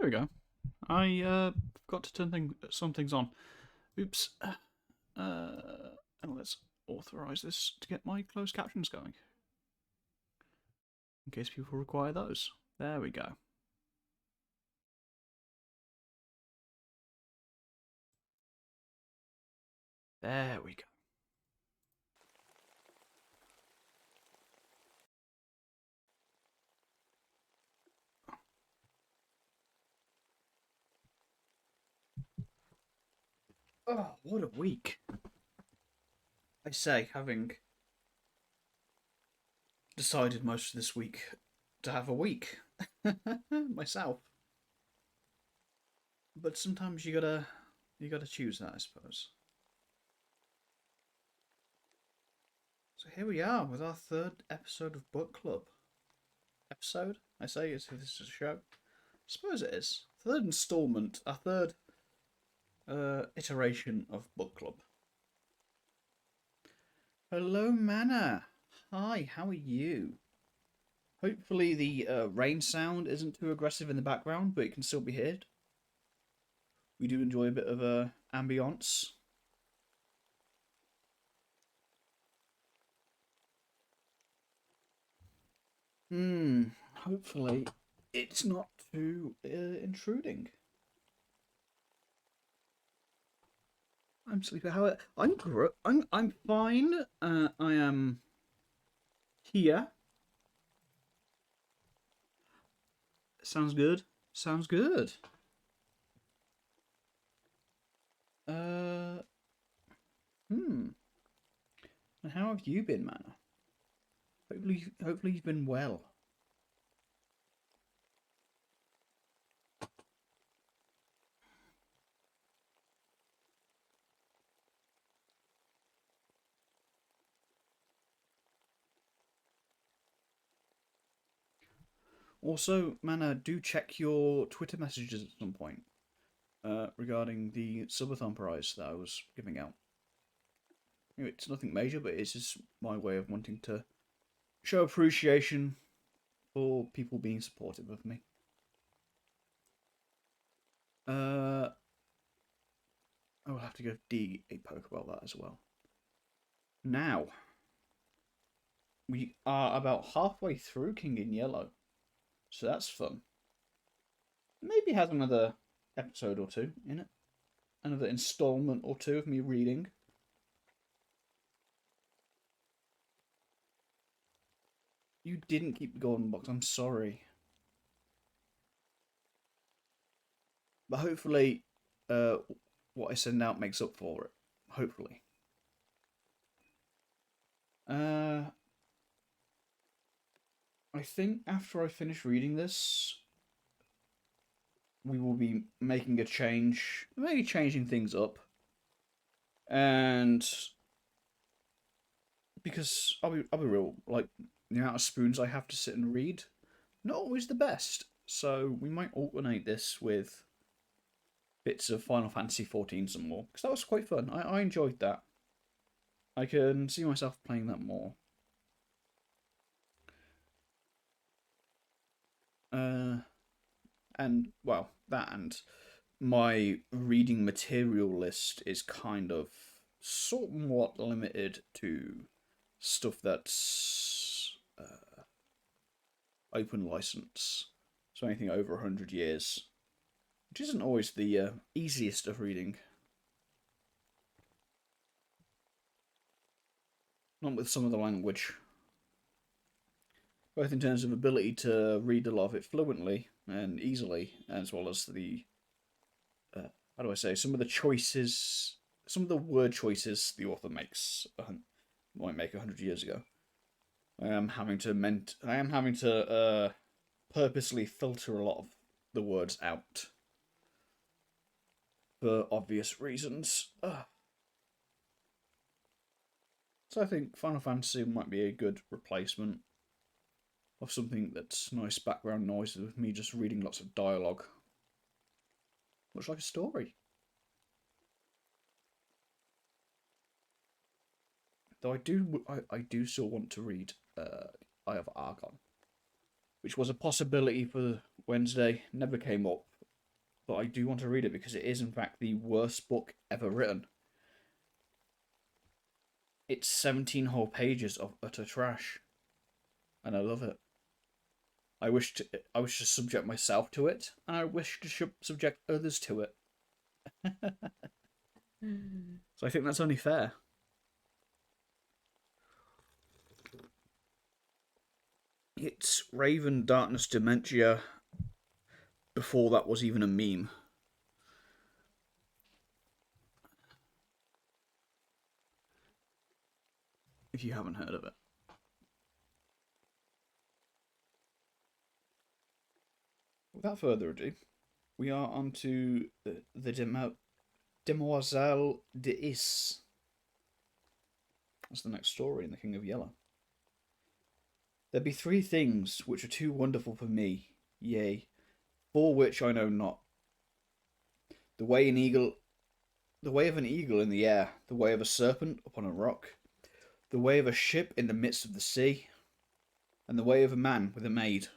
There we go. I forgot to turn some things on. Oops. And let's authorize this to get my closed captions going. In case people require those. There we go. There we go. Oh, what a week. I say, having decided most of this week to have a week myself. But sometimes you gotta choose that, I suppose. So here we are with our third episode of Book Club. Episode, I say, as if this is a show. I suppose it is. Third installment, our third iteration of Book Club. Hello, Mana. Hi, how are you? Hopefully the rain sound isn't too aggressive in the background, but it can still be heard. We do enjoy a bit of ambience. Hopefully it's not too intruding. I'm sleepy. How I'm fine. I am here. Sounds good. Sounds good. Uh, And how have you been, man? Hopefully you've been well. Also, Mana, do check your Twitter messages at some point regarding the subathon prize that I was giving out. It's nothing major, but it's just my way of wanting to show appreciation for people being supportive of me. I will have to give D a poke about that as well. Now, we are about halfway through King in Yellow, so that's fun. Maybe has another episode or two in it, another installment or two of me reading. You didn't keep the golden box. I'm sorry, but hopefully, what I send out makes up for it. Hopefully. Uh, I think after I finish reading this, we will be making a change, maybe changing things up, and because I'll be real, like the amount of spoons I have to sit and read, not always the best. So we might alternate this with bits of Final Fantasy 14 some more because that was quite fun. I enjoyed that. I can see myself playing that more. And well, that and my reading material list is kind of somewhat limited to stuff that's open license. So anything over 100 years, which isn't always the easiest of reading. Not with some of the language. Both in terms of ability to read a lot of it fluently and easily, as well as the, how do I say, some of the choices, some of the word choices the author makes, might make 100 years ago. I am having to purposely filter a lot of the words out for obvious reasons. So I think Final Fantasy might be a good replacement of something that's nice background noise with me just reading lots of dialogue. Much like a story. Though I do still want to read Eye of Argon, which was a possibility for Wednesday, never came up. but I do want to read it because it is, in fact, the worst book ever written. It's 17 whole pages of utter trash, and I love it. I wish to subject myself to it, and I wish to subject others to it. So I think that's only fair. It's Raven Darkness Dementia before that was even a meme. If you haven't heard of it. Without further ado, we are on to the Demoiselle d'Is. That's the next story in The King of Yellow. There be three things which are too wonderful for me, yea, for which I know not. The way of an eagle in the air, the way of a serpent upon a rock, the way of a ship in the midst of the sea, and the way of a man with a maid.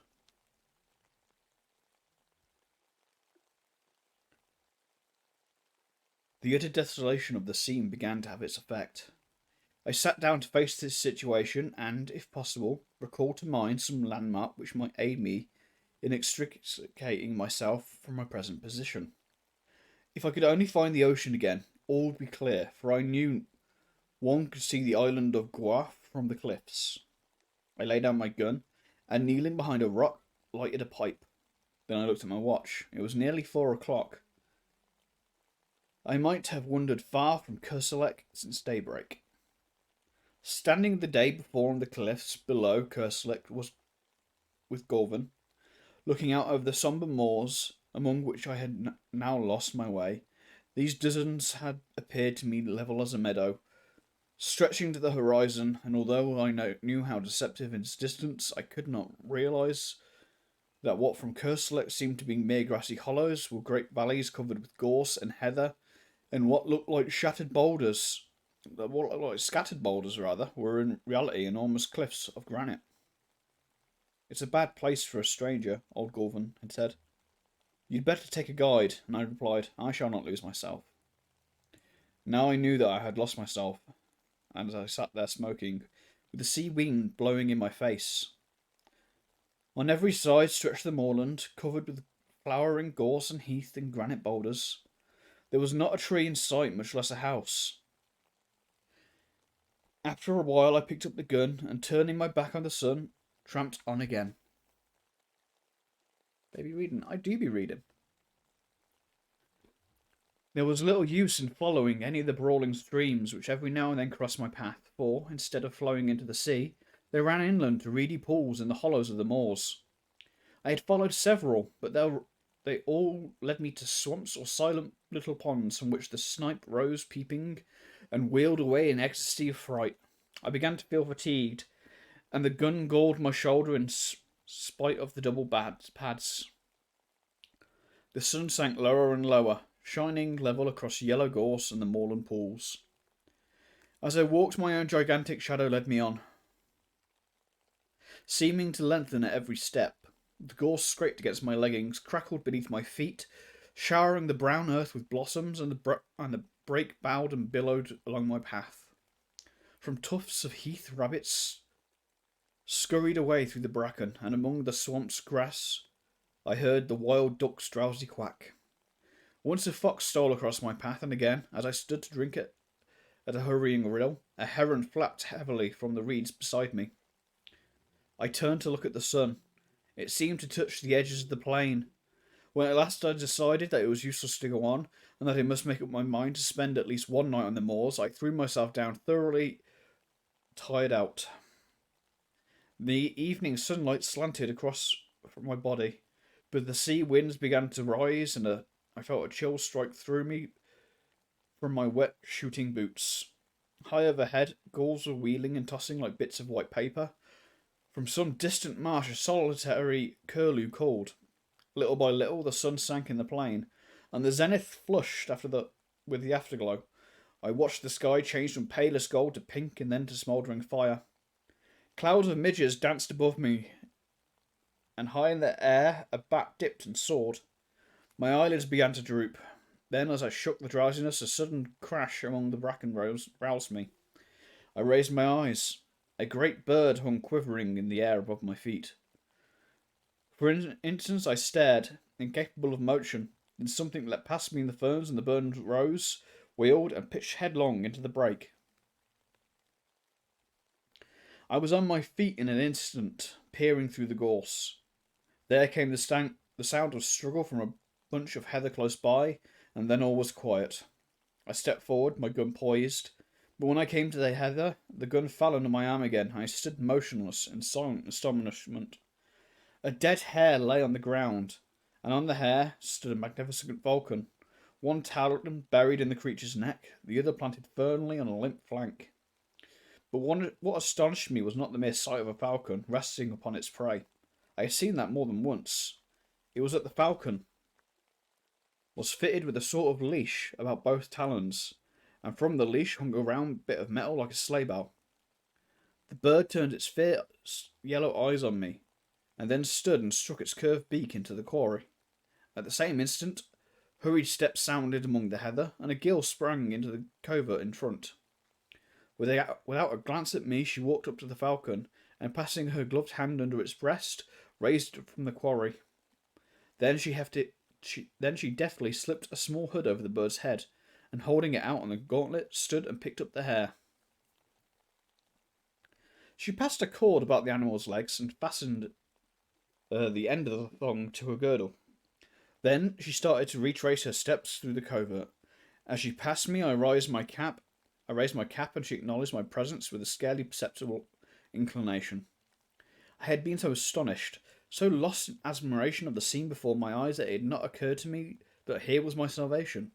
The utter desolation of the scene began to have its effect. I sat down to face this situation and, if possible, recall to mind some landmark which might aid me in extricating myself from my present position. If I could only find the ocean again, all would be clear, for I knew one could see the island of Goa from the cliffs. I laid down my gun, and kneeling behind a rock, lighted a pipe. Then I looked at my watch. It was nearly 4 o'clock. I might have wandered far from Kerselec since daybreak. Standing the day before on the cliffs below Kerselec was with Gorvan, looking out over the sombre moors among which I had now lost my way. These dozens had appeared to me level as a meadow, stretching to the horizon, and although I knew how deceptive its distance, I could not realise that what from Kerselec seemed to be mere grassy hollows were great valleys covered with gorse and heather, and what looked like scattered boulders were in reality enormous cliffs of granite. It's a bad place for a stranger, old Gorvan had said. You'd better take a guide, and I replied, I shall not lose myself. Now I knew that I had lost myself, and as I sat there smoking, with the sea wind blowing in my face. On every side stretched the moorland, covered with flowering gorse and heath and granite boulders. There was not a tree in sight, much less a house. After a while I picked up the gun, and turning my back on the sun, tramped on again. They be reading. I do be reading. There was little use in following any of the brawling streams which every now and then crossed my path, for, instead of flowing into the sea, they ran inland to reedy pools in the hollows of the moors. I had followed several, but they all led me to swamps or silent little ponds from which the snipe rose peeping and wheeled away in ecstasy of fright. I began to feel fatigued, and the gun galled my shoulder in spite of the double pads. The sun sank lower and lower, shining level across yellow gorse and the moorland pools. As I walked, my own gigantic shadow led me on, seeming to lengthen at every step. The gorse scraped against my leggings, crackled beneath my feet, showering the brown earth with blossoms, and the brake bowed and billowed along my path. From tufts of heath rabbits scurried away through the bracken, and among the swamp's grass I heard the wild duck's drowsy quack. Once a fox stole across my path, and again, as I stood to drink it at a hurrying rill, a heron flapped heavily from the reeds beside me. I turned to look at the sun. It seemed to touch the edges of the plain. When at last I decided that it was useless to go on, and that I must make up my mind to spend at least one night on the moors, I threw myself down thoroughly tired out. The evening sunlight slanted across from my body, but the sea winds began to rise, and I felt a chill strike through me from my wet shooting boots. High overhead, gulls were wheeling and tossing like bits of white paper. From some distant marsh a solitary curlew called. Little by little the sun sank in the plain, and the zenith flushed with the afterglow. I watched the sky change from palest gold to pink and then to smouldering fire. Clouds of midges danced above me, and high in the air a bat dipped and soared. My eyelids began to droop. Then, as I shook the drowsiness, a sudden crash among the bracken roused me. I raised my eyes. A great bird hung quivering in the air above my feet. For an instant I stared, incapable of motion. Then something leapt past me in the ferns, and the bird rose, wheeled, and pitched headlong into the brake. I was on my feet in an instant, peering through the gorse. There came the sound of struggle from a bunch of heather close by, and then all was quiet. I stepped forward, my gun poised, but when I came to the heather, the gun fell under my arm again. I stood motionless in silent astonishment. A dead hare lay on the ground, and on the hare stood a magnificent falcon, one talon buried in the creature's neck, the other planted firmly on a limp flank. But what astonished me was not the mere sight of a falcon resting upon its prey. I had seen that more than once. It was that the falcon was fitted with a sort of leash about both talons, and from the leash hung a round bit of metal like a sleigh bell. The bird turned its fierce yellow eyes on me, and then stood and struck its curved beak into the quarry. At the same instant, hurried steps sounded among the heather, and a gill sprang into the covert in front. Without a glance at me, she walked up to the falcon, and passing her gloved hand under its breast, raised it from the quarry. Then she deftly slipped a small hood over the bird's head, and holding it out on the gauntlet, stood and picked up the hare. She passed a cord about the animal's legs and fastened the end of the thong to her girdle. Then she started to retrace her steps through the covert. As she passed me, I raised my cap, and she acknowledged my presence with a scarcely perceptible inclination. I had been so astonished, so lost in admiration of the scene before my eyes, that it had not occurred to me that here was my salvation.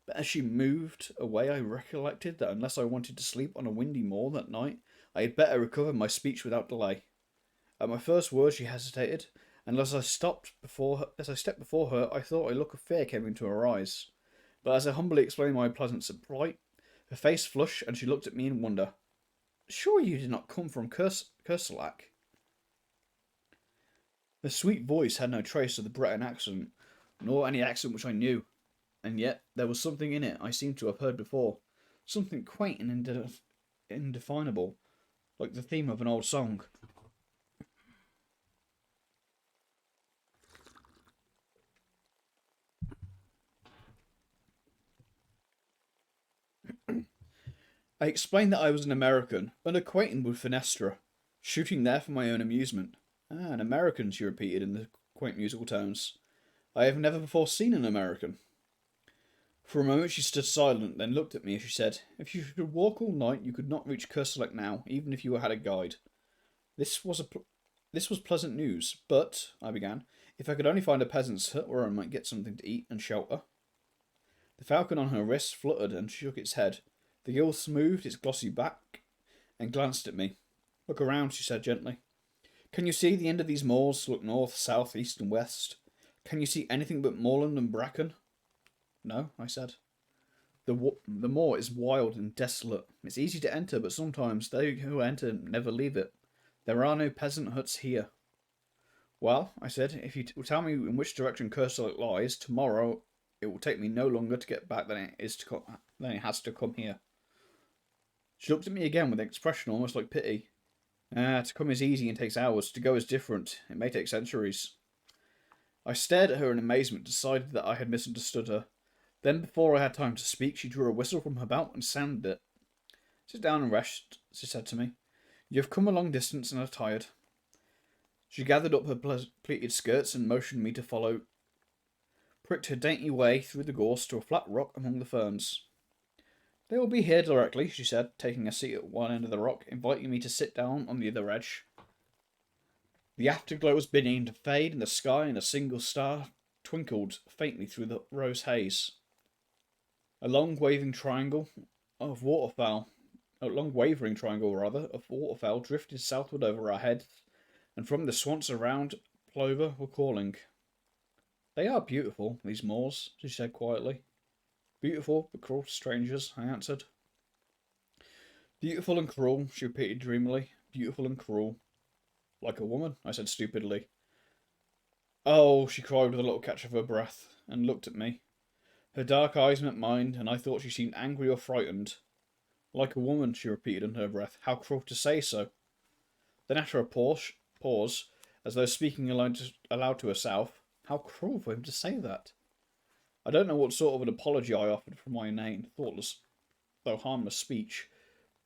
But as she moved away, I recollected that unless I wanted to sleep on a windy moor that night, I had better recover my speech without delay. At my first word she hesitated, and as I stepped before her, I thought a look of fear came into her eyes. But as I humbly explained my pleasant plight, her face flushed, and she looked at me in wonder. "Sure you did not come from Kerselec?" The sweet voice had no trace of the Breton accent, nor any accent which I knew, and yet there was something in it I seemed to have heard before, something quaint and indefinable, like the theme of an old song. I explained that I was an American, unacquainted with Fenestra, shooting there for my own amusement. "Ah, an American," she repeated in the quaint musical tones. "I have never before seen an American." For a moment she stood silent, then looked at me as she said, "If you could walk all night, you could not reach Kerselec now, even if you had a guide." This was pleasant news, but, I began, if I could only find a peasant's hut where I might get something to eat and shelter. The falcon on her wrist fluttered and shook its head. The gill smoothed its glossy back and glanced at me. "Look around," she said gently. "Can you see the end of these moors? Look north, south, east, and west. Can you see anything but moorland and bracken?" "No," I said. The moor is wild and desolate. It's easy to enter, but sometimes they who enter never leave it. There are no peasant huts here." "Well," I said, "if you tell me in which direction Kerselec lies, tomorrow it will take me no longer to get back than it has to come here." She looked at me again with an expression almost like pity. "Ah, to come is easy and takes hours. To go is different. It may take centuries." I stared at her in amazement, decided that I had misunderstood her. Then, before I had time to speak, she drew a whistle from her belt and sounded it. "Sit down and rest," she said to me. "You have come a long distance and are tired." She gathered up her pleated skirts and motioned me to follow, pricked her dainty way through the gorse to a flat rock among the ferns. "They will be here directly," she said, taking a seat at one end of the rock, inviting me to sit down on the other edge. The afterglow was beginning to fade in the sky, and a single star twinkled faintly through the rose haze. A long wavering triangle of waterfowl drifted southward over our heads, and from the swamps around, plover were calling. "They are beautiful, these moors," she said quietly. "Beautiful but cruel strangers," I answered. "Beautiful and cruel," she repeated dreamily. "Beautiful and cruel." "Like a woman," I said stupidly. Oh, she cried with a little catch of her breath, and looked at me. Her dark eyes met mine, and I thought she seemed angry or frightened. Like a woman, she repeated under her breath. How cruel to say so. Then after a pause, as though speaking aloud to herself, how cruel for him to say that. I don't know what sort of an apology I offered for my inane, thoughtless, though harmless speech,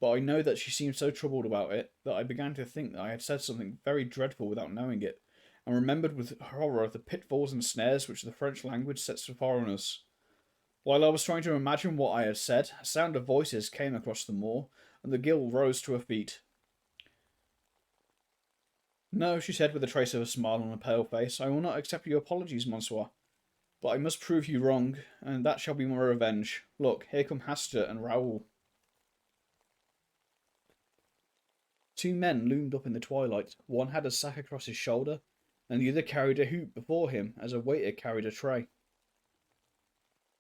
but I know that she seemed so troubled about it that I began to think that I had said something very dreadful without knowing it, and remembered with horror the pitfalls and snares which the French language sets for foreigners. While I was trying to imagine what I had said, a sound of voices came across the moor, and the girl rose to her feet. No, she said with a trace of a smile on her pale face, I will not accept your apologies, monsieur. But I must prove you wrong, and that shall be my revenge. Look, here come Hasta and Raoul. Two men loomed up in the twilight. One had a sack across his shoulder, and the other carried a hoop before him as a waiter carried a tray.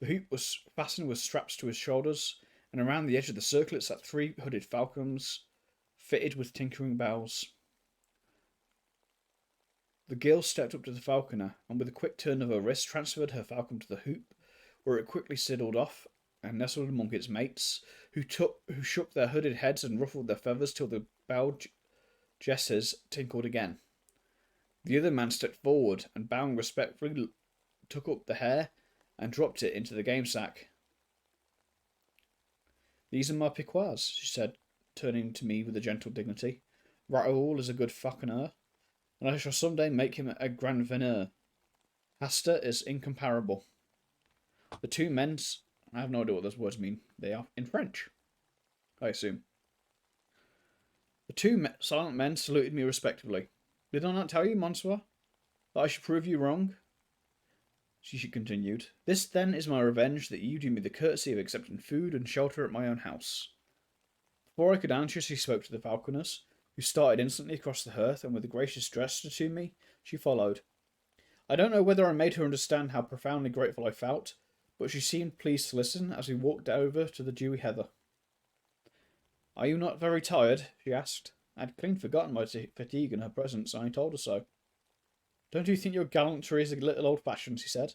The hoop was fastened with straps to his shoulders, and around the edge of the circlet sat three hooded falcons, fitted with tinkering bells. The girl stepped up to the falconer, and with a quick turn of her wrist transferred her falcon to the hoop, where it quickly sidled off and nestled among its mates, who shook their hooded heads and ruffled their feathers till the bell jesses tinkled again. The other man stepped forward and, bowing respectfully, took up the hare and dropped it into the game sack. These are my piquois, she said, turning to me with a gentle dignity. Raoul is a good falconer, and I shall some day make him a grand veneur. Hasta is incomparable. The two men, I have no idea what those words mean. They are in French, I assume. The two silent men saluted me respectfully. Did I not tell you, monsieur, that I should prove you wrong? She continued. This, then, is my revenge, that you do me the courtesy of accepting food and shelter at my own house. Before I could answer, she spoke to the falconers, who started instantly across the hearth, and with a gracious gesture to me, she followed. I don't know whether I made her understand how profoundly grateful I felt, but she seemed pleased to listen as we walked over to the dewy heather. Are you not very tired? She asked. I had clean forgotten my fatigue in her presence, and I told her so. Don't you think your gallantry is a little old-fashioned? She said.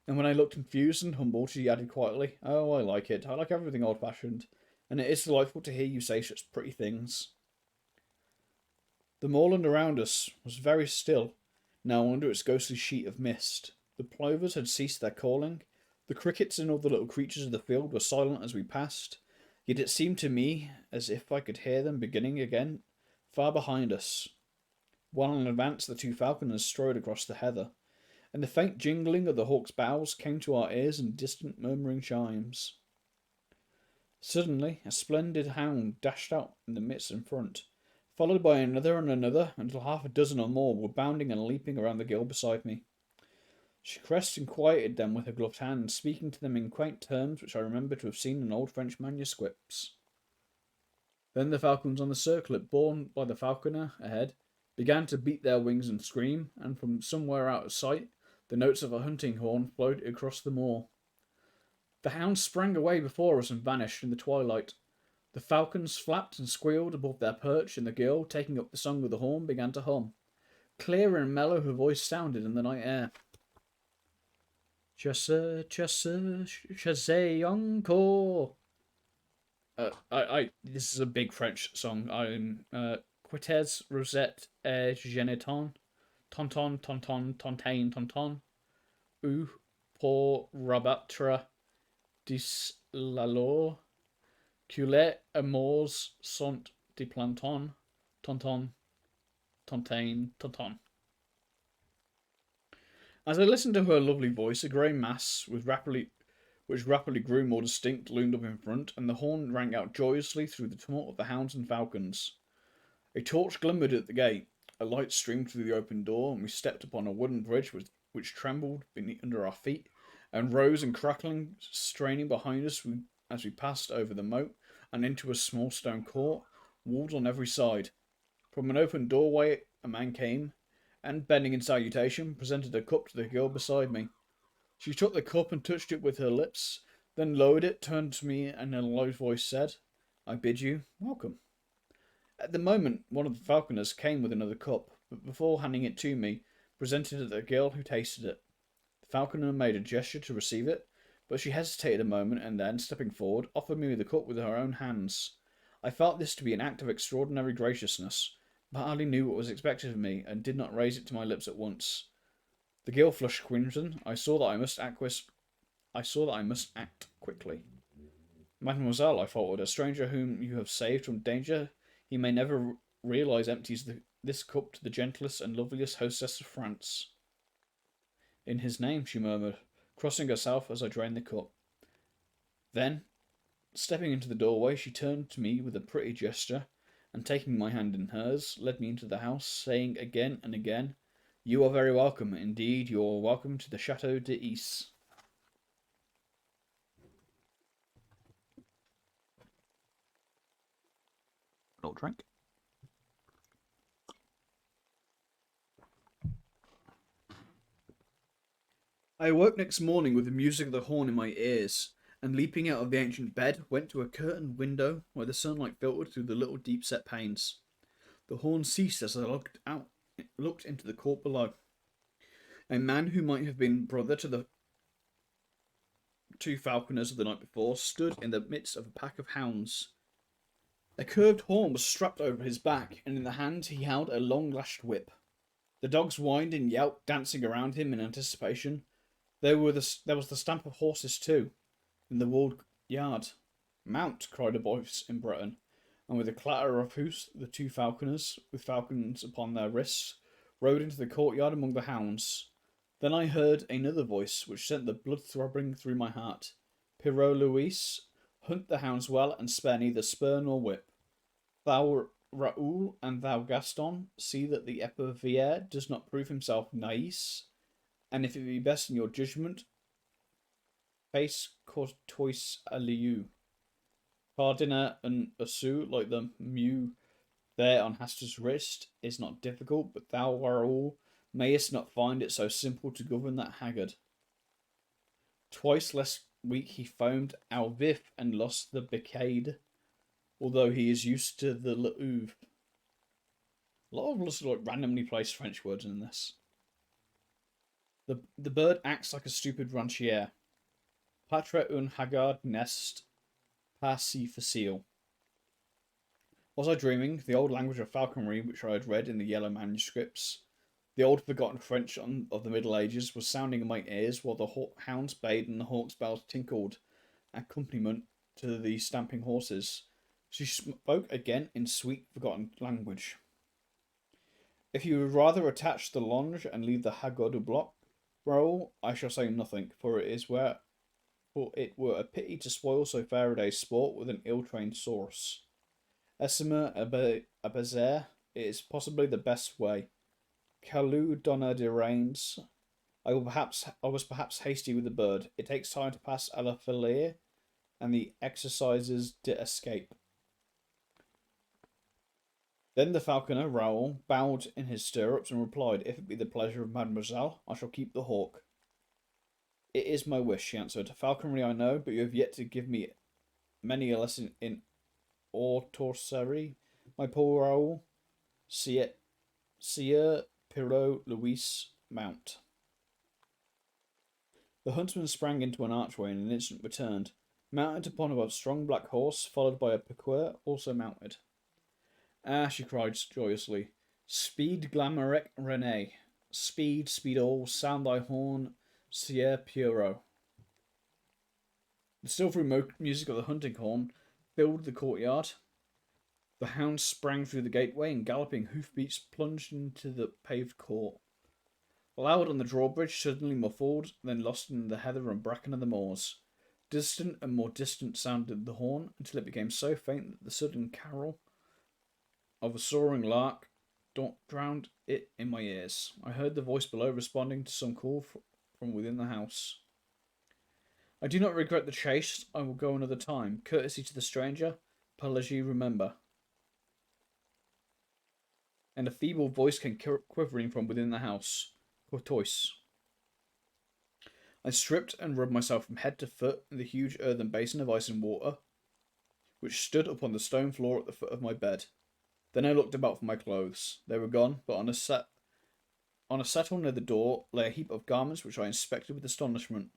And when I looked confused and humbled, she added quietly, Oh, I like it. I like everything old-fashioned, and it is delightful to hear you say such pretty things. The moorland around us was very still, now under its ghostly sheet of mist. The plovers had ceased their calling. The crickets and all the little creatures of the field were silent as we passed, yet it seemed to me as if I could hear them beginning again far behind us. While in advance the two falconers strode across the heather, and the faint jingling of the hawk's boughs came to our ears in distant murmuring chimes. Suddenly a splendid hound dashed out in the midst in front, followed by another and another, until half a dozen or more were bounding and leaping around the gill beside me. She caressed and quieted them with her gloved hand, speaking to them in quaint terms which I remember to have seen in old French manuscripts. Then the falcons on the circlet, borne by the falconer ahead, began to beat their wings and scream, and from somewhere out of sight the notes of a hunting horn floated across the moor. The hounds sprang away before us and vanished in the twilight. The falcons flapped and squealed above their perch, and the girl, taking up the song of the horn, began to hum. Clear and mellow her voice sounded in the night air. Chasse, chasse, chasse encore. This is a big French song. I'm Quittez, Rosette, Geneton, Tonton, Tonton, Tontaine, Tonton, ou pour rabattre dis la lore, Culet amours sont de planton, Tonton, Tontaine, Tonton. As I listened to her lovely voice, a grey mass which rapidly grew more distinct loomed up in front, and the horn rang out joyously through the tumult of the hounds and falcons. A torch glimmered at the gate, a light streamed through the open door, and we stepped upon a wooden bridge which trembled under our feet, and rose and crackling, straining behind us as we passed over the moat and into a small stone court, walled on every side. From an open doorway a man came, and, bending in salutation, presented a cup to the girl beside me. She took the cup and touched it with her lips, then lowered it, turned to me, and in a low voice said, I bid you welcome. At the moment, one of the falconers came with another cup, but before handing it to me, presented it to the girl who tasted it. The falconer made a gesture to receive it, but she hesitated a moment and then, stepping forward, offered me the cup with her own hands. I felt this to be an act of extraordinary graciousness, but hardly knew what was expected of me, and did not raise it to my lips at once. The girl flushed crimson. I saw that I must act quickly. Mademoiselle, I faltered, a stranger whom you have saved from danger, he may never realize empties this cup to the gentlest and loveliest hostess of France. In his name, she murmured, crossing herself as I drained the cup. Then, stepping into the doorway, she turned to me with a pretty gesture, and taking my hand in hers, led me into the house, saying again and again, "You are very welcome. Indeed, you are welcome to the Chateau d'Is." Little drink. I awoke next morning with the music of the horn in my ears, and leaping out of the ancient bed, went to a curtained window where the sunlight filtered through the little deep-set panes. The horn ceased as I looked into the court below. A man who might have been brother to the two falconers of the night before stood in the midst of a pack of hounds. A curved horn was strapped over his back, and in the hand he held a long-lashed whip. The dogs whined and yelped, dancing around him in anticipation. There was the stamp of horses too, in the walled yard. "Mount!" cried a voice in Breton, and with a clatter of hoofs the two falconers, with falcons upon their wrists, rode into the courtyard among the hounds. Then I heard another voice, which sent the blood throbbing through my heart. "Pierrot Louis, hunt the hounds well, and spare neither spur nor whip. Thou Raoul, and thou Gaston, see that the Epervier does not prove himself nice, and if it be best in your judgment, face courtois à lieu. Pardiner and Assu, like the mew there on Hastur's wrist, is not difficult, but thou, Raoul, mayest not find it so simple to govern that haggard." Twice less weak he foamed au vif and lost the Becade, although he is used to the Louvre. A lot of like randomly placed French words in this. The bird acts like a stupid ranchier. Patre un haggard nest, pas si facile. Was I dreaming? The old language of falconry which I had read in the yellow manuscripts, the old forgotten French of the Middle Ages, was sounding in my ears while the hounds bayed and the hawks' bells tinkled, accompaniment to the stamping horses. She spoke again in sweet, forgotten language. "If you would rather attach the longe and leave the hagot du bloc, Raoul, I shall say nothing, for it were a pity to spoil so fair a day's sport with an ill-trained source. Essimer a baiser, it is possibly the best way. Calou donna de reins. I was perhaps hasty with the bird. It takes time to pass à la filaire, and the exercises d'escape." Then the falconer, Raoul, bowed in his stirrups and replied, "If it be the pleasure of mademoiselle, I shall keep the hawk." "It is my wish," she answered. "Falconry I know, but you have yet to give me many a lesson in ortoiserie, my poor Raoul. Sieur Pierrot Louis, mount." The huntsman sprang into an archway and in an instant returned, mounted upon a strong black horse, followed by a piqueur, also mounted. "Ah," she cried joyously. "Speed, Glamorec Rene! Speed, speed all! Sound thy horn, Sieur Pierrot!" The silvery music of the hunting horn filled the courtyard. The hounds sprang through the gateway, and galloping hoofbeats plunged into the paved court. Loud on the drawbridge, suddenly muffled, then lost in the heather and bracken of the moors. Distant and more distant sounded the horn, until it became so faint that the sudden carol of a soaring lark drowned it in my ears. I heard the voice below responding to some call from within the house. "I do not regret the chase. I will go another time. Courtesy to the stranger. Pelagie, remember." And a feeble voice came quivering from within the house. "Courtois." I stripped and rubbed myself from head to foot in the huge earthen basin of ice and water, which stood upon the stone floor at the foot of my bed. Then I looked about for my clothes. They were gone, but on a On a settle near the door lay a heap of garments which I inspected with astonishment.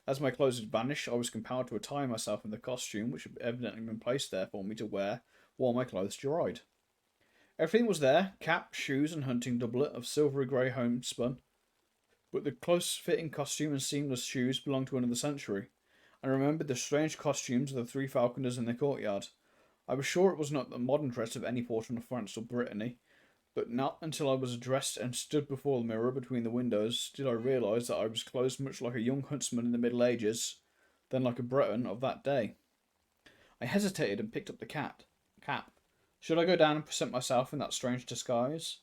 As my clothes had vanished, I was compelled to attire myself in the costume which had evidently been placed there for me to wear while my clothes dried. Everything was there: cap, shoes, and hunting doublet of silvery grey homespun, but the close-fitting costume and seamless shoes belonged to another century. I remembered the strange costumes of the three falconers in the courtyard. I was sure it was not the modern dress of any portion of France or Brittany, but not until I was dressed and stood before the mirror between the windows did I realise that I was clothed much like a young huntsman in the Middle Ages, then like a Breton of that day. I hesitated and picked up the cap. Should I go down and present myself in that strange disguise?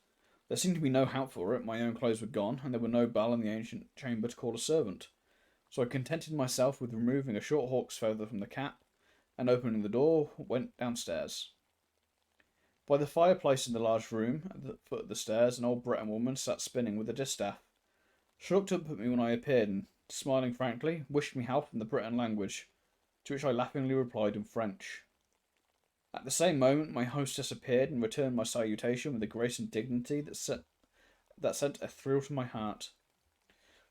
There seemed to be no help for it. My own clothes were gone, and there were no bell in the ancient chamber to call a servant. So I contented myself with removing a short hawk's feather from the cap, and opening the door, went downstairs. By the fireplace in the large room, at the foot of the stairs, an old Breton woman sat spinning with a distaff. She looked up at me when I appeared, and, smiling frankly, wished me health in the Breton language, to which I laughingly replied in French. At the same moment, my hostess appeared and returned my salutation with a grace and dignity that sent a thrill to my heart.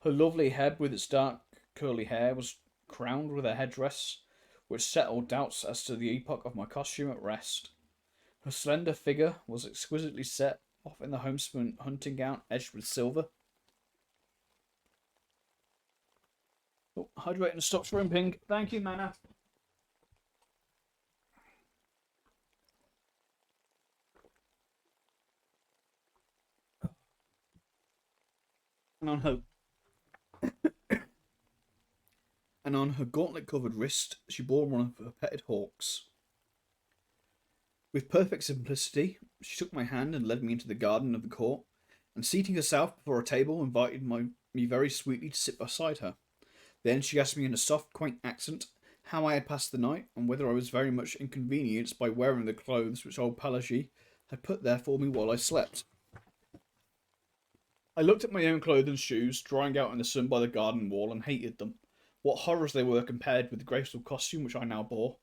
Her lovely head, with its dark curly hair, was crowned with a headdress which set all doubts as to the epoch of my costume at rest. Her slender figure was exquisitely set off in the homespun hunting gown edged with silver. Oh, hydrate and stop shrimping. Thank you, Mana. And on her gauntlet-covered wrist, she bore one of her petted hawks. With perfect simplicity, she took my hand and led me into the garden of the court, and seating herself before a table, invited me very sweetly to sit beside her. Then she asked me in a soft, quaint accent how I had passed the night, and whether I was very much inconvenienced by wearing the clothes which old Pelagie had put there for me while I slept. I looked at my own clothes and shoes, drying out in the sun by the garden wall, and hated them. What horrors they were compared with the graceful costume which I now bore.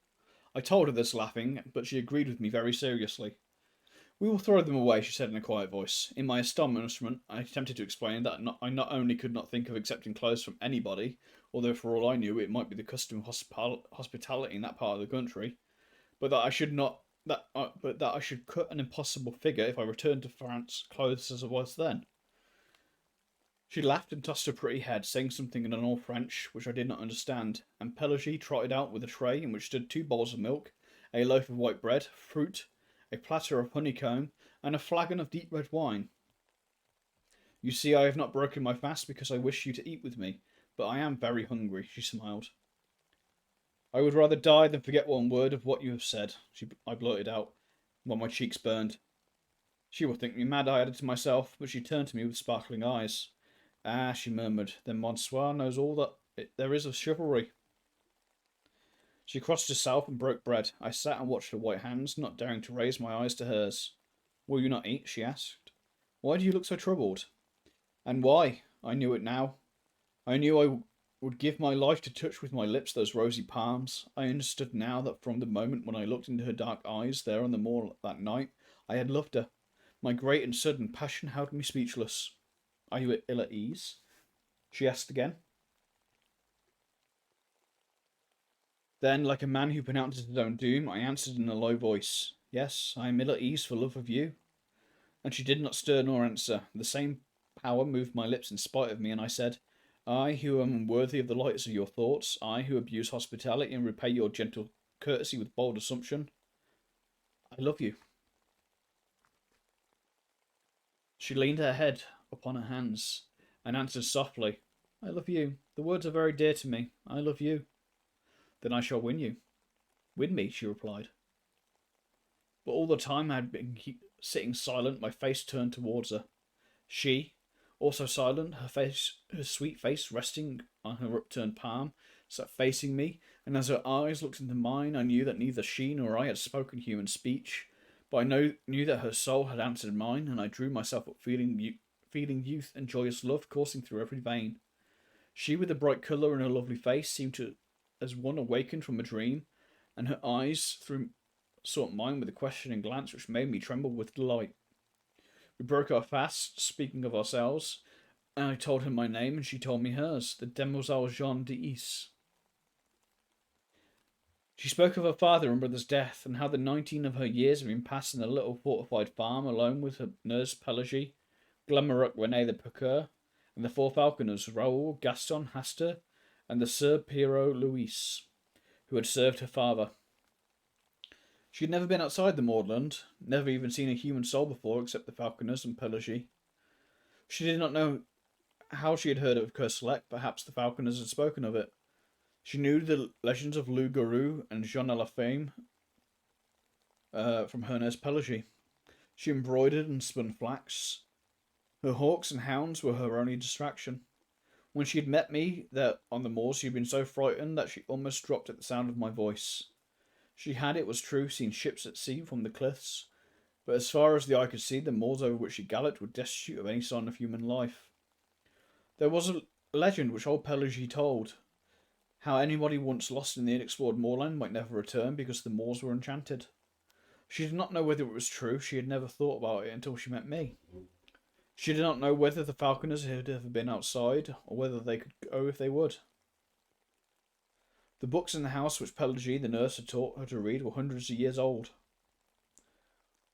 I told her this, laughing, but she agreed with me very seriously. We will throw them away, she said in a quiet voice. In my astonishment, I attempted to explain that I not only could not think of accepting clothes from anybody, although for all I knew it might be the custom of hospitality in that part of the country, but that I should cut an impossible figure if I returned to France clothes as I was then. She laughed and tossed her pretty head, saying something in an old French, which I did not understand, and Pelagie trotted out with a tray in which stood 2 bowls of milk, a loaf of white bread, fruit, a platter of honeycomb, and a flagon of deep red wine. You see, I have not broken my fast because I wish you to eat with me, but I am very hungry, she smiled. I would rather die than forget one word of what you have said, I blurted out, while my cheeks burned. She will think me mad, I added to myself, but she turned to me with sparkling eyes. Ah, she murmured, then Monsieur knows all that there is of chivalry. She crossed herself and broke bread. I sat and watched her white hands, not daring to raise my eyes to hers. Will you not eat? She asked. Why do you look so troubled? And why? I knew it now. I knew I would give my life to touch with my lips those rosy palms. I understood now that from the moment when I looked into her dark eyes there on the moor that night, I had loved her. My great and sudden passion held me speechless. Are you ill at ease? She asked again. Then, like a man who pronounces his own doom, I answered in a low voice, Yes, I am ill at ease for love of you. And she did not stir nor answer. The same power moved my lips in spite of me, and I said, I, who am unworthy of the lights of your thoughts, I, who abuse hospitality and repay your gentle courtesy with bold assumption, I love you. She leaned her head upon her hands and answered softly, I love you. The words are very dear to me. I love you. Then I shall win you. Win me, she replied. But all the time I had been sitting silent, my face turned towards her. She, also silent, her sweet face resting on her upturned palm, sat facing me, and as her eyes looked into mine, I knew that neither she nor I had spoken human speech, but I knew that her soul had answered mine, and I drew myself up, feeling youth and joyous love coursing through every vein. She, with the bright colour in her lovely face, seemed as one awakened from a dream, and her eyes sought mine with a questioning glance which made me tremble with delight. We broke our fast, speaking of ourselves, and I told her my name, and she told me hers, the Demoiselle Jeanne d'Ys. She spoke of her father and brother's death, and how the 19 of her years had been passed in a little fortified farm alone with her nurse Pelagie, Glamorok Rene the Procureur, and the 4 falconers Raoul, Gaston, Hastur, and the Sir Pierrot Louis, who had served her father. She had never been outside the moorland, never even seen a human soul before except the falconers and Pelagie. She did not know how she had heard of Kerselec, perhaps the falconers had spoken of it. She knew the legends of Loup Garou and Jean à la Fame from her nurse Pelagie. She embroidered and spun flax. Her hawks and hounds were her only distraction. When she had met me there on the moors, she had been so frightened that she almost dropped at the sound of my voice. She had, it was true, seen ships at sea from the cliffs, but as far as the eye could see, the moors over which she galloped were destitute of any sign of human life. There was a legend which old Pelagie told, how anybody once lost in the unexplored moorland might never return because the moors were enchanted. She did not know whether it was true. She had never thought about it until she met me. She did not know whether the falconers had ever been outside, or whether they could go if they would. The books in the house which Pelagie, the nurse, had taught her to read were hundreds of years old.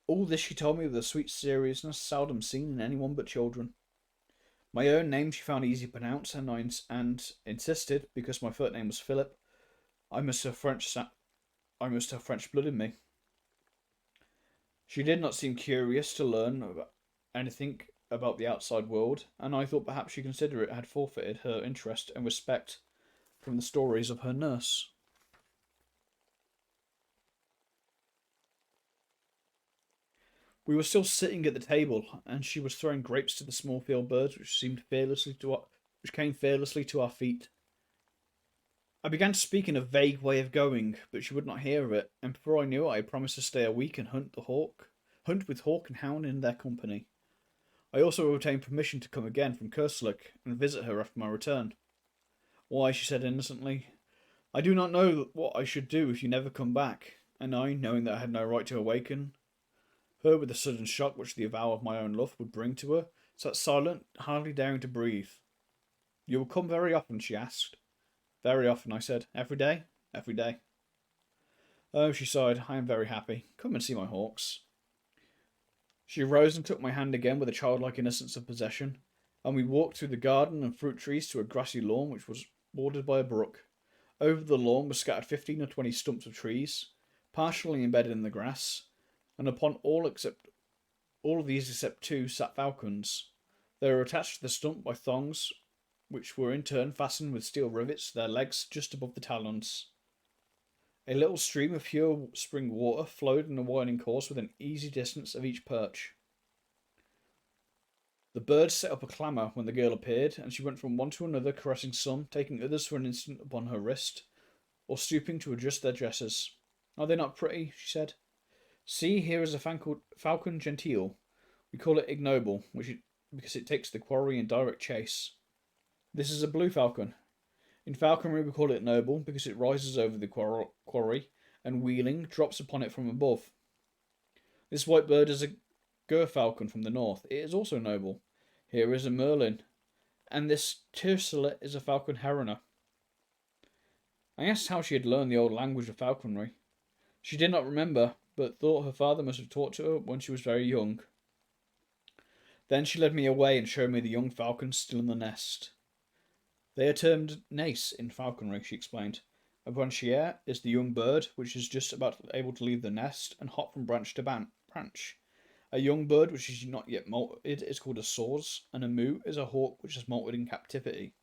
All this she told me with a sweet seriousness seldom seen in anyone but children. My own name she found easy to pronounce, and insisted, because my first name was Philip, I must have French blood in me. She did not seem curious to learn anything about the outside world, and I thought perhaps she considered it had forfeited her interest and respect from the stories of her nurse. We were still sitting at the table, and she was throwing grapes to the small field birds which came fearlessly to our feet. I began to speak in a vague way of going, but she would not hear of it, and before I knew it I promised to stay a week and hunt with hawk and hound in their company. I also obtained permission to come again from Kerselec and visit her after my return. Why, she said innocently, I do not know what I should do if you never come back, and I, knowing that I had no right to awaken her with the sudden shock which the avowal of my own love would bring to her, sat silent, hardly daring to breathe. You will come very often, she asked. Very often, I said. Every day? Every day. Oh, she sighed, I am very happy. Come and see my hawks. She rose and took my hand again with a childlike innocence of possession, and we walked through the garden and fruit trees to a grassy lawn which was bordered by a brook. Over the lawn were scattered 15 or 20 stumps of trees, partially embedded in the grass, and upon all of these except 2 sat falcons. They were attached to the stump by thongs, which were in turn fastened with steel rivets to their legs just above the talons. A little stream of pure spring water flowed in a winding course within easy distance of each perch. The birds set up a clamour when the girl appeared, and she went from one to another, caressing some, taking others for an instant upon her wrist, or stooping to adjust their dresses. Are they not pretty? She said. See, here is a falcon genteel. We call it ignoble, because it takes the quarry in direct chase. This is a blue falcon. In falconry we call it noble, because it rises over the quarry, and wheeling, drops upon it from above. This white bird is a gerfalcon from the north. It is also noble. Here is a merlin, and this tiercelet is a falcon heroner. I asked how she had learned the old language of falconry. She did not remember, but thought her father must have taught to her when she was very young. Then she led me away and showed me the young falcons still in the nest. They are termed nace in falconry, she explained. A branchier is the young bird which is just about able to leave the nest and hop from branch to branch. A young bird which is not yet molted is called a source, and a moo is a hawk which has molted in captivity.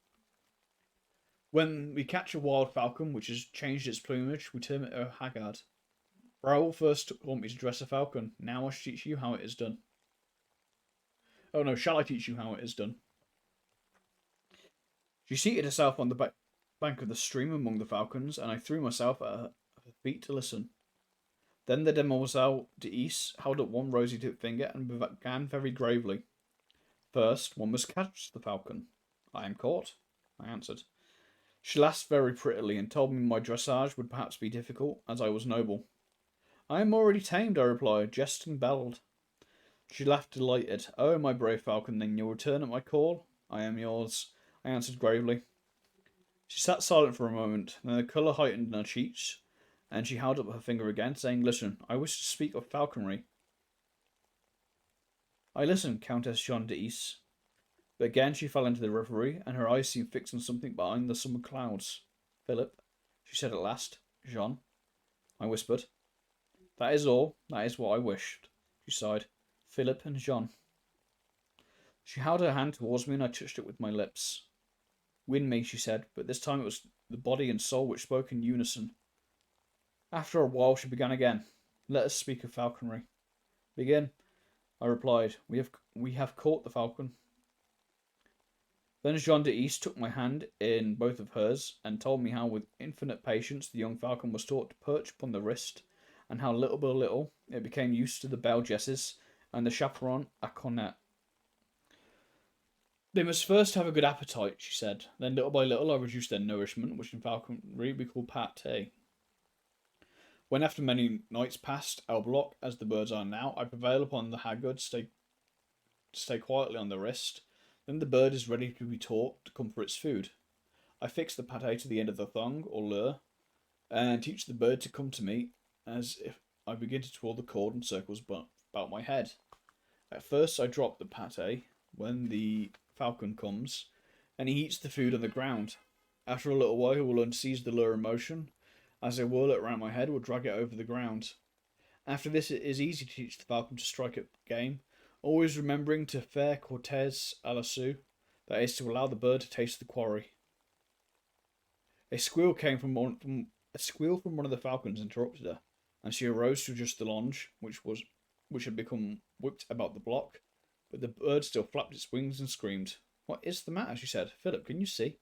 When we catch a wild falcon which has changed its plumage, we term it a haggard. Raoul first taught me to dress a falcon. Now I shall teach you how it is done. Oh no, shall I teach you how it is done? She seated herself on the bank of the stream among the falcons, and I threw myself at her feet to listen. Then the Demoiselle d'Ys held up one rosy tipped finger and began very gravely. First, one must catch the falcon. I am caught, I answered. She laughed very prettily and told me my dressage would perhaps be difficult, as I was noble. I am already tamed, I replied, jest and bellowed. She laughed delighted. "Oh, my brave falcon, then you'll return at my call?" "I am yours," I answered gravely. She sat silent for a moment, then the colour heightened in her cheeks, and she held up her finger again, saying, "Listen, I wish to speak of falconry." "I listen, Countess Jean d'Ys." But again she fell into the reverie, and her eyes seemed fixed on something behind the summer clouds. "Philip," she said at last. "Jean," I whispered. "That is all. That is what I wished," she sighed. "Philip and Jean." She held her hand towards me, and I touched it with my lips. "Win me," she said, but this time it was the body and soul which spoke in unison. After a while she began again. "Let us speak of falconry." "Begin," I replied. We have caught the falcon." Then Jean d'Ys took my hand in both of hers, and told me how with infinite patience the young falcon was taught to perch upon the wrist, and how little by little it became used to the bell jesses and the chaperon à cornet. "They must first have a good appetite," she said. "Then little by little I reduced their nourishment, which in falconry we call pâté. When after many nights passed au bloc, as the birds are now, I prevail upon the haggard to stay quietly on the wrist, then the bird is ready to be taught to come for its food. I fix the pâté to the end of the thong, or lure, and teach the bird to come to me as if I begin to twirl the cord in circles about my head. At first I drop the pâté when the falcon comes, and he eats the food on the ground. After a little while he will unseize the lure in motion. As I whirl it around my head, will drag it over the ground. After this it is easy to teach the falcon to strike at game, always remembering to faire cortèse à l'assaut, that is, to allow the bird to taste the quarry." A squeal from one of the falcons interrupted her, and she arose to adjust the longe, which had become whipped about the block, but the bird still flapped its wings and screamed. "What is the matter?" she said. "Philip, can you see?"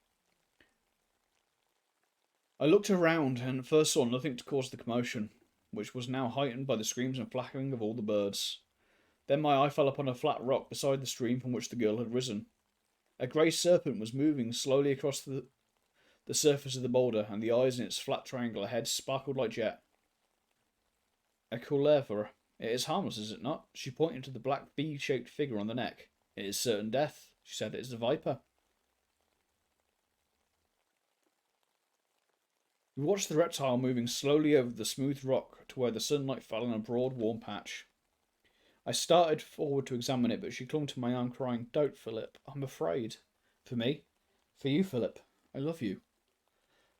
I looked around and at first saw nothing to cause the commotion, which was now heightened by the screams and flapping of all the birds. Then my eye fell upon a flat rock beside the stream from which the girl had risen. A grey serpent was moving slowly across the surface of the boulder, and the eyes in its flat triangular head sparkled like jet. "A couleuvre. It is harmless, is it not?" She pointed to the black V-shaped figure on the neck. "It is certain death," she said. "It is a viper." We watched the reptile moving slowly over the smooth rock to where the sunlight fell in a broad, warm patch. I started forward to examine it, but she clung to my arm, crying, "Don't, Philip. I'm afraid." "For me?" "For you, Philip. I love you."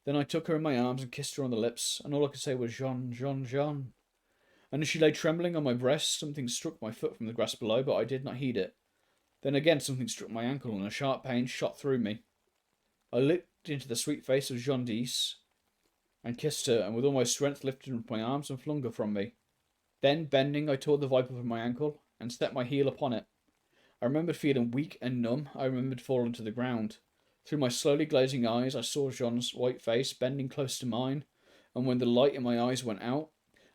Then I took her in my arms and kissed her on the lips, and all I could say was, "Jean, Jean, Jean." And as she lay trembling on my breast, something struck my foot from the grass below, but I did not heed it. Then again something struck my ankle, and a sharp pain shot through me. I looked into the sweet face of Jean d'Ys, and kissed her, and with all my strength lifted her into my arms and flung her from me. Then, bending, I tore the viper from my ankle, and set my heel upon it. I remembered feeling weak and numb. I remembered falling to the ground. Through my slowly glazing eyes I saw Jean's white face bending close to mine, and when the light in my eyes went out,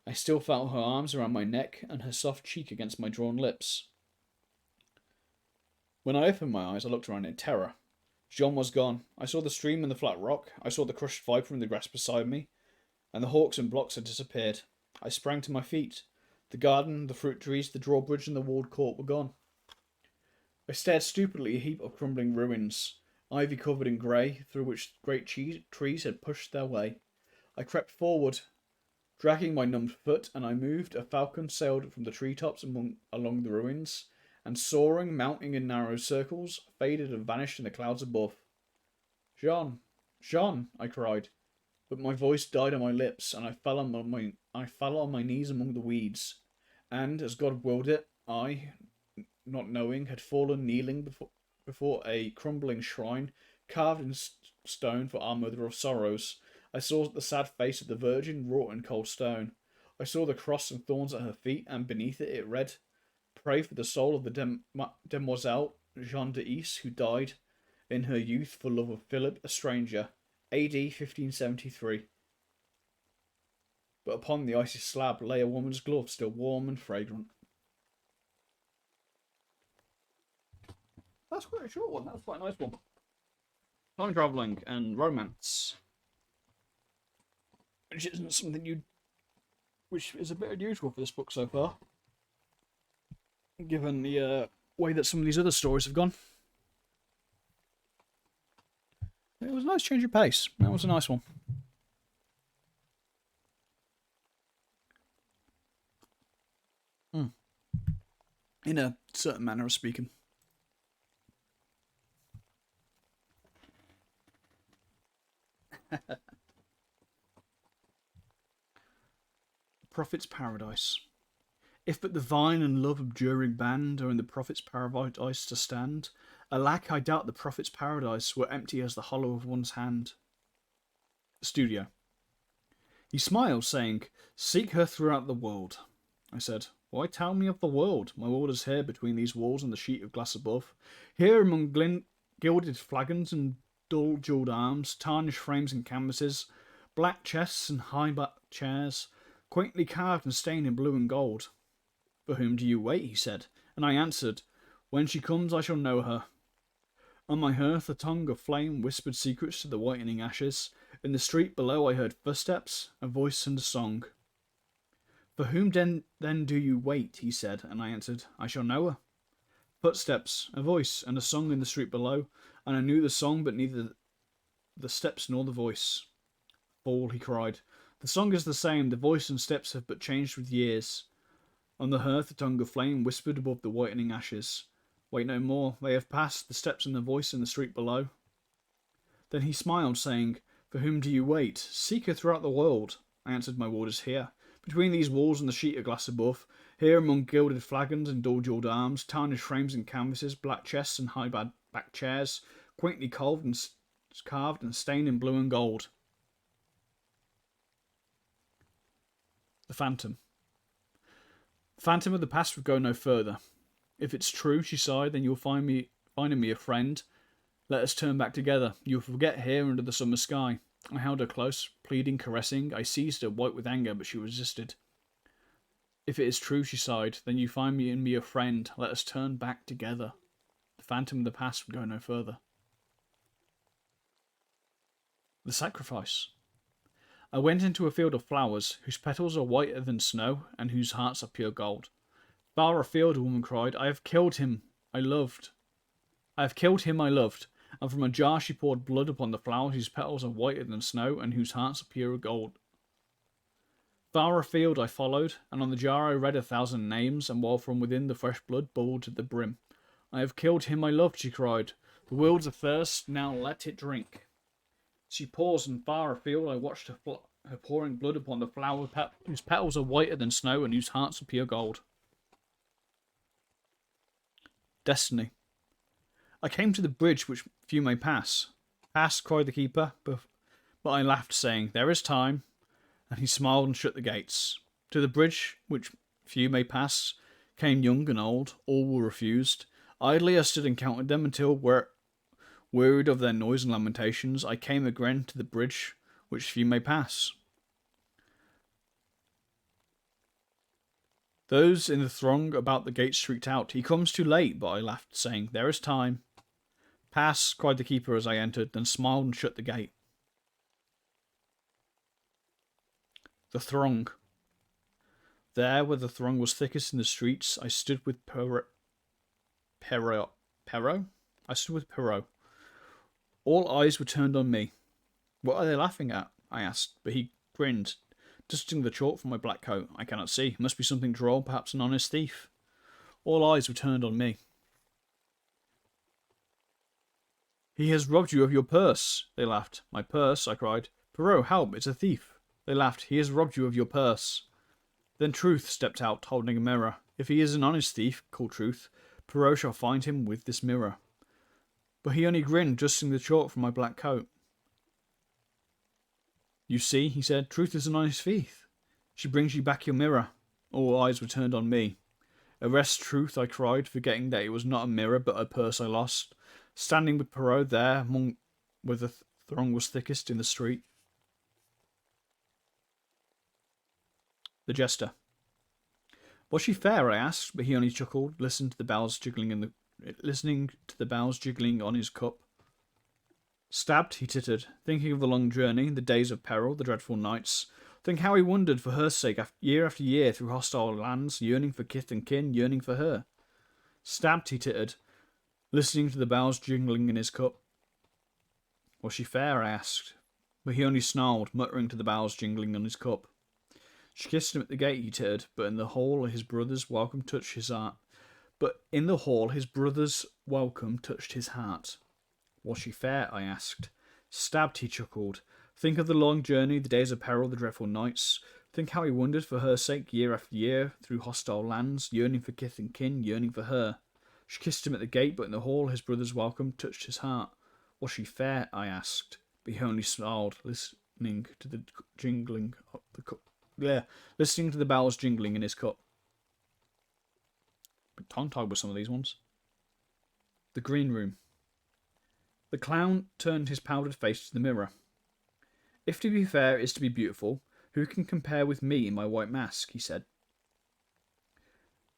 I still felt her arms around my neck and her soft cheek against my drawn lips. When I opened my eyes, I looked around in terror. Jean was gone. I saw the stream and the flat rock. I saw the crushed viper in the grass beside me, and the hawks and blocks had disappeared. I sprang to my feet. The garden, the fruit trees, the drawbridge, and the walled court were gone. I stared stupidly at a heap of crumbling ruins, ivy covered and grey, through which great trees had pushed their way. I crept forward, dragging my numbed foot, and I moved. A falcon sailed from the treetops along the ruins, and soaring, mounting in narrow circles, faded and vanished in the clouds above. "Jean, Jean!" I cried, but my voice died on my lips, and I fell on my knees among the weeds, and, as God willed it, I, not knowing, had fallen kneeling before a crumbling shrine carved in stone for our Mother of Sorrows. I saw the sad face of the Virgin wrought in cold stone. I saw the cross and thorns at her feet, and beneath it read, "Pray for the soul of the Demoiselle Jean d'Ys, who died in her youth for love of Philip, a stranger, A.D. 1573. But upon the icy slab lay a woman's glove, still warm and fragrant. That's quite a short one. That was quite a nice one. Time travelling and romance, which isn't something which is a bit unusual for this book so far. given the way that some of these other stories have gone. It was a nice change of pace. That was a nice one. In a certain manner of speaking. Prophet's Paradise. If but the vine and love abjuring band are in the prophet's paradise to stand, alack, I doubt the prophet's paradise were empty as the hollow of one's hand. Studio. He smiled, saying, "Seek her throughout the world." I said, "Why tell me of the world? My world is here between these walls and the sheet of glass above. Here among gilded flagons and dull jewelled arms, tarnished frames and canvases, black chests and high-backed chairs, quaintly carved and stained in blue and gold." "For whom do you wait?" he said, and I answered, "When she comes I shall know her." On my hearth a tongue of flame whispered secrets to the whitening ashes. In the street below I heard footsteps, a voice and a song. "For whom then do you wait?" he said, and I answered, "I shall know her." Footsteps, a voice, and a song in the street below, and I knew the song but neither the steps nor the voice. "Fool," he cried, "the song is the same, the voice and steps have but changed with years." On the hearth a tongue of flame whispered above the whitening ashes, "Wait no more, they have passed, the steps and the voice in the street below." Then he smiled, saying, "For whom do you wait? Seek her throughout the world." I answered, "My ward is here, between these walls and the sheet of glass above, here among gilded flagons and dull-jewelled arms, tarnished frames and canvases, black chests and high-backed chairs, quaintly carved and stained in blue and gold." The Phantom. The phantom of the past would go no further. "If it's true," she sighed, "then you'll find in me a friend. Let us turn back together. You'll forget here under the summer sky." I held her close, pleading, caressing. I seized her, white with anger, but she resisted. "If it is true," she sighed, "then you find in me a friend. Let us turn back together." The phantom of the past would go no further. The Sacrifice. I went into a field of flowers, whose petals are whiter than snow, and whose hearts are pure gold. Far afield, a woman cried, I have killed him I loved. And from a jar she poured blood upon the flowers whose petals are whiter than snow, and whose hearts are pure gold. Far afield I followed, and on the jar I read 1,000 names, and while from within the fresh blood bubbled to the brim. "I have killed him I loved," she cried. "The world's athirst, now let it drink." She paused, and far afield I watched her pouring blood upon the flower whose petals are whiter than snow, and whose hearts are pure gold. Destiny. I came to the bridge which few may pass. "Pass," cried the keeper, but I laughed, saying, "There is time," and he smiled and shut the gates. To the bridge which few may pass came young and old, all were refused. Idly I stood and counted them, until, wearied of their noise and lamentations, I came again to the bridge which few may pass. Those in the throng about the gate shrieked out, "He comes too late," but I laughed, saying, "There is time." "Pass," cried the keeper as I entered, then smiled and shut the gate. The Throng. There, where the throng was thickest in the streets, I stood with Perrault. I stood with Perrault. All eyes were turned on me. "What are they laughing at?" I asked, but he grinned, dusting the chalk from my black coat. "I cannot see. It must be something droll, perhaps an honest thief." All eyes were turned on me. "He has robbed you of your purse," they laughed. "My purse?" I cried. "Perrault, help, it's a thief." They laughed. "He has robbed you of your purse." Then Truth stepped out, holding a mirror. "If he is an honest thief," called Truth, "Perrault shall find him with this mirror." But he only grinned, dusting the chalk from my black coat. "You see," he said, "Truth is an honest thief. She brings you back your mirror." All eyes were turned on me. "Arrest Truth," I cried, forgetting that it was not a mirror but a purse I lost, standing with Perrault there among where the throng was thickest in the street. The Jester. "Was she fair?" I asked, but he only chuckled, listening to the bells jiggling on his cup. "Stabbed," he tittered, thinking of the long journey, the days of peril, the dreadful nights. Think how he wandered for her sake year after year through hostile lands, yearning for kith and kin, yearning for her. Stabbed, he tittered, listening to the bells jingling in his cup. Was she fair, I asked, but he only snarled, muttering to the bells jingling on his cup. She kissed him at the gate, he tittered, but in the hall his brother's welcome touched his heart. Was she fair, I asked. Stabbed, he chuckled. Think of the long journey, the days of peril, the dreadful nights. Think how he wandered for her sake year after year through hostile lands, yearning for kith and kin, yearning for her. She kissed him at the gate, but in the hall his brother's welcome touched his heart. Was she fair, I asked, but he only smiled, listening to the jingling of the cup. Listening to the bells jingling in his cup. Bit tongue-tied with some of these ones. The green room. The clown turned his powdered face to the mirror. If to be fair is to be beautiful, who can compare with me in my white mask? He said.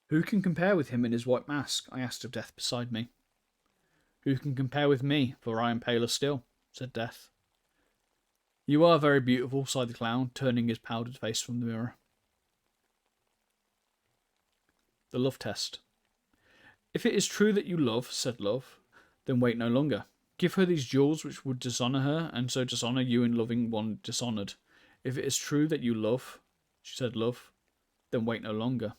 Who can compare with him in his white mask? I asked of Death beside me. Who can compare with me, for I am paler still, said Death. You are very beautiful, sighed the clown, turning his powdered face from the mirror. The love test. If it is true that you love, said Love, then wait no longer. Give her these jewels which would dishonour her, and so dishonour you in loving one dishonoured. If it is true that you love, said Love, then wait no longer.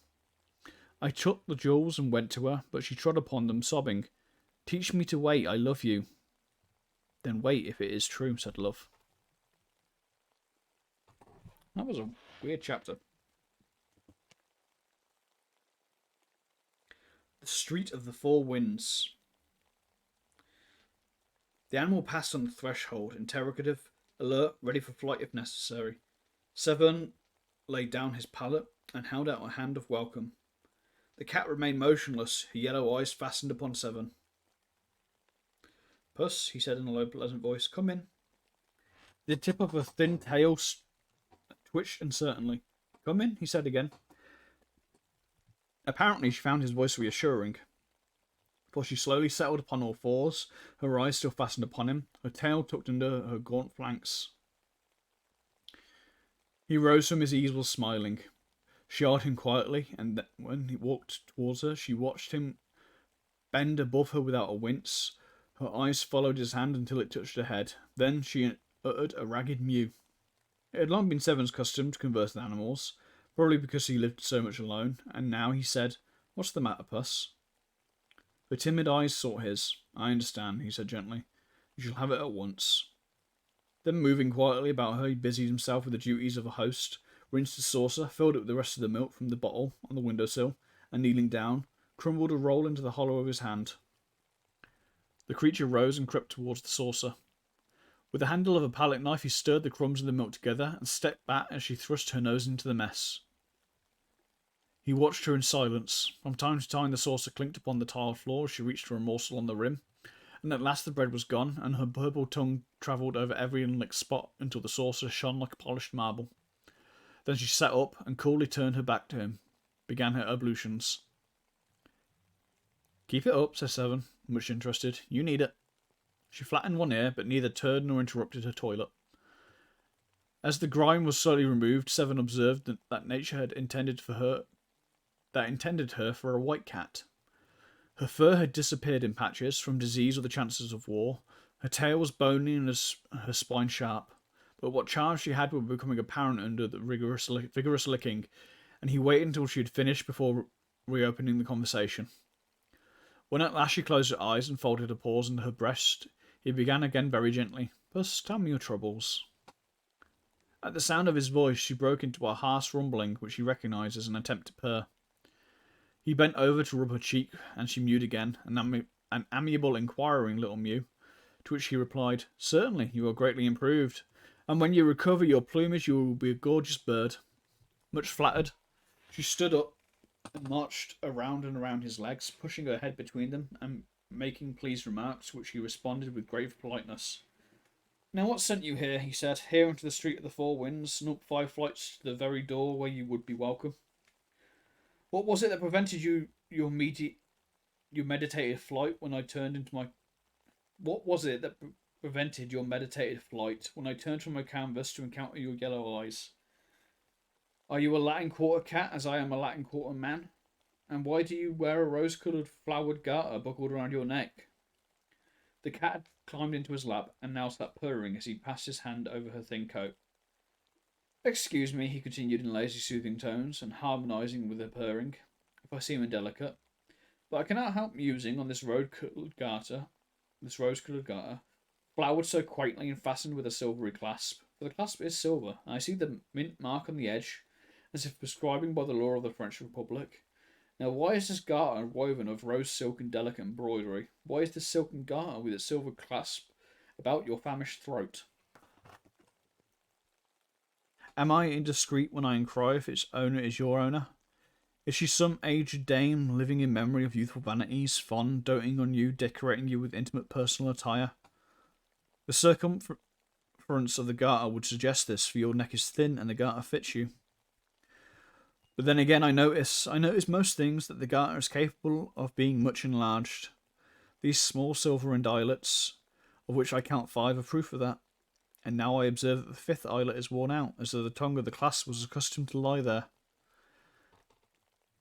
I took the jewels and went to her, but she trod upon them, sobbing. Teach me to wait, I love you. Then wait if it is true, said Love. That was a weird chapter. The Street of the Four Winds. The animal passed on the threshold, interrogative, alert, ready for flight if necessary. Seven laid down his pallet and held out a hand of welcome. The cat remained motionless, her yellow eyes fastened upon Seven. Puss, he said in a low, pleasant voice, come in. The tip of her thin tail twitched uncertainly. Come in, he said again. Apparently she found his voice reassuring, for she slowly settled upon all fours, her eyes still fastened upon him, her tail tucked under her gaunt flanks. He rose from his easel smiling. She eyed him quietly, and when he walked towards her, she watched him bend above her without a wince. Her eyes followed his hand until it touched her head. Then she uttered a ragged mew. It had long been Seven's custom to converse with animals, probably because he lived so much alone, and now he said, What's the matter, Puss? Her timid eyes sought his. I understand, he said gently. You shall have it at once. Then, moving quietly about her, he busied himself with the duties of a host, rinsed the saucer, filled it with the rest of the milk from the bottle on the windowsill, and kneeling down, crumbled a roll into the hollow of his hand. The creature rose and crept towards the saucer. With the handle of a palette knife, he stirred the crumbs of the milk together and stepped back as she thrust her nose into the mess. He watched her in silence. From time to time the saucer clinked upon the tiled floor as she reached for a morsel on the rim, and at last the bread was gone, and her purple tongue travelled over every unlicked spot until the saucer shone like polished marble. Then she sat up and coolly turned her back to him, began her ablutions. Keep it up, said Seven, much interested. You need it. She flattened one ear, but neither turned nor interrupted her toilet. As the grime was slowly removed, Seven observed that nature had intended her for a white cat. Her fur had disappeared in patches from disease or the chances of war. Her tail was bony and her spine sharp, but what charms she had were becoming apparent under the vigorous licking, and he waited until she had finished before reopening the conversation. When at last she closed her eyes and folded her paws under her breast, he began again very gently. Puss, tell me your troubles. At the sound of his voice, she broke into a harsh rumbling, which he recognised as an attempt to purr. He bent over to rub her cheek, and she mewed again, an amiable, inquiring little mew, to which he replied, Certainly, you are greatly improved, and when you recover your plumage you will be a gorgeous bird. Much flattered, she stood up and marched around and around his legs, pushing her head between them and making pleased remarks, to which he responded with grave politeness. Now what sent you here, he said, here into the Street of the Four Winds, and up 5 flights to the very door where you would be welcome? What was it that prevented your meditated flight when I turned into my... What was it that prevented your meditated flight when I turned from my canvas to encounter your yellow eyes? Are you a Latin Quarter cat, as I am a Latin Quarter man? And why do you wear a rose-coloured flowered garter buckled around your neck? The cat had climbed into his lap and now sat purring as he passed his hand over her thin coat. Excuse me, he continued in lazy, soothing tones, and harmonising with her purring, if I seem indelicate, but I cannot help musing on this rose-coloured garter, flowered so quaintly and fastened with a silvery clasp, for the clasp is silver, and I see the mint mark on the edge, as if prescribing by the law of the French Republic. Now, why is this garter woven of rose silk and delicate embroidery? Why is this silken garter with its silver clasp about your famished throat? Am I indiscreet when I inquire if its owner is your owner? Is she some aged dame living in memory of youthful vanities, fond, doting on you, decorating you with intimate personal attire? The circumference of the garter would suggest this, for your neck is thin and the garter fits you. But then again, I notice most things that the garter is capable of being much enlarged. These small silver end eyelets, of which I count 5, are proof of that. And now I observe that the 5th eyelet is worn out, as though the tongue of the clasp was accustomed to lie there.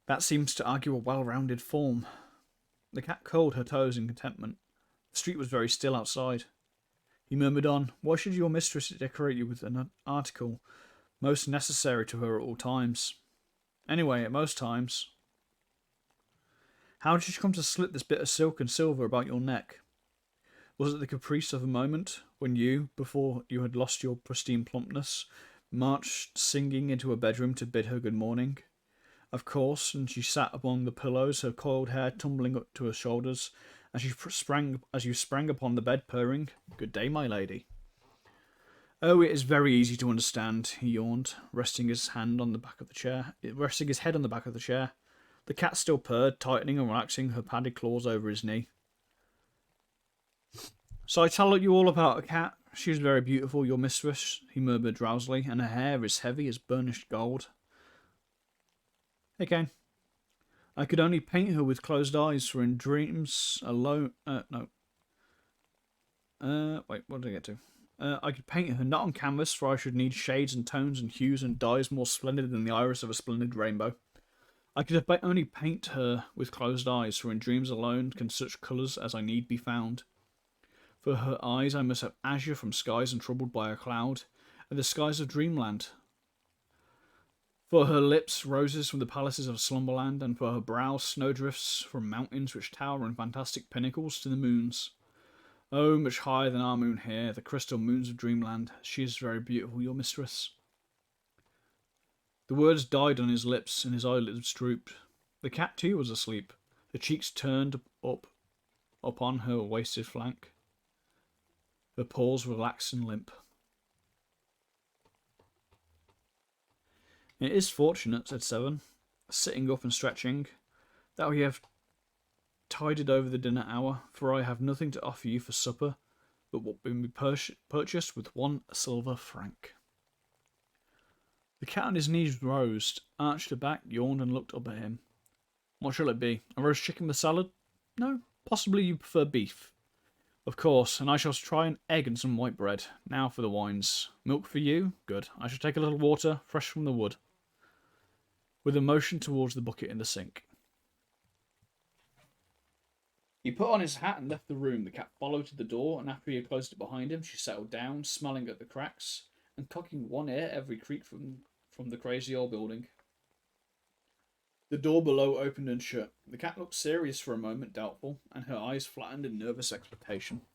That seems to argue a well-rounded form. The cat curled her toes in contentment. The street was very still outside. He murmured on, "Why should your mistress decorate you with an article most necessary to her at all times? Anyway, at most times. How did you come to slip this bit of silk and silver about your neck? Was it the caprice of a moment, when you, before you had lost your pristine plumpness, marched singing into her bedroom to bid her good morning? Of course, and she sat among the pillows, her coiled hair tumbling up to her shoulders, as you sprang upon the bed, purring, 'Good day, my lady.' Oh, it is very easy to understand," he yawned, resting his head on the back of the chair. The cat still purred, tightening and relaxing her padded claws over his knee. "So I tell you all about a cat. She is very beautiful, your mistress," he murmured drowsily, "and her hair is heavy as burnished gold." Hey, Kane. "I could only paint her with closed eyes, for in dreams alone... wait, what did I get to? I could paint her not on canvas, for I should need shades and tones and hues and dyes more splendid than the iris of a splendid rainbow. I could only paint her with closed eyes, for in dreams alone can such colours as I need be found. For her eyes I must have azure from skies untroubled by a cloud, and the skies of dreamland. For her lips, roses from the palaces of slumberland, and for her brow, snowdrifts from mountains which tower in fantastic pinnacles to the moons. Oh, much higher than our moon here, the crystal moons of dreamland. She is very beautiful, your mistress." The words died on his lips, and his eyelids drooped. The cat too was asleep, her cheeks turned up upon her wasted flank, her paws relaxed and limp. "It is fortunate," said Seven, sitting up and stretching, "that we have tided over the dinner hour, for I have nothing to offer you for supper but what will be purchased with 1 silver franc." The cat on his knees rose, arched her back, yawned, and looked up at him. "What shall it be? A roast chicken with salad? No? Possibly you prefer beef? Of course, and I shall try an egg and some white bread. Now for the wines. Milk for you? Good. I shall take a little water, fresh from the wood," with a motion towards the bucket in the sink. He put on his hat and left the room. The cat followed to the door, and after he had closed it behind him, she settled down, smelling at the cracks, and cocking one ear every creak from the crazy old building. The door below opened and shut. The cat looked serious for a moment, doubtful, and her eyes flattened in nervous expectation.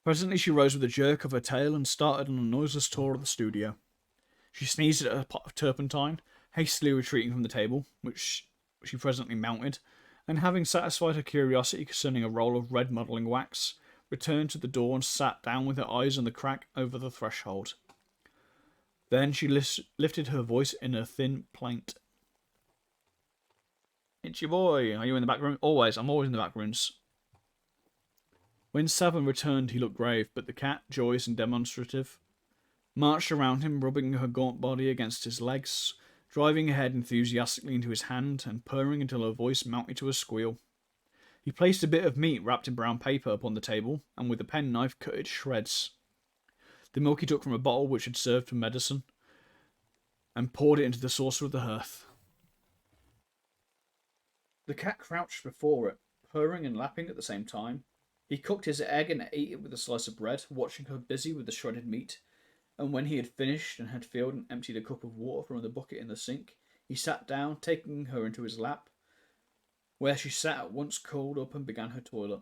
Presently she rose with a jerk of her tail and started on a noiseless tour of the studio. She sneezed at a pot of turpentine, hastily retreating from the table, which she presently mounted, and having satisfied her curiosity concerning a roll of red modelling wax, returned to the door and sat down with her eyes on the crack over the threshold. Then she lifted her voice in a thin plaint. "It's your boy. Are you in the back room?" "Always. I'm always in the back rooms." When Seven returned, he looked grave, but the cat, joyous and demonstrative, marched around him, rubbing her gaunt body against his legs, driving her head enthusiastically into his hand, and purring until her voice mounted to a squeal. He placed a bit of meat wrapped in brown paper upon the table, and with a penknife cut it to shreds. The milk he took from a bottle which had served for medicine, and poured it into the saucer of the hearth. The cat crouched before it, purring and lapping at the same time. He cooked his egg and ate it with a slice of bread, watching her busy with the shredded meat. And when he had finished and had filled and emptied a cup of water from the bucket in the sink, he sat down, taking her into his lap, where she sat at once curled up and began her toilet.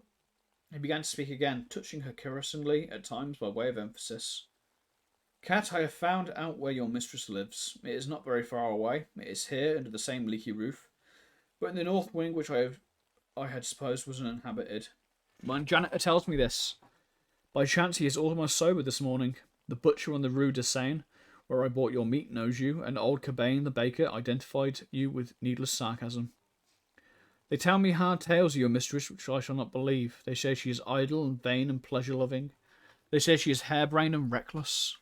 He began to speak again, touching her caressingly at times by way of emphasis. Cat, I have found out where your mistress lives. It is not very far away. It is here, under the same leaky roof, but in the north wing which I had supposed was uninhabited. When janitor tells me this, by chance he is almost sober this morning. The butcher on the Rue de Seine, where I bought your meat, knows you, and old Cabane, the baker, identified you with needless sarcasm. They tell me hard tales of your mistress, which I shall not believe. They say she is idle and vain and pleasure-loving. They say she is harebrained and reckless.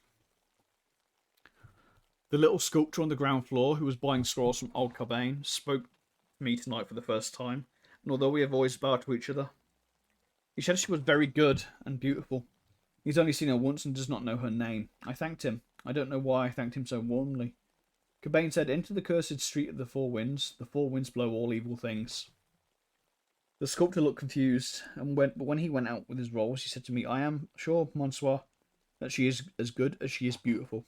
The little sculptor on the ground floor, who was buying straws from old Cabane, spoke to me tonight for the first time, and although we have always bowed to each other, he said she was very good and beautiful. He's only seen her once and does not know her name. I thanked him. I don't know why I thanked him so warmly. Cabane said, "Into the cursed street of the four winds. The four winds blow all evil things." The sculptor looked confused, but when he went out with his rolls, he said to me, "I am sure, monsieur, that she is as good as she is beautiful."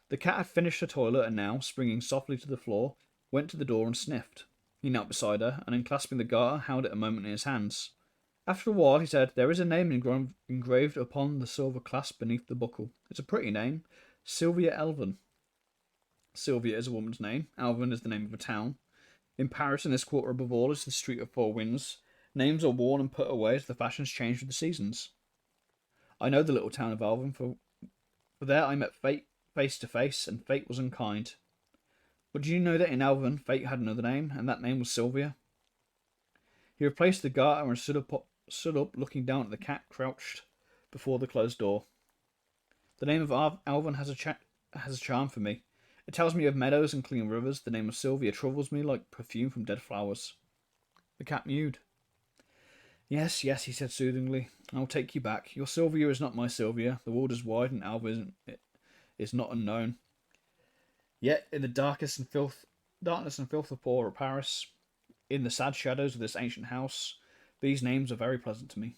The cat had finished her toilet and now, springing softly to the floor, went to the door and sniffed. He knelt beside her, and unclasping the garter, held it a moment in his hands. After a while, he said, "There is a name engraved upon the silver clasp beneath the buckle. It's a pretty name. Sylvia Elven." Sylvia is a woman's name. Elven is the name of a town. In Paris, in this quarter above all, is the Street of Four Winds. Names are worn and put away as the fashions change with the seasons. I know the little town of Elven, for there I met Fate face to face, and Fate was unkind. But do you know that in Elven, Fate had another name, and that name was Sylvia? He replaced the garter and stood up, looking down at the cat crouched before the closed door. The name of Elven has a charm for me. It tells me of meadows and clean rivers. The name of Sylvia troubles me like perfume from dead flowers. The cat mewed. Yes, yes, he said soothingly. I'll take you back. Your Sylvia is not my Sylvia. The world is wide, and Elven is not unknown. Yet, in the darkness and filth of poor Paris, in the sad shadows of this ancient house, these names are very pleasant to me.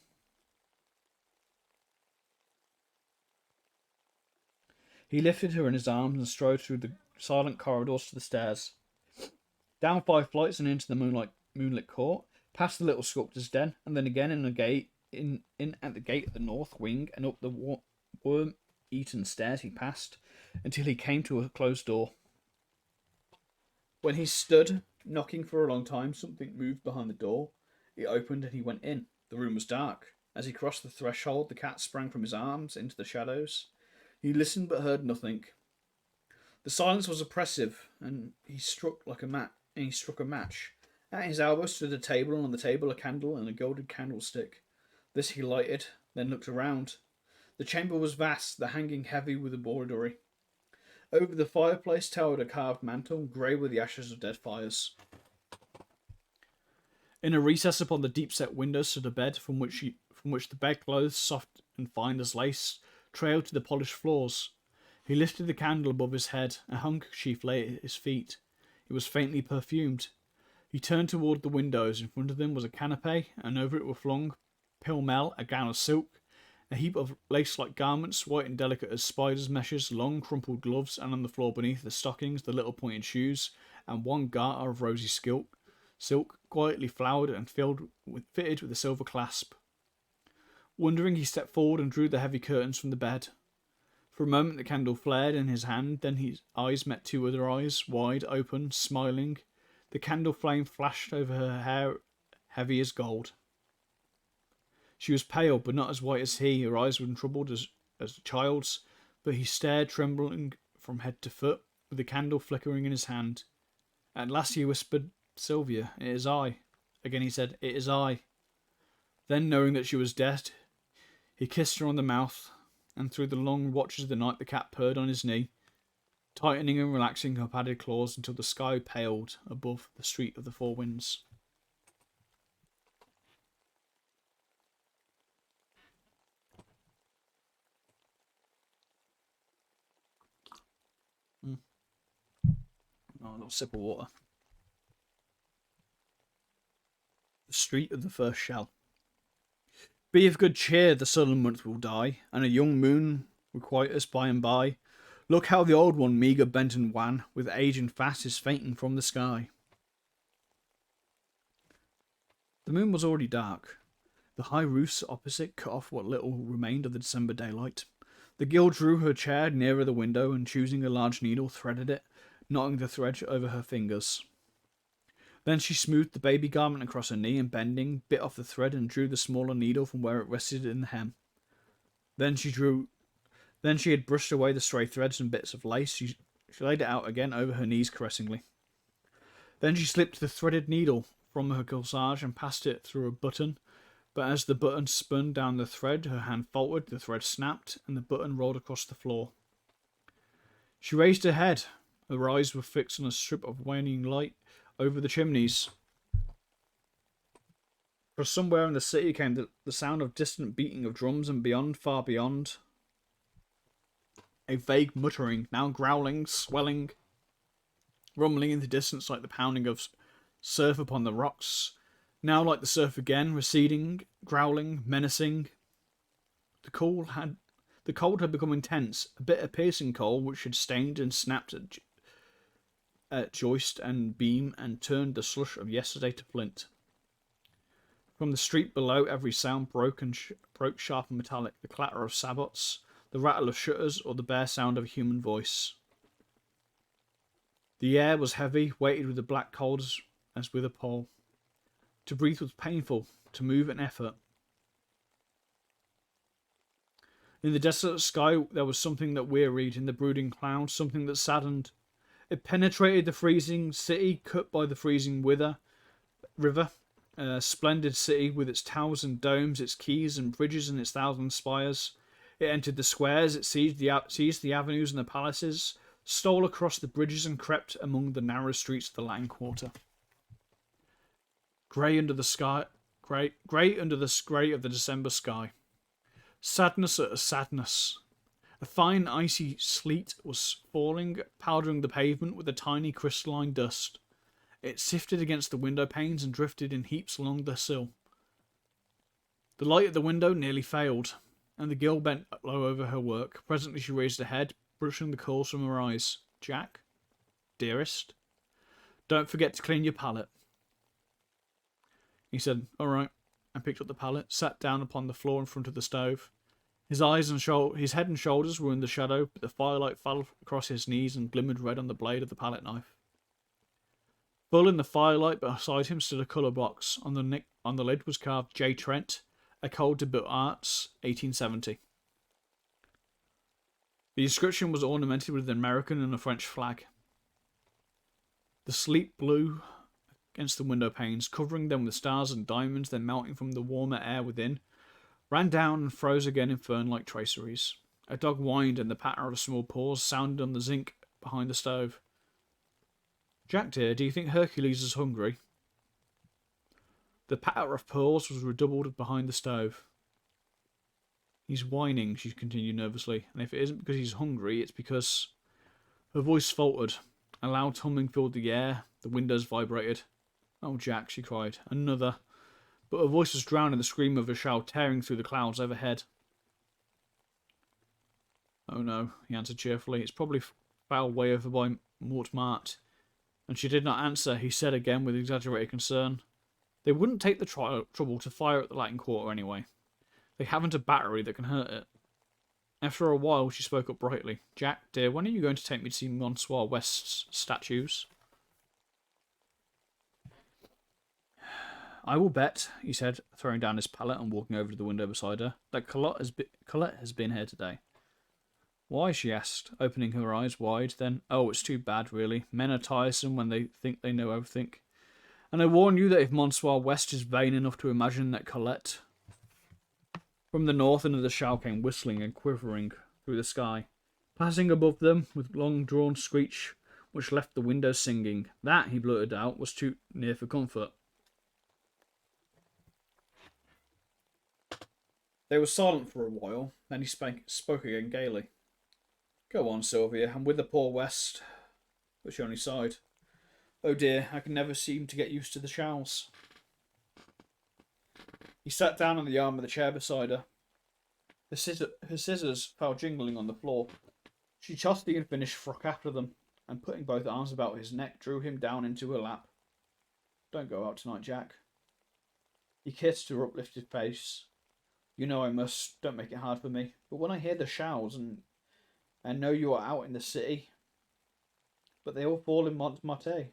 He lifted her in his arms and strode through the silent corridors to the stairs, down 5 flights and into the moonlit court, past the little sculptor's den, and then again in at the gate of the north wing, and up the worm-eaten stairs he passed, until he came to a closed door. When he stood knocking for a long time, something moved behind the door. It opened and he went in. The room was dark. As he crossed the threshold, the cat sprang from his arms into the shadows. He listened but heard nothing. The silence was oppressive, and he struck a match. At his elbow stood a table, and on the table a candle and a golden candlestick. This he lighted, then looked around. The chamber was vast, the hanging heavy with embroidery. Over the fireplace towered a carved mantle, grey with the ashes of dead fires. In a recess upon the deep-set window stood a bed, from which the bedclothes, soft and fine as lace, trailed to the polished floors. He lifted the candle above his head. A handkerchief lay at his feet. It was faintly perfumed. He turned toward the windows. In front of them was a canapé, and over it were flung, pell-mell, a gown of silk, a heap of lace-like garments, white and delicate as spiders' meshes, long crumpled gloves, and on the floor beneath the stockings, the little pointed shoes, and one garter of rosy silk, quietly flowered and fitted with a silver clasp. Wondering, he stepped forward and drew the heavy curtains from the bed. For a moment the candle flared in his hand, then his eyes met 2 other eyes, wide open, smiling. The candle flame flashed over her hair, heavy as gold. She was pale, but not as white as he. Her eyes were troubled as a child's, but he stared, trembling from head to foot, with the candle flickering in his hand. At last he whispered, "Sylvia, it is I." Again he said, "It is I." Then, knowing that she was dead, he kissed her on the mouth, and through the long watches of the night the cat purred on his knee, tightening and relaxing her padded claws until the sky paled above the Street of the Four Winds. Oh, a little sip of water. the street of the first shell. Be of good cheer, the southern month will die, and a young moon requite us by and by. Look how the old one, meagre, bent and wan, with age and fast is fainting from the sky. The moon was already dark. The high roofs opposite cut off what little remained of the December daylight. The girl drew her chair nearer the window and, choosing a large needle, threaded it, knotting the thread over her fingers. Then she smoothed the baby garment across her knee and, bending, bit off the thread and drew the smaller needle from where it rested in the hem. Then she had brushed away the stray threads and bits of lace. She laid it out again over her knees caressingly. Then she slipped the threaded needle from her corsage and passed it through a button. But as the button spun down the thread, her hand faltered, the thread snapped, and the button rolled across the floor. She raised her head. Her eyes were fixed on a strip of waning light over the chimneys. From somewhere in the city came the sound of distant beating of drums, and beyond, far beyond, a vague muttering, now growling, swelling, rumbling in the distance like the pounding of surf upon the rocks. Now like the surf again, receding, growling, menacing. The cold had become intense, a bitter piercing cold which had stained and snapped at joist and beam and turned the slush of yesterday to flint. From the street below every sound broke sharp and metallic, the clatter of sabots, the rattle of shutters, or the bare sound of a human voice. The air was heavy, weighted with the black cold as with a pole. To breathe was painful, to move an effort. In the desolate sky there was something that wearied, in the brooding clouds something that saddened. It penetrated the freezing city, cut by the freezing river, a splendid city with its towers and domes, its quays and bridges and its thousand spires. It entered the squares, it seized the avenues and the palaces, stole across the bridges and crept among the narrow streets of the Latin Quarter. Grey under the grey of the December sky. Sadness at a sadness. A fine icy sleet was falling, powdering the pavement with a tiny crystalline dust. It sifted against the window panes and drifted in heaps along the sill. The light at the window nearly failed, and the girl bent low over her work. Presently she raised her head, brushing the coals from her eyes. "Jack, dearest, don't forget to clean your palette." He said, "All right," and picked up the palette, sat down upon the floor in front of the stove. His head and shoulders were in the shadow, but the firelight fell across his knees and glimmered red on the blade of the palette knife. Full in the firelight beside him stood a colour box. On the lid was carved J. Trent, École des Beaux-Arts, 1870. The inscription was ornamented with an American and a French flag. The sleet blew against the window panes, covering them with stars and diamonds, then melting from the warmer air within, ran down and froze again in fern-like traceries. A dog whined, and the patter of small paws sounded on the zinc behind the stove. "Jack, dear, do you think Hercules is hungry?" The patter of paws was redoubled behind the stove. "He's whining," she continued nervously, "and if it isn't because he's hungry, it's because—" Her voice faltered. A loud humming filled the air. The windows vibrated. "Oh, Jack," she cried. "Another." But her voice was drowned in the scream of a shell tearing through the clouds overhead. "Oh no," he answered cheerfully. "It's probably foul way over by Montmartre." And she did not answer. He said again with exaggerated concern, "They wouldn't take the trouble to fire at the Latin Quarter anyway. They haven't a battery that can hurt it." After a while she spoke up brightly. "Jack, dear, when are you going to take me to see Monsieur West's statues?" "I will bet," he said, throwing down his palette and walking over to the window beside her, "that Colette has been here today." "Why?" she asked, opening her eyes wide. Then, "Oh, it's too bad, really. Men are tiresome when they think they know everything. And I warn you that if Monsieur West is vain enough to imagine that Colette—" From the north another shell came whistling and quivering through the sky, passing above them with long-drawn screech which left the windows singing. That, he blurted out, was too near for comfort. They were silent for a while, then he spoke again gaily. "Go on, Sylvia, I'm with the poor West." But she only sighed. "Oh dear, I can never seem to get used to the shells." He sat down on the arm of the chair beside her. Her scissors fell jingling on the floor. She tossed the unfinished frock after them, and putting both arms about his neck, drew him down into her lap. Don't go out tonight, Jack. He kissed her uplifted face. You know I must. Don't make it hard for me. But when I hear the shouts and know you are out in the city, but they all fall in Montmartre.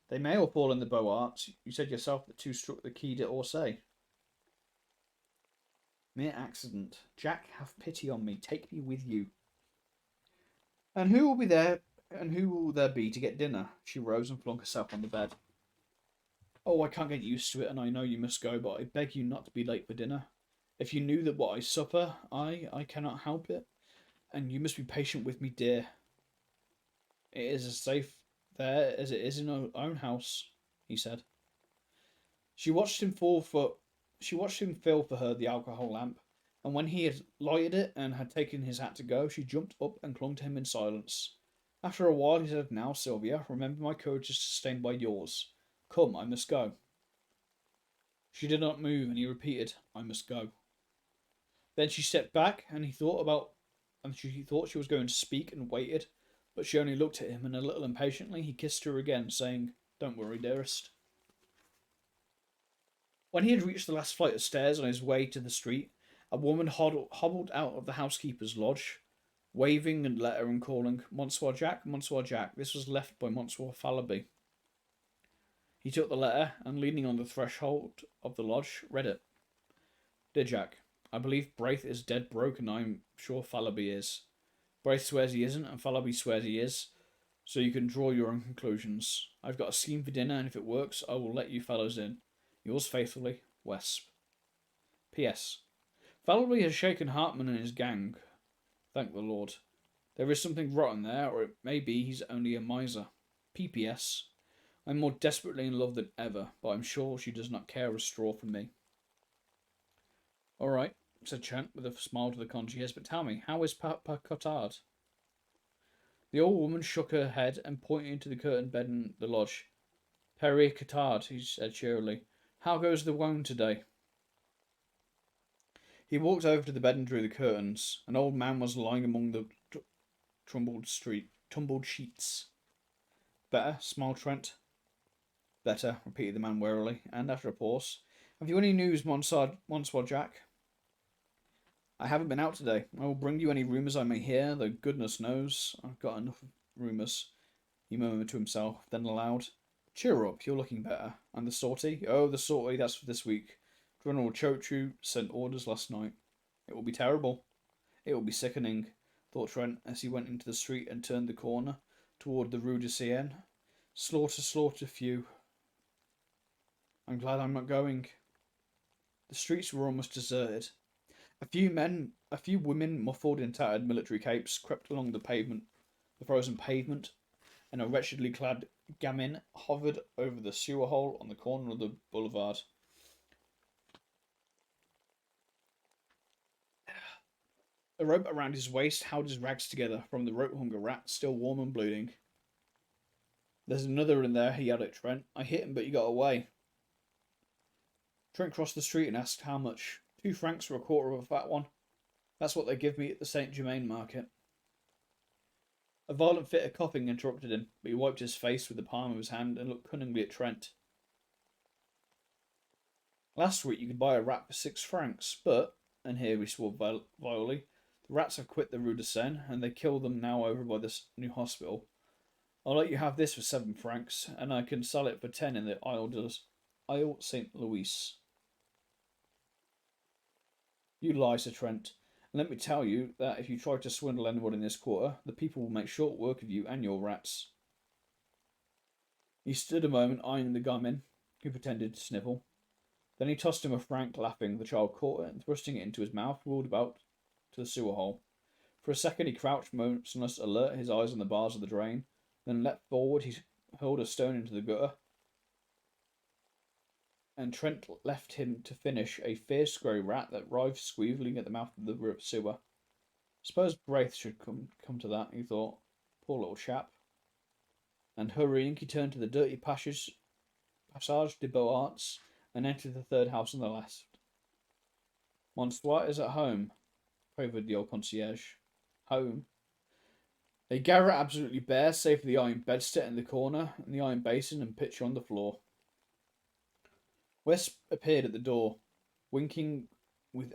They may all fall in the Beaux Arts. You said yourself that two struck the Quai d'Orsay. Mere accident. Jack, have pity on me. Take me with you. And who will be there? And who will there be to get dinner? She rose and flung herself on the bed. Oh, I can't get used to it, and I know you must go, but I beg you not to be late for dinner. If you knew that what I suffer, I cannot help it, and you must be patient with me, dear. It is as safe there as it is in our own house, he said. She watched him fill for her the alcohol lamp, and when he had lighted it and had taken his hat to go, she jumped up and clung to him in silence. After a while he said, Now, Sylvia, remember my courage is sustained by yours. Come, I must go. She did not move, and he repeated, I must go. Then she stepped back, and she thought she was going to speak and waited, but she only looked at him, and a little impatiently he kissed her again, saying, Don't worry, dearest. When he had reached the last flight of stairs on his way to the street, a woman hobbled out of the housekeeper's lodge, waving a letter and calling, Monsieur Jack, Monsieur Jack. This was left by Monsieur Fallowby. He took the letter, and leaning on the threshold of the lodge, read it. Dear Jack, I believe Braith is dead broke, and I'm sure Fallowby is. Braith swears he isn't, and Fallowby swears he is, so you can draw your own conclusions. I've got a scheme for dinner, and if it works, I will let you fellows in. Yours faithfully, Wesp. P.S. Fallowby has shaken Hartman and his gang. Thank the Lord. There is something rotten there, or it may be he's only a miser. P.P.S. I'm more desperately in love than ever, but I'm sure she does not care a straw for me. All right, said Trent with a smile to the concierge, but tell me, how is Papa Cottard? The old woman shook her head and pointed to the curtained bed in the lodge. Pere Cottard, he said cheerily. How goes the wound today? He walked over to the bed and drew the curtains. An old man was lying among the tumbled sheets. Better? Smiled Trent. Better, repeated the man warily, and after a pause, Have you any news, Monsieur Jack? I haven't been out today. I will bring you any rumours I may hear, though goodness knows I've got enough of rumours, he murmured to himself, then aloud. Cheer up, you're looking better. And the sortie? Oh, the sortie, that's for this week. General Chochu sent orders last night. It will be terrible. It will be sickening, thought Trent as he went into the street and turned the corner toward the Rue de Seine. Slaughter, few. I'm glad I'm not going. The streets were almost deserted. A few women muffled in tattered military capes crept along the frozen pavement, and a wretchedly clad gamin hovered over the sewer hole on the corner of the boulevard. A rope around his waist held his rags together from the rope-hung rat, still warm and bleeding. There's another in there, he yelled at Trent. I hit him, but he got away. Trent crossed the street and asked how much. 2 francs for a quarter of a fat one. That's what they give me at the Saint Germain market. A violent fit of coughing interrupted him, but he wiped his face with the palm of his hand and looked cunningly at Trent. Last week you could buy a rat for 6 francs, but, and here he swore vilely, the rats have quit the Rue de Seine, and they kill them now over by this new hospital. I'll let you have this for 7 francs, and I can sell it for 10 in the Isle Saint Louis. You lie, Sir Trent, and let me tell you that if you try to swindle anyone in this quarter, the people will make short work of you and your rats. He stood a moment eyeing the gamin, who pretended to snivel. Then he tossed him a franc, laughing. The child caught it, and thrusting it into his mouth, wheeled about to the sewer hole. For a second he crouched motionless, alert, his eyes on the bars of the drain. Then leapt forward, he hurled a stone into the gutter, and Trent left him to finish a fierce grey rat that writhed squealing at the mouth of the sewer. Suppose Braith should come to that, he thought. Poor little chap. And hurrying, he turned to the dirty Passage des Beaux Arts, and entered the third house on the left. Monsieur is at home, quavered the old concierge. Home? They gather absolutely bare, save for the iron bedstead in the corner and the iron basin and pitcher on the floor. West appeared at the door, winking with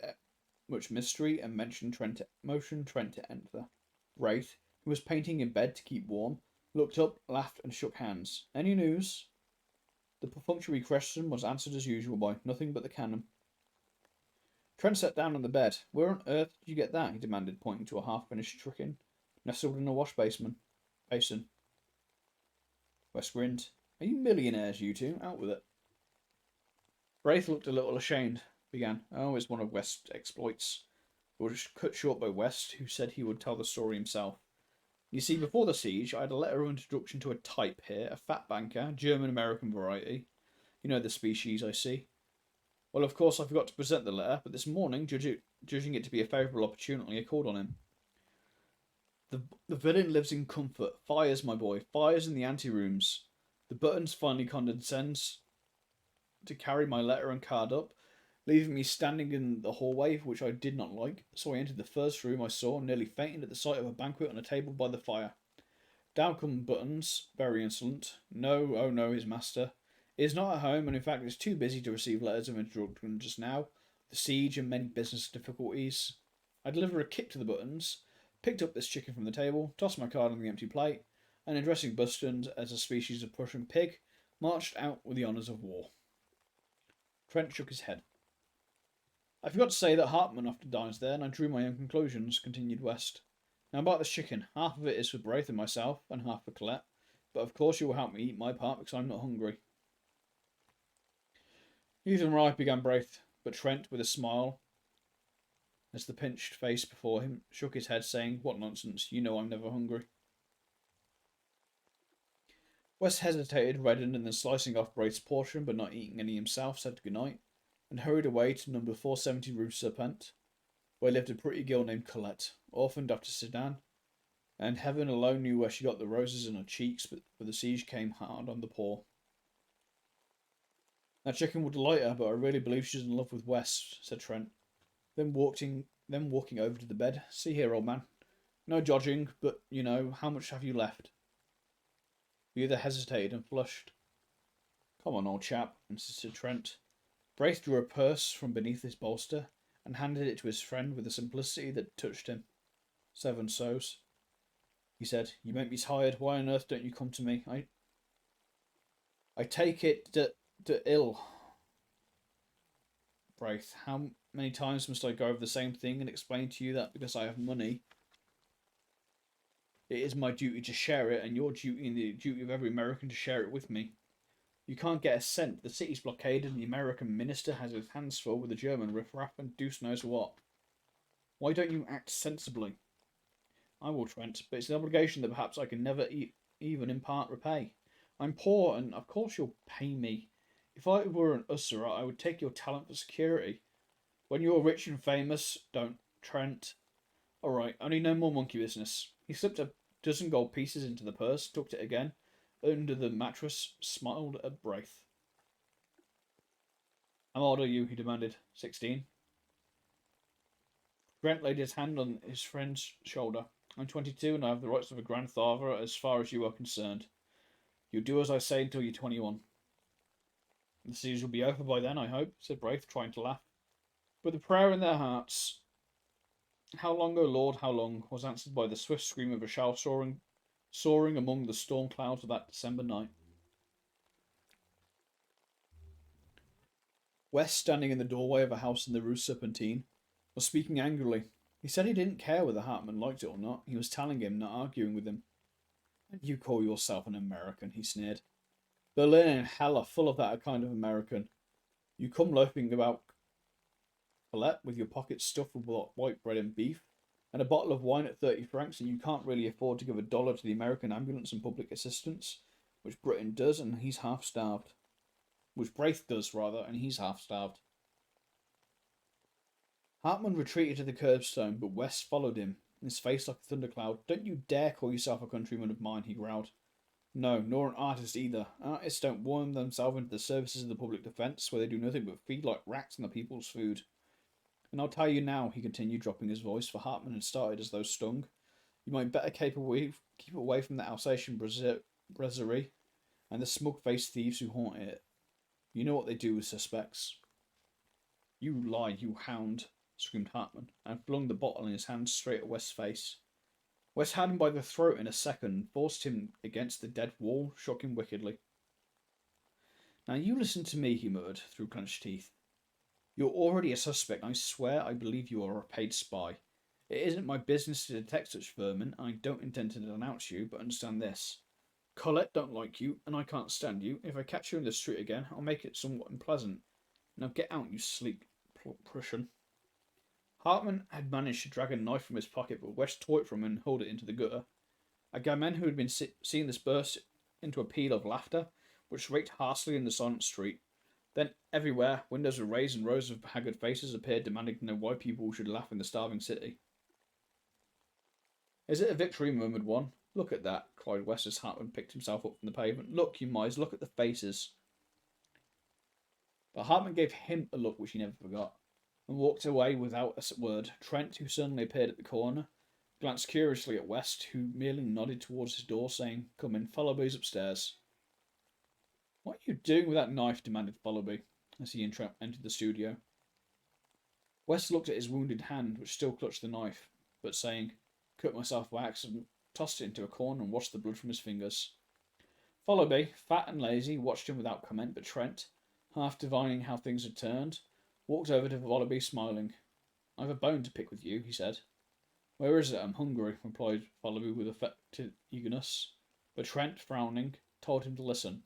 much mystery, and motioned Trent to enter. Wraith, who was painting in bed to keep warm, looked up, laughed, and shook hands. Any news? The perfunctory question was answered as usual by nothing but the cannon. Trent sat down on the bed. Where on earth did you get that? He demanded, pointing to a half-finished chicken nestled in a wash basin. West grinned. Are you millionaires, you two? Out with it. Wraith looked a little ashamed. Began. Oh, it's one of West's exploits. But was cut short by West, who said he would tell the story himself. You see, before the siege, I had a letter of introduction to a type here, a fat banker, German-American variety. You know the species, I see. Well, of course, I forgot to present the letter, but this morning, judging it to be a favourable opportunity, I called on him. The villain lives in comfort. Fires, my boy. Fires in the anterooms. The Buttons finally condescends to carry my letter and card up, leaving me standing in the hallway, which I did not like. So I entered the first room I saw, nearly fainting at the sight of a banquet on a table by the fire. Down come Buttons, very insolent. No, oh no, his master is not at home, and in fact is too busy to receive letters of introduction just now. The siege and many business difficulties. I delivered a kick to the Buttons, picked up this chicken from the table, tossed my card on the empty plate, and addressing Buttons as a species of Prussian pig, marched out with the honours of war. Trent shook his head. I forgot to say that Hartman often dines there, and I drew my own conclusions, continued West. Now about this chicken, half of it is for Braith and myself, and half for Colette, but of course you will help me eat my part because I'm not hungry. Even right, began Braith, but Trent, with a smile, as the pinched face before him, shook his head, saying, What nonsense, you know I'm never hungry. West hesitated, reddened, and then slicing off Braith's portion, but not eating any himself, said goodnight, and hurried away to number 470 Rue Serpent, where lived a pretty girl named Colette, orphaned after Sedan, and heaven alone knew where she got the roses in her cheeks, but the siege came hard on the poor. That chicken will delight her, but I really believe she's in love with West, said Trent. Then walking over to the bed. See here, old man. No dodging, but, you know, how much have you left? The other hesitated and flushed. Come on, old chap, insisted Trent. Braith drew a purse from beneath his bolster and handed it to his friend with a simplicity that touched him. 7 sous, he said. You make me tired. Why on earth don't you come to me? I take it to ill. Braith, how many times must I go over the same thing and explain to you that because I have money, it is my duty to share it, and your duty and the duty of every American to share it with me? You can't get a cent. The city's blockaded, and the American minister has his hands full with the German riffraff and deuce knows what. Why don't you act sensibly? I will, Trent, but it's an obligation that perhaps I can never even in part repay. I'm poor, and of course you'll pay me. If I were an hussar, I would take your talent for security. When you're rich and famous, don't, Trent. All right, only no more monkey business. He slipped a dozen gold pieces into the purse, tucked it again under the mattress, smiled at Braith. How old are you? He demanded. 16. Trent laid his hand on his friend's shoulder. I'm 22 and I have the rights of a grandfather as far as you are concerned. You'll do as I say until you're 21. The siege will be over by then, I hope, said Braith, trying to laugh. With a prayer in their hearts, How long, O Lord, how long, was answered by the swift scream of a shell soaring among the storm clouds of that December night. West, standing in the doorway of a house in the Rue Serpentine, was speaking angrily. He said he didn't care whether Hartman liked it or not. He was telling him, not arguing with him. And you call yourself an American, he sneered. Berlin and hell are full of that kind of American. You come loafing about Colette with your pockets stuffed with white bread and beef, and a bottle of wine at 30 francs, and you can't really afford to give $1 to the American ambulance and public assistance, which Britain does, and he's half-starved. Which Braith does, rather, and he's half-starved. Hartman retreated to the curbstone, but West followed him, his face like a thundercloud. Don't you dare call yourself a countryman of mine, he growled. No, nor an artist either. Artists don't worm themselves into the services of the public defence, where they do nothing but feed like rats on the people's food. And I'll tell you now, he continued, dropping his voice, for Hartman had started as though stung. You might better keep away from the Alsatian brasserie and the smug-faced thieves who haunt it. You know what they do with suspects. You lie, you hound, screamed Hartman, and flung the bottle in his hand straight at West's face. West had him by the throat in a second, forced him against the dead wall, shook him wickedly. Now you listen to me, he muttered through clenched teeth. You're already a suspect, and I swear I believe you are a paid spy. It isn't my business to detect such vermin, and I don't intend to denounce you, but understand this. Colette don't like you, and I can't stand you. If I catch you in the street again, I'll make it somewhat unpleasant. Now get out, you sleek Prussian. Hartman had managed to drag a knife from his pocket, but West tore it from him and hurled it into the gutter. Again, who had been seeing this burst into a peal of laughter, which raked harshly in the silent street. Then, everywhere, windows were raised and rows of haggard faces appeared, demanding to know why people should laugh in the starving city. Is it a victory? Murmured one. Look at that, cried West as Hartman picked himself up from the pavement. Look, you miser, look at the faces. But Hartman gave him a look which he never forgot, and walked away without a word. Trent, who suddenly appeared at the corner, glanced curiously at West, who merely nodded towards his door, saying, Come in, Followby's upstairs. What are you doing with that knife? Demanded Followby, as he and Trent entered the studio. West looked at his wounded hand, which still clutched the knife, but saying, Cut myself by accident, tossed it into a corner and washed the blood from his fingers. Followby, fat and lazy, watched him without comment, but Trent, half divining how things had turned, walked over to Followby, smiling. I've a bone to pick with you, he said. Where is it? I'm hungry, replied Followby with affected eagerness. But Trent, frowning, told him to listen.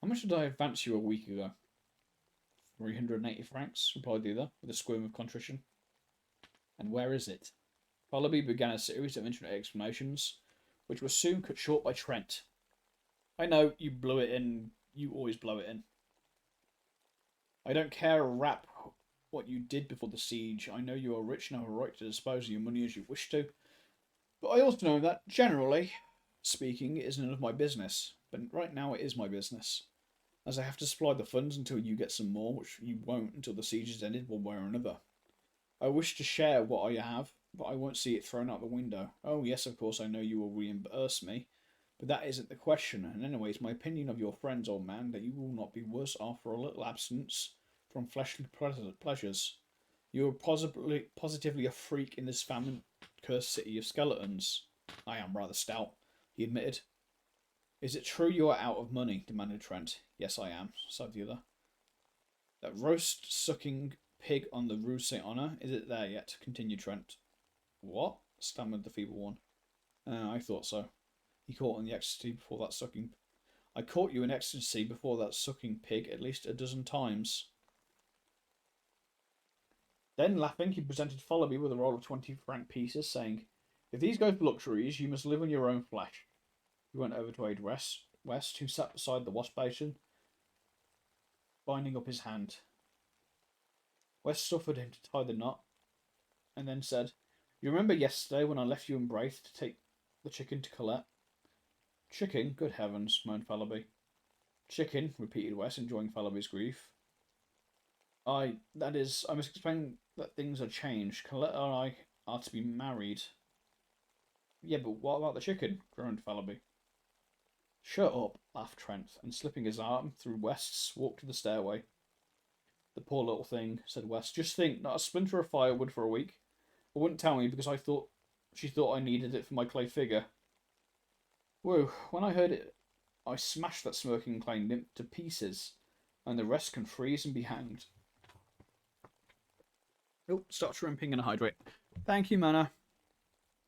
How much did I advance you a week ago? 380 francs, replied the other, with a squirm of contrition. And where is it? Followby began a series of internet explanations, which were soon cut short by Trent. I know, you blew it in. You always blow it in. I don't care a rap what you did before the siege. I know you are rich and have a right to dispose of your money as you wish to. But I also know that, generally speaking, it is none of my business. But right now it is my business, as I have to supply the funds until you get some more, which you won't until the siege is ended one way or another. I wish to share what I have, but I won't see it thrown out the window. Oh yes, of course, I know you will reimburse me, but that isn't the question. And anyways, my opinion of your friends, old man, that you will not be worse off for a little absence from fleshly pleasures. You are positively a freak in this famine-cursed city of skeletons. I am rather stout, he admitted. Is it true you are out of money? Demanded Trent. Yes, I am, sighed the other. That roast-sucking pig on the Rue Saint Honor, is it there yet? Continued Trent. What? Stammered the feeble one. I thought so. He caught in the ecstasy before that sucking. I caught you in ecstasy before that sucking pig at least a dozen times. Then, laughing, he presented Followby with a roll of 20-franc pieces, saying, If these go for luxuries, you must live on your own flesh. He went over to aid West, who sat beside the wash basin, binding up his hand. West suffered him to tie the knot, and then said, You remember yesterday when I left you in Braith to take the chicken to Colette? Chicken? Good heavens, moaned Followby. Chicken, repeated West, enjoying Followby's grief. I must explain that things are changed. Colette and I are to be married. Yeah, but what about the chicken? Groaned Followby. Shut up, laughed Trent, and slipping his arm through West's, walked to the stairway. The poor little thing, said West. Just think, not a splinter of firewood for a week. I wouldn't tell me because she thought I needed it for my clay figure. Whoa, when I heard it, I smashed that smirking clay nymph to pieces, and the rest can freeze and be hanged. Oh, stop shrimping and hydrate. Thank you, Mana.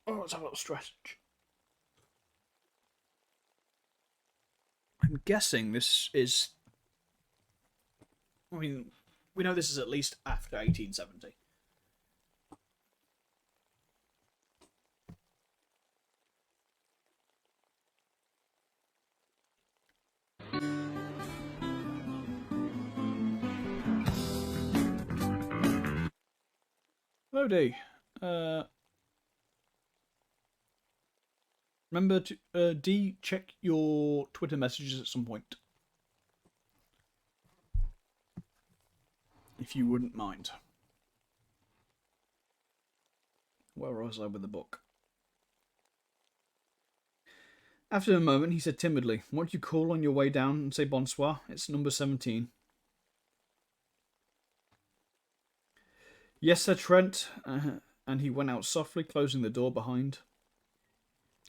Oh, let's have a little stretch. I'm guessing this is... I mean, we know this is at least after 1870. Lodi. Remember to check your Twitter messages at some point, if you wouldn't mind. Where was I with the book? After a moment, he said timidly, "Won't you call on your way down and say bonsoir? It's number 17. Yes, said Trent, and he went out softly, closing the door behind.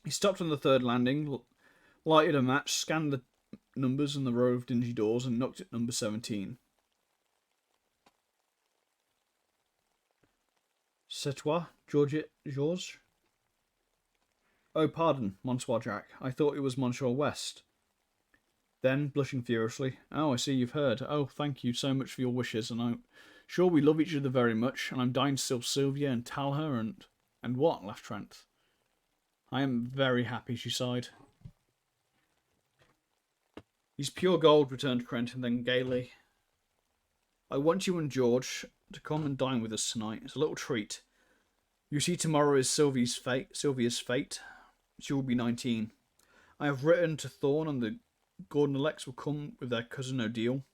He stopped on the third landing, lighted a match, scanned the numbers in the row of dingy doors, and knocked at number 17. C'est toi, George? Oh, pardon, Monsieur Jack. I thought it was Monsieur West. Then, blushing furiously, "Oh, I see you've heard. Oh, thank you so much for your wishes, and I'm sure we love each other very much, and I'm dying to see Sylvia and tell her, and..." "And what?" laughed Trent. "I am very happy," she sighed. "He's pure gold," returned Trent, and then gaily, "I want you and George to come and dine with us tonight. It's a little treat. You see, tomorrow is Sylvia's fate. She will be 19. I have written to Thorne, and the Gordon-elects will come with their cousin Odile.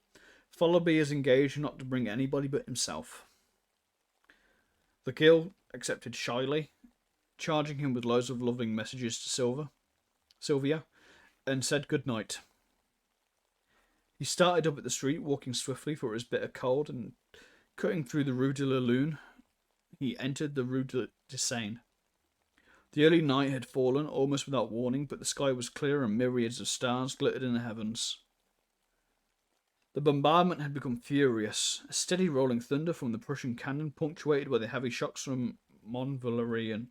Fallowby is engaged not to bring anybody but himself." The girl accepted shyly, charging him with loads of loving messages to Sylvia, and said good night. He started up at the street, walking swiftly, for it was bitter cold, and cutting through the Rue de la Lune, he entered the Rue de Seine. The early night had fallen, almost without warning, but the sky was clear and myriads of stars glittered in the heavens. The bombardment had become furious, a steady rolling thunder from the Prussian cannon, punctuated by the heavy shocks from Mont Valérien.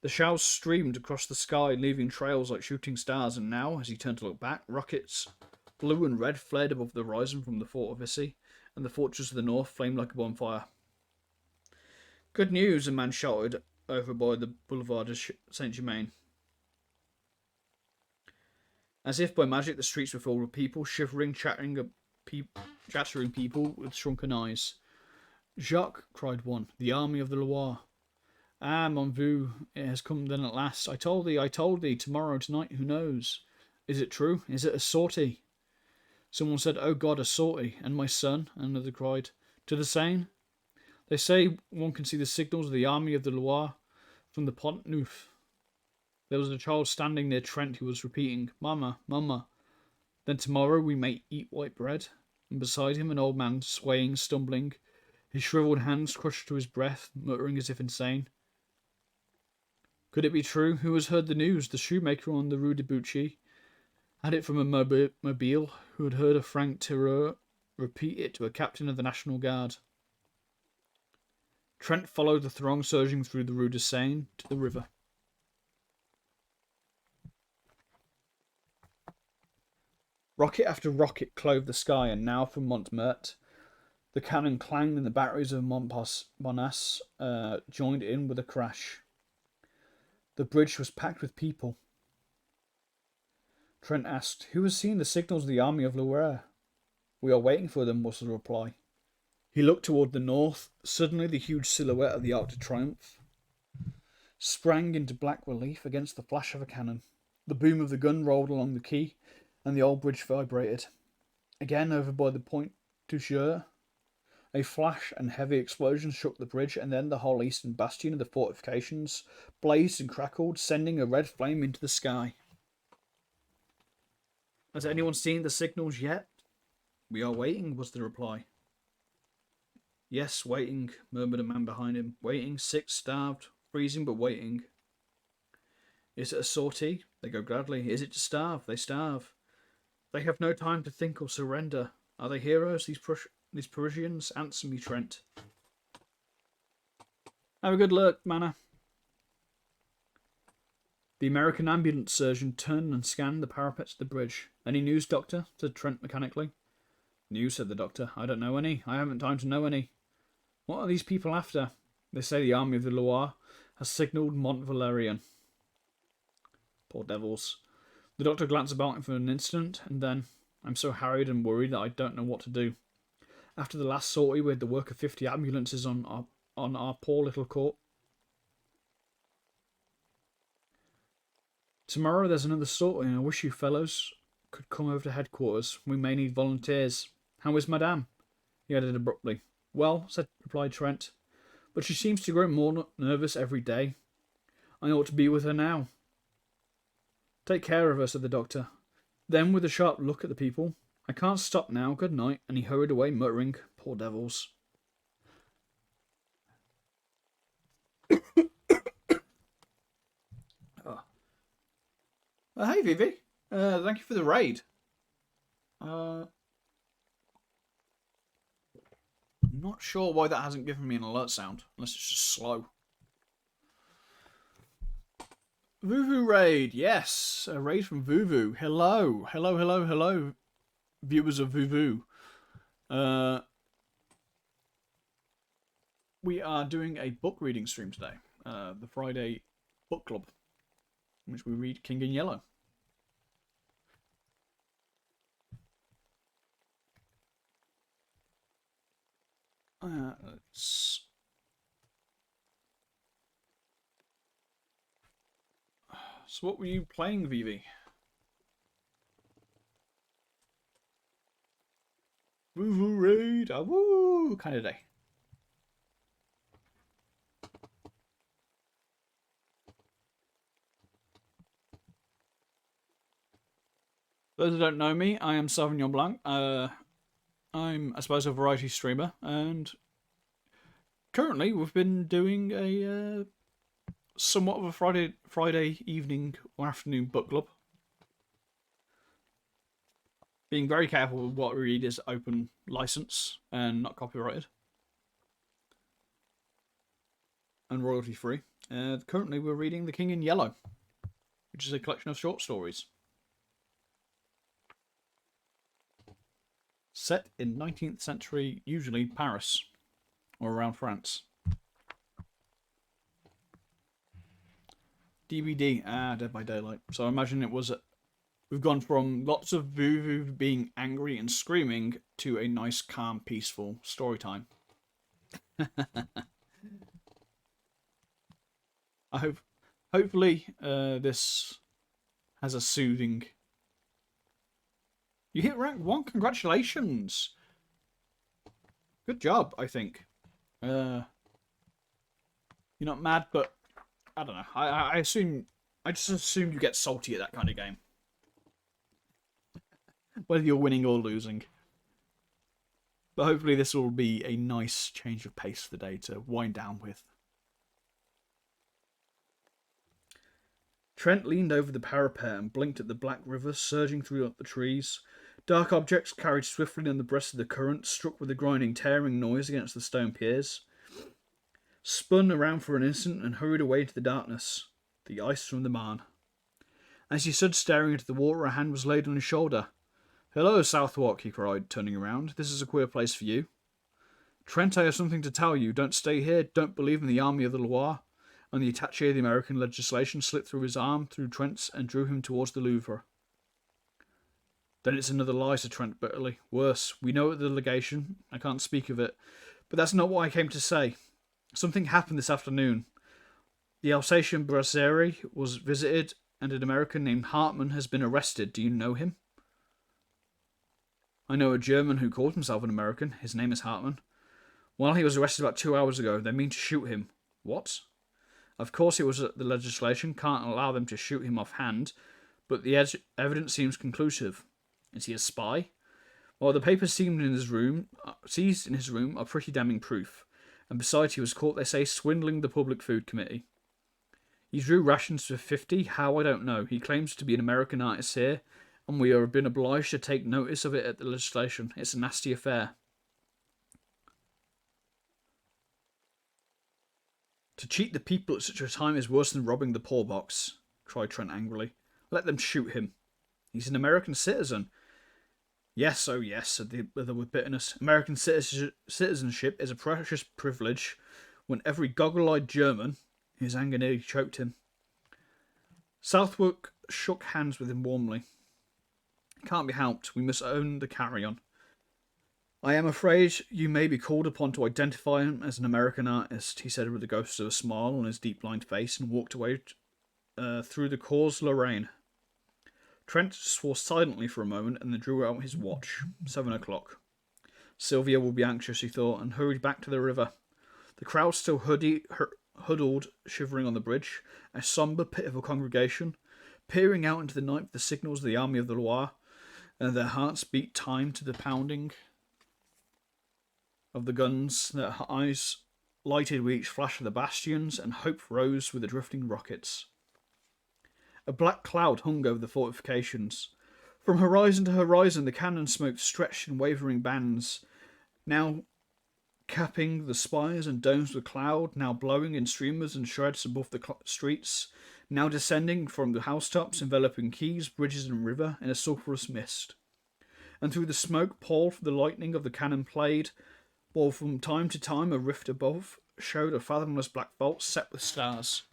The shells streamed across the sky, leaving trails like shooting stars, and now, as he turned to look back, rockets, blue and red, flared above the horizon from the fort of Issy, and the fortress of the north flamed like a bonfire. "Good news," a man shouted over by the Boulevard de Saint-Germain. As if by magic, the streets were filled with people, shivering, chattering people with shrunken eyes. "Jacques," cried one, "the army of the Loire." "Ah, mon vieux, it has come then at last. I told thee, tomorrow, tonight, who knows? Is it true? Is it a sortie?" Someone said, "Oh God, a sortie, and my son?" Another cried, "To the Seine? They say one can see the signals of the army of the Loire from the Pont Neuf." There was a child standing near Trent who was repeating, "Mama, mama." "Then tomorrow we may eat white bread?" And beside him an old man swaying, stumbling, his shriveled hands crushed to his breast, muttering as if insane. Could it be true? Who has heard the news? The shoemaker on the Rue de Bucci had it from a Mobile, who had heard a Frank Tireur repeat it to a captain of the National Guard. Trent followed the throng surging through the Rue de Seine to the river. Rocket after rocket clove the sky, and now from Montmartre the cannon clanged and the batteries of Montparnasse joined in with a crash. The bridge was packed with people. Trent asked, "Who has seen the signals of the army of Loire?" "We are waiting for them," was the reply. He looked toward the north. Suddenly the huge silhouette of the Arc de Triomphe sprang into black relief against the flash of a cannon. The boom of the gun rolled along the quay, and the old bridge vibrated. Again, over by the Point du Gers, a flash and heavy explosion shook the bridge, and then the whole eastern bastion of the fortifications blazed and crackled, sending a red flame into the sky. "Has anyone seen the signals yet?" "We are waiting," was the reply. "Yes, waiting," murmured a man behind him. "Waiting, sick, starved, freezing, but waiting." "Is it a sortie?" "They go gladly." "Is it to starve?" "They starve." "They have no time to think or surrender." "Are they heroes, these Parisians? Answer me, Trent." "Have a good look, Manor." The American ambulance surgeon turned and scanned the parapets of the bridge. "Any news, doctor?" said Trent mechanically. "News," said the doctor. "I don't know any. I haven't time to know any." "What are these people after?" "They say the army of the Loire has signalled Mont Valérien." Poor devils. The doctor glanced about him for an instant, and then, "I'm so harried and worried that I don't know what to do. After the last sortie, we had the work of 50 ambulances on our poor little court." Tomorrow there's another sortie, and I wish you fellows could come over to headquarters. We may need volunteers. How is Madame? He added abruptly. Well, replied Trent, but she seems to grow more nervous every day. I ought to be with her now. Take care of her, said the doctor. Then, with a sharp look at the people, I can't stop now, good night, and he hurried away, muttering, Poor devils. Hey, Vivi. Thank you for the raid. I'm not sure why that hasn't given me an alert sound, unless it's just slow. Vuvu raid, yes, a raid from Vuvu. Hello, viewers of Vuvu. We are doing a book reading stream today, the Friday Book Club, in which we read King in Yellow. So what were you playing, Vivi? Woo raid, a woo kind of day. Those who don't know me, I am Sauvignon Blanc. I'm, I suppose, a variety streamer, and currently we've been doing a somewhat of a Friday evening or afternoon book club. Being very careful with what we read is open license and not copyrighted. And royalty free. Currently we're reading The King in Yellow, which is a collection of short stories. Set in 19th century, usually Paris, or around France. DVD, Dead by Daylight. So I imagine it was, we've gone from lots of Vuvu being angry and screaming to a nice, calm, peaceful story time. Hopefully this has a soothing. You hit rank 1, congratulations! Good job, I think. You're not mad, but I don't know. I just assume you get salty at that kind of game. Whether you're winning or losing. But hopefully this will be a nice change of pace for the day to wind down with. Trent leaned over the parapet and blinked at the black river surging through the trees. Dark objects carried swiftly on the breast of the current struck with a grinding, tearing noise against the stone piers. Spun around for an instant and hurried away into the darkness. The ice from the Marne. As he stood staring into the water, a hand was laid on his shoulder. Hello, Southwark, he cried, turning around. This is a queer place for you. Trent, I have something to tell you. Don't stay here. Don't believe in the army of the Loire. And the attaché of the American legislation slipped through his arm, through Trent's, and drew him towards the Louvre. Then it's another lie, said Trent bitterly. Worse, we know at the legation. I can't speak of it. But that's not what I came to say. Something happened this afternoon. The Alsatian brasserie was visited, and an American named Hartman has been arrested. Do you know him? I know a German who called himself an American. His name is Hartman. Well, he was arrested about 2 hours ago. They mean to shoot him. What? Of course it was the legislation. Can't allow them to shoot him offhand. But the evidence seems conclusive. Is he a spy? Well, the papers seized in his room are pretty damning proof. And besides, he was caught, they say, swindling the Public Food Committee. He drew rations for 50. How, I don't know. He claims to be an American artist here, and we have been obliged to take notice of it at the legislation. It's a nasty affair. To cheat the people at such a time is worse than robbing the poor box, cried Trent angrily. Let them shoot him. He's an American citizen. Yes, oh yes, said the other with bitterness. American citizenship is a precious privilege when every goggle-eyed German... His anger nearly choked him. Southwark shook hands with him warmly. It can't be helped. We must own the carry-on. I am afraid you may be called upon to identify him as an American artist, he said with the ghost of a smile on his deep-lined face, and walked away through the Cause Lorraine. Trent swore silently for a moment and then drew out his watch. 7 o'clock. Sylvia will be anxious, he thought, and hurried back to the river. The crowd still huddled, shivering on the bridge, a sombre pit of a congregation, peering out into the night for the signals of the army of the Loire, and their hearts beat time to the pounding of the guns, their eyes lighted with each flash of the bastions, and hope rose with the drifting rockets. A black cloud hung over the fortifications. From horizon to horizon the cannon smoke stretched in wavering bands, now capping the spires and domes of the cloud, now blowing in streamers and shreds above the streets, now descending from the housetops, enveloping quays, bridges and river in a sulphurous mist. And through the smoke poured the lightning of the cannon played, while from time to time a rift above showed a fathomless black vault set with stars.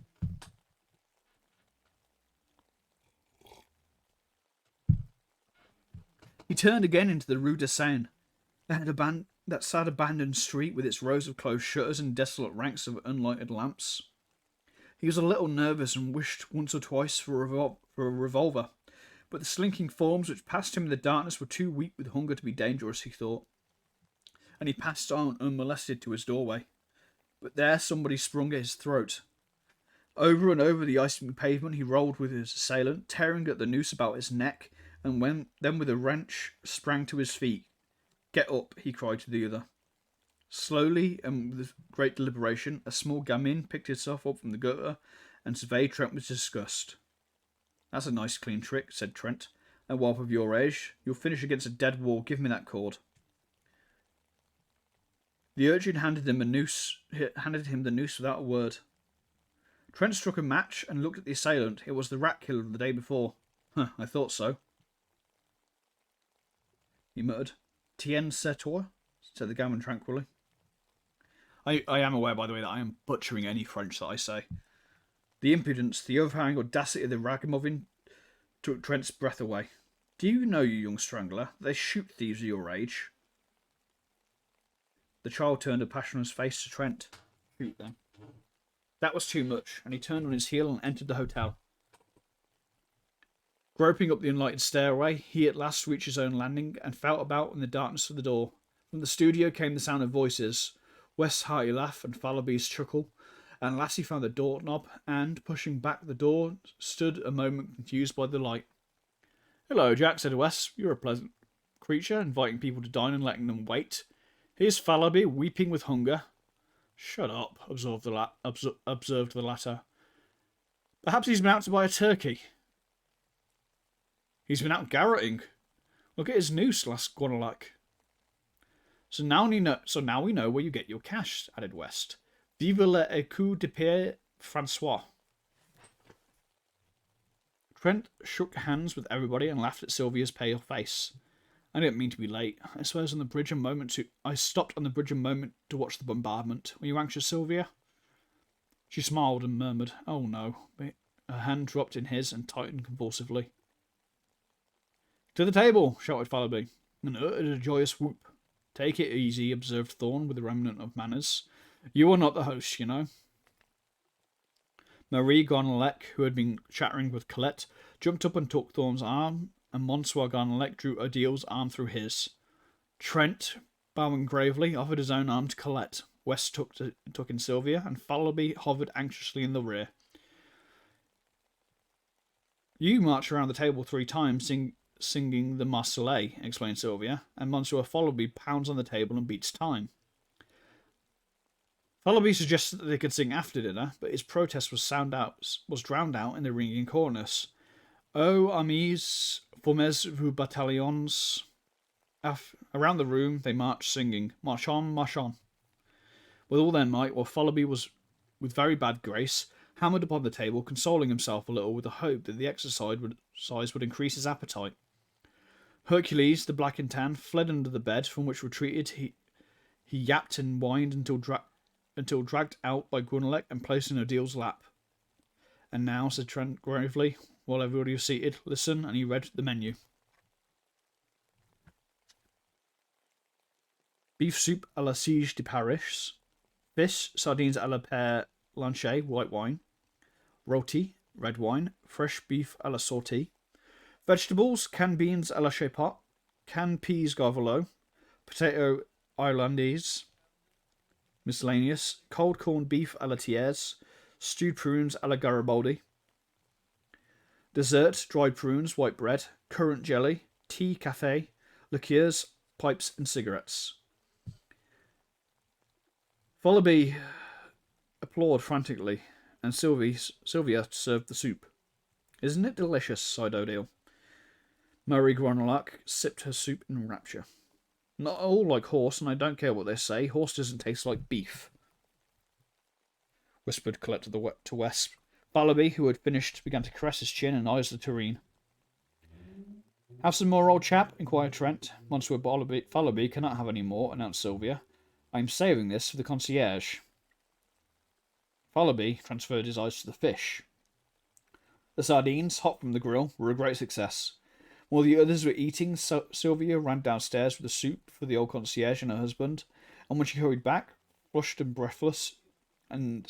He turned again into the Rue de Seine, that sad abandoned street with its rows of closed shutters and desolate ranks of unlighted lamps. He was a little nervous and wished once or twice for a revolver, but the slinking forms which passed him in the darkness were too weak with hunger to be dangerous, he thought, and he passed on unmolested to his doorway. But there somebody sprung at his throat. Over and over the icy pavement he rolled with his assailant, tearing at the noose about his neck, and then with a wrench sprang to his feet. "Get up," he cried to the other. Slowly and with great deliberation, a small gamine picked itself up from the gutter and surveyed Trent with disgust. "That's a nice clean trick," said Trent. "A wife of your age. You'll finish against a dead wall. Give me that cord." The urchin handed him the noose without a word. Trent struck a match and looked at the assailant. It was the rat killer of the day before. I thought so," he muttered. "Tien c'est toi," said the gamin tranquilly. I am aware, by the way, that I am butchering any French that I say. The impudence, the overhanging audacity of the ragamuffin took Trent's breath away. "Do you know, you young strangler, they shoot thieves of your age?" The child turned a passionless face to Trent. "Shoot them." That was too much, and he turned on his heel and entered the hotel. Groping up the unlighted stairway, he at last reached his own landing and felt about in the darkness for the door. From the studio came the sound of voices, West's hearty laugh and Fallowby's chuckle, and Lassie found the doorknob and, pushing back the door, stood a moment confused by the light. "Hello, Jack," said West. "You're a pleasant creature, inviting people to dine and letting them wait. Here's Fallowby, weeping with hunger." "Shut up," observed the latter. "Perhaps he's been out to buy a turkey." "He's been out garrotting. Look at his noose, last Guanalac." So now we know where you get your cash," added West. "Vive l'écu de Pierre Francois." Trent shook hands with everybody and laughed at Sylvia's pale face. "I didn't mean to be late. I stopped on the bridge a moment to watch the bombardment. Were you anxious, Sylvia?" She smiled and murmured, "Oh no," but her hand dropped in his and tightened convulsively. "To the table!" shouted Fallowby, and uttered a joyous whoop. "Take it easy," observed Thorn with a remnant of manners. "You are not the host, you know." Marie Garnelec, who had been chattering with Colette, jumped up and took Thorn's arm, and Monsieur Garnelec drew Odile's arm through his. Trent, bowing gravely, offered his own arm to Colette. West took in Sylvia, and Fallowby hovered anxiously in the rear. "You march around the table 3 times, singing the Marseillaise," explained Sylvia, "and Monsieur Fallowby pounds on the table and beats time." Fallowby suggested that they could sing after dinner, but his protest was drowned out in the ringing chorus. "Oh, amis, formez vos bataillons." Around the room they marched, singing, "March on, march on," with all their might, while Fallowby was, with very bad grace, hammered upon the table, consoling himself a little with the hope that the exercise would increase his appetite. Hercules, the black and tan, fled under the bed, from which retreated he yapped and whined until dragged out by Guanelec and placed in Odile's lap. "And now," said Trent gravely, while everybody was seated, "listen," and he read the menu. Beef soup à la Siege de Paris, fish, sardines à la Père Lanchet, white wine, roti, red wine, fresh beef à la sortie, vegetables, canned beans à la chapot, canned peas garvolo, potato islandese, miscellaneous, cold corned beef à la Thiers, stewed prunes à la Garibaldi, dessert, dried prunes, white bread, currant jelly, tea, café, liqueurs, pipes, and cigarettes. Fallowby applauded frantically, and Sylvia served the soup. Isn't it delicious? Sighed Odile. Marie Gronelac sipped her soup in rapture. Not all like horse, and I don't care what they say. Horse doesn't taste like beef, whispered Colette to Wesp. Fallowby, who had finished, began to caress his chin and eyes the tureen. Have some more, old chap? Inquired Trent. Monsieur Fallowby cannot have any more, announced Sylvia. I am saving this for the concierge. Fallowby transferred his eyes to the fish. The sardines, hot from the grill, were a great success. While the others were eating, Sylvia ran downstairs with the soup for the old concierge and her husband, and when she hurried back, flushed and breathless, and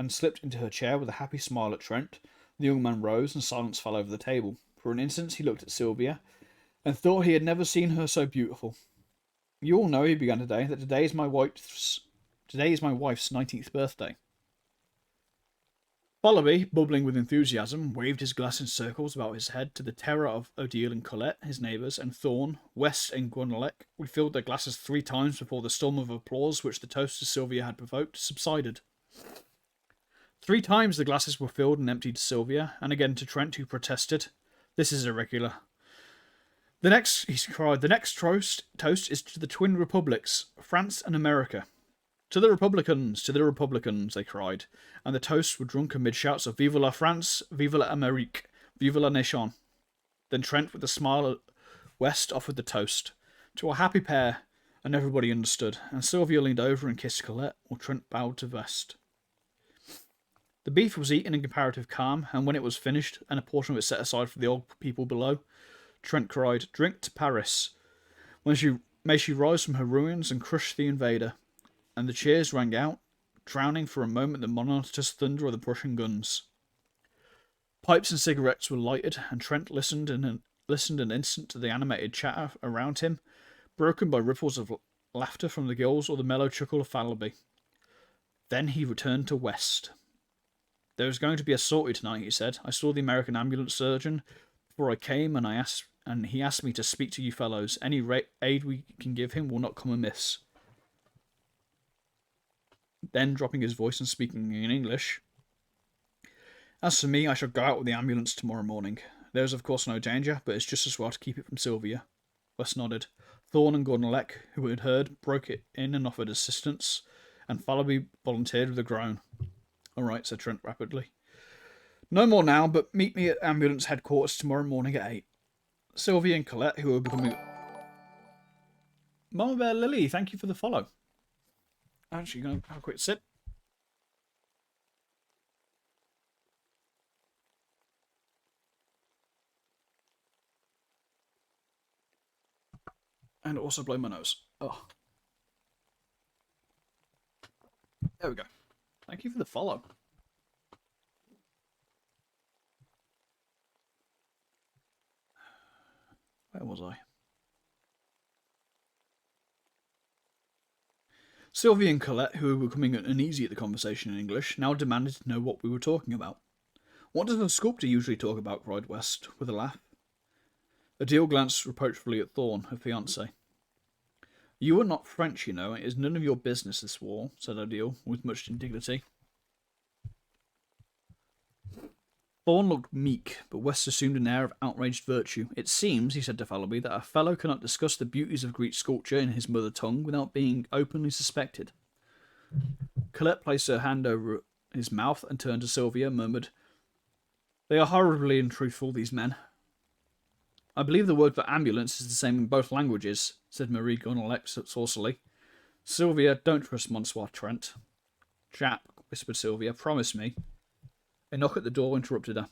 slipped into her chair with a happy smile at Trent, the young man rose and silence fell over the table. For an instant he looked at Sylvia, and thought he had never seen her so beautiful. You all know, he began today, that today is my wife's 19th birthday. Fallowby, bubbling with enthusiasm, waved his glass in circles about his head to the terror of Odile and Colette, his neighbours, and Thorn, West, and Gwenelec, refilled their glasses 3 times before the storm of applause which the toast to Sylvia had provoked subsided. 3 times the glasses were filled and emptied to Sylvia, and again to Trent, who protested. This is irregular. He cried, the next toast is to the twin republics, France and America. To the Republicans, they cried, and the toasts were drunk amid shouts of Vive la France, Vive l'Amérique, Vive la Nation. Then Trent, with a smile at West, offered the toast. To a happy pair, and everybody understood, and Sylvia leaned over and kissed Colette, while Trent bowed to West. The beef was eaten in comparative calm, and when it was finished, and a portion of it set aside for the old people below, Trent cried, Drink to Paris. May she rise from her ruins and crush the invader. And the cheers rang out, drowning for a moment the monotonous thunder of the Prussian guns. Pipes and cigarettes were lighted, and Trent listened an instant to the animated chatter around him, broken by ripples of laughter from the girls or the mellow chuckle of Fallowby. Then he returned to West. There is going to be a sortie tonight, he said. I saw the American ambulance surgeon before I came, and he asked me to speak to you fellows. Any aid we can give him will not come amiss. Then, dropping his voice and speaking in English, as for me, I shall go out with the ambulance tomorrow morning. There is of course no danger, but it's just as well to keep it from Sylvia. West nodded. Thorn and Gordon-Leck, who had heard, broke it in and offered assistance, and Fallowby volunteered with a groan. All right, said Trent rapidly. No more now, but meet me at ambulance headquarters tomorrow morning at 8. Sylvia and Colette, who are becoming... Mama Bear Lily, thank you for the follow. I'm actually going to have a quick sip. And also blow my nose. Oh. There we go. Thank you for the follow. Where was I? Sylvia and Colette, who were becoming uneasy at the conversation in English, now demanded to know what we were talking about. What does a sculptor usually talk about? Cried West, with a laugh. Odile glanced reproachfully at Thorn, her fiancé. You are not French, you know. It is none of your business, this war, said Odile, with much indignity. Thorn looked meek, but West assumed an air of outraged virtue. It seems, he said to Fallowby, that a fellow cannot discuss the beauties of Greek sculpture in his mother tongue without being openly suspected. Colette placed her hand over his mouth and turned to Sylvia and murmured, They are horribly untruthful, these men. I believe the word for ambulance is the same in both languages, said Marie Gonnelec saucily. Sylvia, don't trust Monsieur Trent. Chap, whispered Sylvia, promise me. A knock at the door interrupted her.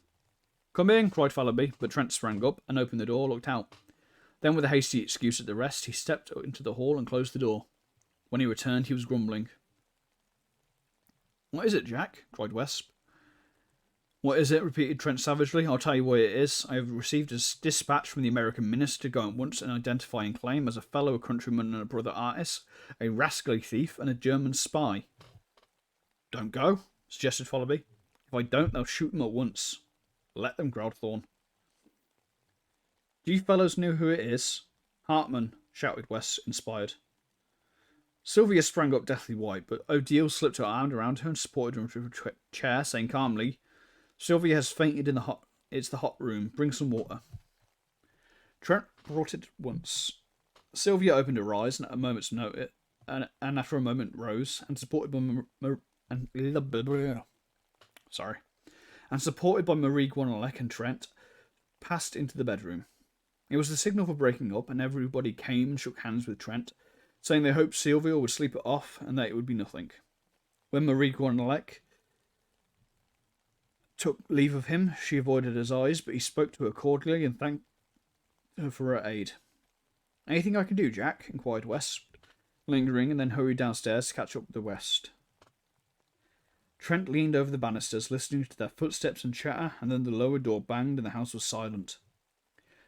Come in, cried Fallowby, but Trent sprang up and opened the door, looked out. Then, with a hasty excuse at the rest, he stepped into the hall and closed the door. When he returned, he was grumbling. What is it, Jack? Cried Wesp. What is it? Repeated Trent savagely. I'll tell you what it is. I have received a dispatch from the American minister to go at once and identify and claim as a fellow countryman and a brother artist, a rascally thief and a German spy. Don't go, suggested Fallowby. If I don't, they'll shoot him at once. Let them, growled Thorn. Do you fellows know who it is? Hartman, shouted West, inspired. Sylvia sprang up deathly white, but O'Deal slipped her arm around her and supported her into a chair, saying calmly, Sylvia has fainted in the hot... It's the hot room. Bring some water. Trent brought it once. Sylvia opened her eyes and at a moment's notice, and after a moment rose, and supported by Marie Guanalec and Trent, passed into the bedroom. It was the signal for breaking up, and everybody came and shook hands with Trent, saying they hoped Sylvia would sleep it off and that it would be nothing. When Marie Guanalec took leave of him, she avoided his eyes, but he spoke to her cordially and thanked her for her aid. Anything I can do, Jack? Inquired West, lingering, and then hurried downstairs to catch up with the West. Trent leaned over the banisters, listening to their footsteps and chatter, and then the lower door banged and the house was silent.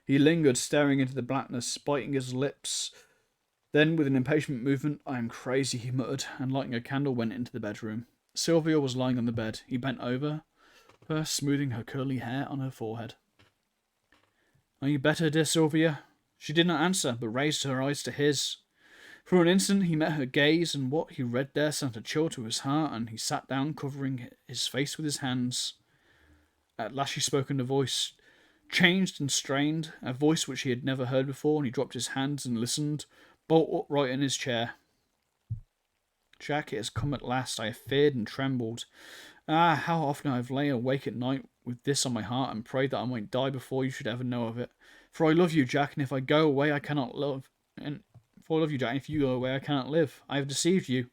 He lingered, staring into the blackness, biting his lips. Then, with an impatient movement, I am crazy, he muttered, and lighting a candle went into the bedroom. Sylvia was lying on the bed. He bent over her, smoothing her curly hair on her forehead. Are you better, dear Sylvia? She did not answer, but raised her eyes to his. For an instant he met her gaze, and what he read there sent a chill to his heart, and he sat down, covering his face with his hands. At last she spoke in a voice changed and strained, a voice which he had never heard before, and he dropped his hands and listened, bolt upright in his chair. Jack, it has come at last. I have feared and trembled. Ah, how often I have lain awake at night with this on my heart and prayed that I might die before you should ever know of it. For I love you, Jack, and if I go away I cannot love. And for I love you, Jack, and if you go away I cannot live. I have deceived you.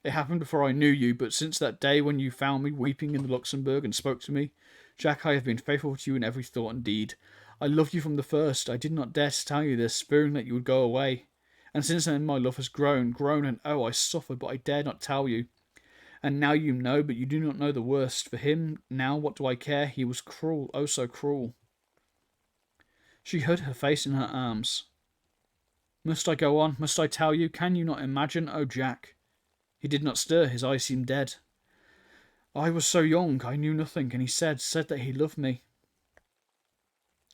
It happened before I knew you, but since that day when you found me weeping in the Luxembourg and spoke to me, Jack, I have been faithful to you in every thought and deed. I loved you from the first. I did not dare to tell you this, fearing that you would go away. And since then my love has grown, and oh, I suffered, but I dared not tell you. And now you know, but you do not know the worst. For him, now, what do I care? He was cruel, oh so cruel. She hid her face in her arms. Must I go on? Must I tell you? Can you not imagine? Oh, Jack. He did not stir. His eyes seemed dead. I was so young, I knew nothing, and he said that he loved me.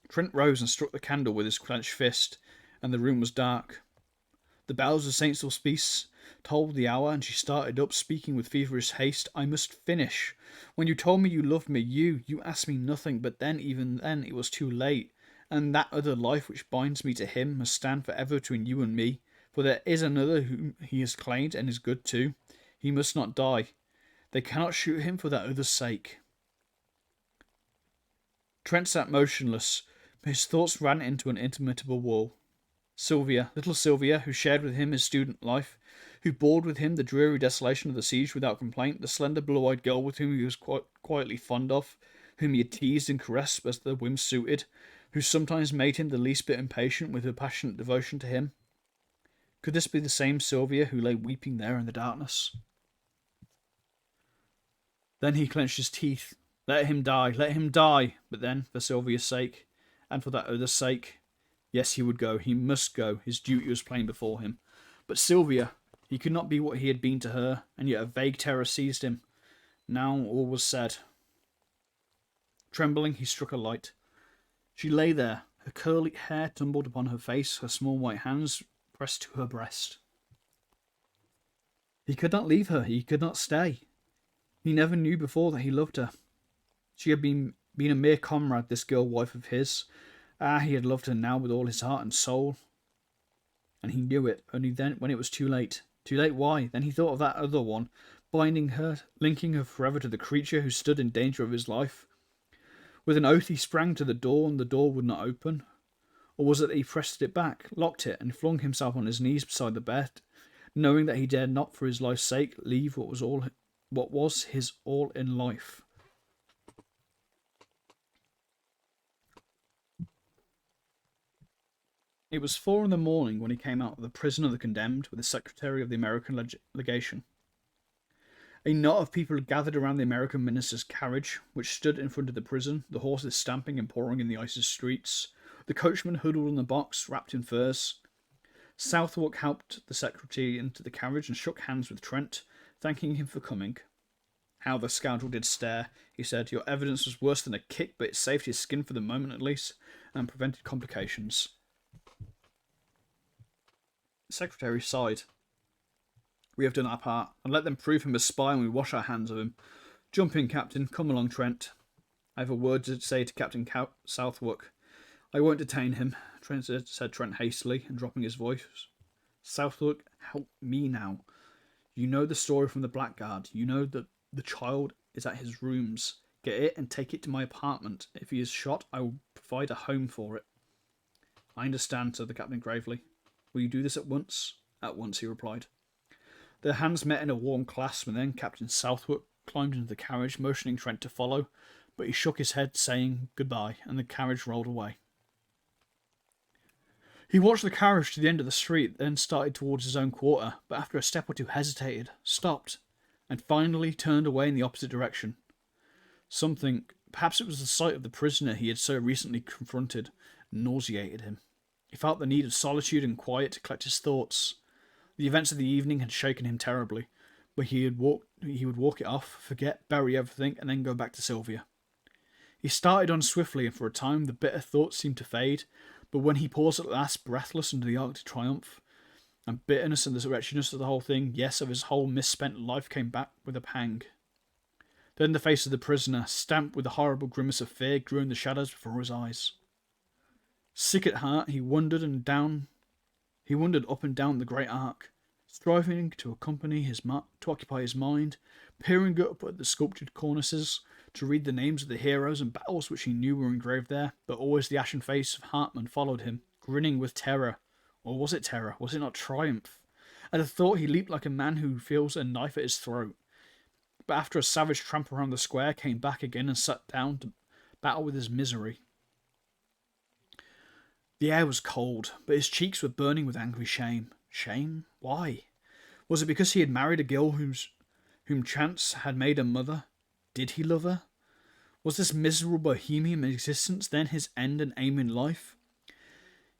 Trent rose and struck the candle with his clenched fist, and the room was dark. The bells of St. Sulpice tolled the hour, and she started up, speaking with feverish haste. I must finish. When you told me you loved me, you asked me nothing, but then, even then, it was too late, and that other life which binds me to him must stand for ever between you and me, for there is another whom he has claimed, and is good too. He must not die. They cannot shoot him for that other's sake. Trent sat motionless. His thoughts ran into an interminable whirl. Sylvia, little Sylvia, who shared with him his student life, who bore with him the dreary desolation of the siege without complaint, the slender blue-eyed girl with whom he was quietly fond of, whom he had teased and caressed as the whim suited, who sometimes made him the least bit impatient with her passionate devotion to him. Could this be the same Sylvia who lay weeping there in the darkness? Then he clenched his teeth. Let him die, let him die! But then, for Sylvia's sake, and for that other's sake, yes, he would go, he must go, his duty was plain before him. But Sylvia, he could not be what he had been to her, and yet a vague terror seized him. Now all was said. Trembling, he struck a light. She lay there, her curly hair tumbled upon her face, her small white hands pressed to her breast. He could not leave her, he could not stay. He never knew before that he loved her. She had been a mere comrade, this girl wife of his. Ah, he had loved her now with all his heart and soul. And he knew it, only then when it was too late. Too late, why? Then he thought of that other one, binding her, linking her forever to the creature who stood in danger of his life. With an oath he sprang to the door, and the door would not open. Or was it that he pressed it back, locked it, and flung himself on his knees beside the bed, knowing that he dared not for his life's sake leave what was his all in life? It was 4 in the morning when he came out of the prison of the condemned with the secretary of the American legation. A knot of people had gathered around the American minister's carriage, which stood in front of the prison, the horses stamping and pouring in the icy streets, the coachman huddled on the box, wrapped in furs. Southwark helped the secretary into the carriage and shook hands with Trent, thanking him for coming. How the scoundrel did stare, he said. Your evidence was worse than a kick, but it saved his skin for the moment at least, and prevented complications. The secretary sighed. We have done our part, and let them prove him a spy and we wash our hands of him. Jump in, Captain. Come along, Trent. I have a word to say to Captain Southwark. I won't detain him, Trent said Trent hastily, and dropping his voice. Southwark, help me now. You know the story from the Blackguard. You know that the child is at his rooms. Get it and take it to my apartment. If he is shot, I will provide a home for it. I understand, said the captain gravely. Will you do this at once? At once, he replied. Their hands met in a warm clasp, and then Captain Southwark climbed into the carriage, motioning Trent to follow, but he shook his head, saying goodbye, and the carriage rolled away. He watched the carriage to the end of the street, then started towards his own quarter, but after a step or two hesitated, stopped, and finally turned away in the opposite direction. Something, perhaps it was the sight of the prisoner he had so recently confronted, nauseated him. He felt the need of solitude and quiet to collect his thoughts. The events of the evening had shaken him terribly, but he would walk it off, forget, bury everything, and then go back to Sylvia. He started on swiftly, and for a time the bitter thoughts seemed to fade, but when he paused at last, breathless under the Arctic triumph, and bitterness and the wretchedness of the whole thing, yes, of his whole misspent life, came back with a pang. Then the face of the prisoner, stamped with a horrible grimace of fear, grew in the shadows before his eyes. Sick at heart, he wandered up and down the great arc, striving to occupy his mind, peering up at the sculptured cornices, to read the names of the heroes and battles which he knew were engraved there, but always the ashen face of Hartmann followed him, grinning with terror. Or was it terror? Was it not triumph? At the thought he leaped like a man who feels a knife at his throat, but after a savage tramp around the square, came back again and sat down to battle with his misery. The air was cold, but his cheeks were burning with angry shame. Shame? Why? Was it because he had married a girl whom chance had made a mother? Did he love her? Was this miserable bohemian existence then his end and aim in life?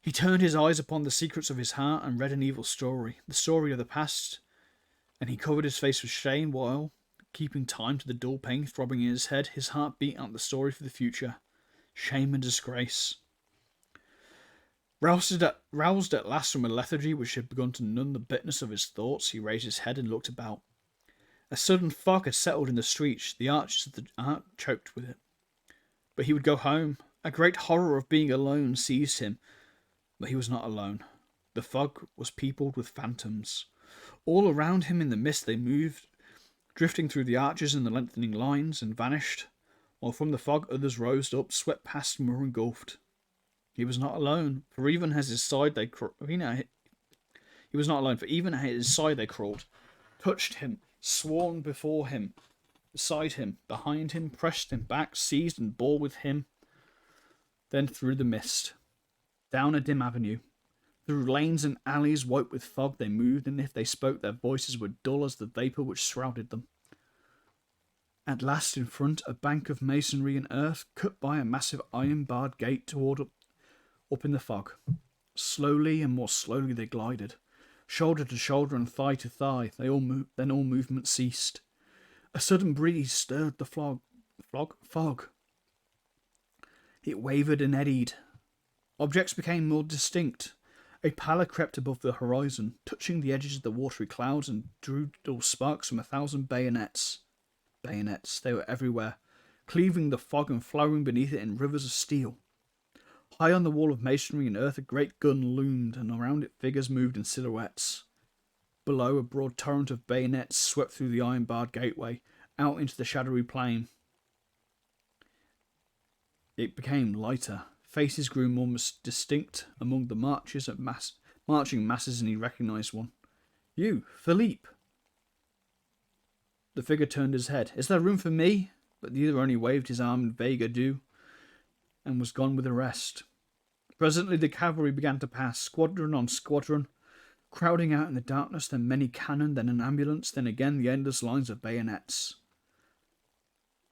He turned his eyes upon the secrets of his heart and read an evil story, the story of the past, and he covered his face with shame while, keeping time to the dull pain throbbing in his head, his heart beat out the story for the future. Shame and disgrace. Roused at last from a lethargy which had begun to numb the bitterness of his thoughts, he raised his head and looked about. A sudden fog had settled in the streets, the arches of the arch choked with it. But he would go home. A great horror of being alone seized him, but he was not alone. The fog was peopled with phantoms. All around him in the mist they moved, drifting through the arches in the lengthening lines, and vanished, while from the fog others rose up, swept past and were engulfed. He was not alone, for even at his side they crawled, touched him, sworn before him, beside him, behind him, pressed him back, seized and bore with him. Then through the mist, down a dim avenue, through lanes and alleys white with fog they moved, and if they spoke their voices were dull as the vapour which shrouded them. At last in front, a bank of masonry and earth, cut by a massive iron-barred gate toward up in the fog. Slowly and more slowly they glided, shoulder to shoulder and thigh to thigh. Then all movement ceased. A sudden breeze stirred the fog. It wavered and eddied. Objects became more distinct. A pallor crept above the horizon, touching the edges of the watery clouds, and drew dull sparks from 1,000 bayonets. Bayonets, they were everywhere, cleaving the fog and flowing beneath it in rivers of steel. High on the wall of masonry and earth a great gun loomed, and around it figures moved in silhouettes. Below, a broad torrent of bayonets swept through the iron-barred gateway, out into the shadowy plain. It became lighter. Faces grew more distinct among the marching masses, and he recognised one. You, Philippe! The figure turned his head. Is there room for me? But the other only waved his arm in vague adieu, and was gone with the rest. Presently the cavalry began to pass, squadron on squadron, Crowding out in the darkness, then many cannon, then an ambulance, then again the endless lines of bayonets.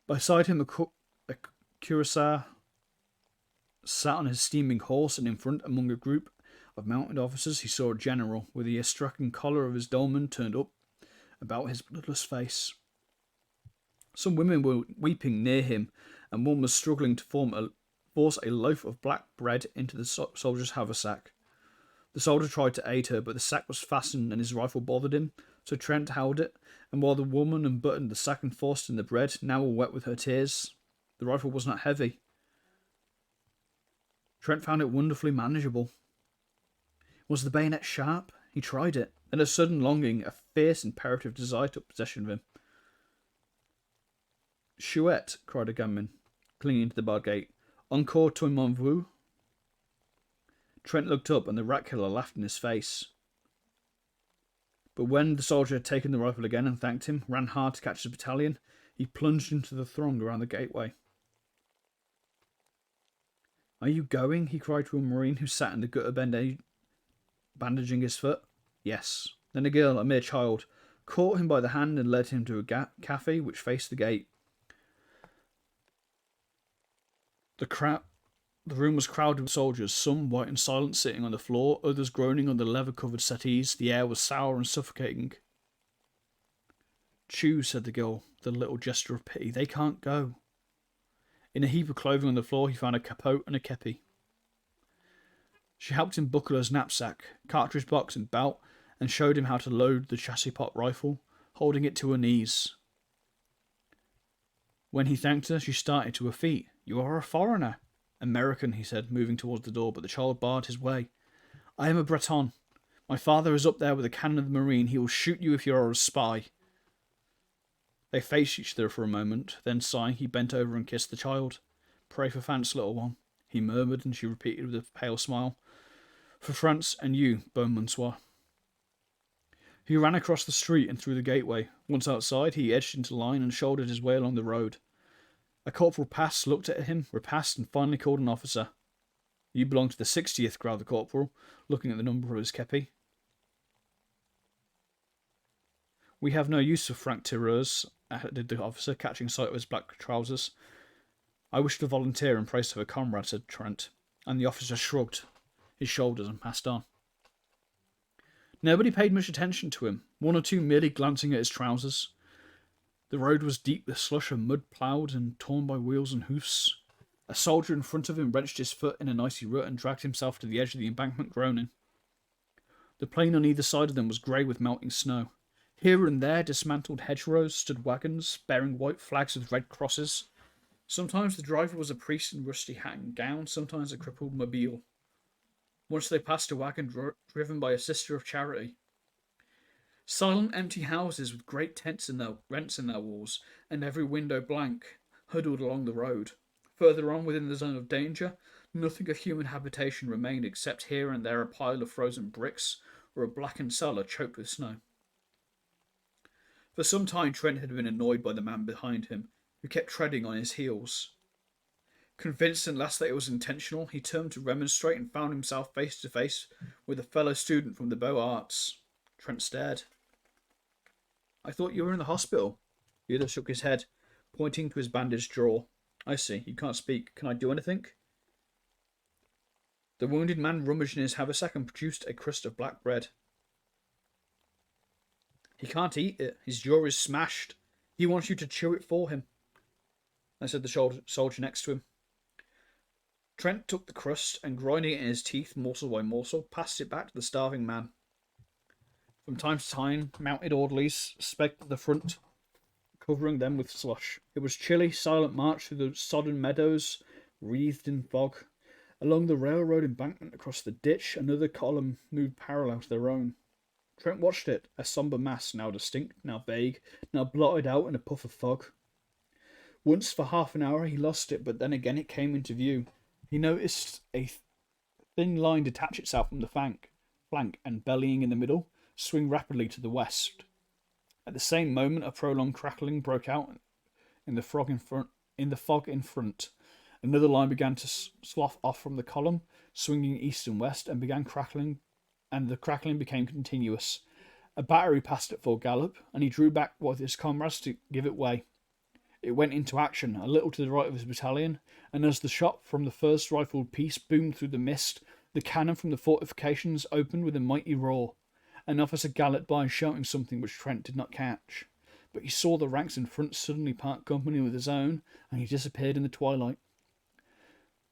Beside him, a cuirassier sat on his steaming horse, and in front, among a group of mounted officers, he saw a general, with the astrachan collar of his dolman turned up about his bloodless face. Some women were weeping near him, and one was struggling to force a loaf of black bread into the soldier's haversack. The soldier tried to aid her, but the sack was fastened and his rifle bothered him, so Trent held it, and while the woman unbuttoned the sack and forced in the bread, now all wet with her tears, the rifle was not heavy. Trent found it wonderfully manageable. Was the bayonet sharp? He tried it. Then a sudden longing, a fierce, imperative desire took possession of him. Chouette, cried a gunman, clinging to the barred gate. Encore toi mon vous? Trent looked up, and the rat killer laughed in his face. But when the soldier had taken the rifle again and thanked him, ran hard to catch his battalion, he plunged into the throng around the gateway. Are you going? He cried to a marine who sat in the gutter bandaging his foot. Yes. Then a girl, a mere child, caught him by the hand and led him to a cafe which faced the gate. The room was crowded with soldiers, some white and silent sitting on the floor, others groaning on the leather-covered settees. The air was sour and suffocating. Choose, said the girl, with a little gesture of pity. They can't go. In a heap of clothing on the floor, he found a capote and a kepi. She helped him buckle his knapsack, cartridge box and belt, and showed him how to load the chassis-pot rifle, holding it to her knees. When he thanked her, she started to her feet. You are a foreigner. American, he said, moving towards the door, but the child barred his way. I am a Breton. My father is up there with a cannon of the marine. He will shoot you if you are a spy. They faced each other for a moment. Then, sighing, he bent over and kissed the child. Pray for France, little one, he murmured, and she repeated with a pale smile. For France and you, Beaumonsois. He ran across the street and through the gateway. Once outside, he edged into line and shouldered his way along the road. A corporal passed, looked at him, repassed, and finally called an officer. You belong to the 60th, growled the corporal, looking at the number of his kepi. We have no use for franc-tireurs, added the officer, catching sight of his black trousers. I wish to volunteer in place of a comrade, said Trent, and the officer shrugged his shoulders and passed on. Nobody paid much attention to him, one or two merely glancing at his trousers. The road was deep with slush and mud, ploughed and torn by wheels and hoofs. A soldier in front of him wrenched his foot in an icy rut and dragged himself to the edge of the embankment, groaning. The plain on either side of them was grey with melting snow. Here and there, dismantled hedgerows, stood wagons, bearing white flags with red crosses. Sometimes the driver was a priest in rusty hat and gown, sometimes a crippled mobile. Once they passed a wagon driven by a sister of charity. Silent, empty houses with great rents in their walls, and every window blank, huddled along the road. Further on, within the zone of danger, nothing of human habitation remained except here and there a pile of frozen bricks or a blackened cellar choked with snow. For some time Trent had been annoyed by the man behind him, who kept treading on his heels. Convinced at last that it was intentional, he turned to remonstrate and found himself face to face with a fellow student from the Beaux-Arts. Trent stared. I thought you were in the hospital. The other shook his head, pointing to his bandaged jaw. I see, you can't speak. Can I do anything? The wounded man rummaged in his haversack and produced a crust of black bread. He can't eat it. His jaw is smashed. He wants you to chew it for him, I said the soldier next to him. Trent took the crust and, grinding it in his teeth morsel by morsel, passed it back to the starving man. From time to time, mounted orderlies sped to the front, covering them with slush. It was chilly, silent march through the sodden meadows, wreathed in fog. Along the railroad embankment across the ditch, another column moved parallel to their own. Trent watched it, a sombre mass, now distinct, now vague, now blotted out in a puff of fog. Once for half an hour he lost it, but then again it came into view. He noticed a thin line detach itself from the flank, and, bellying in the middle, swing rapidly to the west. At the same moment, a prolonged crackling broke out in the fog in front. Another line began to slough off from the column, swinging east and west, and began crackling and the crackling became continuous. A battery passed at full gallop, and he drew back with his comrades to give it way. It went into action, a little to the right of his battalion, and as the shot from the first rifled piece boomed through the mist, the cannon from the fortifications opened with a mighty roar. An officer galloped by shouting something which Trent did not catch, but he saw the ranks in front suddenly part company with his own, and he disappeared in the twilight.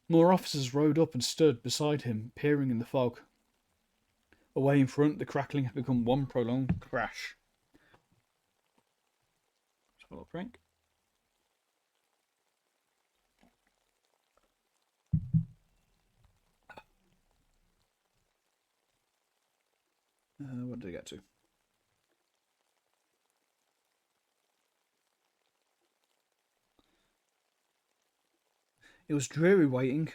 More officers rode up and stood beside him, peering in the fog. Away in front, the crackling had become one prolonged crash. Let's have a little drink. What did I get to? It was dreary waiting.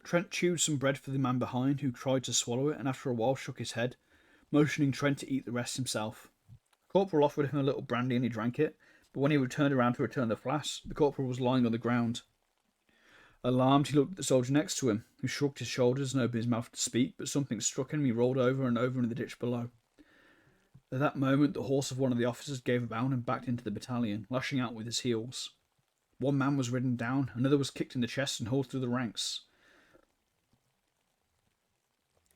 Trent chewed some bread for the man behind, who tried to swallow it, and after a while shook his head, motioning Trent to eat the rest himself. The corporal offered him a little brandy and he drank it, but when he returned around to return the flask, the corporal was lying on the ground. Alarmed, he looked at the soldier next to him, who shrugged his shoulders and opened his mouth to speak, but something struck him and he rolled over and over in the ditch below. At that moment, the horse of one of the officers gave a bound and backed into the battalion, lashing out with his heels. One man was ridden down, another was kicked in the chest and hauled through the ranks.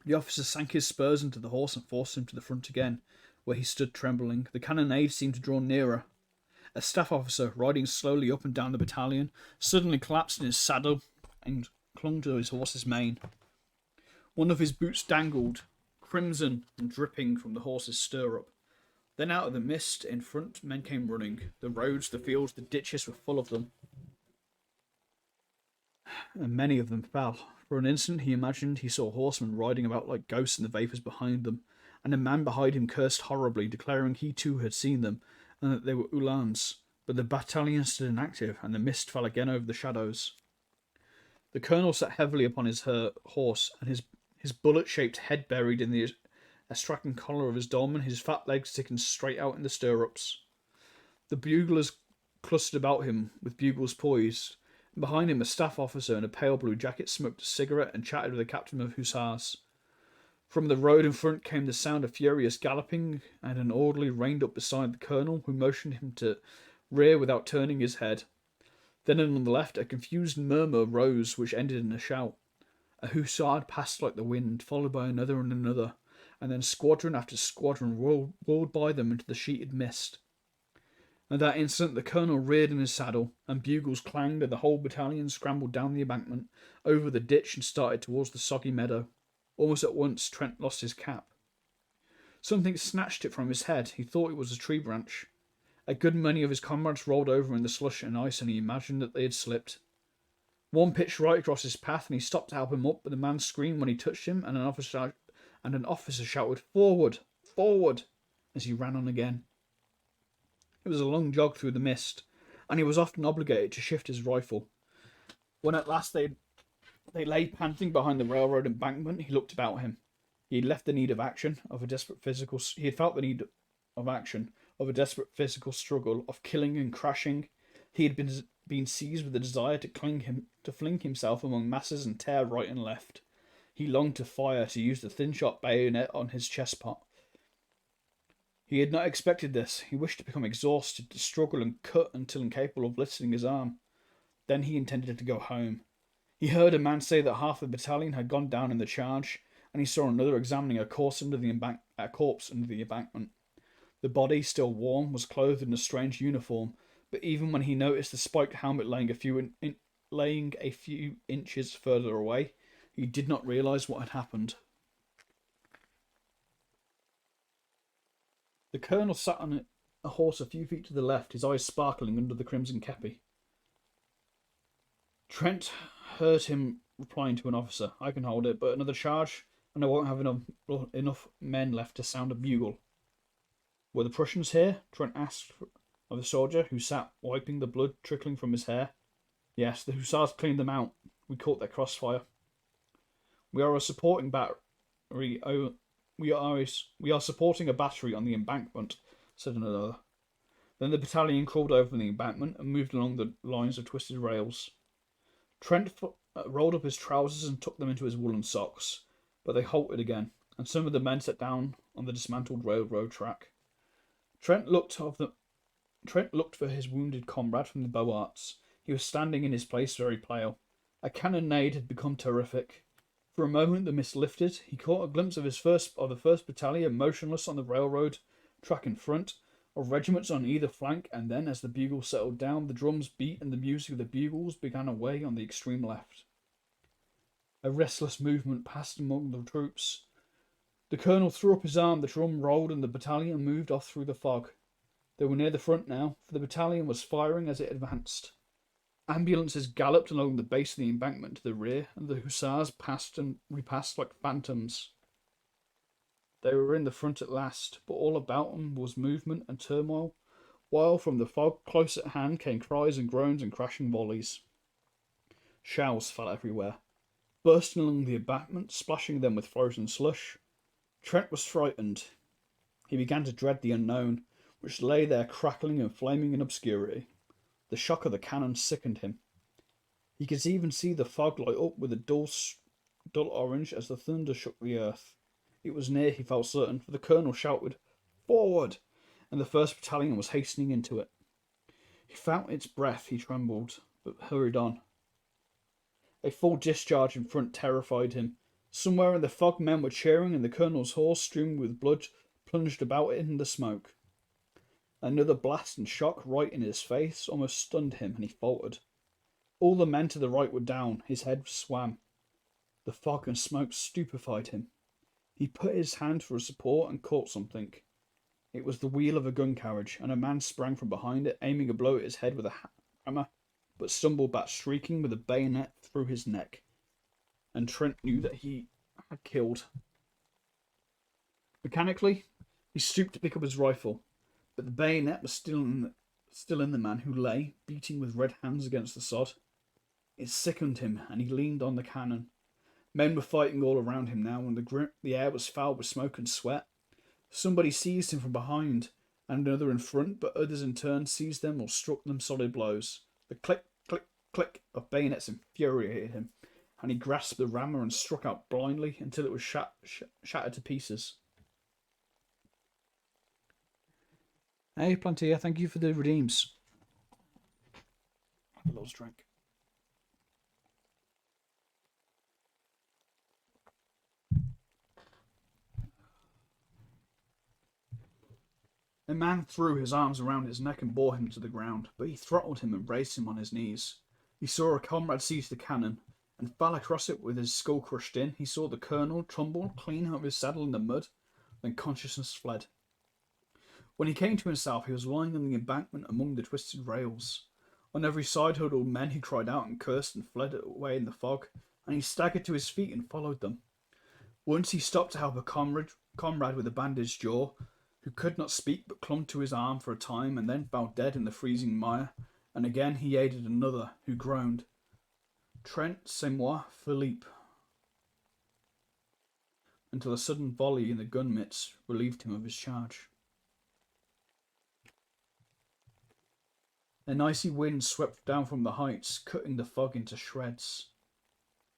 The officer sank his spurs into the horse and forced him to the front again, where he stood trembling. The cannonade seemed to draw nearer. A staff officer, riding slowly up and down the battalion, suddenly collapsed in his saddle and clung to his horse's mane. One of his boots dangled, crimson and dripping from the horse's stirrup. Then out of the mist in front, men came running. The roads, the fields, the ditches were full of them. And many of them fell. For an instant he imagined he saw horsemen riding about like ghosts in the vapours behind them, and a man behind him cursed horribly, declaring he too had seen them, and that they were Uhlans. But the battalion stood inactive, and the mist fell again over the shadows. The colonel sat heavily upon his horse, and his bullet-shaped head buried in the astrachan collar of his dolman, his fat legs sticking straight out in the stirrups. The buglers clustered about him with bugles poised, and behind him a staff officer in a pale blue jacket smoked a cigarette and chatted with the captain of hussars. From the road in front came the sound of furious galloping, and an orderly reined up beside the colonel, who motioned him to rear without turning his head. Then on the left a confused murmur rose, which ended in a shout. A hussar passed like the wind, followed by another and another, and then squadron after squadron rolled by them into the sheeted mist. At that instant the colonel reared in his saddle, and bugles clanged, and the whole battalion scrambled down the embankment, over the ditch, and started towards the soggy meadow. Almost at once Trent lost his cap. Something snatched it from his head. He thought it was a tree branch. A good many of his comrades rolled over in the slush and ice, and he imagined that they had slipped. One pitched right across his path, and he stopped to help him up, but the man screamed when he touched him, and an officer shouted, "Forward! Forward!" as he ran on again. It was a long jog through the mist, and he was often obligated to shift his rifle. When at last they lay panting behind the railroad embankment, he looked about him. He had left the need of action, he had felt the need of action, of a desperate physical struggle, of killing and crashing. He had been seized with the desire to fling himself among masses and tear right and left. He longed to fire, to use the thin-shot bayonet on his chest pot. He had not expected this. He wished to become exhausted, to struggle and cut until incapable of lifting his arm. Then he intended to go home. He heard a man say that half the battalion had gone down in the charge, and he saw another examining a corpse under the embankment. The body, still warm, was clothed in a strange uniform, but even when he noticed the spiked helmet laying a few inches further away, he did not realise what had happened. The colonel sat on a horse a few feet to the left, his eyes sparkling under the crimson kepi. Trent heard him replying to an officer, "I can hold it, but another charge, and I won't have enough men left to sound a bugle." "Were the Prussians here?" Trent asked of the soldier, who sat wiping the blood trickling from his hair. "Yes, the hussars cleaned them out. We caught their crossfire." "We are supporting a battery on the embankment," said another. Then the battalion crawled over the embankment and moved along the lines of twisted rails. Trent rolled up his trousers and tucked them into his woolen socks, but they halted again. and some of the men sat down on the dismantled railroad track. Trent looked for his wounded comrade from the Boarts. He was standing in his place, very pale. A cannonade had become terrific. For a moment the mist lifted. He caught a glimpse of the first battalion motionless on the railroad track in front, of regiments on either flank, and then, as the bugles settled down, the drums beat and the music of the bugles began away on the extreme left. A restless movement passed among the troops. The colonel threw up his arm, the drum rolled, and the battalion moved off through the fog. They were near the front now, for the battalion was firing as it advanced. Ambulances galloped along the base of the embankment to the rear, and the hussars passed and repassed like phantoms. They were in the front at last, but all about them was movement and turmoil, while from the fog close at hand came cries and groans and crashing volleys. Shells fell everywhere, bursting along the embankment, splashing them with frozen slush. Trent was frightened. He began to dread the unknown, which lay there crackling and flaming in obscurity. The shock of the cannon sickened him. He could even see the fog light up with a dull orange as the thunder shook the earth. It was near, he felt certain, for the colonel shouted, "Forward!" and the first battalion was hastening into it. He felt its breath, he trembled, but hurried on. A full discharge in front terrified him. Somewhere in the fog men were cheering, and the colonel's horse, streaming with blood, plunged about it in the smoke. Another blast and shock right in his face almost stunned him, and he faltered. All the men to the right were down. His head swam. The fog and smoke stupefied him. He put his hand for a support and caught something. It was the wheel of a gun carriage, and a man sprang from behind it, aiming a blow at his head with a hammer, but stumbled back, shrieking, with a bayonet through his neck. And Trent knew that he had killed. Mechanically, he stooped to pick up his rifle, but the bayonet was still in the man, who lay, beating with red hands against the sod. It sickened him, and he leaned on the cannon. Men were fighting all around him now, and the air was foul with smoke and sweat. Somebody seized him from behind, and another in front, but others in turn seized them or struck them solid blows. The click, click, click of bayonets infuriated him, and he grasped the rammer and struck out blindly until it was shattered to pieces. Hey, Plantia, thank you for the redeems. Have a little drink. A man threw his arms around his neck and bore him to the ground, but he throttled him and raised him on his knees. He saw a comrade seize the cannon, and fell across it with his skull crushed in. He saw the colonel tumble clean out of his saddle in the mud, then consciousness fled. When he came to himself, he was lying on the embankment among the twisted rails. On every side huddled men who cried out and cursed and fled away in the fog, and he staggered to his feet and followed them. Once he stopped to help a comrade with a bandaged jaw, who could not speak but clung to his arm for a time and then fell dead in the freezing mire, and again he aided another, who groaned, "Trent, c'est moi, Philippe," until a sudden volley in the gun midst relieved him of his charge. An icy wind swept down from the heights, cutting the fog into shreds.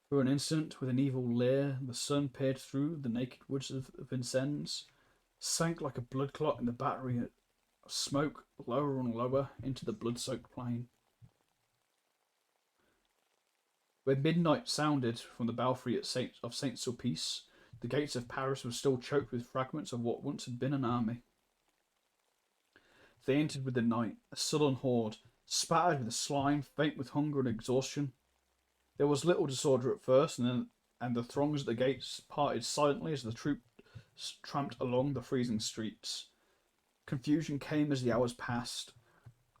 For an instant, with an evil leer, the sun peered through the naked woods of Vincennes, sank like a blood clot in the battery of smoke, lower and lower into the blood-soaked plain. When midnight sounded from the belfry of Saint-Sulpice, the gates of Paris were still choked with fragments of what once had been an army. They entered with the night, a sullen horde, spattered with slime, faint with hunger and exhaustion. There was little disorder at first, and the throngs at the gates parted silently as the troops tramped along the freezing streets. Confusion came as the hours passed.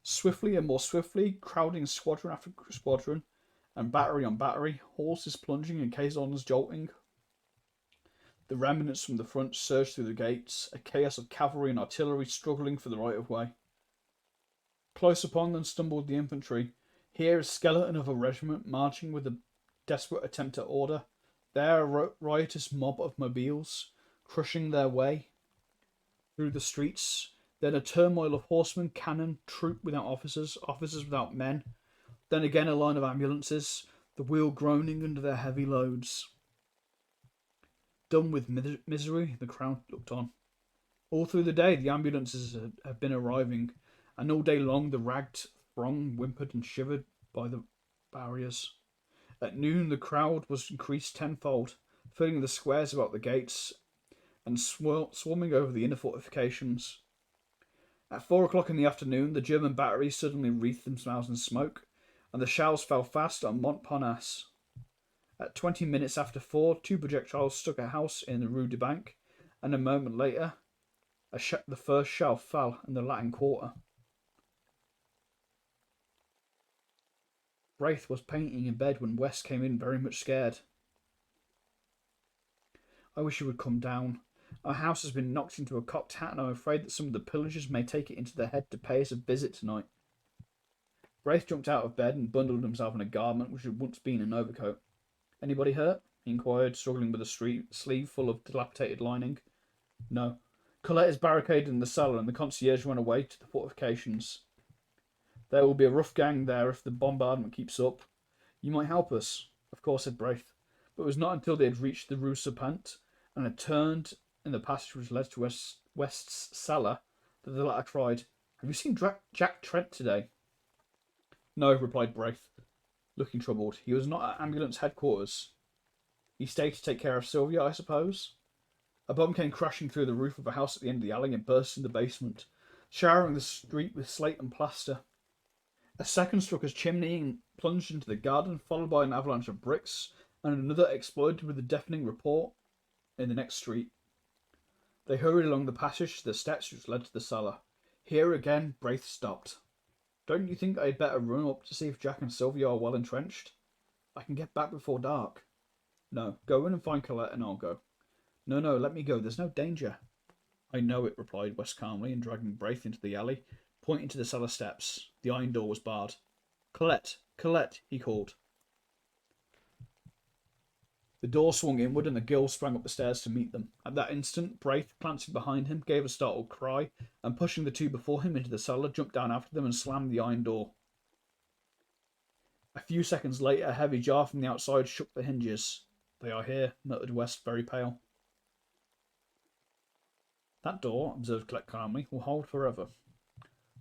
Swiftly and more swiftly, crowding squadron after squadron, and battery on battery, horses plunging and caissons jolting. The remnants from the front surged through the gates, a chaos of cavalry and artillery struggling for the right of way. Close upon them stumbled the infantry, here a skeleton of a regiment marching with a desperate attempt at order, there a riotous mob of mobiles, crushing their way through the streets, then a turmoil of horsemen, cannon, troop without officers, officers without men, then again a line of ambulances, the wheel groaning under their heavy loads. dumb with misery, the crowd looked on. All through the day, the ambulances have been arriving, and all day long the ragged throng whimpered and shivered by the barriers. At noon, the crowd was increased tenfold, filling the squares about the gates and swarming over the inner fortifications. At 4 o'clock in the afternoon, the German batteries suddenly wreathed themselves in smoke, and the shells fell fast on Montparnasse. At 20 minutes after 4, 2 projectiles struck a house in the Rue de Bank, and a moment later, the first shell fell in the Latin Quarter. Braith was painting in bed when West came in very much scared. I wish you would come down. Our house has been knocked into a cocked hat, and I'm afraid that some of the pillagers may take it into their head to pay us a visit tonight. Braith jumped out of bed and bundled himself in a garment which had once been an overcoat. Anybody hurt? He inquired, struggling with a sleeve full of dilapidated lining. No. Colette is barricaded in the cellar, and the concierge ran away to the fortifications. There will be a rough gang there if the bombardment keeps up. You might help us. Of course, said Braith. But it was not until they had reached the Rue Serpent and had turned in the passage which led to West's cellar that the latter cried, Have you seen Jack Trent today? No, replied Braith, looking troubled. He was not at ambulance headquarters. He stayed to take care of Sylvia, I suppose? A bomb came crashing through the roof of a house at the end of the alley and burst in the basement, showering the street with slate and plaster. A second struck his chimney and plunged into the garden, followed by an avalanche of bricks, and another exploded with a deafening report in the next street. They hurried along the passage to the steps which led to the cellar. Here again, Braith stopped. Don't you think I had better run up to see if Jack and Sylvia are well entrenched? I can get back before dark. No, go in and find Colette and I'll go. No, let me go. There's no danger. I know it, replied West calmly, and dragging Braith into the alley, pointing to the cellar steps. The iron door was barred. Colette, he called. The door swung inward and the girl sprang up the stairs to meet them. At that instant, Braith, glancing behind him, gave a startled cry, and pushing the two before him into the cellar, jumped down after them and slammed the iron door. A few seconds later, a heavy jar from the outside shook the hinges. They are here, muttered West, very pale. That door, observed Colette calmly, will hold forever.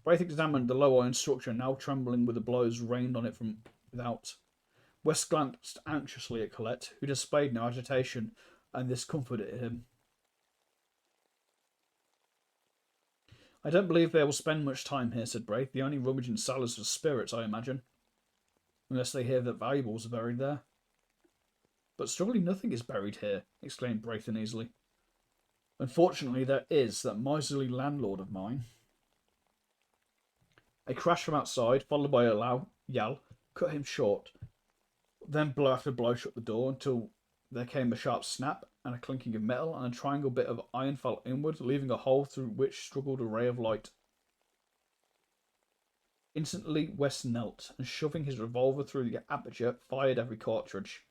Braith examined the low iron structure, now trembling with the blows rained on it from without. West glanced anxiously at Colette, who displayed no agitation, and this comforted him. I don't believe they will spend much time here, said Braith. The only rummage in cellars for spirits, I imagine. Unless they hear that valuables are buried there. But surely nothing is buried here, exclaimed Braith uneasily. Unfortunately, there is that miserly landlord of mine. A crash from outside, followed by a loud yell, cut him short. Then blow after blow shut the door until there came a sharp snap and a clinking of metal, and a triangle bit of iron fell inward, leaving a hole through which struggled a ray of light. Instantly, West knelt, and shoving his revolver through the aperture, fired every cartridge.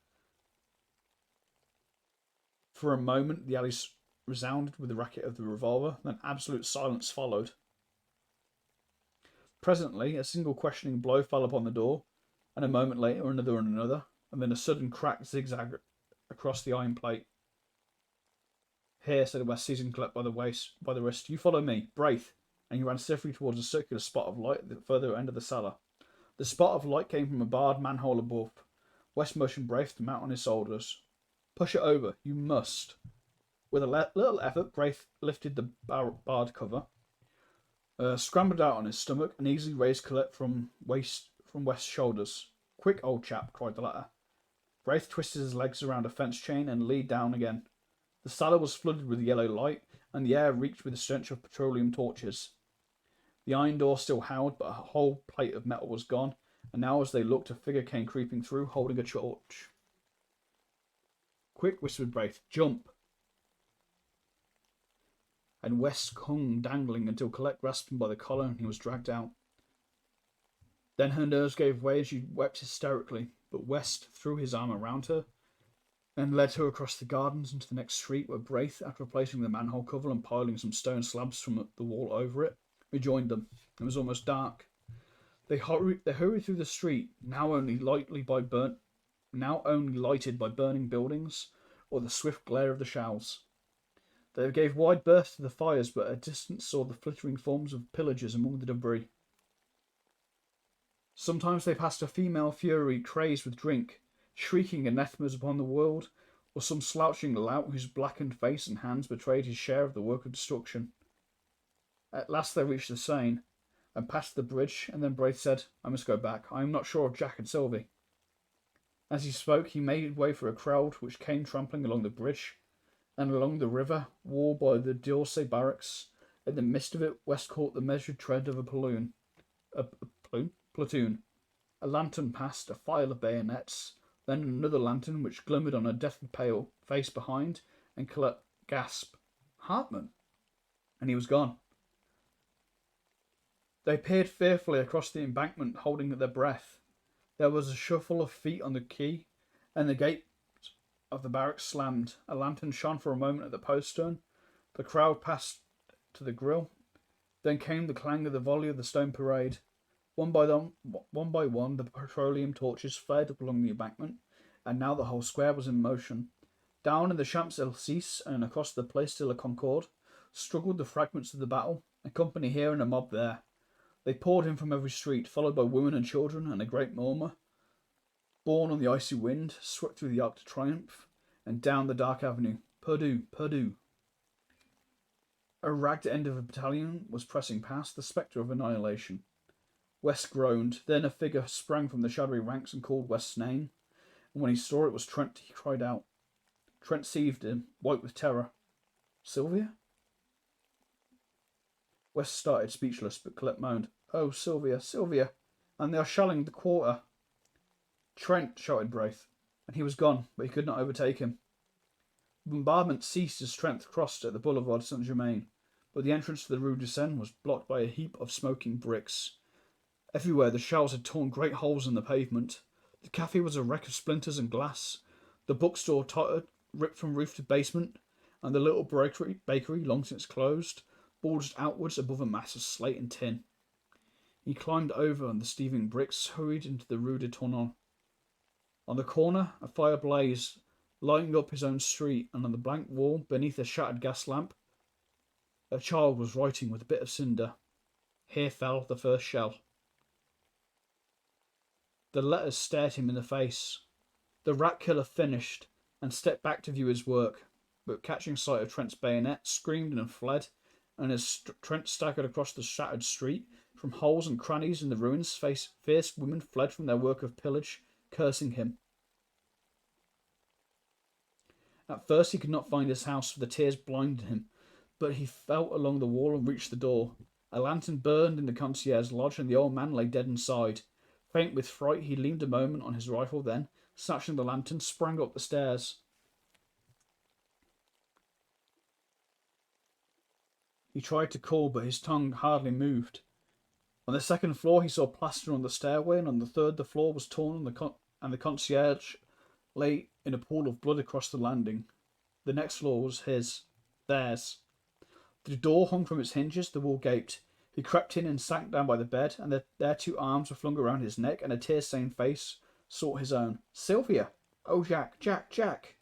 For a moment, the alley resounded with the racket of the revolver, then absolute silence followed. Presently, a single questioning blow fell upon the door, and a moment later another and another, and then a sudden crack zigzagged across the iron plate. Here, said West, seizing Colette by the wrist, you follow me, Braith, and he ran swiftly towards a circular spot of light at the further end of the cellar. The spot of light came from a barred manhole above. West motioned Braith to mount on his shoulders. Push it over, you must. With a little effort, Braith lifted the barred cover, scrambled out on his stomach, and easily raised Colette from West's shoulders. Quick, old chap, cried the latter. Braith twisted his legs around a fence chain and leaned down again. The cellar was flooded with yellow light, and the air reeked with the stench of petroleum torches. The iron door still howled, but a whole plate of metal was gone, and now as they looked, a figure came creeping through, holding a torch. Quick, whispered Braith, jump! And West hung dangling until Colette grasped him by the collar and he was dragged out. Then her nerves gave way and she wept hysterically, but West threw his arm around her and led her across the gardens into the next street, where Braith, after replacing the manhole cover and piling some stone slabs from the wall over it, rejoined them. It was almost dark. They hurried through the street, now only lighted by burning buildings, or the swift glare of the shells. They gave wide berth to the fires, but at a distance saw the flittering forms of pillagers among the debris. Sometimes they passed a female fury crazed with drink, shrieking anathemas upon the world, or some slouching lout whose blackened face and hands betrayed his share of the work of destruction. At last they reached the Seine, and passed the bridge, and then Braith said, "I must go back. I am not sure of Jack and Sylvie." As he spoke, he made way for a crowd which came trampling along the bridge, and along the river, walled by the d'Orsay barracks. In the midst of it, West caught the measured tread of a platoon. A lantern passed, a file of bayonets, then another lantern which glimmered on a deathly pale face behind, and gasped, "Hartman!" And he was gone. They peered fearfully across the embankment, holding their breath. There was a shuffle of feet on the quay, and the gate of the barracks slammed. A lantern shone for a moment at the postern. The crowd passed to the grill. Then came the clang of the volley of the stone parade. One by one, the petroleum torches flared up along the embankment, and now the whole square was in motion. Down in the Champs-Élysées and across the Place de la Concorde struggled the fragments of the battle, a company here and a mob there. They poured in from every street, followed by women and children, and a great murmur, borne on the icy wind, swept through the Arc de Triomphe and down the dark avenue. Perdu, perdu. A ragged end of a battalion was pressing past, the spectre of annihilation. West groaned. Then a figure sprang from the shadowy ranks and called West's name, and when he saw it was Trent, he cried out. Trent seized him, white with terror. "Sylvia?" West started speechless, but Colette moaned, "Oh, Sylvia, Sylvia, and they are shelling the quarter." "Trent!" shouted Braith, and he was gone, but he could not overtake him. The bombardment ceased as Trent crossed at the Boulevard Saint-Germain, but the entrance to the Rue de Seine was blocked by a heap of smoking bricks. Everywhere the shells had torn great holes in the pavement. The cafe was a wreck of splinters and glass. The bookstore tottered, ripped from roof to basement, and the little bakery, long since closed, bulged outwards above a mass of slate and tin. He climbed over the steaming bricks, hurried into the Rue de Tournon. On the corner, a fire blazed, lighting up his own street, and on the blank wall, beneath a shattered gas lamp, a child was writing with a bit of cinder. Here fell the first shell. The letters stared him in the face. The rat killer finished, and stepped back to view his work, but catching sight of Trent's bayonet, screamed and fled, and as Trent staggered across the shattered street, from holes and crannies in the ruins, fierce women fled from their work of pillage, cursing him. At first he could not find his house, for the tears blinded him, but he felt along the wall and reached the door. A lantern burned in the concierge's lodge, and the old man lay dead inside. Faint with fright, he leaned a moment on his rifle, then, snatching the lantern, sprang up the stairs. He tried to call, but his tongue hardly moved. On the second floor he saw plaster on the stairway, and on the third the floor was torn, and the concierge lay in a pool of blood across the landing. The next floor was theirs. The door hung from its hinges, the wall gaped. He crept in and sank down by the bed, and their two arms were flung around his neck, and a tear-stained face sought his own. "Sylvia! Oh, Jack, Jack, Jack!"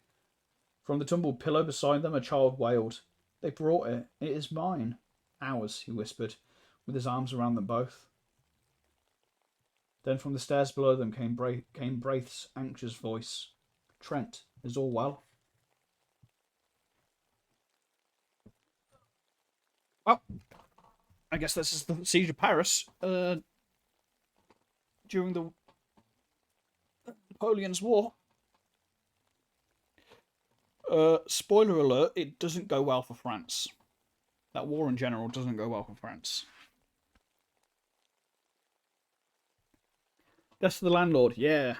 From the tumbled pillow beside them a child wailed. "They brought it. It is mine." "Ours," he whispered, with his arms around them both. Then from the stairs below them came Braith's anxious voice. "Trent, is all well?" Well, I guess this is the siege of Paris during the Napoleon's War. Spoiler alert, it doesn't go well for France. That war in general doesn't go well for France. Death to the Landlord, yeah.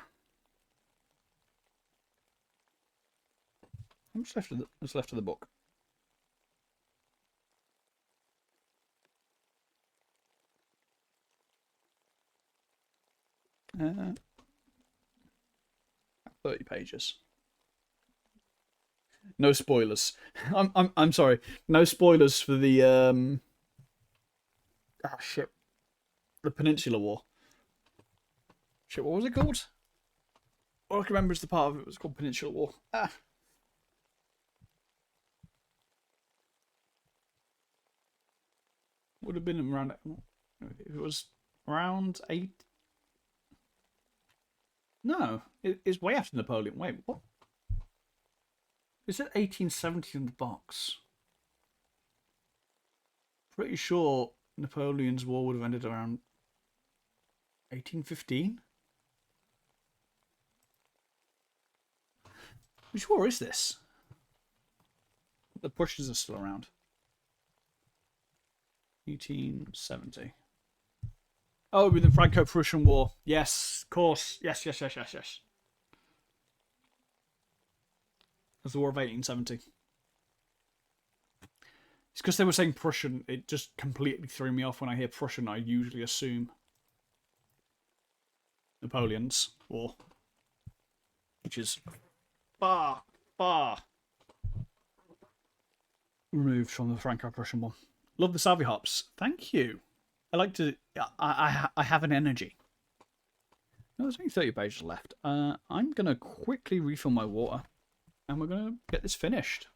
How much is left of the book? 30 pages. No spoilers. I'm sorry. No spoilers for the shit. The Peninsular War. Shit, what was it called? All I can remember is the part of it was called Peninsular War. would have been around. If it was around 8. No, it's way after Napoleon. Wait, what? Is it 1870 in the box? Pretty sure Napoleon's war would have ended around 1815. Which war is this? The Prussians are still around. 1870. Oh, with the Franco-Prussian War. Yes, of course. Yes. It's the War of 1870. It's because they were saying Prussian. It just completely threw me off when I hear Prussian. I usually assume Napoleon's War, which is far removed from the Franco-Prussian one. Love the Savvy Hops. Thank you. I like to. I have an energy. No, there's only 30 pages left. I'm gonna quickly refill my water, and we're gonna get this finished.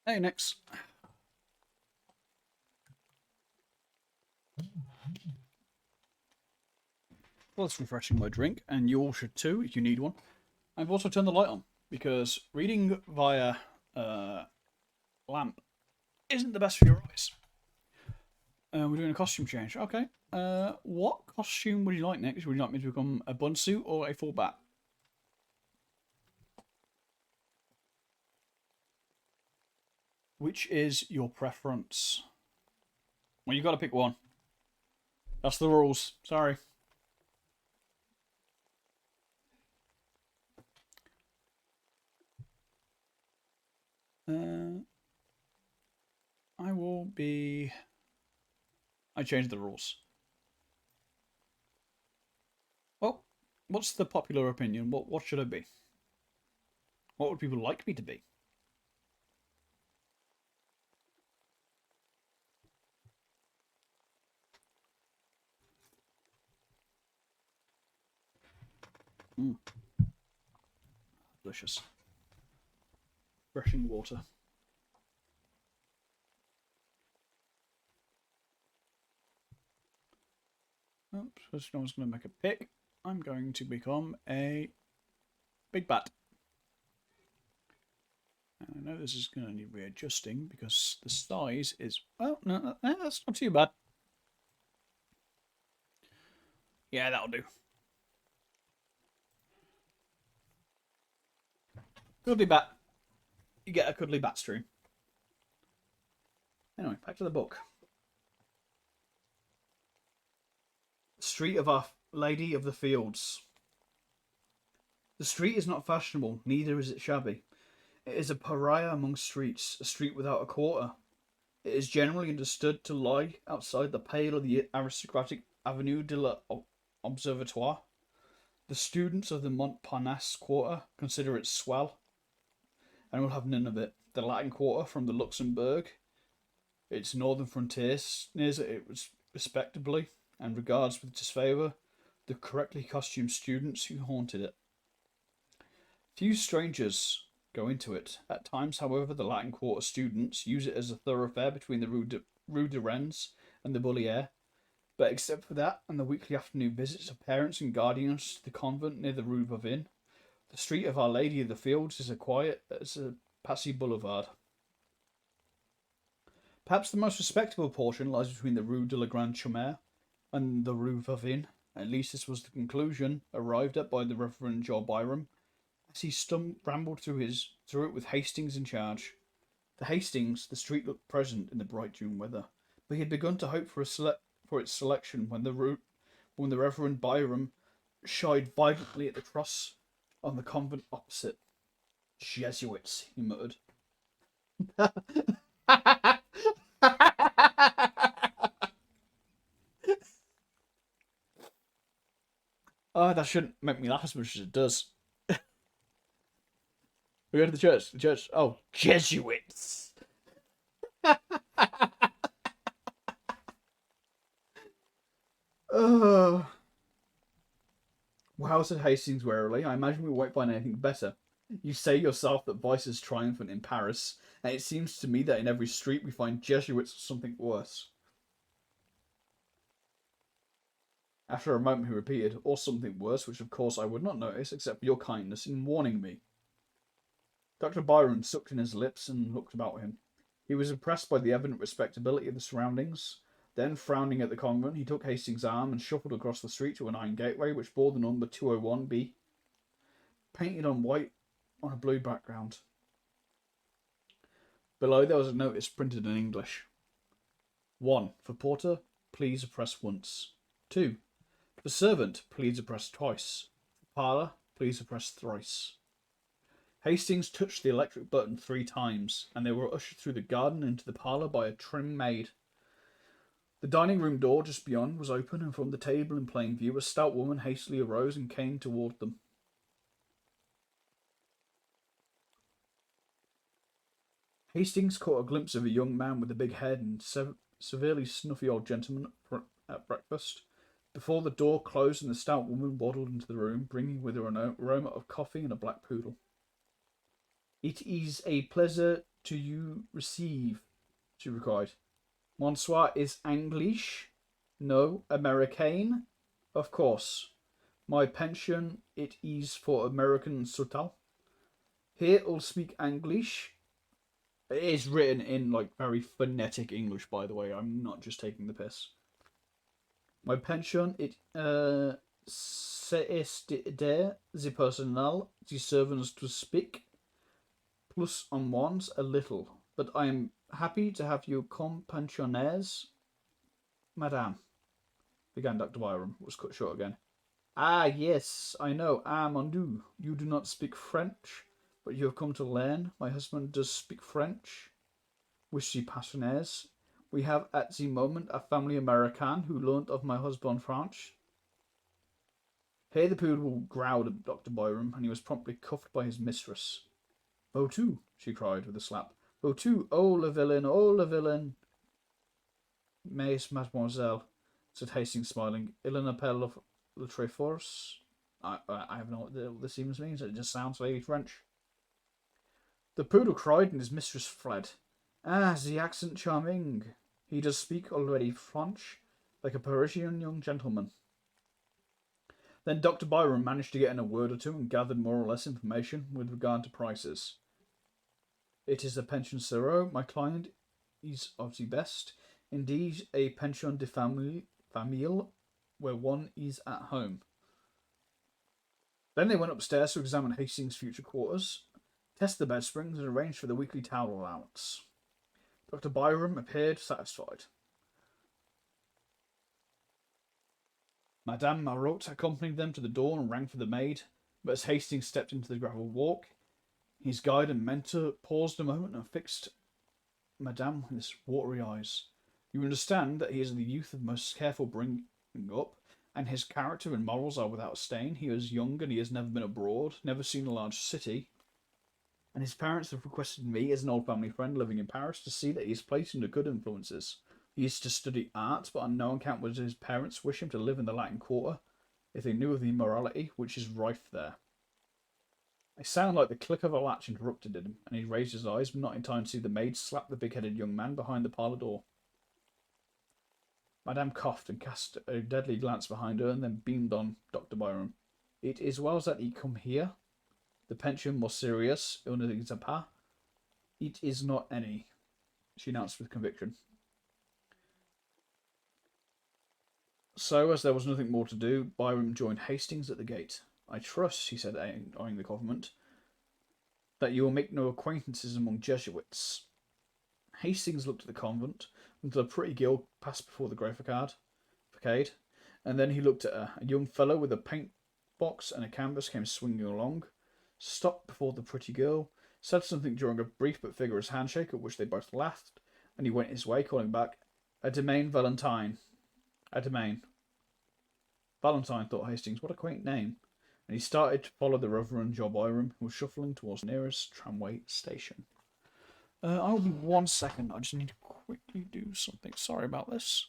Hey, Nix. Well, it's refreshing my drink, and you all should too if you need one. I've also turned the light on because reading via lamp isn't the best for your eyes. We're doing a costume change. Okay. What costume would you like next? Would you like me to become a bun suit or a full bat? Which is your preference? Well, you've got to pick one. That's the rules. Sorry. I will be... I changed the rules. Well, what's the popular opinion? What should I be? What would people like me to be? Delicious. Refreshing water. Oops, first I was going to make a pick. I'm going to become a big bat. And I know this is going to need readjusting because the size is... Well, no, that's not too bad. Yeah, that'll do. Cuddly bat. You get a cuddly bat stream. Anyway, back to the book. Street of Our Lady of the Fields. The street is not fashionable, neither is it shabby. It is a pariah among streets, a street without a quarter. It is generally understood to lie outside the pale of the aristocratic Avenue de l'Observatoire. The students of the Montparnasse quarter consider it swell, and will have none of it. The Latin quarter from the Luxembourg, its northern frontier, sneers at it respectably, and regards with disfavour the correctly costumed students who haunted it. Few strangers go into it. At times, however, the Latin Quarter students use it as a thoroughfare between the Rue de Rennes and the Bullier. But except for that and the weekly afternoon visits of parents and guardians to the convent near the Rue Vavin, the street of Our Lady of the Fields is as quiet as a Passy Boulevard. Perhaps the most respectable portion lies between the Rue de la Grande Chaumière and the Rue Vavin. At least this was the conclusion arrived at by the Reverend Joel Byram, as he rambled through it with Hastings in charge. To Hastings, the street looked pleasant in the bright June weather, but he had begun to hope for its selection when the Reverend Byram shied violently at the cross on the convent opposite. Jesuits, he muttered. Oh, that shouldn't make me laugh as much as it does. We go to the church. The church. Oh, Jesuits. Oh. Wow, said Hastings warily. I imagine we won't find anything better. You say yourself that vice is triumphant in Paris, and it seems to me that in every street we find Jesuits or something worse. After a moment he repeated, or something worse, which of course I would not notice, except for your kindness in warning me. Dr. Byron sucked in his lips and looked about him. He was impressed by the evident respectability of the surroundings. Then, frowning at the convent, he took Hastings' arm and shuffled across the street to an iron gateway which bore the number 201B, painted on white on a blue background. Below there was a notice printed in English. 1. For porter, please press once. 2. For servant, please press twice. For parlour, please press thrice. Hastings touched the electric button 3 times, and they were ushered through the garden into the parlour by a trim maid. The dining room door just beyond was open, and from the table in plain view a stout woman hastily arose and came toward them. Hastings caught a glimpse of a young man with a big head and severely snuffy old gentleman at breakfast. Before the door closed and the stout woman waddled into the room, bringing with her an aroma of coffee and a black poodle. It is a pleasure to you receive, she replied. Monsieur is English? No, American? Of course. My pension, it is for American Sutal. Here, all speak English. It is written in, like, very phonetic English, by the way. I'm not just taking the piss. My pension, it, c'est de the personnel, the servants to speak, plus on ones a little. But I am happy to have you come pensionnaires. Madame, began Dr. Byron, was cut short again. Ah, yes, I know. Ah, mon Dieu, you do not speak French, but you have come to learn. My husband does speak French. Wish the pensionnaires. We have at the moment a family American who learnt of my husband French. Here the poodle growled at Dr. Byron, and he was promptly cuffed by his mistress. Bautu, she cried with a slap. Bautu, oh le villain, oh le villain. Mais, mademoiselle, said Hastings, smiling. Il n'appelle le très force. I have no idea what this even means. It just sounds very French. The poodle cried, and his mistress fled. Ah, the accent charming. He does speak already French, like a Parisian young gentleman. Then Dr. Byron managed to get in a word or two and gathered more or less information with regard to prices. It is a pension zero. My client is of the best. Indeed, a pension de famille, where one is at home. Then they went upstairs to examine Hastings' future quarters, test the bed springs, and arrange for the weekly towel allowance. Dr. Byron appeared satisfied. Madame Marot accompanied them to the door and rang for the maid, but as Hastings stepped into the gravel walk, his guide and mentor paused a moment and fixed Madame with his watery eyes. You understand that he is the youth of most careful bringing up, and his character and morals are without stain. He is young and he has never been abroad, never seen a large city, and his parents have requested me, as an old family friend living in Paris, to see that he is placed under good influences. He is to study art, but on no account would his parents wish him to live in the Latin Quarter, if they knew of the immorality which is rife there. A sound like the click of a latch interrupted him, and he raised his eyes, but not in time to see the maid slap the big-headed young man behind the parlour door. Madame coughed and cast a deadly glance behind her, and then beamed on Dr. Byron. It is well that he come here. The pension was serious, il ne is pas. It is not any, she announced with conviction. So, as there was nothing more to do, Byron joined Hastings at the gate. I trust, he said, eyeing the convent, that you will make no acquaintances among Jesuits. Hastings looked at the convent, until a pretty girl passed before the grey facade, and then he looked at her, a young fellow with a box and a canvas came swinging along, stopped before the pretty girl, said something during a brief but vigorous handshake at which they both laughed, and he went his way, calling back, "A domain Valentine. A domain." Valentine, thought Hastings, what a quaint name, and he started to follow the Reverend Job Byram, who was shuffling towards the nearest tramway station. I'll be 1 second, I just need to quickly do something. Sorry about this.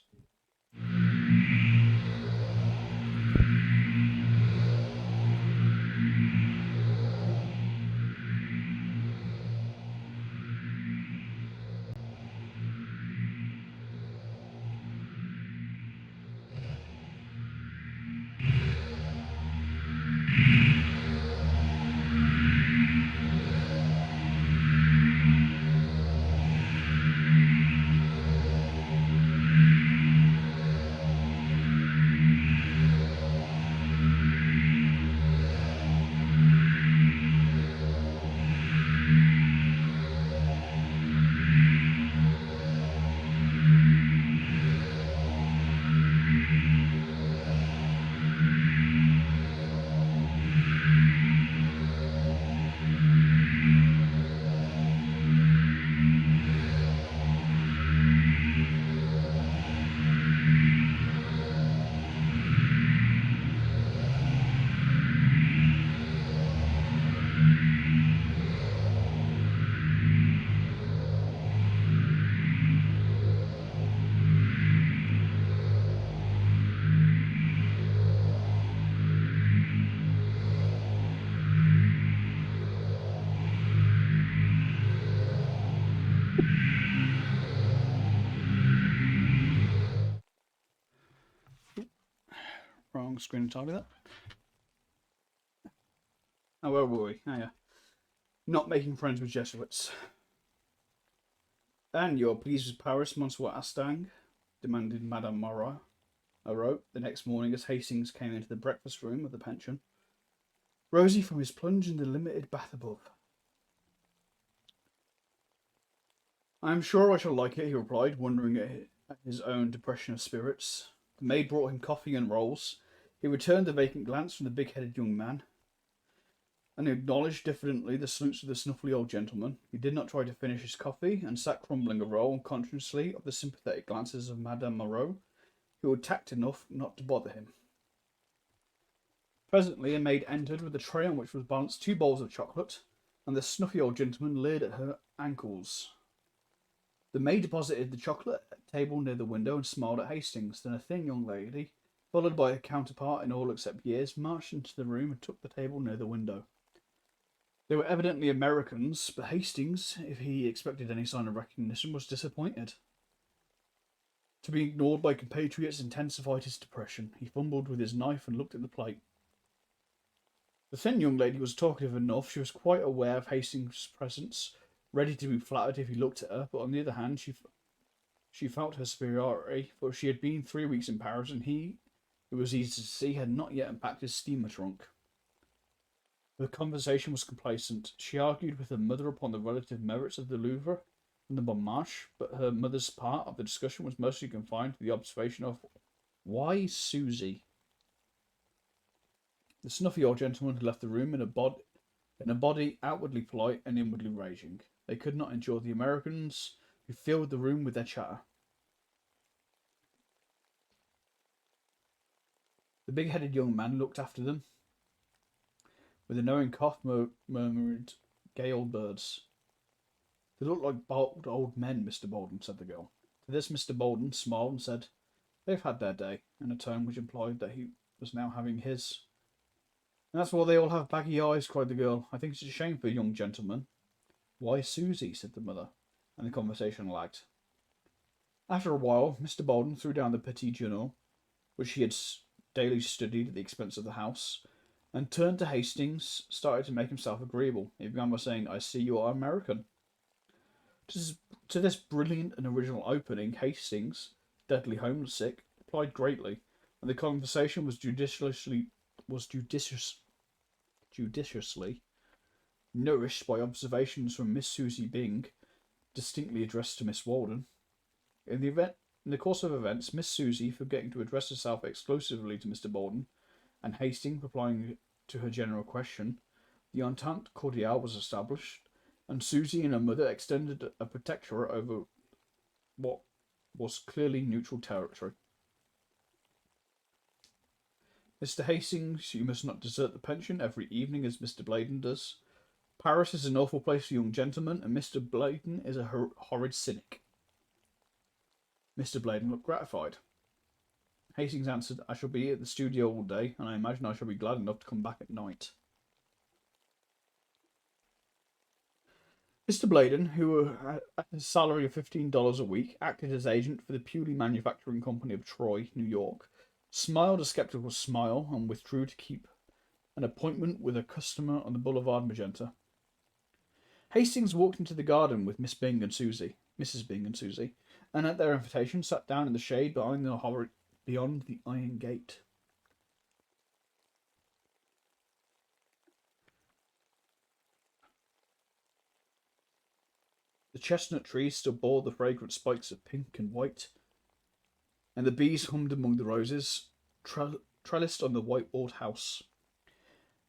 Wrong screen entirely there. Oh, where were we? Oh, yeah. Not making friends with Jesuits. "And you're pleased with Paris, Monsieur Astang?" demanded Madame Moreau the next morning as Hastings came into the breakfast room of the pension, rosy from his plunge in the limited bath above. "I am sure I shall like it," he replied, wondering at his own depression of spirits. The maid brought him coffee and rolls. He returned a vacant glance from the big-headed young man, and acknowledged diffidently the salutes of the snuffly old gentleman. He did not try to finish his coffee, and sat crumbling a roll unconsciously of the sympathetic glances of Madame Moreau, who had tact enough not to bother him. Presently a maid entered with a tray on which was balanced 2 bowls of chocolate, and the snuffy old gentleman leered at her ankles. The maid deposited the chocolate at a table near the window and smiled at Hastings. Then a thin young lady, followed by her counterpart in all except years, marched into the room and took the table near the window. They were evidently Americans, but Hastings, if he expected any sign of recognition, was disappointed. To be ignored by compatriots intensified his depression. He fumbled with his knife and looked at the plate. The thin young lady was talkative enough. She was quite aware of Hastings' presence, ready to be flattered if he looked at her, but on the other hand, she felt her superiority, for she had been 3 weeks in Paris, and he, it was easy to see, had not yet unpacked his steamer trunk. The conversation was complacent. She argued with her mother upon the relative merits of the Louvre and the Bon Marche, but her mother's part of the discussion was mostly confined to the observation of, "Why Susie?" The snuffy old gentleman had left the room in a body outwardly polite and inwardly raging. They could not endure the Americans, who filled the room with their chatter. The big-headed young man looked after them. With a knowing cough, murmured, "Gay old birds." "They look like bald old men, Mr. Bolden," said the girl. To this Mr. Bolden smiled and said, "They've had their day," in a tone which implied that he was now having his. "And that's why they all have baggy eyes," cried the girl. "I think it's a shame for a young gentleman." "Why Susie?" said the mother, and the conversation lagged. After a while, Mr. Bolden threw down the Petit Journal, which he had daily studied at the expense of the house, and turned to Hastings, started to make himself agreeable. He began by saying, "I see you are American." To this brilliant and original opening, Hastings, deadly homesick, replied greatly, and the conversation was judiciously nourished by observations from Miss Susie Byng, distinctly addressed to Miss Walden. In the course of events, Miss Susie, forgetting to address herself exclusively to Mr. Bolden, and Hastings, replying to her general question, the Entente Cordiale was established, and Susie and her mother extended a protectorate over what was clearly neutral territory. Mr. Hastings, you must not desert the pension every evening as Mr. Bladen does. Paris is an awful place for young gentlemen, and Mr. Bladen is a horrid cynic. Mr. Bladen looked gratified. Hastings answered, I shall be at the studio all day, and I imagine I shall be glad enough to come back at night. Mr. Bladen, who had a salary of $15 a week, acted as agent for the Pewley Manufacturing Company of Troy, New York, smiled a skeptical smile, and withdrew to keep an appointment with a customer on the Boulevard Magenta. Hastings walked into the garden with Mrs. Byng and Susie, and at their invitation sat down in the shade beyond the iron gate. The chestnut trees still bore the fragrant spikes of pink and white, and the bees hummed among the roses, trellised on the white-walled house.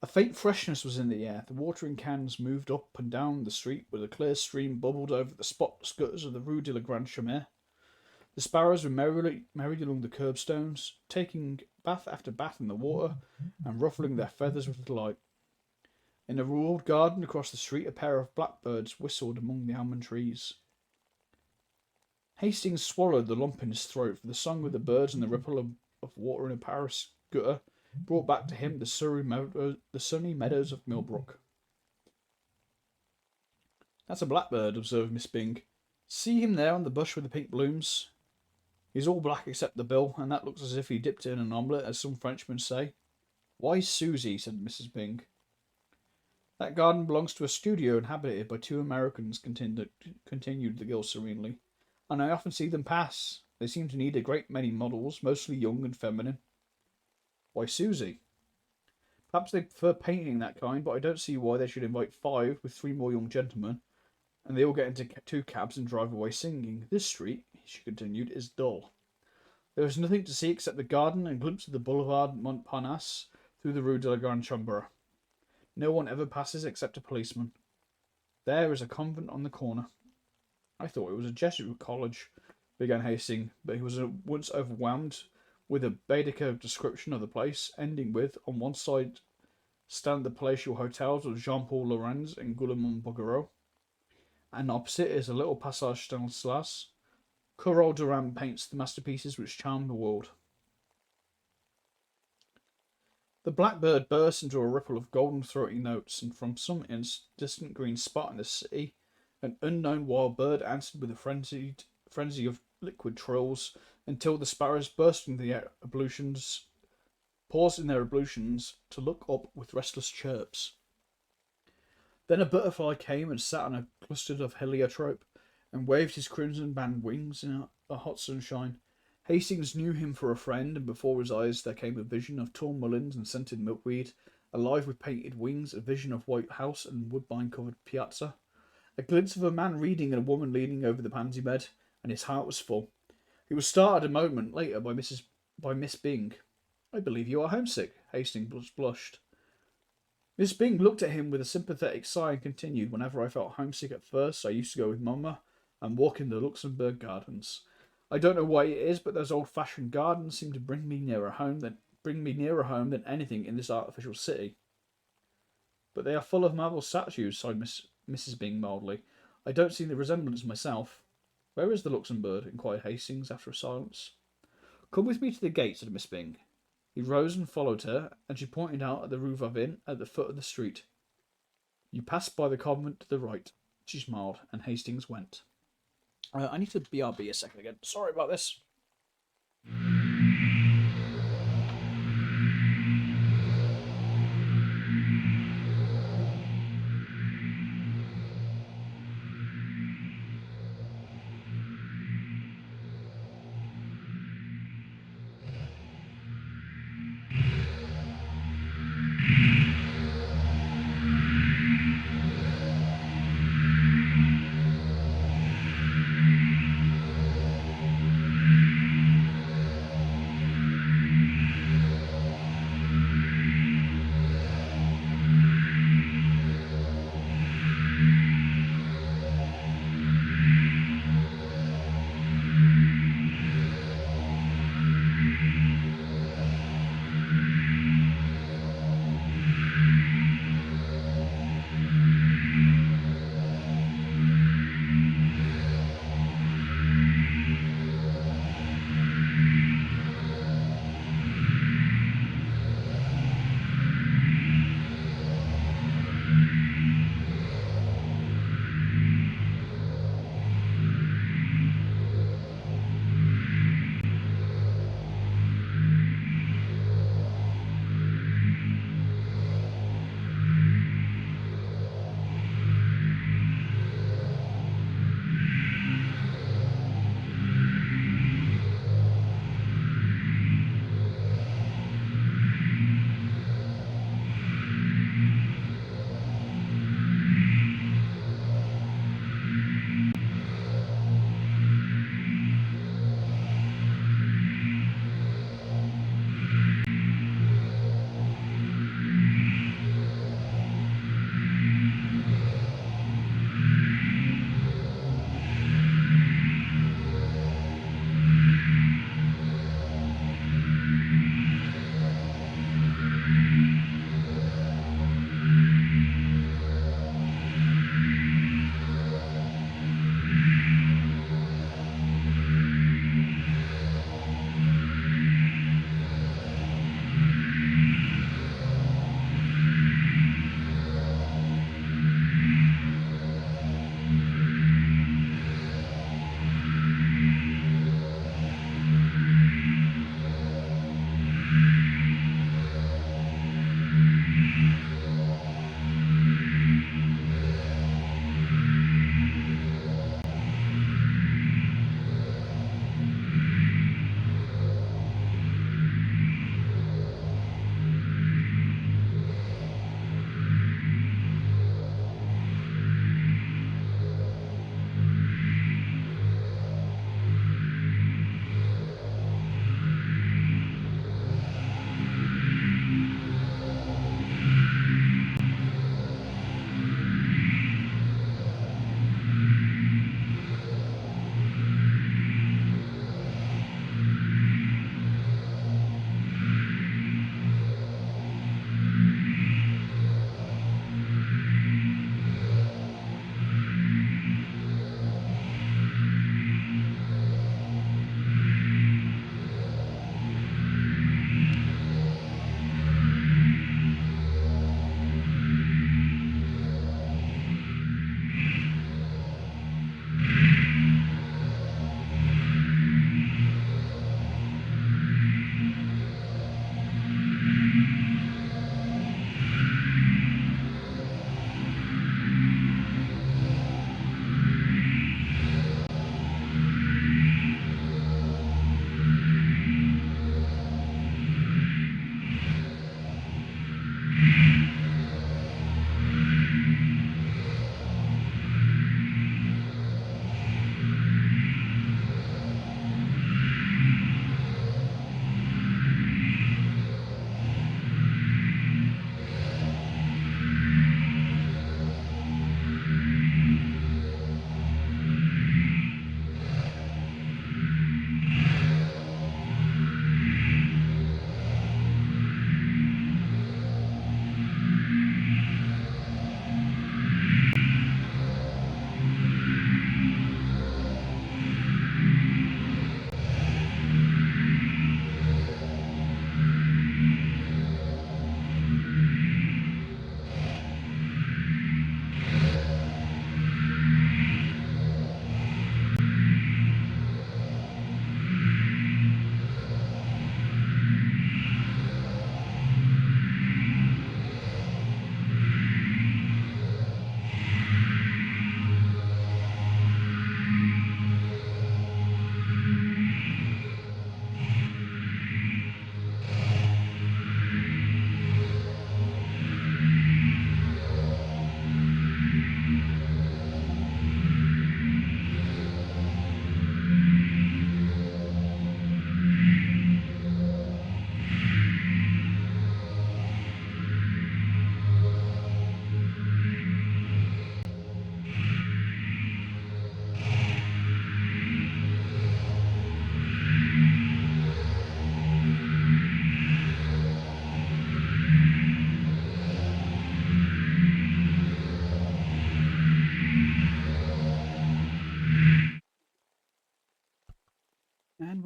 A faint freshness was in the air. The watering cans moved up and down the street, where a clear stream bubbled over the spotless gutters of the Rue de la Grande Chaumière. The sparrows were merried along the curbstones, taking bath after bath in the water, and ruffling their feathers with delight. In a walled garden across the street, a pair of blackbirds whistled among the almond trees. Hastings swallowed the lump in his throat, for the song of the birds and the ripple of water in a Paris gutter brought back to him the sunny meadows of Millbrook. That's a blackbird, observed Miss Byng. See him there on the bush with the pink blooms? He's all black except the bill, and that looks as if he dipped it in an omelette, as some Frenchmen say. Why, Susie, said Mrs. Byng. That garden belongs to a studio inhabited by 2 Americans, continued the girl serenely, and I often see them pass. They seem to need a great many models, mostly young and feminine. Why, Susie? Perhaps they prefer painting that kind, but I don't see why they should invite 5 with 3 more young gentlemen, and they all get into 2 cabs and drive away singing. This street, she continued, is dull. There is nothing to see except the garden and a glimpse of the Boulevard Montparnasse through the Rue de la Grande Chaumière. No one ever passes except a policeman. There is a convent on the corner. I thought it was a Jesuit college, began Hastings, but he was at once overwhelmed with a Baedeker description of the place, ending with, on one side stand the palatial hotels of Jean-Paul Laurens and Guillemot-Bouguereau, and opposite is a little Passage Stanislas. Corot Durand paints the masterpieces which charm the world. The blackbird burst into a ripple of golden throaty notes, and from some distant green spot in the city, an unknown wild bird answered with a frenzy of liquid trills, until the sparrows paused in their ablutions to look up with restless chirps. Then a butterfly came and sat on a cluster of heliotrope, and waved his crimson band wings in a hot sunshine. Hastings knew him for a friend, and before his eyes there came a vision of tall mulleins and scented milkweed, alive with painted wings, a vision of white house and woodbine-covered piazza, a glimpse of a man reading and a woman leaning over the pansy bed, and his heart was full. He was startled a moment later by Miss Byng. I believe you are homesick. Hastings blushed. Miss Byng looked at him with a sympathetic sigh and continued, whenever I felt homesick at first, I used to go with Mamma and walk in the Luxembourg Gardens. I don't know why it is, but those old-fashioned gardens seem to bring me nearer home than anything in this artificial city. But they are full of marble statues, sighed Mrs. Byng mildly. I don't see the resemblance myself. Where is the Luxembourg? Inquired Hastings after a silence. Come with me to the gate, said Miss Byng. He rose and followed her, and she pointed out at the Rue Vavin at the foot of the street. You pass by the convent to the right. She smiled, and Hastings went. I need to BRB a second again. Sorry about this.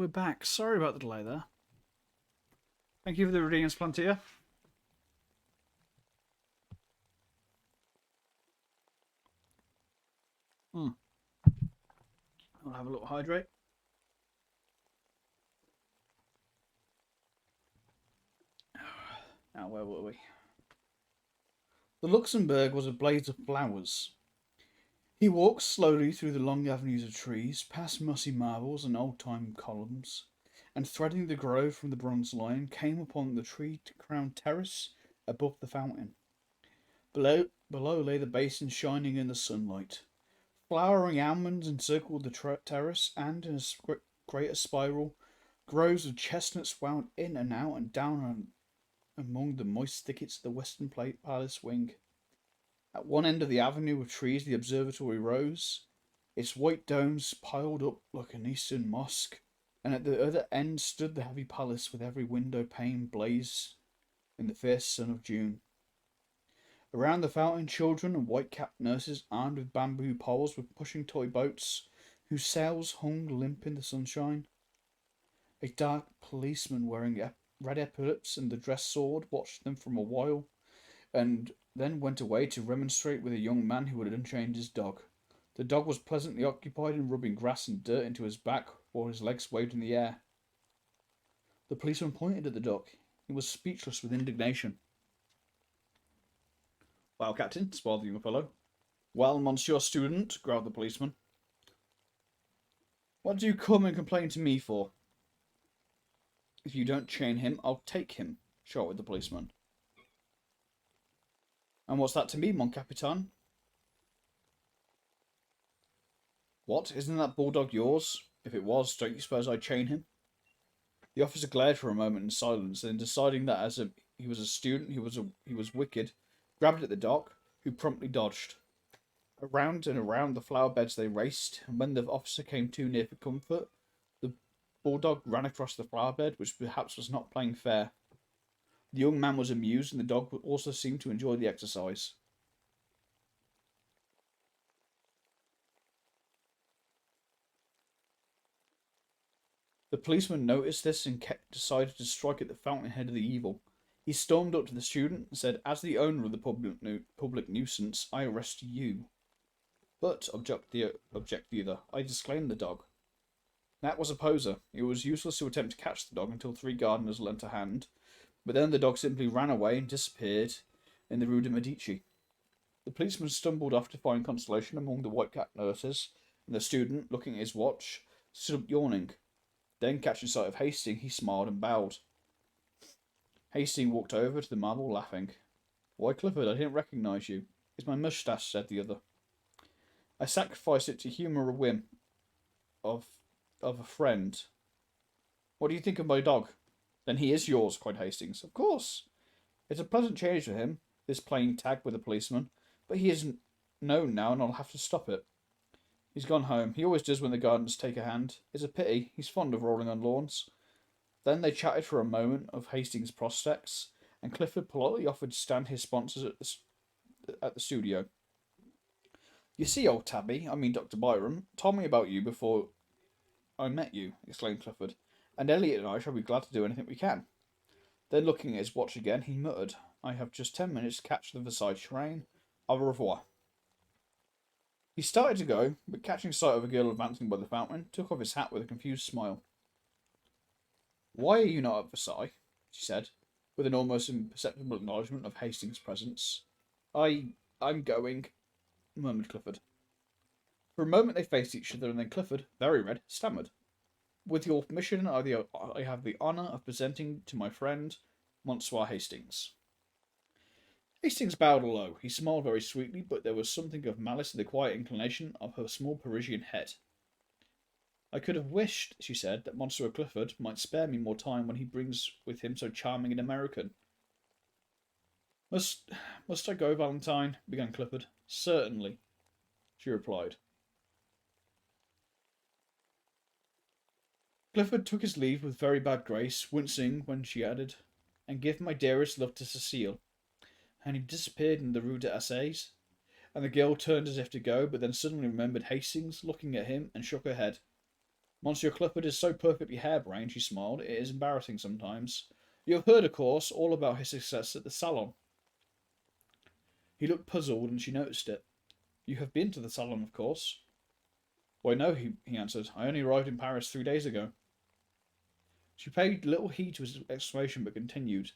we're back. Sorry about the delay there. Thank you for the reading, Splantia. I'll have a little hydrate. Now, where were we? The Luxembourg was a blaze of flowers. He walked slowly through the long avenues of trees, past mossy marbles and old-time columns, and threading the grove from the Bronze Lion, came upon the tree-crowned terrace above the fountain. Below lay the basin shining in the sunlight. Flowering almonds encircled the terrace, and in a greater spiral, groves of chestnuts wound in and out and down among the moist thickets of the western palace wing. At one end of the avenue of trees the observatory rose, its white domes piled up like an eastern mosque, and at the other end stood the heavy palace with every window pane blazed in the fierce sun of June. Around the fountain, children and white-capped nurses armed with bamboo poles were pushing toy boats, whose sails hung limp in the sunshine. A dark policeman wearing red epaulets and the dress sword watched them from a while, and then went away to remonstrate with a young man who had unchained his dog. The dog was pleasantly occupied in rubbing grass and dirt into his back while his legs waved in the air. The policeman pointed at the dog. He was speechless with indignation. "Well, Captain," smiled the young fellow. "Well, monsieur student," growled the policeman. "What do you come and complain to me for?" "If you don't chain him, I'll take him," shouted the policeman. "And what's that to me, mon capitaine?" "What, isn't that bulldog yours? If it was, don't you suppose I'd chain him?" The officer glared for a moment in silence, then deciding that he was a student, he was wicked, grabbed at the dog, who promptly dodged. Around and around the flower beds they raced, and when the officer came too near for comfort, the bulldog ran across the flower bed, which perhaps was not playing fair. The young man was amused, and the dog also seemed to enjoy the exercise. The policeman noticed this and decided to strike at the fountainhead of the evil. He stormed up to the student and said, "As the owner of the public nuisance, I arrest you." "But," objected the other, "I disclaimed the dog." That was a poser. It was useless to attempt to catch the dog until 3 gardeners lent a hand, but then the dog simply ran away and disappeared in the Rue de Medici. The policeman stumbled off to find consolation among the white-capped nurses, and the student, looking at his watch, stood up yawning. Then, catching sight of Hastings, he smiled and bowed. Hastings walked over to the marble, laughing. "Why, Clifford, I didn't recognise you. It's my moustache," said the other. "I sacrificed it to humour a whim of a friend." "What do you think of my dog?" "Then he is yours," cried Hastings. "Of course. It's a pleasant change for him, this playing tag with a policeman, but he is known now and I'll have to stop it. He's gone home. He always does when the gardeners take a hand. It's a pity. He's fond of rolling on lawns." Then they chatted for a moment of Hastings' prospects, and Clifford politely offered to stand his sponsors at the studio. "You see, old Tabby, I mean Dr. Byram, told me about you before I met you," exclaimed Clifford, "and Elliot and I shall be glad to do anything we can." Then, looking at his watch again, he muttered, "I have just 10 minutes to catch the Versailles train. Au revoir." He started to go, but catching sight of a girl advancing by the fountain, took off his hat with a confused smile. "Why are you not at Versailles?" she said, with an almost imperceptible acknowledgment of Hastings' presence. I'm going," murmured Clifford. For a moment they faced each other, and then Clifford, very red, stammered. "With your permission, I have the honour of presenting to my friend, Monsieur Hastings." Hastings bowed low. He smiled very sweetly, but there was something of malice in the quiet inclination of her small Parisian head. "I could have wished," she said, "that Monsieur Clifford might spare me more time when he brings with him so charming an American." Must I go, Valentine?" began Clifford. "Certainly," she replied. Clifford took his leave with very bad grace, wincing when she added, "And give my dearest love to Cecile," and he disappeared in the Rue des Assizes, and the girl turned as if to go, but then suddenly remembered Hastings looking at him and shook her head. Monsieur Clifford is so perfectly harebrained, she smiled. It is embarrassing sometimes. You have heard, of course, all about his success at the salon. He looked puzzled, and she noticed it. You have been to the salon, of course. Why, no, he answered. I only arrived in Paris 3 days ago. She paid little heed to his exclamation, but continued.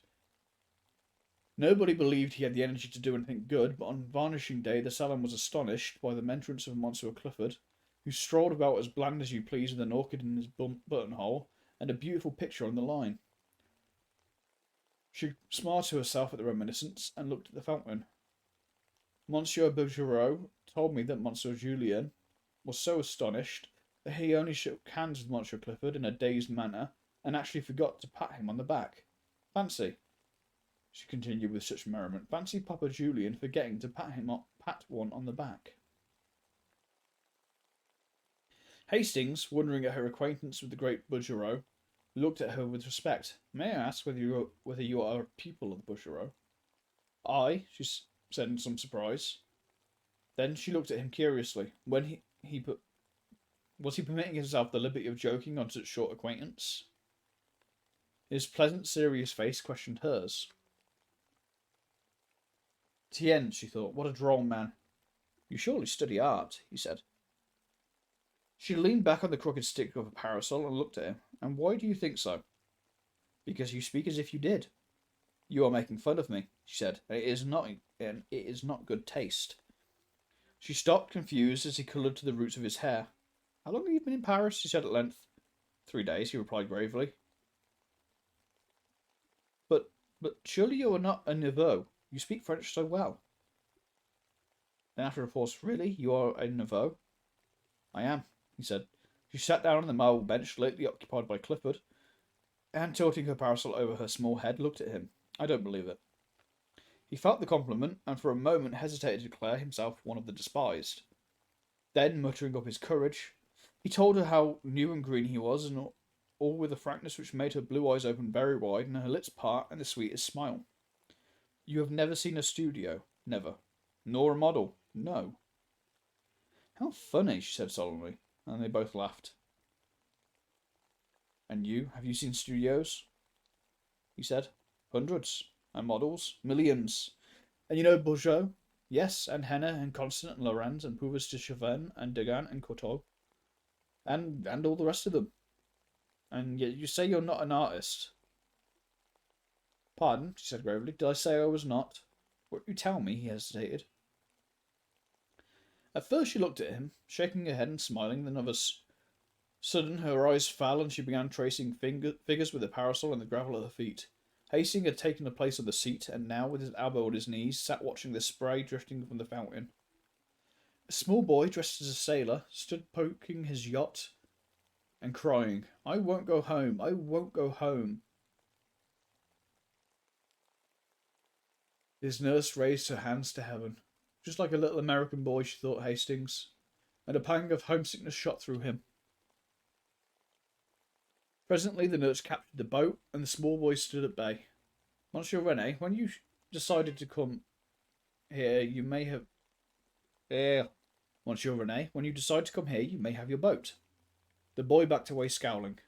Nobody believed he had the energy to do anything good, but on varnishing day the salon was astonished by the entrance of Monsieur Clifford, who strolled about as bland as you please with an orchid in his buttonhole and a beautiful picture on the line. She smiled to herself at the reminiscence and looked at the fountain. Monsieur Bouguereau told me that Monsieur Julien was so astonished that he only shook hands with Monsieur Clifford in a dazed manner and actually forgot to pat him on the back. Fancy, she continued with such merriment, fancy Papa Julien forgetting to pat one on the back. Hastings, wondering at her acquaintance with the great Bouguereau, looked at her with respect. May I ask whether you are a pupil of the Bouguereau? I, she said in some surprise. Then she looked at him curiously. Was he permitting himself the liberty of joking on such short acquaintance? His pleasant, serious face questioned hers. Tien, she thought, what a droll man. You surely study art, he said. She leaned back on the crooked stick of a parasol and looked at him. And why do you think so? Because you speak as if you did. You are making fun of me, she said. It is not good taste. She stopped, confused, as he coloured to the roots of his hair. How long have you been in Paris? She said at length. 3 days, he replied gravely. But surely you are not a nouveau. You speak French so well. Then after a pause, really? You are a nouveau? I am, he said. She sat down on the marble bench lately occupied by Clifford, and tilting her parasol over her small head, looked at him. I don't believe it. He felt the compliment, and for a moment hesitated to declare himself one of the despised. Then, muttering up his courage, he told her how new and green he was, and all with a frankness which made her blue eyes open very wide and her lips part in the sweetest smile. You have never seen a studio? Never. Nor a model? No. How funny, she said solemnly, and they both laughed. And you, have you seen studios? He said. Hundreds. And models? Millions. And you know Bourgeot? Yes, and Henner, and Constant, and Laurent, and Puvis de Chavannes, and Degas, and Coteau. And all the rest of them. And yet you say you're not an artist. Pardon, she said gravely. Did I say I was not? Won't you tell me? He hesitated. At first she looked at him, shaking her head and smiling, then of a sudden her eyes fell and she began tracing figures with a parasol in the gravel at her feet. Hastings had taken a place on the seat, and now, with his elbow on his knees, sat watching the spray drifting from the fountain. A small boy, dressed as a sailor, stood poking his yacht and crying, I won't go home, I won't go home. His nurse raised her hands to heaven. Just like a little American boy, she thought Hastings, and a pang of homesickness shot through him. Presently the nurse captured the boat, and the small boy stood at bay. Monsieur Rene, when you decided to come here, you may have... Monsieur Rene, when you decide to come here, you may have your boat. The boy backed away, scowling.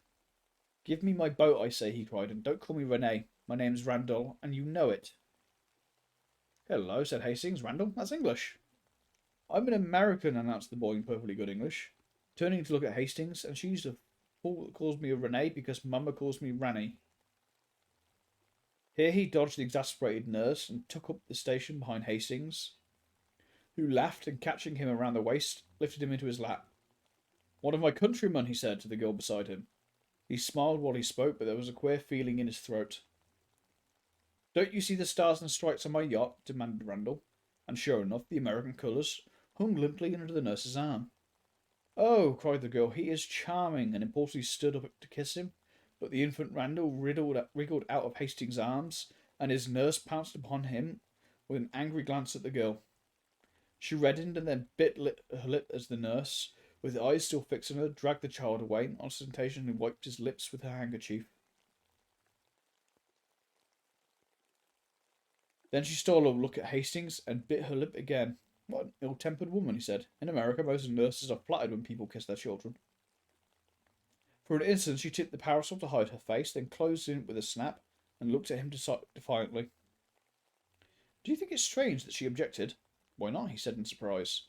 Give me my boat, I say, he cried, and don't call me Rene. My name's Randall, and you know it. Hello, said Hastings. Randall, that's English. I'm an American, announced the boy in perfectly good English, turning to look at Hastings, and she's the fool that calls me a Rene because Mama calls me Ranny. Here he dodged the exasperated nurse and took up the station behind Hastings, who laughed and, catching him around the waist, lifted him into his lap. One of my countrymen, he said to the girl beside him. He smiled while he spoke, but there was a queer feeling in his throat. Don't you see the stars and stripes on my yacht? Demanded Randall, and sure enough, the American colours hung limply under the nurse's arm. Oh, cried the girl, he is charming, and impulsively stood up to kiss him, but the infant Randall wriggled out of Hastings' arms, and his nurse pounced upon him with an angry glance at the girl. She reddened and then bit her lip as the nurse, with her eyes still fixed on her, dragged the child away and ostentatiously wiped his lips with her handkerchief. Then she stole a look at Hastings and bit her lip again. What an ill-tempered woman, he said. In America, most nurses are flattered when people kiss their children. For an instant, she tipped the parasol to hide her face, then closed it with a snap and looked at him defiantly. Do you think it's strange that she objected? Why not? He said in surprise.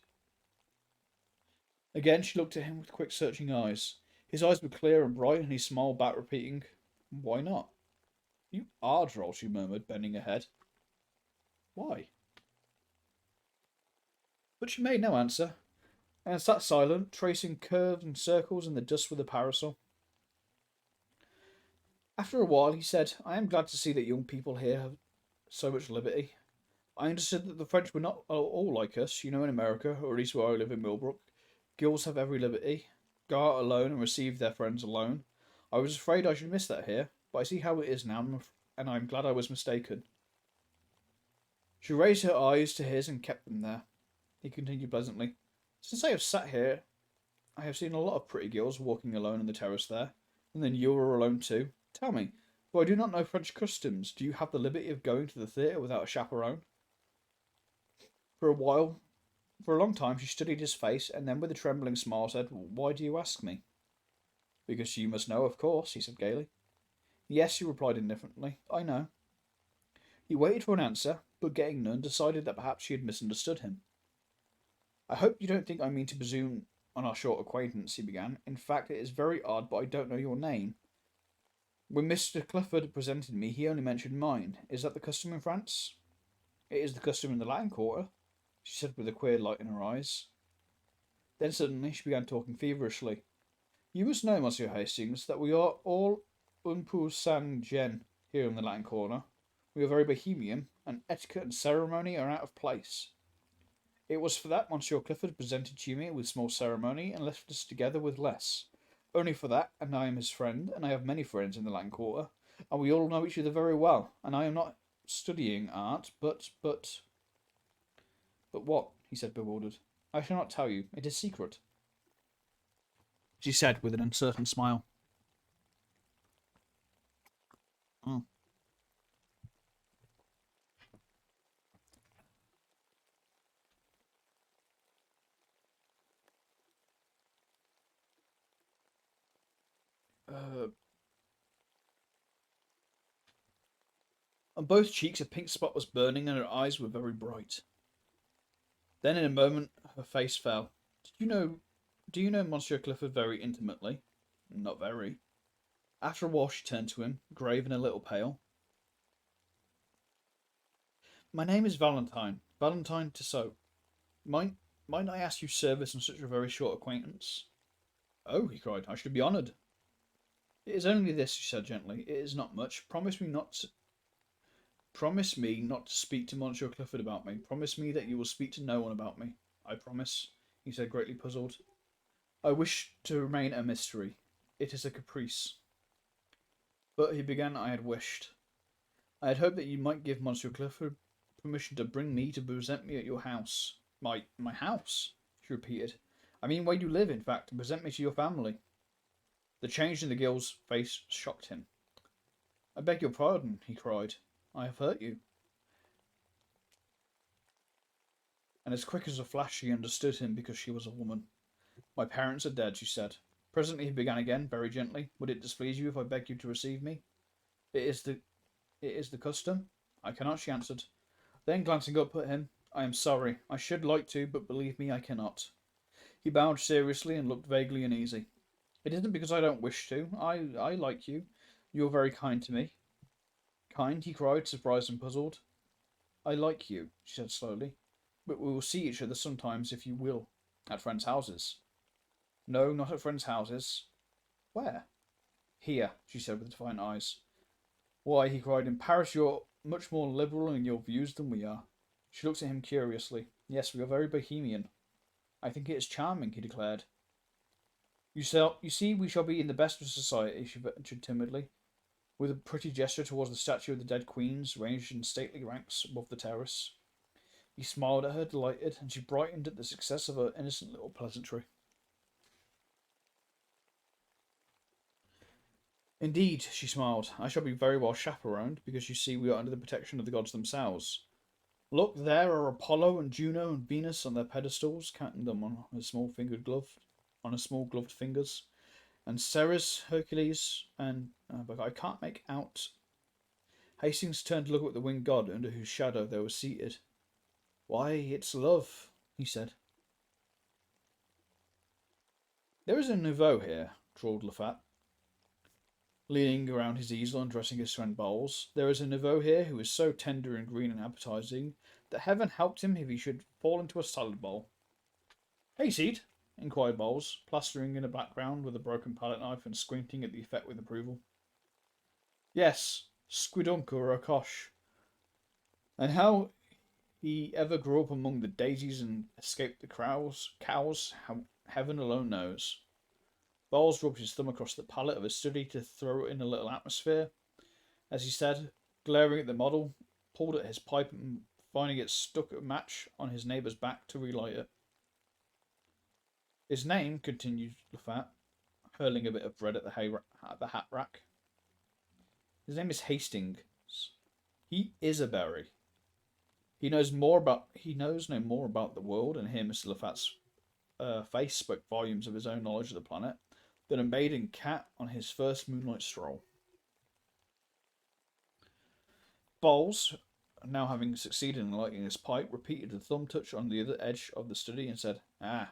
Again, she looked at him with quick, searching eyes. His eyes were clear and bright, and he smiled back, repeating, Why not? You are droll, she murmured, bending her head. Why? But she made no answer, and sat silent, tracing curves and circles in the dust with a parasol. After a while, he said, I am glad to see that young people here have so much liberty. I understood that the French were not all like us. You know, in America, or at least where I live in Millbrook, girls have every liberty, go out alone and receive their friends alone. I was afraid I should miss that here, but I see how it is now, and I'm glad I was mistaken. She raised her eyes to his and kept them there. He continued pleasantly, Since I have sat here, I have seen a lot of pretty girls walking alone on the terrace there, and then you are alone too. Tell me, though I do not know French customs, do you have the liberty of going to the theatre without a chaperone? For a long time, she studied his face, and then with a trembling smile said, Why do you ask me? Because you must know, of course, he said gaily. Yes, she replied indifferently. I know. He waited for an answer, but getting none, decided that perhaps she had misunderstood him. I hope you don't think I mean to presume on our short acquaintance, he began. In fact, it is very odd, but I don't know your name. When Mr. Clifford presented me, he only mentioned mine. Is that the custom in France? It is the custom in the Latin Quarter, she said with a queer light in her eyes. Then suddenly she began talking feverishly. You must know, Monsieur Hastings, that we are all un peu sans gêne here in the Latin Quarter. We are very bohemian, and etiquette and ceremony are out of place. It was for that Monsieur Clifford presented you me with small ceremony and left us together with less. Only for that, and I am his friend, and I have many friends in the Latin Quarter, and we all know each other very well, and I am not studying art, but what? He said, bewildered. I shall not tell you. It is secret, she said with an uncertain smile. Mm. On both cheeks a pink spot was burning, and her eyes were very bright. Then, in a moment, her face fell. Do you know Monsieur Clifford very intimately? Not very. After a while, she turned to him, grave and a little pale. My name is Valentine. Valentine Tissot. Might I ask you service on such a very short acquaintance? Oh, he cried, I should be honoured. It is only this, she said gently. It is not much. Promise me not to speak to Monsieur Clifford about me. Promise me that you will speak to no one about me. I promise, he said, greatly puzzled. I wish to remain a mystery. It is a caprice. But, he began, I had wished. I had hoped that you might give Monsieur Clifford permission to bring me to present me at your house. My house? She repeated. I mean where you live, in fact, to present me to your family. The change in the girl's face shocked him. I beg your pardon, he cried. I have hurt you. And as quick as a flash she understood him because she was a woman. My parents are dead, she said. Presently he began again, very gently. Would it displease you if I begged you to receive me? It is the custom? I cannot, she answered. Then glancing up at him, I am sorry. I should like to, but believe me, I cannot. He bowed seriously and looked vaguely uneasy. It isn't because I don't wish to. I like you. You are very kind to me. Kind? He cried, surprised and puzzled. I like you, she said slowly. But we will see each other sometimes, if you will. At friends' houses. No, not at friends' houses. Where? Here, she said with defiant eyes. Why, he cried, in Paris you're much more liberal in your views than we are. She looked at him curiously. Yes, we are very bohemian. I think it is charming, he declared. You see, we shall be in the best of society, she ventured timidly, with a pretty gesture towards the statue of the dead queens ranged in stately ranks above the terrace. He smiled at her, delighted, and she brightened at the success of her innocent little pleasantry. Indeed, she smiled, I shall be very well chaperoned, because you see we are under the protection of the gods themselves. Look, there are Apollo and Juno and Venus on their pedestals, counting them on her small gloved fingers. And Ceres, Hercules, and but I can't make out. Hastings turned to look at the winged god under whose shadow they were seated. Why, it's love, he said. There is a nouveau here, drawled Lafat, leaning around his easel and dressing his friend Bowles. There is a nouveau here who is so tender and green and appetizing that heaven helped him if he should fall into a salad bowl. Hayseed? Inquired Bowles, plastering in the background with a broken palette knife and squinting at the effect with approval. Yes, Squidunk or Rakosh. And how he ever grew up among the daisies and escaped the cows, how heaven alone knows. Bowles rubbed his thumb across the palette of his study to throw in a little atmosphere. As he said, glaring at the model, pulled at his pipe and finding it stuck a match on his neighbour's back to relight it. His name, continued Lafat, hurling a bit of bread at the hat rack. His name is Hastings. He is a berry. He knows no more about the world, and here Mr. Lafat's face spoke volumes of his own knowledge of the planet, than a maiden cat on his first moonlight stroll. Bowles, now having succeeded in lighting his pipe, repeated the thumb touch on the other edge of the study and said, Ah.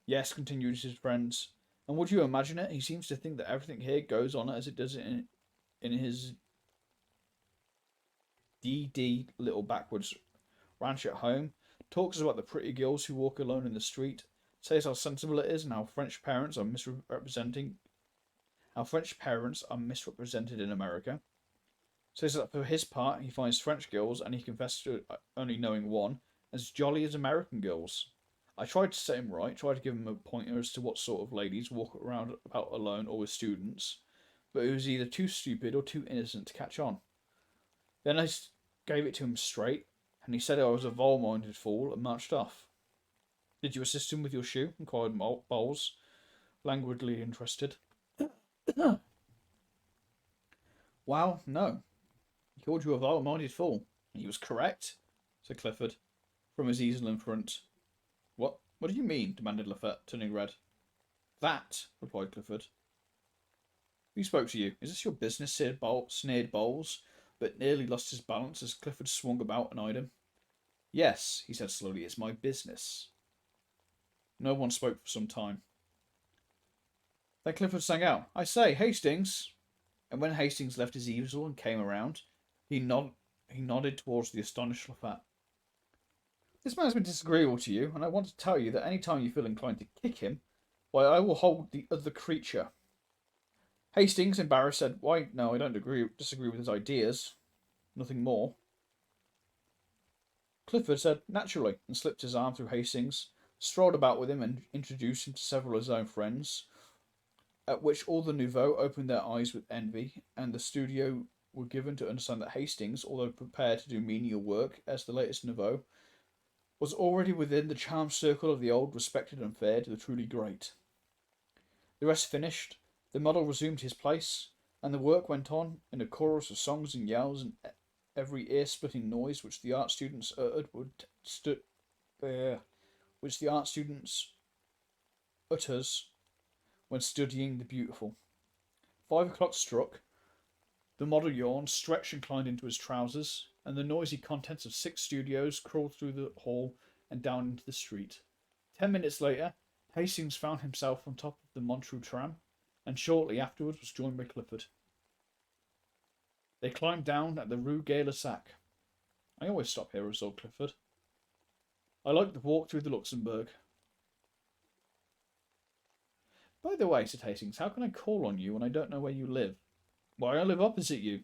Yes, continued his friends, and would you imagine it? He seems to think that everything here goes on as it does in his DD little backwoods ranch at home, talks about the pretty girls who walk alone in the street, says how sensible it is and how French parents are misrepresented in America. Says that for his part he finds French girls, and he confessed to only knowing one, as jolly as American girls. I tried to set him right, tried to give him a pointer as to what sort of ladies walk around about alone or with students, but he was either too stupid or too innocent to catch on. Then I gave it to him straight, and he said I was a vile-minded fool and marched off. Did you assist him with your shoe? Inquired Bowles, languidly interested. Well, no. He called you a vile-minded fool. He was correct, said Clifford, from his easel in front. What do you mean? Demanded Lafat, turning red. That, replied Clifford. Who spoke to you? Is this your business? Sneered Bowles, but nearly lost his balance as Clifford swung about and eyed him. Yes, he said slowly, it's my business. No one spoke for some time. Then Clifford sang out, I say, Hastings! And when Hastings left his easel and came around, he nodded towards the astonished Lafat. This man has been disagreeable to you, and I want to tell you that any time you feel inclined to kick him, why, I will hold the other creature. Hastings, embarrassed, said, Why, no, I don't disagree with his ideas. Nothing more. Clifford said, Naturally, and slipped his arm through Hastings, strolled about with him and introduced him to several of his own friends, at which all the nouveaux opened their eyes with envy, and the studio were given to understand that Hastings, although prepared to do menial work as the latest nouveau, was already within the charmed circle of the old, respected and feared, the truly great. The rest finished, the model resumed his place, and the work went on in a chorus of songs and yells and every ear-splitting noise which the art students utters when studying the beautiful. 5 o'clock struck. The model yawned, stretched and climbed into his trousers, and the noisy contents of 6 studios crawled through the hall and down into the street. 10 minutes later, Hastings found himself on top of the Montreux tram, and shortly afterwards was joined by Clifford. They climbed down at the Rue Gay-Lussac. I always stop here, resolved Clifford. I like the walk through the Luxembourg. By the way, said Hastings, how can I call on you when I don't know where you live? Why, I live opposite you.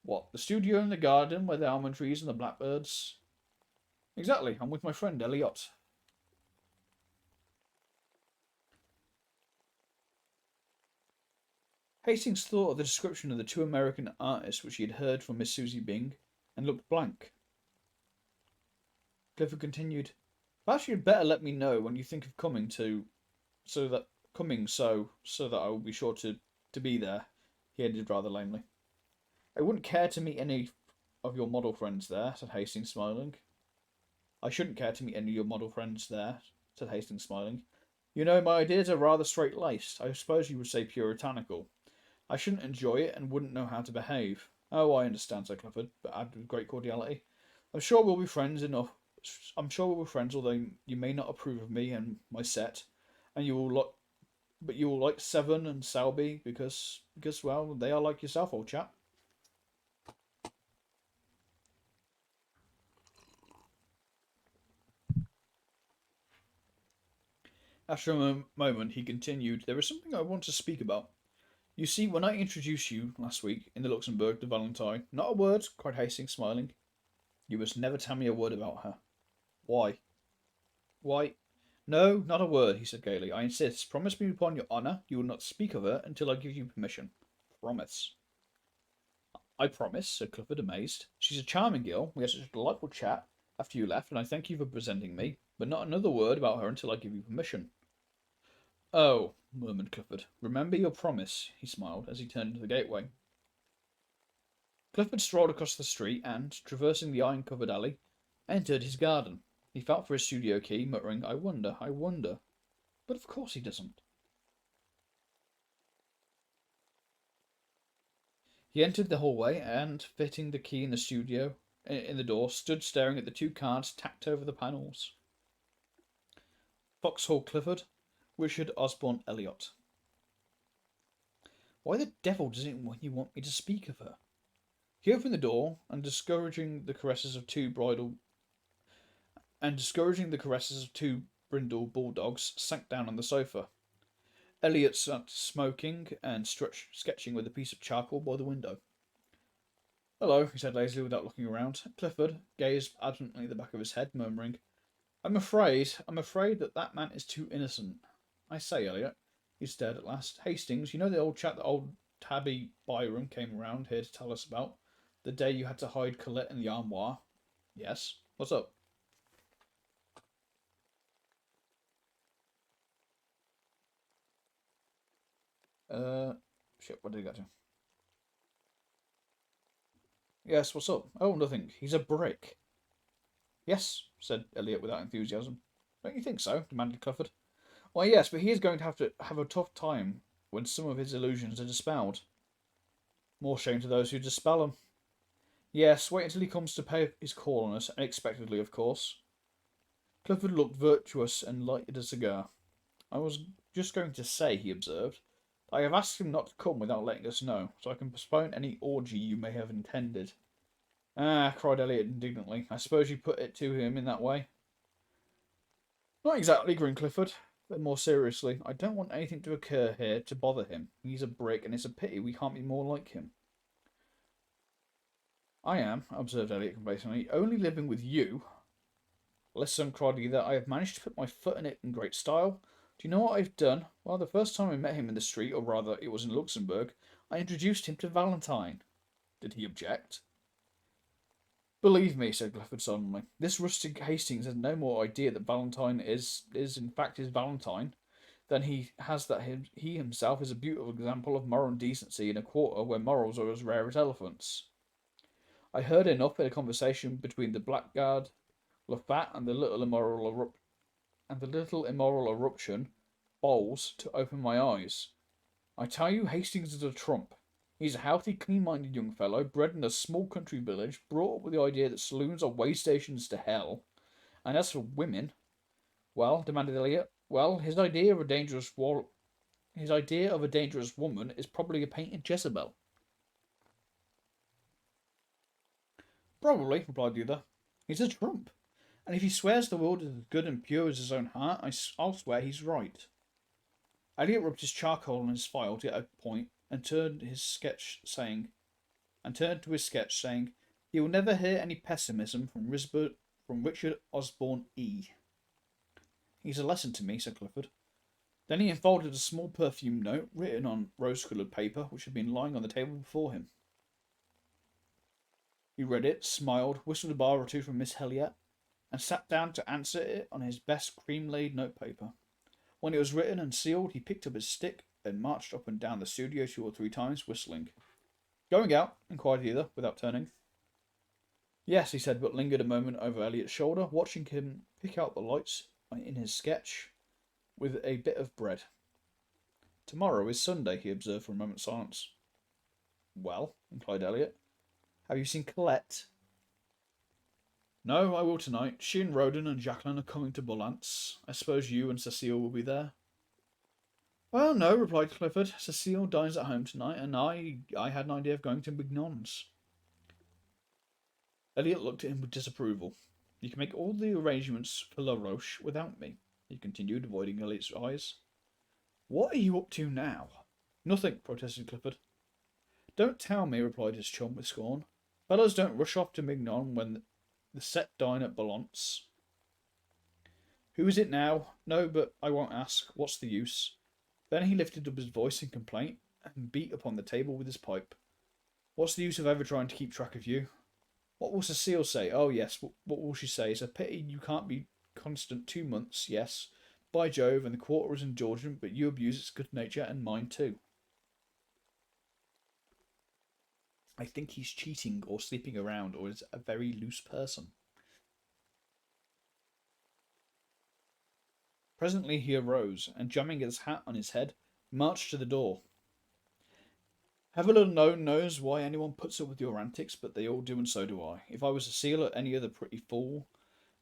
What, the studio in the garden where the almond trees and the blackbirds? Exactly, I'm with my friend Elliot. Hastings thought of the description of the 2 American artists which he had heard from Miss Susie Byng, and looked blank. Clifford continued, Perhaps you'd better let me know when you think of coming so that I will be sure to be there, he added rather lamely. I wouldn't care to meet any of your model friends there, said Hastings, smiling. I shouldn't care to meet any of your model friends there, said Hastings, smiling. You know, my ideas are rather straight-laced. I suppose you would say puritanical. I shouldn't enjoy it and wouldn't know how to behave. Oh, I understand, said Clifford, but added with great cordiality. I'm sure we'll be friends enough. I'm sure we'll be friends, although you may not approve of me and my set, and you will like, but you will like Seven and Selby because well, they are like yourself, old chap. After a moment, he continued, "There is something I want to speak about. You see, when I introduced you last week in the Luxembourg to Valentine, not a word," cried Hastings, smiling. "You must never tell me a word about her." "Why?" "Why?" "No, not a word," he said gaily. "I insist. Promise me upon your honour you will not speak of her until I give you permission. Promise." "I promise," said Clifford, amazed. "She's a charming girl. We had such a delightful chat after you left, and I thank you for presenting me. But not another word about her until I give you permission." "Oh," murmured Clifford. "Remember your promise," he smiled, as he turned into the gateway. Clifford strolled across the street and, traversing the iron-covered alley, entered his garden. He felt for his studio key, muttering, I wonder. But of course he doesn't. He entered the hallway and, fitting the key in the door, stood staring at the two cards tacked over the panels. Foxhall Clifford, Richard Osborne Elliot. Why the devil doesn't you want me to speak of her? He opened the door and, discouraging the caresses of two brindle bulldogs, sank down on the sofa. Elliot sat smoking and sketching with a piece of charcoal by the window. "Hello," he said lazily without looking around. Clifford gazed absently at the back of his head, murmuring, I'm afraid that man is too innocent. I say, Elliot," he stared at last. "Hastings, you know the old chap that old Tabby Byram came round here to tell us about? The day you had to hide Colette in the armoire?" "Yes. What's up?" Shit, what did he get to? "Yes, what's up?" "Oh, nothing. He's a brick." "Yes," said Elliot without enthusiasm. "Don't you think so?" demanded Clifford. "Why, yes, but he is going to have a tough time when some of his illusions are dispelled." "More shame to those who dispel them." "Yes, wait until he comes to pay his call on us, unexpectedly, of course." Clifford looked virtuous and lighted a cigar. "I was just going to say," he observed, "I have asked him not to come without letting us know, so I can postpone any orgy you may have intended." "Ah," cried Elliot indignantly, "I suppose you put it to him in that way." "Not exactly," grinned Clifford. Then more seriously, "I don't want anything to occur here to bother him. He's a brick, and it's a pity we can't be more like him." "I am," observed Elliot complacently, "only living with you." "Listen," cried either, "I have managed to put my foot in it in great style. Do you know what I've done? Well, the first time I met him in the street, or rather it was in Luxembourg, I introduced him to Valentine." "Did he object?" "Believe me," said Clifford solemnly, "this rustic Hastings has no more idea that Valentine is in fact his Valentine than he has that he himself is a beautiful example of moral decency in a quarter where morals are as rare as elephants. I heard enough in a conversation between the blackguard Lafat and the little immoral eruption, Bowles, to open my eyes. I tell you, Hastings is a trump. He's a healthy, clean-minded young fellow, bred in a small country village, brought up with the idea that saloons are way stations to hell. And as for women, well," demanded Elliot, "well, his idea of a dangerous woman is probably a painted Jezebel." "Probably," replied the other. "He's a trump. And if he swears the world is as good and pure as his own heart, I'll swear he's right." Elliot rubbed his charcoal on his file to get a point and turned to his sketch, saying, "He will never hear any pessimism from Richard Osborne E." "He's a lesson to me," said Clifford. Then he unfolded a small perfume note written on rose-coloured paper which had been lying on the table before him. He read it, smiled, whistled a bar or two from Miss Heliot, and sat down to answer it on his best cream-laid notepaper. When it was written and sealed, he picked up his stick and marched up and down the studio 2 or 3 times, whistling. "Going out?" inquired the other, without turning. "Yes," he said, but lingered a moment over Elliot's shoulder, watching him pick out the lights in his sketch. with a bit of bread. Tomorrow is Sunday, he observed for a moment's silence. Well, implied Elliot. Have you seen Colette? No, I will tonight. She and Roden and Jacqueline are coming to Bullance. I suppose you and Cecile will be there. Well, no, replied Clifford. Cecile dines at home tonight, and I had an idea of going to Mignon's. Elliot looked at him with disapproval. You can make all the arrangements for La Roche without me, he continued, avoiding Elliot's eyes. What are you up to now? Nothing, protested Clifford. Don't tell me, replied his chum with scorn. Fellows don't rush off to Mignon when the set dine at Bullance. Who is it now? No, but I won't ask. What's the use? Then he lifted up his voice in complaint and beat upon the table with his pipe. What's the use of ever trying to keep track of you? What will Cecile say? Oh, yes, what will she say? It's a pity you can't be constant 2 months, yes. By Jove, and the quarter is indulgent, but you abuse its good nature and mine too. I think he's cheating or sleeping around or is a very loose person. Presently he arose, and jamming his hat on his head, marched to the door. Heaven alone knows why anyone puts up with your antics, but they all do, and so do I. If I was Cecile or any other pretty fool,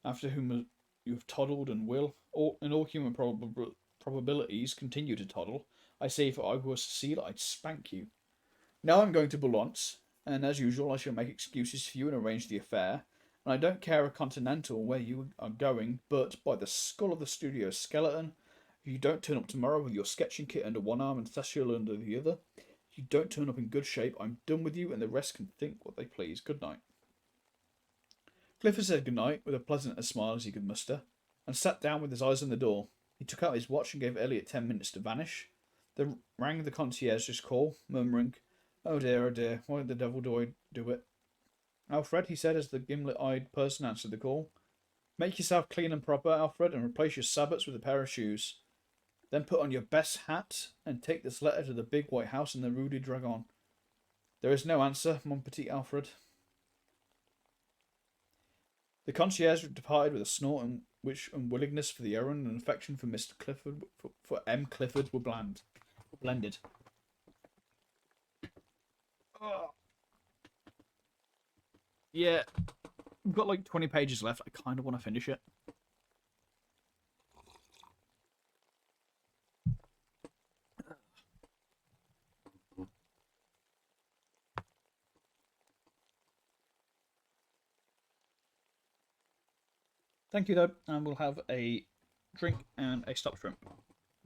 after whom you have toddled and will, or in all human probabilities, continue to toddle, I say if I were Cecile, I'd spank you. Now I'm going to Bullance, and as usual I shall make excuses for you and arrange the affair, and I don't care a continental where you are going, but by the skull of the studio skeleton, if you don't turn up tomorrow with your sketching kit under one arm and Cecile under the other, if you don't turn up in good shape, I'm done with you, and the rest can think what they please. Good night. Clifford said good night with as pleasant a smile as he could muster, and sat down with his eyes on the door. He took out his watch and gave Elliot 10 minutes to vanish, then rang the concierge's call, murmuring, oh dear, why the devil do I do it? Alfred, he said as the gimlet-eyed person answered the call. Make yourself clean and proper, Alfred, and replace your sabots with a pair of shoes. Then put on your best hat and take this letter to the big white house in the Rue du Dragon. There is no answer, mon petit Alfred. The concierge departed with a snort in which unwillingness for the errand and affection for Mr. Clifford, for M. Clifford, were blended. Oh. Yeah, we've got like 20 pages left. I kind of want to finish it. Thank you, though, and we'll have a drink and a stop shrimp.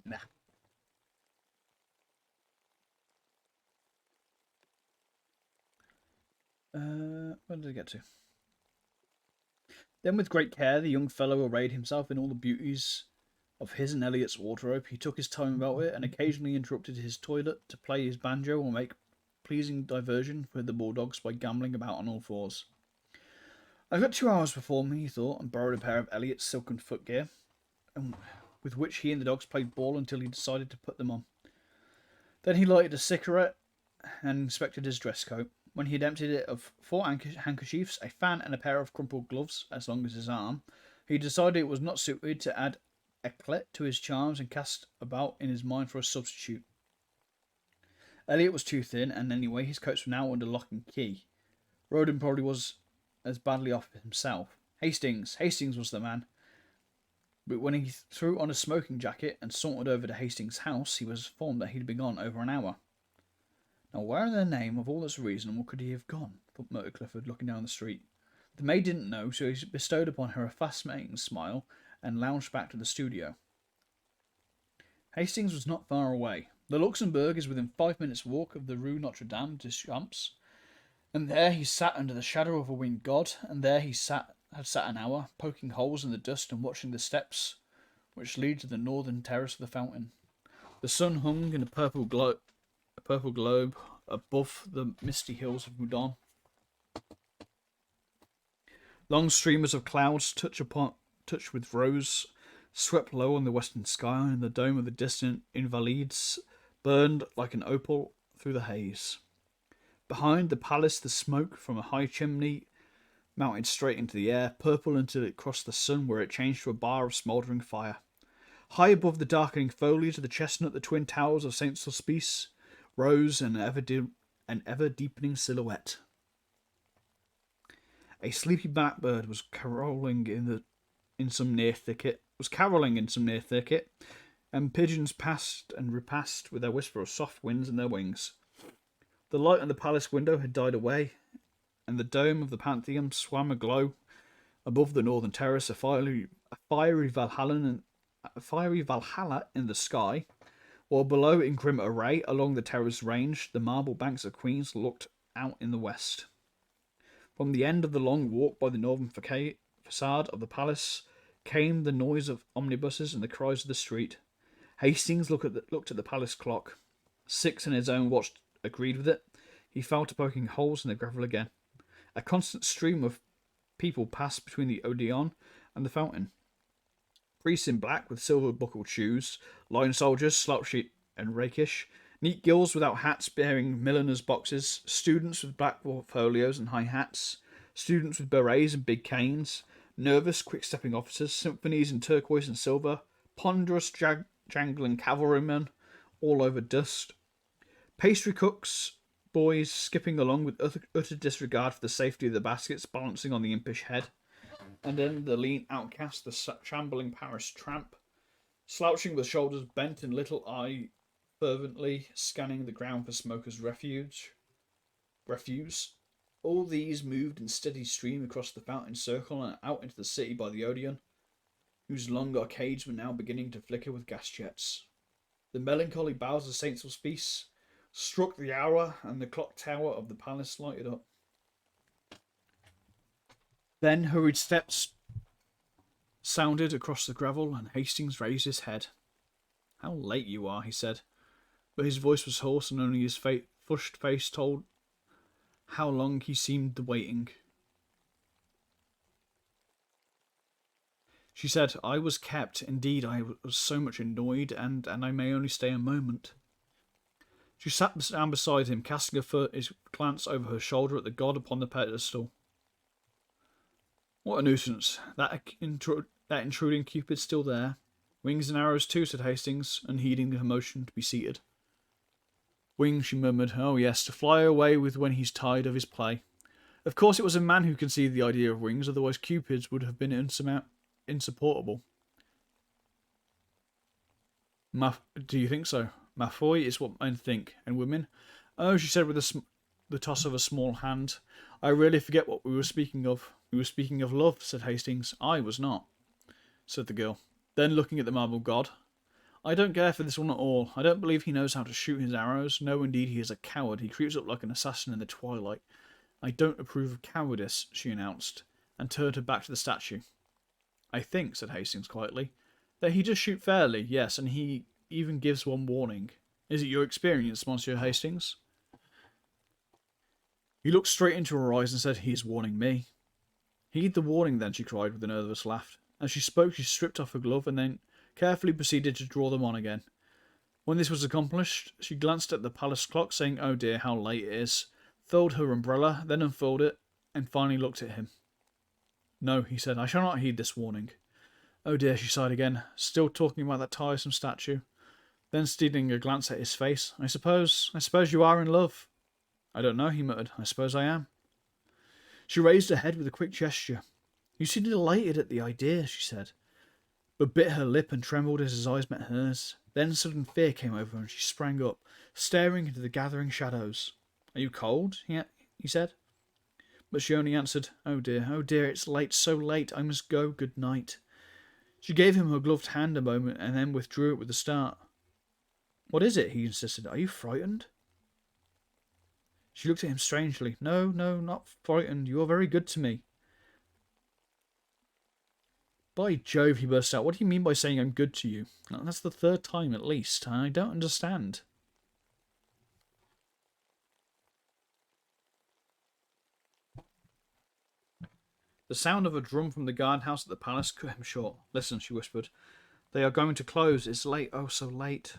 Nah. Where did I get to? Then, with great care, the young fellow arrayed himself in all the beauties of his and Elliot's wardrobe. He took his time about it, and occasionally interrupted his toilet to play his banjo or make pleasing diversion for the bulldogs by gambling about on all fours. I've got 2 hours before me, he thought, and borrowed a pair of Elliot's silken footgear, with which he and the dogs played ball until he decided to put them on. Then he lighted a cigarette and inspected his dress coat. When he had emptied it of 4 handkerchiefs, a fan, and a pair of crumpled gloves as long as his arm, he decided it was not suited to add eclat to his charms and cast about in his mind for a substitute. Elliot was too thin, and anyway his coats were now under lock and key. Roden probably was as badly off himself. Hastings was the man. But when he threw on a smoking jacket and sauntered over to Hastings' house, he was informed that he'd been gone over an hour. Now, where in the name of all that's reasonable could he have gone? Thought Murder Clifford, looking down the street. The maid didn't know, so he bestowed upon her a fascinating smile and lounged back to the studio. Hastings was not far away. The Luxembourg is within 5 minutes' walk of the Rue Notre Dame des Champs, and there he sat under the shadow of a winged god, and there he had sat an hour, poking holes in the dust and watching the steps which lead to the northern terrace of the fountain. The sun hung in a purple globe above the misty hills of Moudon. Long streamers of clouds, touched with rose, swept low on the western sky, and the dome of the distant Invalides burned like an opal through the haze. Behind the palace, the smoke from a high chimney mounted straight into the air, purple until it crossed the sun, where it changed to a bar of smouldering fire. High above the darkening foliage of the chestnut, the twin towers of St. Sulpice rose an ever-deepening silhouette. A sleepy blackbird was caroling in some near thicket, and pigeons passed and repassed with their whisper of soft winds in their wings. The light on the palace window had died away, and the dome of the Pantheon swam aglow above the northern terrace, a fiery Valhalla in the sky, while below, in grim array along the terrace range, the marble banks of Queens looked out in the west. From the end of the long walk by the northern facade of the palace came the noise of omnibuses and the cries of the street. Hastings looked at the palace clock. 6 in his own watch agreed with it. He fell to poking holes in the gravel again. A constant stream of people passed between the Odeon and the fountain. Priests in black with silver-buckled shoes, line soldiers, slouchy and rakish, neat gills without hats bearing milliners' boxes, students with black portfolios and high hats, students with berets and big canes, nervous, quick-stepping officers, symphonies in turquoise and silver, ponderous, jangling cavalrymen, all over dust, pastry cooks, boys skipping along with utter disregard for the safety of the baskets balancing on the impish head, and then the lean outcast, the shambling Paris tramp, slouching with shoulders bent and little eye fervently scanning the ground for smokers' refuse. All these moved in steady stream across the fountain circle and out into the city by the Odeon, whose long arcades were now beginning to flicker with gas jets. The melancholy bells of St. Sulpice struck the hour, and the clock tower of the palace lighted up. Then hurried steps sounded across the gravel, and Hastings raised his head. "How late you are," he said, but his voice was hoarse, and only his flushed face told how long he seemed waiting. She said, "I was kept. Indeed, I was so much annoyed, and I may only stay a moment." She sat down beside him, casting a glance over her shoulder at the god upon the pedestal. "What a nuisance. That intruding Cupid still there. Wings and arrows too," said Hastings, unheeding her motion to be seated. "Wings," she murmured. "Oh yes, to fly away with when he's tired of his play. Of course it was a man who conceived the idea of wings, otherwise Cupids would have been insupportable." "Do you think so?" "Ma foi, it's what men think. And women?" "Oh," she said with the toss of a small hand, "I really forget what we were speaking of." "We were speaking of love," said Hastings. "I was not," said the girl. Then, looking at the marble god, "I don't care for this one at all. I don't believe he knows how to shoot his arrows. No, indeed, he is a coward. He creeps up like an assassin in the twilight. I don't approve of cowardice," she announced, and turned her back to the statue. "I think," said Hastings quietly, "that he does shoot fairly, yes, and he even gives one warning. Is it your experience, Monsieur Hastings?" He looked straight into her eyes and said, "He is warning me." "Heed the warning, then," she cried with a nervous laugh. As she spoke, she stripped off her glove and then carefully proceeded to draw them on again. When this was accomplished, she glanced at the palace clock, saying, "Oh dear, how late it is," furled her umbrella, then unfurled it, and finally looked at him. "No," he said, "I shall not heed this warning." "Oh dear," she sighed again, still talking about that tiresome statue. Then, stealing a glance at his face, I suppose you are in love." "I don't know," he muttered. "I suppose I am." She raised her head with a quick gesture. "You seem delighted at the idea," she said, but bit her lip and trembled as his eyes met hers. Then sudden fear came over her, and she sprang up, staring into the gathering shadows. "Are you cold?" he said. But she only answered, oh dear, it's late, so late, I must go, good night." She gave him her gloved hand a moment, and then withdrew it with a start. "What is it?" he insisted. "Are you frightened?" She looked at him strangely. No, not frightened. You are very good to me." "By Jove," he burst out, "what do you mean by saying I'm good to you? That's the third time at least. I don't understand." The sound of a drum from the guardhouse at the palace cut him short. "Listen," she whispered. "They are going to close. It's late. Oh, so late."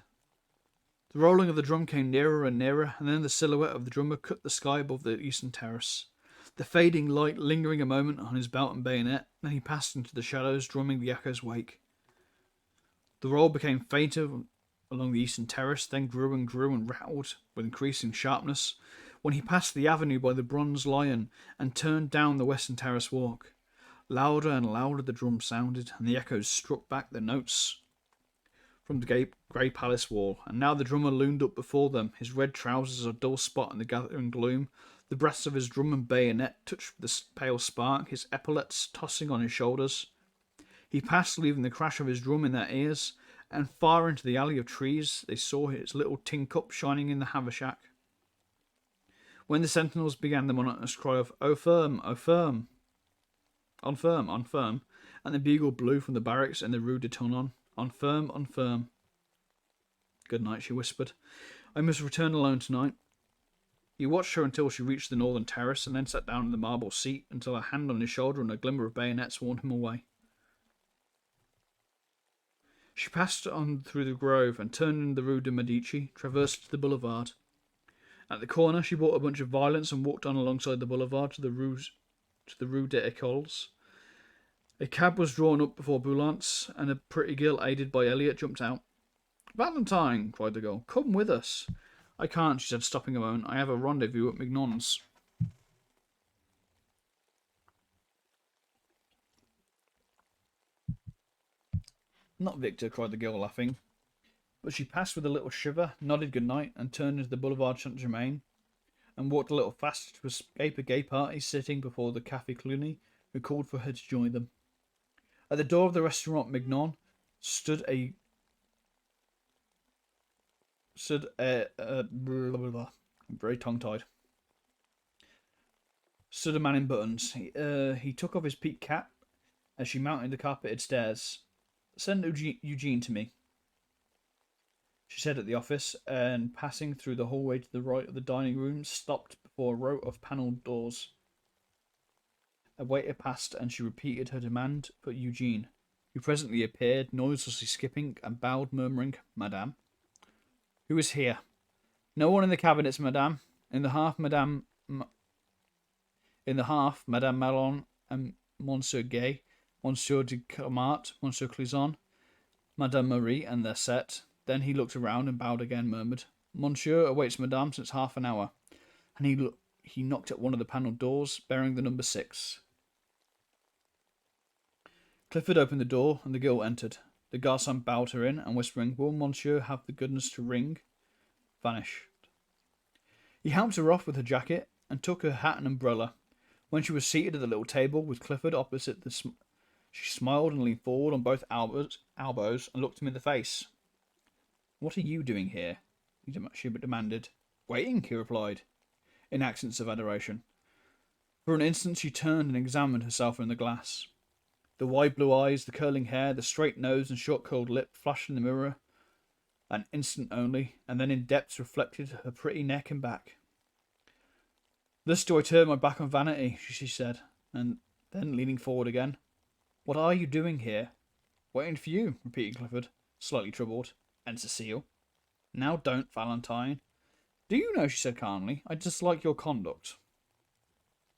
The rolling of the drum came nearer and nearer, and then the silhouette of the drummer cut the sky above the eastern terrace. The fading light lingering a moment on his belt and bayonet, then he passed into the shadows, drumming the echo's wake. The roar became fainter along the eastern terrace, then grew and rattled with increasing sharpness when he passed the avenue by the Bronze Lion and turned down the western terrace walk. Louder and louder the drum sounded, and the echoes struck back the notes from the grey palace wall, and now the drummer loomed up before them, his red trousers a dull spot in the gathering gloom, the breasts of his drum and bayonet touched with the pale spark, his epaulets tossing on his shoulders. He passed, leaving the crash of his drum in their ears, and far into the alley of trees they saw his little tin cup shining in the haversack. When the sentinels began the monotonous cry of "O firm, O firm! On firm, on firm," and the bugle blew from the barracks in the Rue de Tournon, "On firm, on firm." "Good night," she whispered. "I must return alone tonight." He watched her until she reached the northern terrace, and then sat down in the marble seat until a hand on his shoulder and a glimmer of bayonets warned him away. She passed on through the grove and turned into the Rue de Medici, traversed the boulevard. At the corner, she bought a bunch of violets and walked on alongside the boulevard to the Rue des Écoles. A cab was drawn up before Boulant's, and a pretty girl aided by Elliot jumped out. "Valentine," cried the girl, "come with us." "I can't," she said, stopping a moment. "I have a rendezvous at Mignon's." "Not Victor," cried the girl, laughing. But she passed with a little shiver, nodded good night, and turned into the Boulevard Saint-Germain, and walked a little faster to escape a gay party sitting before the Café Cluny, who called for her to join them. At the door of the restaurant Mignon stood a blah, blah, blah. I'm very tongue-tied. Stood a man in buttons. He took off his peaked cap as she mounted the carpeted stairs. "Send Eugene to me," she said at the office, and passing through the hallway to the right of the dining room, stopped before a row of panelled doors. A waiter passed, and she repeated her demand for Eugene, who presently appeared, noiselessly skipping, and bowed, murmuring, "Madame." "Who is here?" "No one in the cabinets, madame. In the half, Madame Malon and Monsieur Gay, Monsieur de Camart, Monsieur Clisson, Madame Marie, and their set." Then he looked around and bowed again, murmured, "Monsieur awaits Madame since half an hour," and he knocked at one of the panelled doors, bearing the number 6. Clifford opened the door, and the girl entered. The garçon bowed her in, and whispering, "Will Monsieur have the goodness to ring?" vanished. He helped her off with her jacket, and took her hat and umbrella. When she was seated at the little table with Clifford opposite, she smiled and leaned forward on both elbows and looked him in the face. "What are you doing here?" she demanded. "Waiting," he replied, in accents of adoration. For an instant she turned and examined herself in the glass. The wide blue eyes, the curling hair, the straight nose and short curled lip flashed in the mirror an instant only, and then in depths reflected her pretty neck and back. "Thus do I turn my back on vanity," she said, and then leaning forward again. "What are you doing here?" "Waiting for you," repeated Clifford, slightly troubled. "And Cecile?" "Now don't, Valentine." "Do you know," she said calmly, "I dislike your conduct."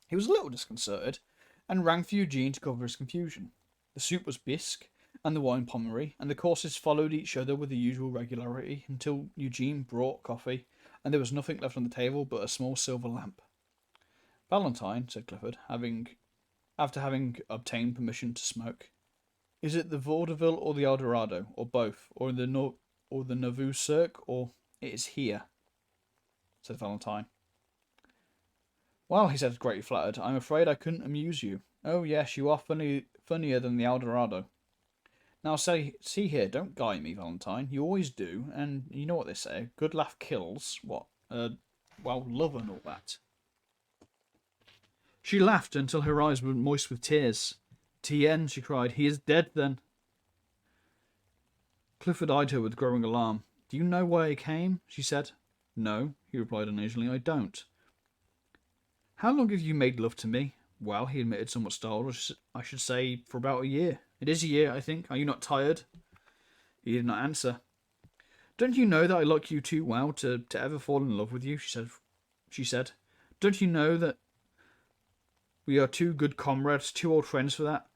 He was a little disconcerted, and rang for Eugene to cover his confusion. The soup was bisque, and the wine Pommery, and the courses followed each other with the usual regularity until Eugene brought coffee, and there was nothing left on the table but a small silver lamp. "Valentine," said Clifford, after having obtained permission to smoke, "is it the Vaudeville or the Eldorado, or both, or the Nouveau Cirque, or—" "It is here," said Valentine. "Well," he said, greatly flattered, "I'm afraid I couldn't amuse you." "Oh, yes, you are funnier than the Eldorado." "Now, see here, don't guy me, Valentine. You always do, and you know what they say, good laugh kills, what, love and all that." She laughed until her eyes were moist with tears. "Tien," she cried, "he is dead, then." Clifford eyed her with growing alarm. "Do you know why I came?" she said. "No," he replied uneasily, "I don't." "How long have you made love to me?" "Well," he admitted, somewhat startled, "I should say for about a year." "It is a year, I think. Are you not tired?" He did not answer. "Don't you know that I like you too well to ever fall in love with you?" she said. "Don't you know that we are two good comrades, two old friends for that?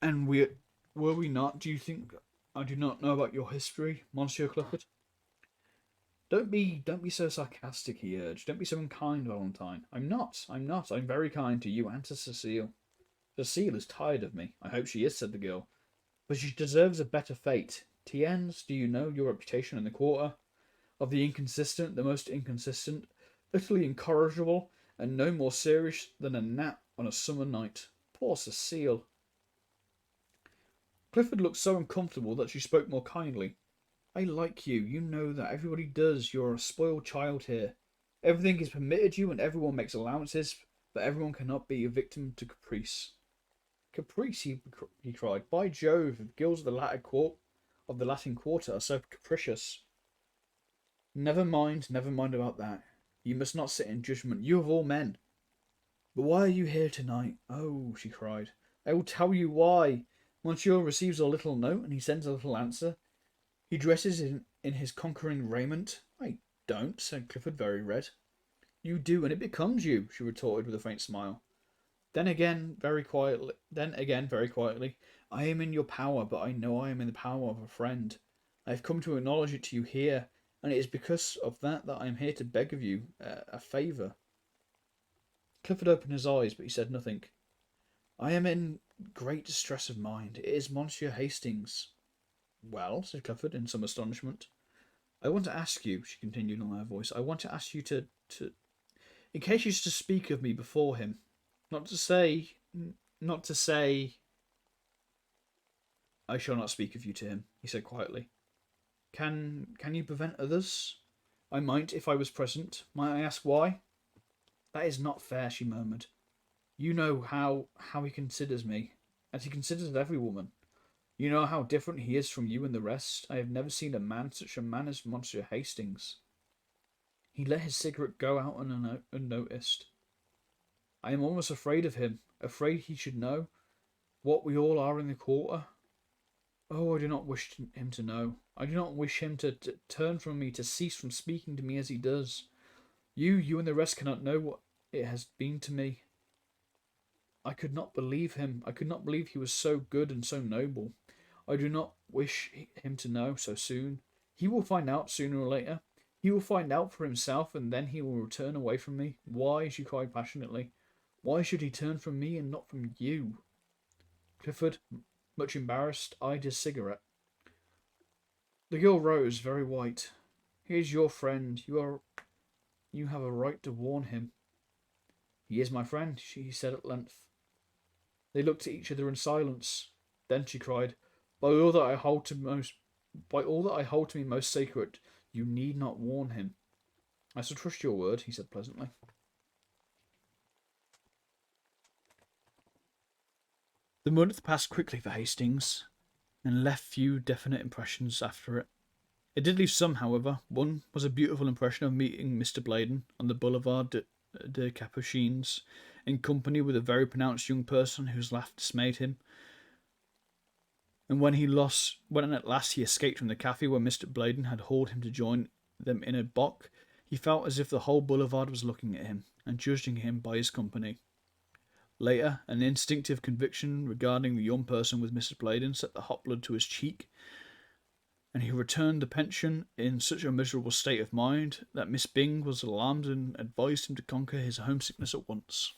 And were we not, do you think I do not know about your history, Monsieur Clifford. Don't be so sarcastic, he urged. Don't be so unkind, Valentine. I'm not. I'm very kind to you and to Cecile. Cecile is tired of me. I hope she is, said the girl. But she deserves a better fate. Tiens, do you know your reputation in the quarter? Of the inconsistent, the most inconsistent, utterly incorrigible, and no more serious than a gnat on a summer night. Poor Cecile. Clifford looked so uncomfortable that she spoke more kindly. I like you. You know that. Everybody does. You're a spoiled child here. Everything is permitted you and everyone makes allowances, but everyone cannot be a victim to caprice. Caprice, he cried. By Jove, the girls of the Latin Quarter are so capricious. Never mind about that. You must not sit in judgment, you of all men. But why are you here tonight? Oh, she cried. I will tell you why. Monsieur receives a little note and he sends a little answer. He dresses in his conquering raiment. I don't, said Clifford, very red. You do, and it becomes you, she retorted with a faint smile. Then again, very quietly, I am in your power, but I know I am in the power of a friend. I have come to acknowledge it to you here, and it is because of that I am here to beg of you a favour. Clifford opened his eyes, but he said nothing. I am in great distress of mind. It is Monsieur Hastings. Well, said Clifford in some astonishment. I want to ask you, she continued in a loud voice, I want to ask you to in case you to speak of me before him. Not to say I shall not speak of you to him, he said quietly. Can you prevent others? I might if I was present. Might I ask why? That is not fair, she murmured. You know how he considers me, as he considers every woman. You know how different he is from you and the rest. I have never seen such a man as Monsieur Hastings. He let his cigarette go out unnoticed. I am almost afraid of him, afraid he should know what we all are in the quarter. Oh, I do not wish him to know. I do not wish him to turn from me, to cease from speaking to me as he does. You and the rest cannot know what it has been to me. I could not believe him. I could not believe he was so good and so noble. I do not wish him to know so soon. He will find out sooner or later. He will find out for himself, and then he will turn away from me. Why? She cried passionately. Why should he turn from me and not from you? Clifford, much embarrassed, eyed his cigarette. The girl rose, very white. He is your friend. You have a right to warn him. He is my friend, she said at length. They looked at each other in silence. Then she cried, By all that I hold to me most sacred, you need not warn him. I shall trust your word, he said pleasantly. The month passed quickly for Hastings, and left few definite impressions after it. It did leave some, however. One was a beautiful impression of meeting Mr. Bladen on the Boulevard des Capucines, in company with a very pronounced young person whose laugh dismayed him. And when at last he escaped from the cafe where Mr. Bladen had hauled him to join them in a bock, he felt as if the whole boulevard was looking at him and judging him by his company. Later, an instinctive conviction regarding the young person with Mrs. Bladen set the hot blood to his cheek, and he returned the pension in such a miserable state of mind that Miss Byng was alarmed and advised him to conquer his homesickness at once.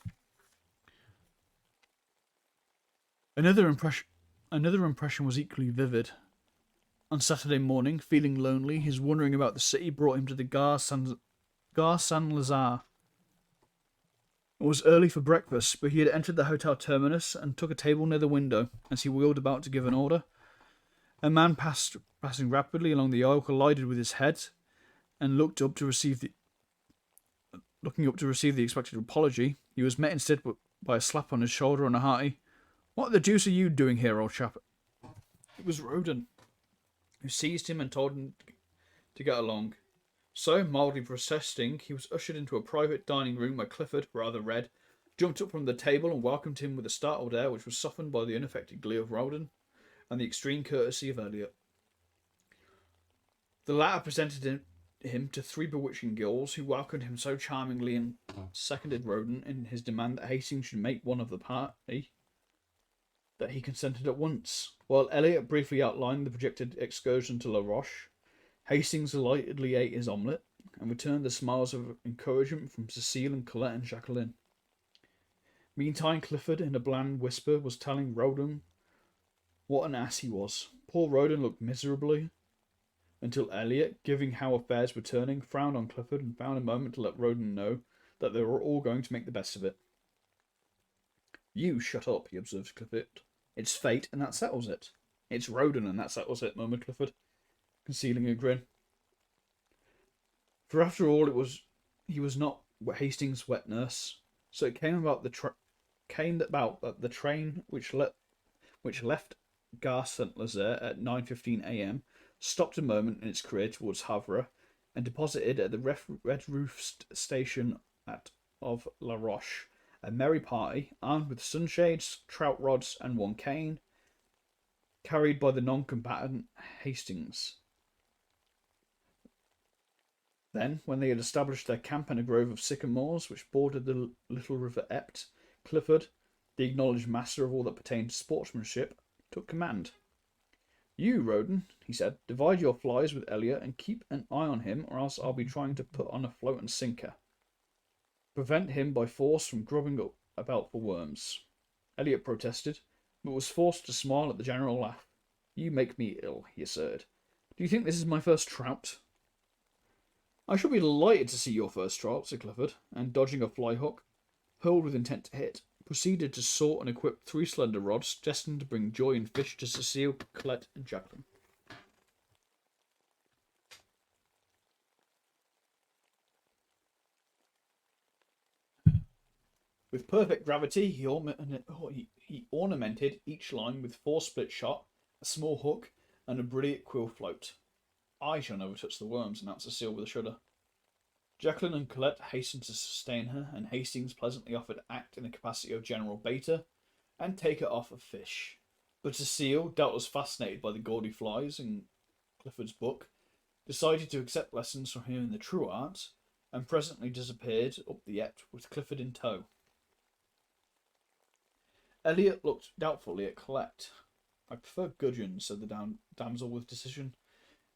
Another impression was equally vivid. On Saturday morning, feeling lonely, his wandering about the city brought him to the Gare Saint-Lazare. It was early for breakfast, but he had entered the hotel terminus and took a table near the window. As he wheeled about to give an order, a man passing rapidly along the aisle collided with his head, and looking up to receive the expected apology, he was met instead by a slap on his shoulder and a hearty, "What the deuce are you doing here, old chap?" It was Roden, who seized him and told him to get along. So, mildly protesting, he was ushered into a private dining room where Clifford, rather red, jumped up from the table and welcomed him with a startled air which was softened by the unaffected glee of Roden and the extreme courtesy of Elliot. The latter presented him to three bewitching girls, who welcomed him so charmingly and seconded Roden in his demand that Hastings should make one of the party. that he consented at once. While Elliot briefly outlined the projected excursion to La Roche, Hastings lightly ate his omelette and returned the smiles of encouragement from Cecile and Colette and Jacqueline. Meantime, Clifford, in a bland whisper, was telling Roden what an ass he was. Poor Roden looked miserably until Elliot, giving how affairs were turning, frowned on Clifford and found a moment to let Roden know that they were all going to make the best of it. "You shut up," he observed to Clifford. "It's fate, and that settles it." "It's Roden, and that settles it," murmured Clifford, concealing a grin. For after all, he was not Hastings' wet nurse. So it came about that the train which left Gare Saint Lazare at 9:15 a.m. stopped a moment in its career towards Havre and deposited at the red roofed station of La Roche. A merry party, armed with sunshades, trout rods, and one cane, carried by the non-combatant Hastings. Then, when they had established their camp in a grove of sycamores which bordered the little river Epte, Clifford, the acknowledged master of all that pertained to sportsmanship, took command. "You, Roden," he said, "divide your flies with Elliot and keep an eye on him, or else I'll be trying to put on a float and sinker. Prevent him by force from grubbing about for worms." Elliot protested, but was forced to smile at the general laugh. "You make me ill," he asserted. "Do you think this is my first trout?" "I shall be delighted to see your first trout," said Clifford, and dodging a fly hook, hurled with intent to hit, proceeded to sort and equip 3 slender rods destined to bring joy and fish to Cecile, Colette, and Jacqueline. With perfect gravity, he ornamented each line with 4 split shot, a small hook, and a brilliant quill float. "I shall never touch the worms," announced Cecile with a shudder. Jacqueline and Colette hastened to sustain her, and Hastings pleasantly offered to act in the capacity of general baiter and taker off of fish. But Cecile, doubtless fascinated by the gaudy flies in Clifford's book, decided to accept lessons from him in the true art, and presently disappeared up the Epte with Clifford in tow. Elliot looked doubtfully at Colette. "I prefer gudgeon," said the damsel with decision.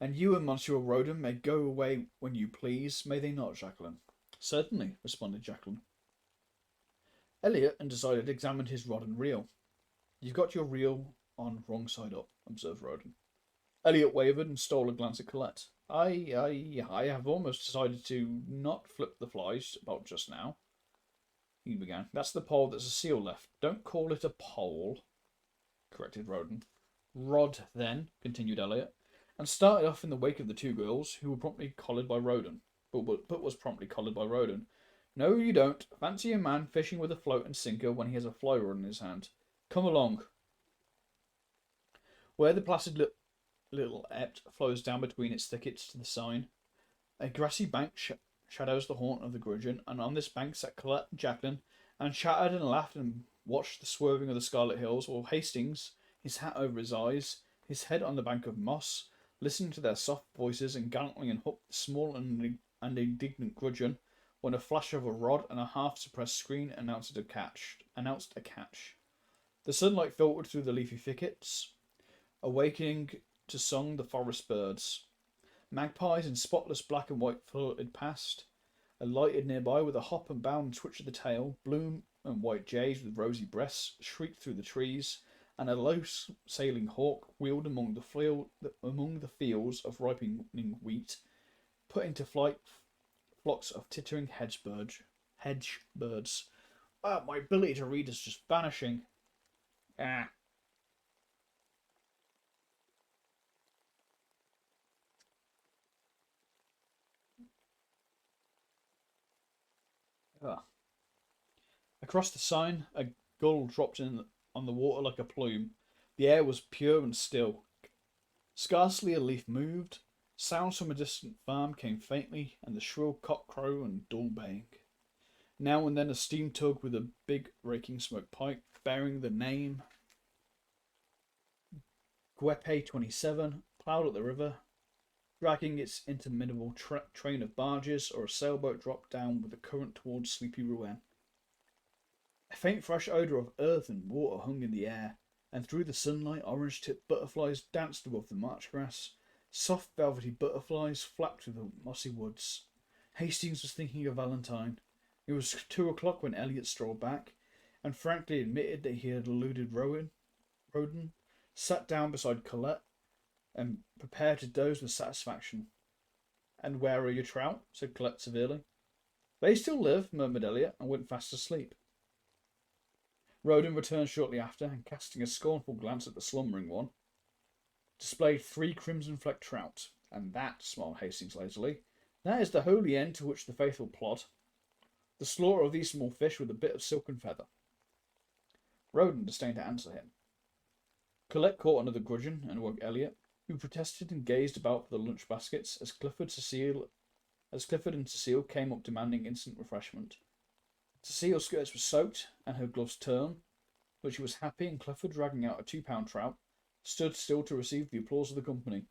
"And you and Monsieur Roden may go away when you please, may they not, Jacqueline?" "Certainly," responded Jacqueline. Elliot, undecided, examined his rod and reel. "You've got your reel on wrong side up," observed Roden. Elliot wavered and stole a glance at Colette. I have almost decided to not flip the flies about just now," he began. "That's the pole that Cecile left." "Don't call it a pole," corrected Roden. "Rod, then," continued Elliot, and started off in the wake of the 2 girls, who were promptly collared by Roden. But was promptly collared by Roden. "No, you don't. Fancy a man fishing with a float and sinker when he has a fly rod in his hand. Come along." Where the placid little Epte flows down between its thickets to the Seine, a grassy bank shadows the haunt of the gudgeon, and on this bank sat Colette and Jacqueline, and chattered and laughed and watched the swerving of the scarlet hills, while Hastings, his hat over his eyes, his head on the bank of moss, listened to their soft voices and gallantly unhooked the small and indignant gudgeon, when a flash of a rod and a half-suppressed scream announced a catch. The sunlight filtered through the leafy thickets, awakening to song the forest birds. Magpies in spotless black and white floated past, alighted nearby with a hop and bound and twitch of the tail. Blue and white jays with rosy breasts shrieked through the trees, and a low sailing hawk wheeled among the fields of ripening wheat, put into flight flocks of tittering hedge birds. My ability to read is just vanishing. Ah. Across the Seine, a gull dropped in on the water like a plume. The air was pure and still. Scarcely a leaf moved. Sounds from a distant farm came faintly, and the shrill cock crow and dull baying. Now and then a steam tug with a big raking smoke pipe bearing the name Guepe 27 ploughed up the river, dragging its interminable train of barges, or a sailboat dropped down with the current towards sleepy Rouen. A faint fresh odour of earth and water hung in the air, and through the sunlight orange-tipped butterflies danced above the marsh grass. Soft velvety butterflies flapped through the mossy woods. Hastings was thinking of Valentine. It was 2 o'clock when Elliot strolled back, and frankly admitted that he had eluded Roden, sat down beside Colette, and prepared to doze with satisfaction. "And where are your trout?" said Colette severely. "They still live," murmured Elliot, and went fast asleep. Roden returned shortly after, and casting a scornful glance at the slumbering one, displayed 3 crimson-flecked trout. "And that," smiled Hastings lazily, "that is the holy end to which the faithful plod. The slaughter of these small fish with a bit of silken feather." Roden disdained to answer him. Colette caught another gudgeon and woke Elliot, who protested and gazed about for the lunch baskets as Clifford and Cecile came up demanding instant refreshment. Cecile's skirts were soaked and her gloves torn, but she was happy, and Clifford, dragging out a 2-pound trout, stood still to receive the applause of the company.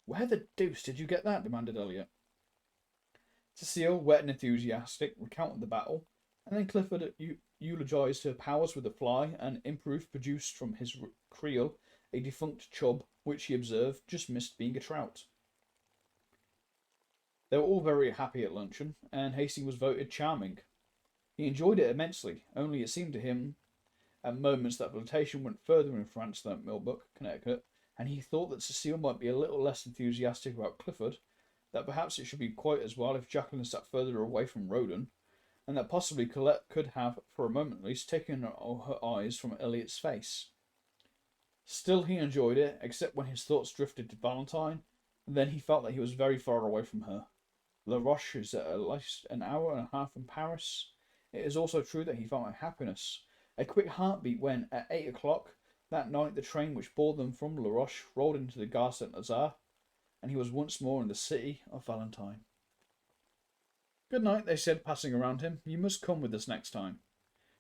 "Where the deuce did you get that?" demanded Elliot. Cecile, wet and enthusiastic, recounted the battle, and then Clifford eulogised her powers with the fly, and in proof produced from his creel a defunct chub, which, he observed, just missed being a trout. They were all very happy at luncheon, and Hastings was voted charming. He enjoyed it immensely, only it seemed to him at moments that flirtation went further in France than at Millbrook, Connecticut, and he thought that Cecile might be a little less enthusiastic about Clifford, that perhaps it should be quite as well if Jacqueline sat further away from Roden, and that possibly Colette could have, for a moment at least, taken her eyes from Elliot's face. Still, he enjoyed it, except when his thoughts drifted to Valentine, and then he felt that he was very far away from her. La Roche is at least an hour and a half from Paris. It is also true that he felt a happiness, a quick heartbeat when, at 8 o'clock that night, the train which bore them from La Roche rolled into the Gare Saint-Lazare, and he was once more in the city of Valentine. "Good night," they said, passing around him. "You must come with us next time."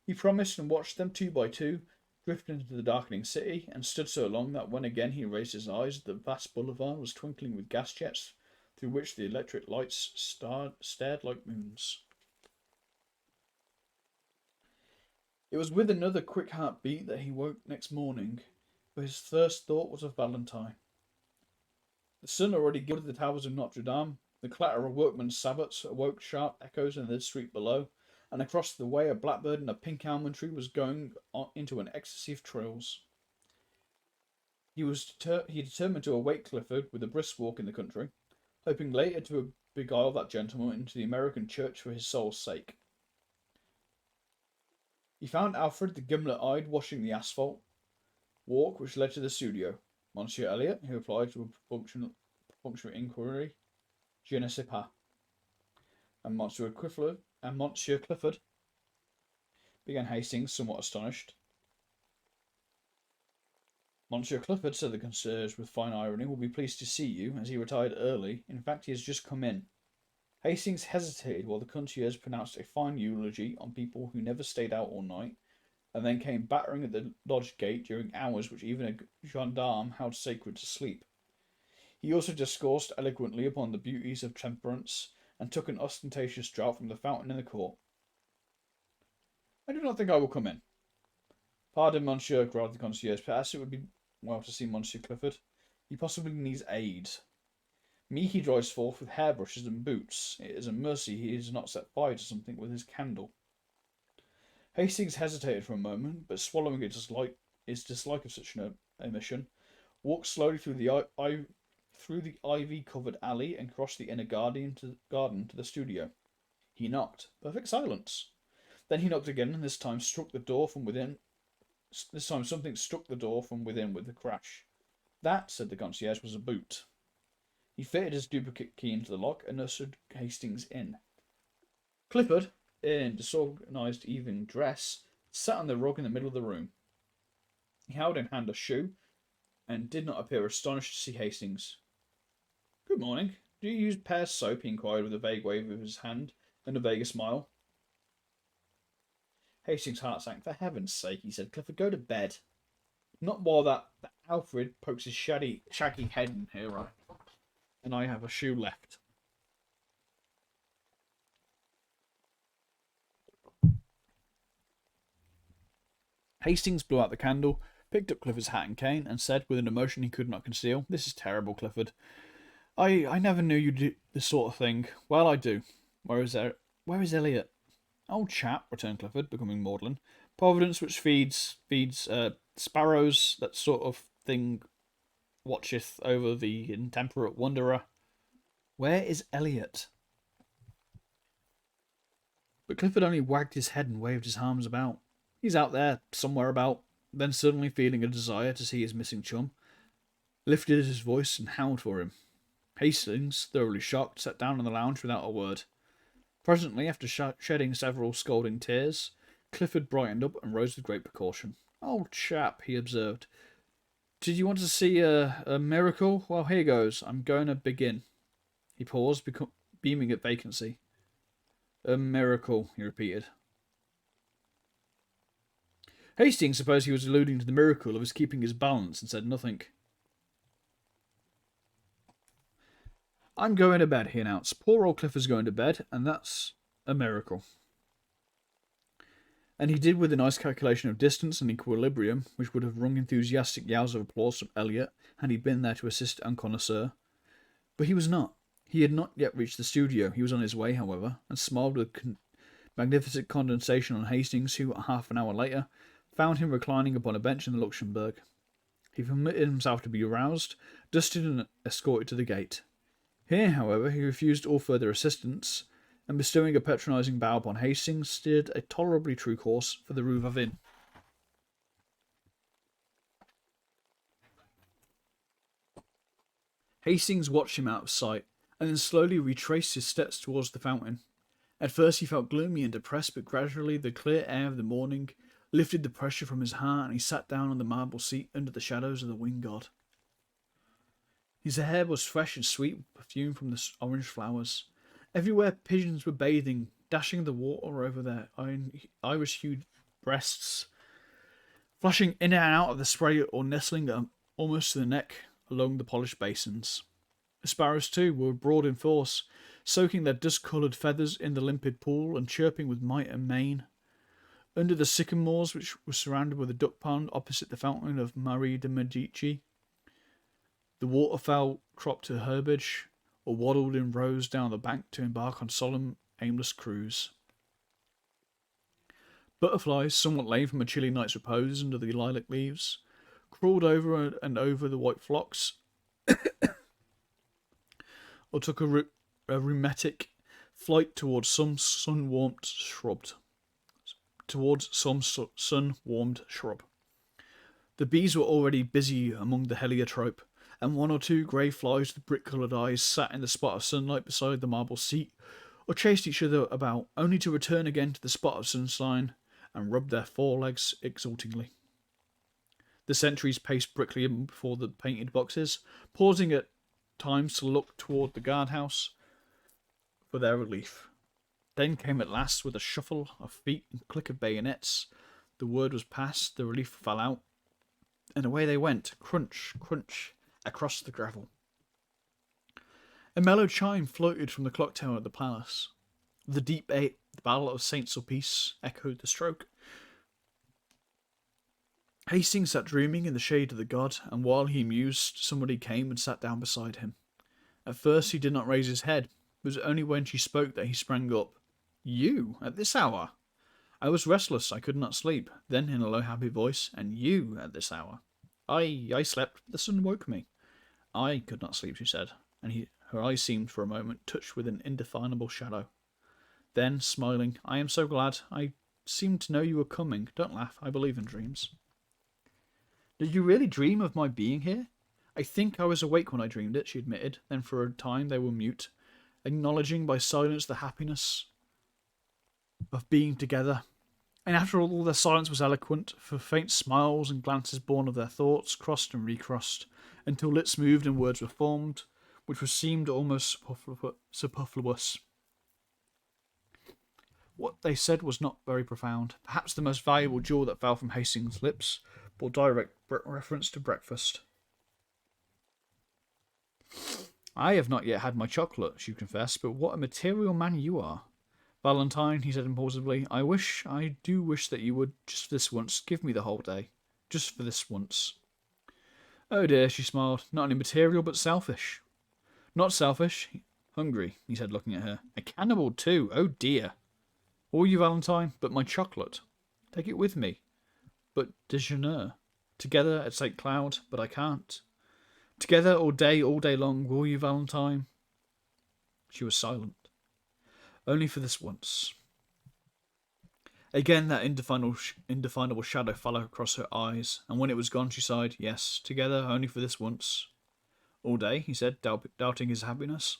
He promised, and watched them 2 by 2 drift into the darkening city, and stood so long that when again he raised his eyes, the vast boulevard was twinkling with gas jets, through which the electric lights stared like moons. It was with another quick heartbeat that he woke next morning, for his first thought was of Valentine. The sun already gilded the towers of Notre Dame. The clatter of workmen's sabots awoke sharp echoes in the street below, and across the way a blackbird in a pink almond tree was going into an ecstasy of trills. He determined to awake Clifford with a brisk walk in the country, hoping later to beguile that gentleman into the American church for his soul's sake. He found Alfred the gimlet-eyed washing the asphalt walk which led to the studio. "Monsieur Elliot," he replied to a perfunctory inquiry, "Je ne sais pas." "And Monsieur Clifford," began Hastings, somewhat astonished. "Monsieur Clifford," said the concierge with fine irony, "will be pleased to see you, as he retired early. In fact, he has just come in." Hastings hesitated while the concierge pronounced a fine eulogy on people who never stayed out all night, and then came battering at the lodge gate during hours which even a gendarme held sacred to sleep. He also discoursed eloquently upon the beauties of temperance, and took an ostentatious draught from the fountain in the court. "I do not think I will come in." "Pardon, monsieur," growled the concierge. "Perhaps it would be well to see Monsieur Clifford. He possibly needs aid. Me he drives forth with hairbrushes and boots. It is a mercy he has not set fire to something with his candle." Hastings hesitated for a moment, but swallowing his dislike of such an omission, walked slowly through the ivy-covered alley and crossed the inner garden to the studio. He knocked. Perfect silence. Then he knocked again, and this time something struck the door from within with a crash. "That," said the concierge, "was a boot." He fitted his duplicate key into the lock and ushered Hastings in. Clifford, in disorganised evening dress, sat on the rug in the middle of the room. He held in hand a shoe, and did not appear astonished to see Hastings. "Good morning. Do you use Pear's soap?" he inquired with a vague wave of his hand and a vaguer smile. Hastings' heart sank. "For heaven's sake," he said, "Clifford, go to bed." "Not while that Alfred pokes his shaggy head in here, right? And I have a shoe left." Hastings blew out the candle, picked up Clifford's hat and cane, and said, with an emotion he could not conceal, "This is terrible, Clifford. I never knew you do this sort of thing. Well, I do. Where is Elliot?" "Old chap," returned Clifford, becoming maudlin. "Providence which feeds sparrows, that sort of thing, watcheth over the intemperate wanderer." "Where is Elliot?" But Clifford only wagged his head and waved his arms about. "He's out there, somewhere about." Then, suddenly feeling a desire to see his missing chum, lifted his voice and howled for him. Hastings, thoroughly shocked, sat down on the lounge without a word. Presently, after shedding several scalding tears, Clifford brightened up and rose with great precaution. "Old chap," he observed, "did you want to see a miracle? Well, here goes. I'm going to begin." He paused, beaming at vacancy. "A miracle," he repeated. Hastings supposed he was alluding to the miracle of his keeping his balance, and said nothing. "I'm going to bed," he announced. "Poor old Clifford's going to bed, and that's a miracle." And he did, with a nice calculation of distance and equilibrium, which would have wrung enthusiastic yells of applause from Elliot had he been there to assist and connoisseur. But he was not. He had not yet reached the studio. He was on his way, however, and smiled with magnificent condescension on Hastings, who, half an hour later, found him reclining upon a bench in the Luxembourg. He permitted himself to be aroused, dusted, and escorted to the gate. Here, however, he refused all further assistance, and bestowing a patronising bow upon Hastings, steered a tolerably true course for the Rue Vavin. Hastings watched him out of sight, and then slowly retraced his steps towards the fountain. At first he felt gloomy and depressed, but gradually the clear air of the morning lifted the pressure from his heart, and he sat down on the marble seat under the shadows of the winged god. His hair was fresh and sweet with perfume from the orange flowers. Everywhere pigeons were bathing, dashing the water over their iris-hued breasts, flashing in and out of the spray or nestling almost to the neck along the polished basins. The sparrows, too, were abroad in force, soaking their dust-coloured feathers in the limpid pool and chirping with might and main. Under the sycamores, which were surrounded with a duck pond opposite the fountain of Marie de Medici, the waterfowl cropped to herbage, or waddled in rows down the bank to embark on solemn, aimless cruise. Butterflies, somewhat lame from a chilly night's repose under the lilac leaves, crawled over and over the white phlox, or took a rheumatic flight towards some sun-warmed shrub. The bees were already busy among the heliotrope, and one or two grey flies with brick-coloured eyes sat in the spot of sunlight beside the marble seat, or chased each other about, only to return again to the spot of sunshine and rub their forelegs exultingly. The sentries paced briskly before the painted boxes, pausing at times to look toward the guardhouse for their relief. Then came at last, with a shuffle of feet and click of bayonets, the word was passed, the relief fell out, and away they went, crunch, crunch, across the gravel. A mellow chime floated from the clock tower at the palace. The deep the bell of Saint Sulpice echoed the stroke. Hastings sat dreaming in the shade of the god, and while he mused, somebody came and sat down beside him. At first he did not raise his head. It was only when she spoke that he sprang up. "You, at this hour?" "I was restless, I could not sleep." Then, in a low, happy voice, "And you, at this hour?" I slept, but the sun woke me." "I could not sleep," she said, and her eyes seemed for a moment touched with an indefinable shadow. Then, smiling, "I am so glad. I seemed to know you were coming. Don't laugh, I believe in dreams." "Did you really dream of my being here?" "I think I was awake when I dreamed it," she admitted. Then for a time they were mute, acknowledging by silence the happiness of being together. And after all, their silence was eloquent, for faint smiles and glances born of their thoughts crossed and recrossed, until lips moved and words were formed, which seemed almost superfluous. What they said was not very profound. Perhaps the most valuable jewel that fell from Hastings' lips bore direct reference to breakfast. "I have not yet had my chocolate," she confessed, "but what a material man you are." "Valentine," he said impulsively, I do wish that you would, just this once, give me the whole day." just for this once. Oh dear, she smiled. Not only material, but selfish. Not selfish. Hungry, he said, looking at her. A cannibal, too. Oh dear. All you, Valentine, but my chocolate. Take it with me. But déjeuner. Together at St. Cloud, but I can't. Together all day long, will you, Valentine? She was silent. Only for this once. Again that indefinable shadow fell across her eyes, and when it was gone she sighed. Yes, together, only for this once. All day, he said, doubting his happiness.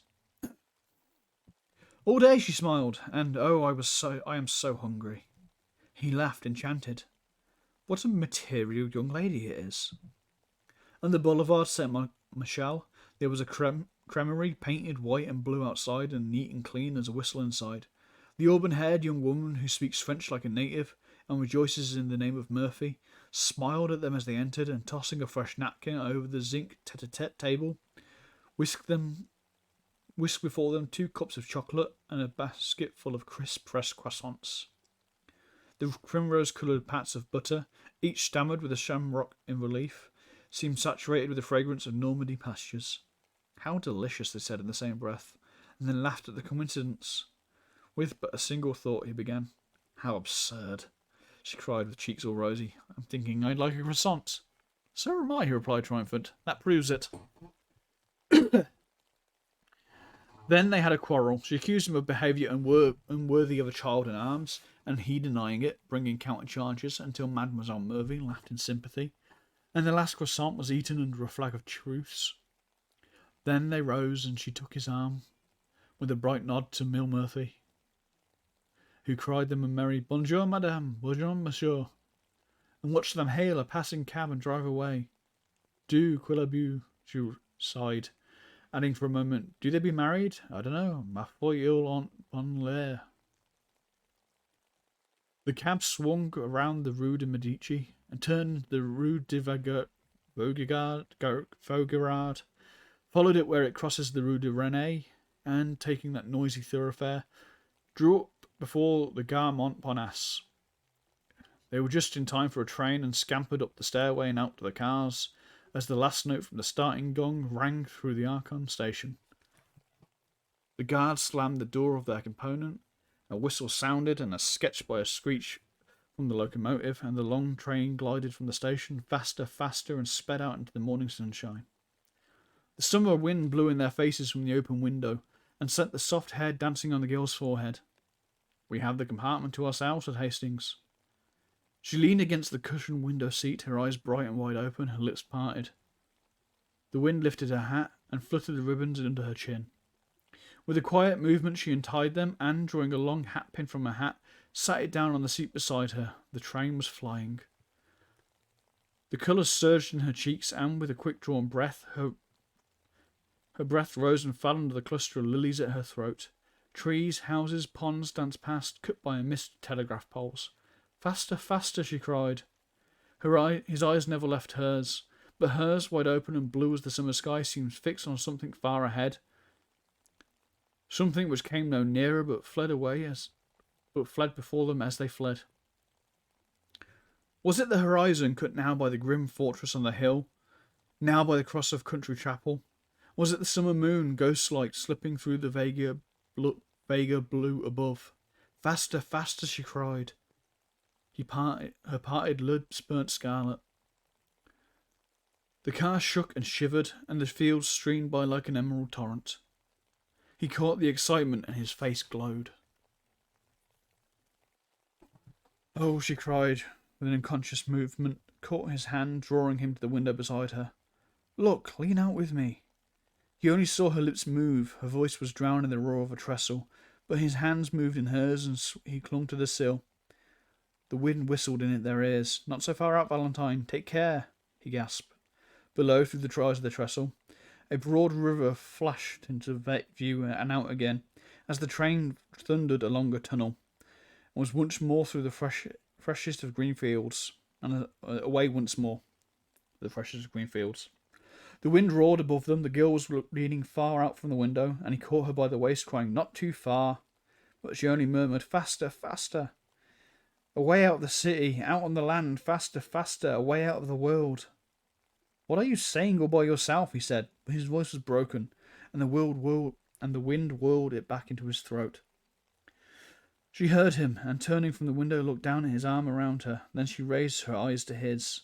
All day, she smiled, and oh, I am so hungry. He laughed, enchanted. What a material young lady it is. On the boulevard Saint Michel, there was a cremerie painted white and blue outside and neat and clean as a whistle inside. The auburn-haired young woman who speaks French like a native and rejoices in the name of Murphy smiled at them as they entered, and tossing a fresh napkin over the zinc tete-a-tete table, whisked before them 2 cups of chocolate and a basket full of crisp pressed croissants. The primrose-coloured pats of butter, each stammered with a shamrock in relief, seemed saturated with the fragrance of Normandy pastures. How delicious, they said in the same breath, and then laughed at the coincidence. With but a single thought, he began. How absurd, she cried with cheeks all rosy. I'm thinking I'd like a croissant. So am I, he replied, triumphant. That proves it. Then they had a quarrel. She accused him of behaviour unworthy of a child in arms, and he denying it, bringing counter-charges until Mademoiselle Murphy laughed in sympathy, and the last croissant was eaten under a flag of truce. Then they rose, and she took his arm, with a bright nod to Mill Murphy, who cried them a merry Bonjour, madame, bonjour, monsieur, and watched them hail a passing cab and drive away. Du Quillabou, she sighed, adding for a moment, do they be married? I don't know. Ma foi, ils ont bon l'air. The cab swung around the Rue de Medici and turned the Rue de Vaugirard, followed it where it crosses the Rue de Rennes, and, taking that noisy thoroughfare, drew up before the Gare Montparnasse. They were just in time for a train, and scampered up the stairway and out to the cars, as the last note from the starting gong rang through the Archon station. The guards slammed the door of their component, a whistle sounded, and a sketch by a screech from the locomotive, and the long train glided from the station, faster, faster, and sped out into the morning sunshine. The summer wind blew in their faces from the open window, and sent the soft hair dancing on the girl's forehead. We have the compartment to ourselves, said Hastings. She leaned against the cushioned window seat, her eyes bright and wide open, her lips parted. The wind lifted her hat and fluttered the ribbons under her chin. With a quiet movement she untied them, and, drawing a long hat pin from her hat, sat it down on the seat beside her. The train was flying. The colour surged in her cheeks, and, with a quick-drawn breath, her breath rose and fell under the cluster of lilies at her throat. Trees, houses, ponds danced past, cut by a mist of telegraph poles. Faster, faster, she cried. His eyes never left hers, but hers, wide open and blue as the summer sky, seemed fixed on something far ahead. Something which came no nearer, but fled before them as they fled. Was it the horizon, cut now by the grim fortress on the hill, now by the cross of country chapel? Was it the summer moon, ghost-like, slipping through the vaguer blue above? Faster, faster, she cried. Her parted lips burnt scarlet. The car shook and shivered, and the fields streamed by like an emerald torrent. He caught the excitement, and his face glowed. Oh, she cried, with an unconscious movement, caught his hand, drawing him to the window beside her. Look, lean out with me. He only saw her lips move, her voice was drowned in the roar of a trestle, but his hands moved in hers, and he clung to the sill. The wind whistled in their ears. Not so far out, Valentine. Take care, he gasped. Below, through the trials of the trestle, a broad river flashed into view and out again, as the train thundered along a tunnel, and was once more through the freshest of green fields, and away once more, the freshest of green fields. The wind roared above them. The girl was leaning far out from the window, and he caught her by the waist, crying, Not too far. But she only murmured, Faster, faster. Away out of the city, out on the land, faster, faster, away out of the world. What are you saying all by yourself? He said, but his voice was broken, and the wind whirled it back into his throat. She heard him, and turning from the window, looked down at his arm around her. Then she raised her eyes to his.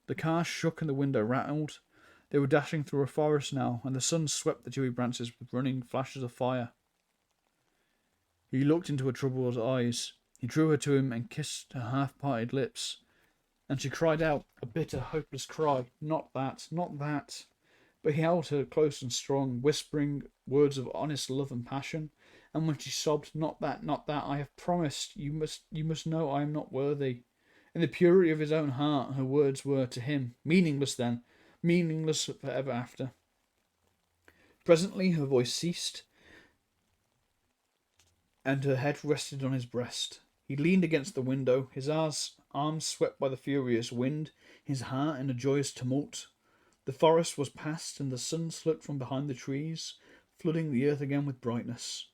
The car shook and the window rattled. They were dashing through a forest now, and the sun swept the dewy branches with running flashes of fire. He looked into her troubled eyes. He drew her to him and kissed her half-parted lips. And she cried out, a bitter, hopeless cry. Not that, not that. But he held her close and strong, whispering words of honest love and passion. And when she sobbed, not that, not that, I have promised, you must know I am not worthy. In the purity of his own heart, her words were to him meaningless then, meaningless forever after. Presently her voice ceased, and her head rested on his breast. He leaned against the window, his arms swept by the furious wind, his heart in a joyous tumult. The forest was past, and the sun slipped from behind the trees, flooding the earth again with brightness.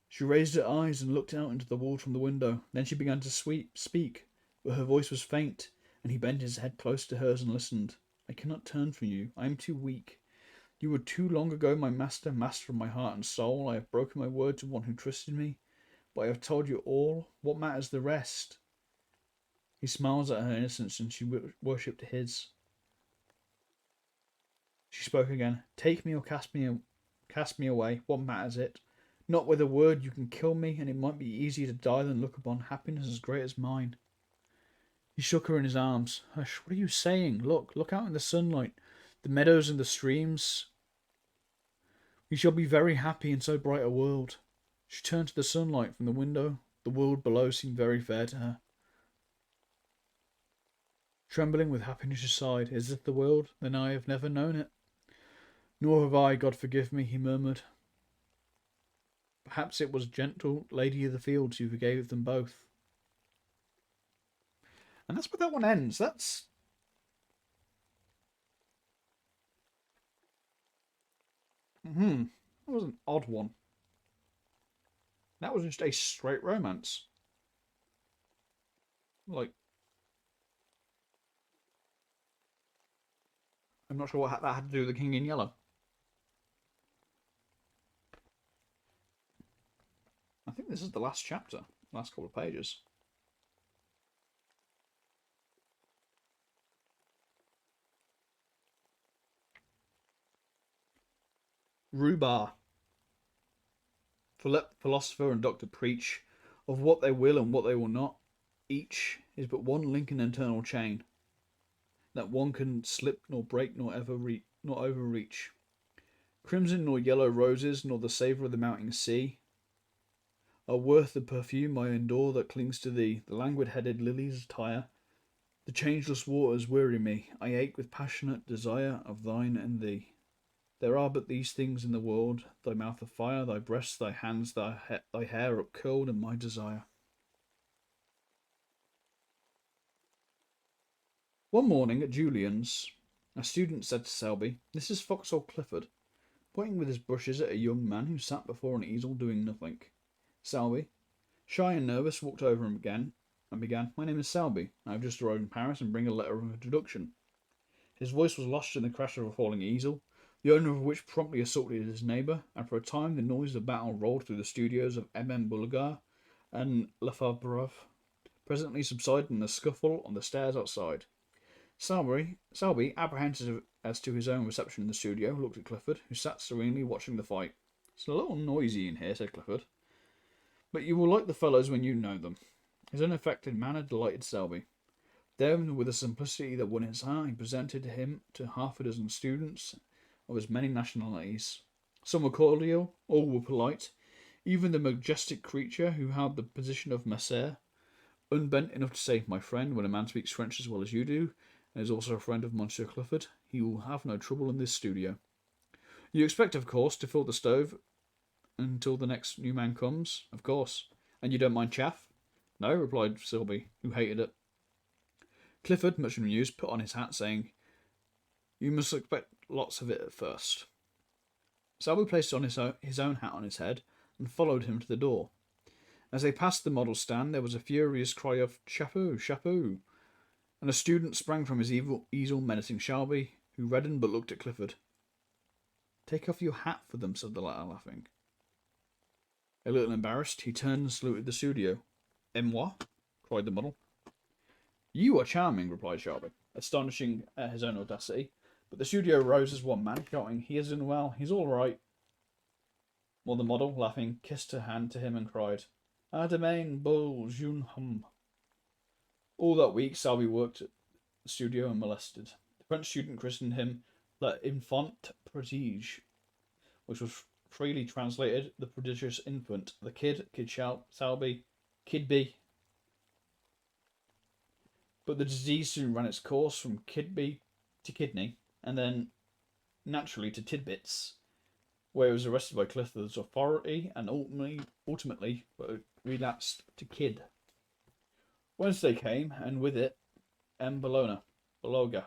She raised her eyes and looked out into the world from the window. Then she began to speak, but her voice was faint, and he bent his head close to hers and listened. I cannot turn from you. I am too weak. You were too long ago my master, master of my heart and soul. I have broken my word to one who trusted me, but I have told you all. What matters the rest? He smiles at her innocence, and she worshipped his. She spoke again. Take me or cast me away. What matters it? Not with a word you can kill me, and it might be easier to die than look upon happiness as great as mine. He shook her in his arms. Hush, what are you saying? Look out in the sunlight, the meadows and the streams. We shall be very happy in so bright a world. She turned to the sunlight from the window. The world below seemed very fair to her. Trembling with happiness, she sighed. Is this the world? Then I have never known it. Nor have I, God forgive me, he murmured. Perhaps it was gentle Lady of the Fields who forgave them both. And that's where that one ends. That was an odd one. That was just a straight romance. Like, I'm not sure what that had to do with the King in Yellow. I think this is the last chapter, last couple of pages. Rhubarb. Philosopher and doctor preach of what they will and what they will not. Each is but one link in an eternal chain that one can slip nor break nor overreach. Crimson nor yellow roses nor the savour of the mounting sea are worth the perfume I endure that clings to thee. The languid-headed lilies tire, the changeless waters weary me. I ache with passionate desire of thine and thee. There are but these things in the world, thy mouth of fire, thy breasts, thy hands, thy hair upcurled, and my desire. One morning at Julian's, a student said to Selby, This is Foxhall Clifford, pointing with his brushes at a young man who sat before an easel doing nothing. Selby, shy and nervous, walked over and began, My name is Selby. I have just arrived in Paris and bring a letter of introduction. His voice was lost in the crash of a falling easel, the owner of which promptly assaulted his neighbour, and for a time the noise of battle rolled through the studios of M. Bulgar and Lefebvre, presently subsided in a scuffle on the stairs outside. Selby, apprehensive as to his own reception in the studio, looked at Clifford, who sat serenely watching the fight. It's a little noisy in here, said Clifford, but you will like the fellows when you know them. His unaffected manner delighted Selby. Then, with a simplicity that won his heart, he presented him to half a dozen students of as many nationalities. Some were cordial, all were polite, even the majestic creature who held the position of Messer, unbent enough to say, My friend, when a man speaks French as well as you do, and is also a friend of Monsieur Clifford, he will have no trouble in this studio. You expect, of course, to fill the stove until the next new man comes, of course. And you don't mind chaff? No, replied Selby, who hated it. Clifford, much amused, put on his hat, saying, You must expect lots of it at first. Selby placed on his own hat on his head and followed him to the door. As they passed the model stand, there was a furious cry of "Chapeau, chapeau!" and a student sprang from his easel menacing Shelby, who reddened but looked at Clifford. "Take off your hat for them," said the latter, laughing. A little embarrassed, he turned and saluted the studio. "Et moi?" cried the model. "You are charming," replied Shelby, astonishing at his own audacity. But the studio rose as one man, shouting, "He is doing well. He's all right." While the model, laughing, kissed her hand to him and cried, "Ah, demain, beau jeune homme." All that week, Selby worked at the studio unmolested. The French student christened him "l'enfant prodige," which was freely translated "the prodigious infant," the kid, Selby, Kidby. But the disease soon ran its course from Kidby to kidney, and then naturally to Tidbits, where it was arrested by Clifford's authority and ultimately relapsed to Kid. Wednesday came, and with it Bologna. For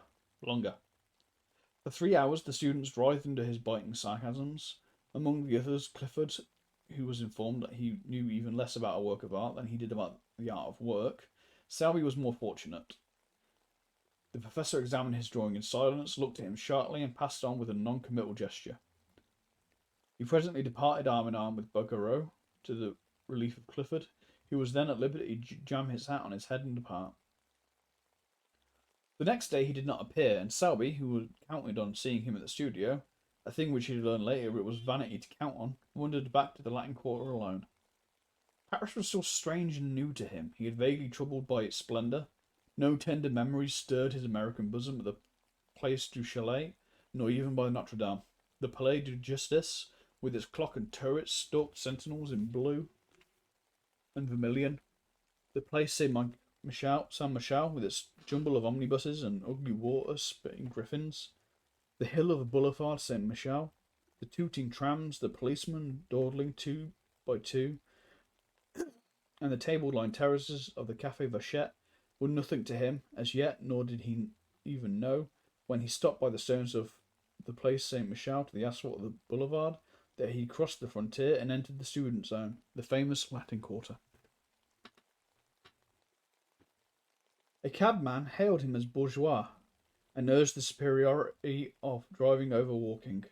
3 hours the students writhed under his biting sarcasms. Among the others, Clifford, who was informed that he knew even less about a work of art than he did about the art of work. Selby was more fortunate. The professor examined his drawing in silence, looked at him sharply, and passed on with a non-committal gesture. He presently departed arm in arm with Bouguereau, to the relief of Clifford, who was then at liberty to jam his hat on his head and depart. The next day he did not appear, and Selby, who had counted on seeing him at the studio, a thing which he learned later it was vanity to count on, wandered back to the Latin Quarter alone. Paris was still strange and new to him. He had vaguely troubled by its splendour. No tender memories stirred his American bosom at the Place du Chalet, nor even by Notre Dame. The Palais de Justice, with its clock and turrets, stalked sentinels in blue and vermilion. The Place Saint-Michel, with its jumble of omnibuses and ugly water-spitting griffins. The hill of the Boulevard Saint-Michel, the tooting trams, the policemen dawdling 2 by 2, and the table-lined terraces of the Café Vachette were nothing to him as yet, nor did he even know, when he stopped by the stones of the Place Saint-Michel to the asphalt of the boulevard, that he crossed the frontier and entered the student zone, the famous Latin Quarter. A cabman hailed him as bourgeois, and urged the superiority of driving over walking.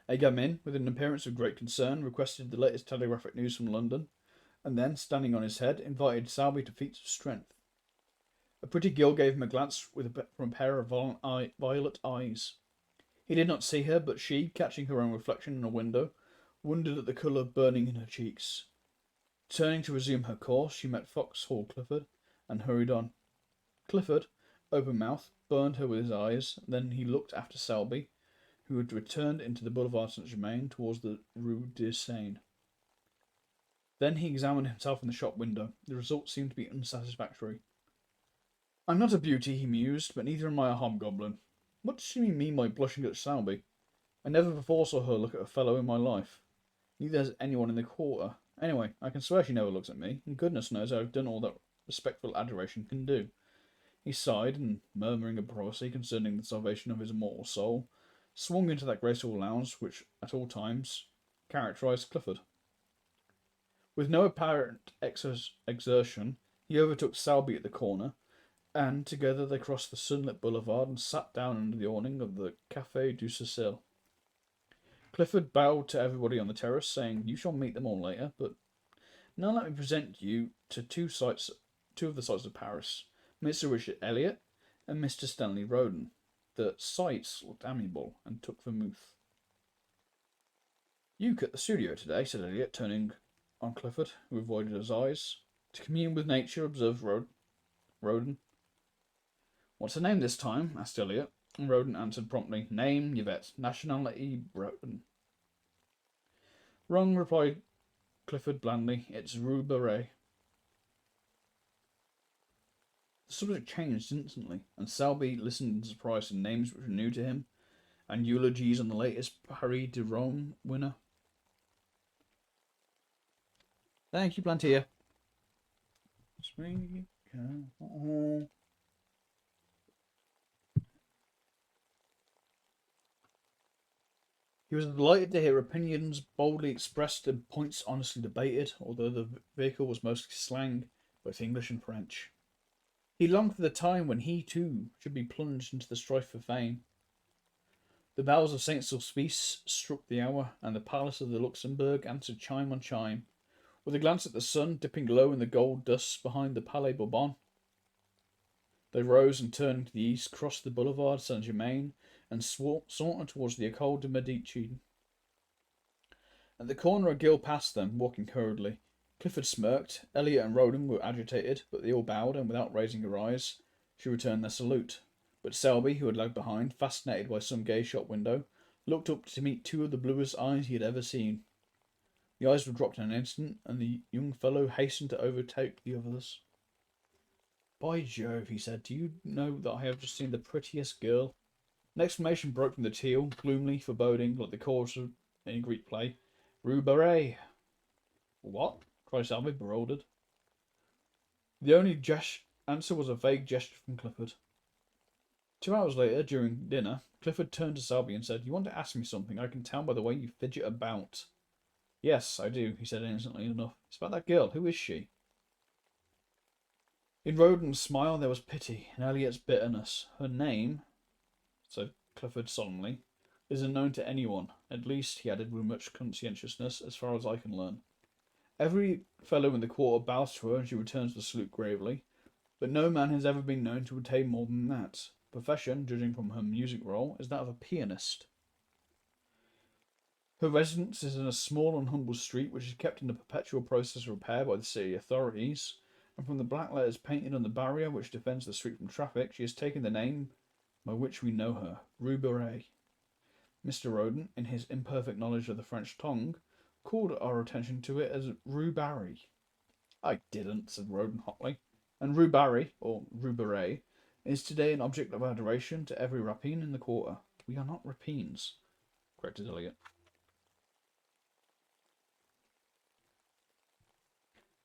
A gamin, with an appearance of great concern, requested the latest telegraphic news from London, and then, standing on his head, invited Selby to feats of strength. A pretty girl gave him a glance from a pair of violet eyes. He did not see her, but she, catching her own reflection in a window, wondered at the colour burning in her cheeks. Turning to resume her course, she met Foxhall Clifford, and hurried on. Clifford, open-mouthed, burned her with his eyes. Then he looked after Selby, who had returned into the Boulevard Saint-Germain towards the Rue de Seine. Then he examined himself in the shop window. The result seemed to be unsatisfactory. "I'm not a beauty," he mused, "but neither am I a hobgoblin. What does she mean by blushing at Selby? I never before saw her look at a fellow in my life. Neither has anyone in the quarter. Anyway, I can swear she never looks at me, and goodness knows I've done all that respectful adoration can do." He sighed, and, murmuring a prophecy concerning the salvation of his immortal soul, swung into that graceful lounge which at all times characterized Clifford. With no apparent exertion, he overtook Selby at the corner, and together they crossed the sunlit boulevard and sat down under the awning of the Café du Cecil. Clifford bowed to everybody on the terrace, saying, "You shall meet them all later, but now let me present you to two of the sights of Paris, Mr. Richard Elliot and Mr. Stanley Roden." The sights looked amiable and took vermouth. "You cut the studio today," said Elliot, turning on Clifford, who avoided his eyes. "To commune with nature," observed Roden. "What's her name this time?" asked Elliot, and Roden answered promptly, "Name, Yvette. Nationality, Breton." "Wrong," replied Clifford blandly. "It's Rue Barré." The subject changed instantly, and Selby listened in surprise to names which were new to him, and eulogies on the latest Paris de Rome winner. "Thank you, Plantier." He was delighted to hear opinions boldly expressed and points honestly debated, although the vehicle was mostly slang, both English and French. He longed for the time when he, too, should be plunged into the strife for fame. The bells of St. Sulpice struck the hour, and the palace of the Luxembourg answered chime on chime. With a glance at the sun dipping low in the gold dust behind the Palais Bourbon, they rose and turning to the east, crossed the Boulevard Saint-Germain, and sauntered towards the École de Medici. At the corner a girl passed them, walking hurriedly. Clifford smirked. Elliot and Roden were agitated, but they all bowed, and without raising her eyes, she returned their salute. But Selby, who had lagged behind, fascinated by some gay shop window, looked up to meet two of the bluest eyes he had ever seen. The eyes were dropped in an instant, and the young fellow hastened to overtake the others. "By Jove," he said, "do you know that I have just seen the prettiest girl?" An exclamation broke from the teal, gloomily foreboding, like the chorus of a Greek play. "Rue Barré!" "What?" cried Selby, bewildered. The only answer was a vague gesture from Clifford. 2 hours later, during dinner, Clifford turned to Selby and said, "You want to ask me something? I can tell by the way you fidget about." "Yes, I do," he said innocently enough. "It's about that girl. Who is she?" In Roden's smile there was pity, in Elliot's bitterness. "Her name," said Clifford solemnly, "is unknown to anyone. At least," he added with much conscientiousness, "as far as I can learn. Every fellow in the quarter bows to her, and she returns the salute gravely. But no man has ever been known to attain more than that. Her profession, judging from her music roll, is that of a pianist. Her residence is in a small and humble street, which is kept in a perpetual process of repair by the city authorities, and from the black letters painted on the barrier which defends the street from traffic, she has taken the name by which we know her, Rue Barré. Mr. Roden, in his imperfect knowledge of the French tongue, called our attention to it as Rue Barry." "I didn't," said Roden hotly. "And Rue Barry, or Rue Barré, is today an object of adoration to every rapine in the quarter." "We are not rapines," corrected Elliot.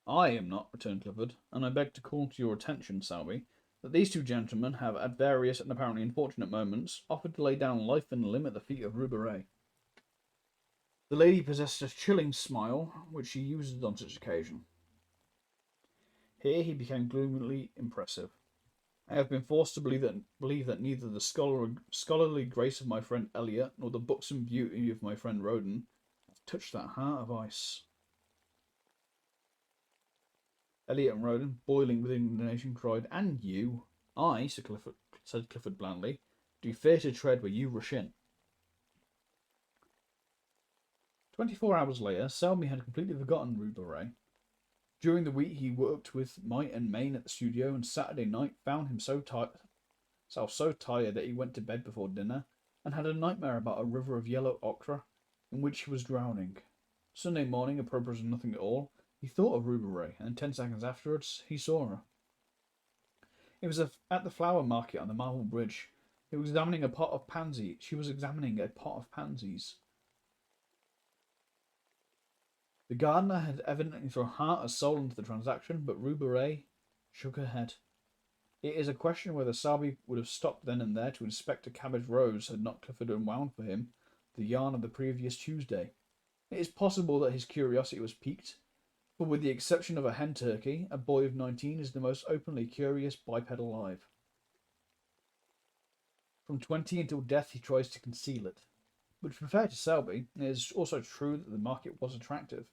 "I am not," returned Clifford, "and I beg to call to your attention, Selby, that these two gentlemen have, at various and apparently unfortunate moments, offered to lay down life and limb at the feet of Rue Barré." The lady possessed a chilling smile, which she used on such occasion. Here he became gloomily impressive. "I have been forced to believe that neither the scholarly grace of my friend Elliot nor the buxom beauty of my friend Roden have touched that heart of ice." Elliot and Roden, boiling with indignation, cried, "And you?" "I," said Clifford blandly, "do fear to tread where you rush in." 24 hours later, Selby had completely forgotten Rue Barré. During the week he worked with might and main at the studio, and Saturday night found himself so tired that he went to bed before dinner, and had a nightmare about a river of yellow ochre in which he was drowning. Sunday morning, apropos of nothing at all, he thought of Rue Barré, and 10 seconds afterwards he saw her. It was at the flower market on the Marble Bridge. She was examining a pot of pansies. The gardener had evidently thrown heart and soul into the transaction, but Rue Barré shook her head. It is a question whether Selby would have stopped then and there to inspect a cabbage rose had not Clifford unwound for him the yarn of the previous Tuesday. It is possible that his curiosity was piqued, for with the exception of a hen turkey, a boy of 19 is the most openly curious biped alive. From 20 until death he tries to conceal it. But to be fair to Selby, it is also true that the market was attractive.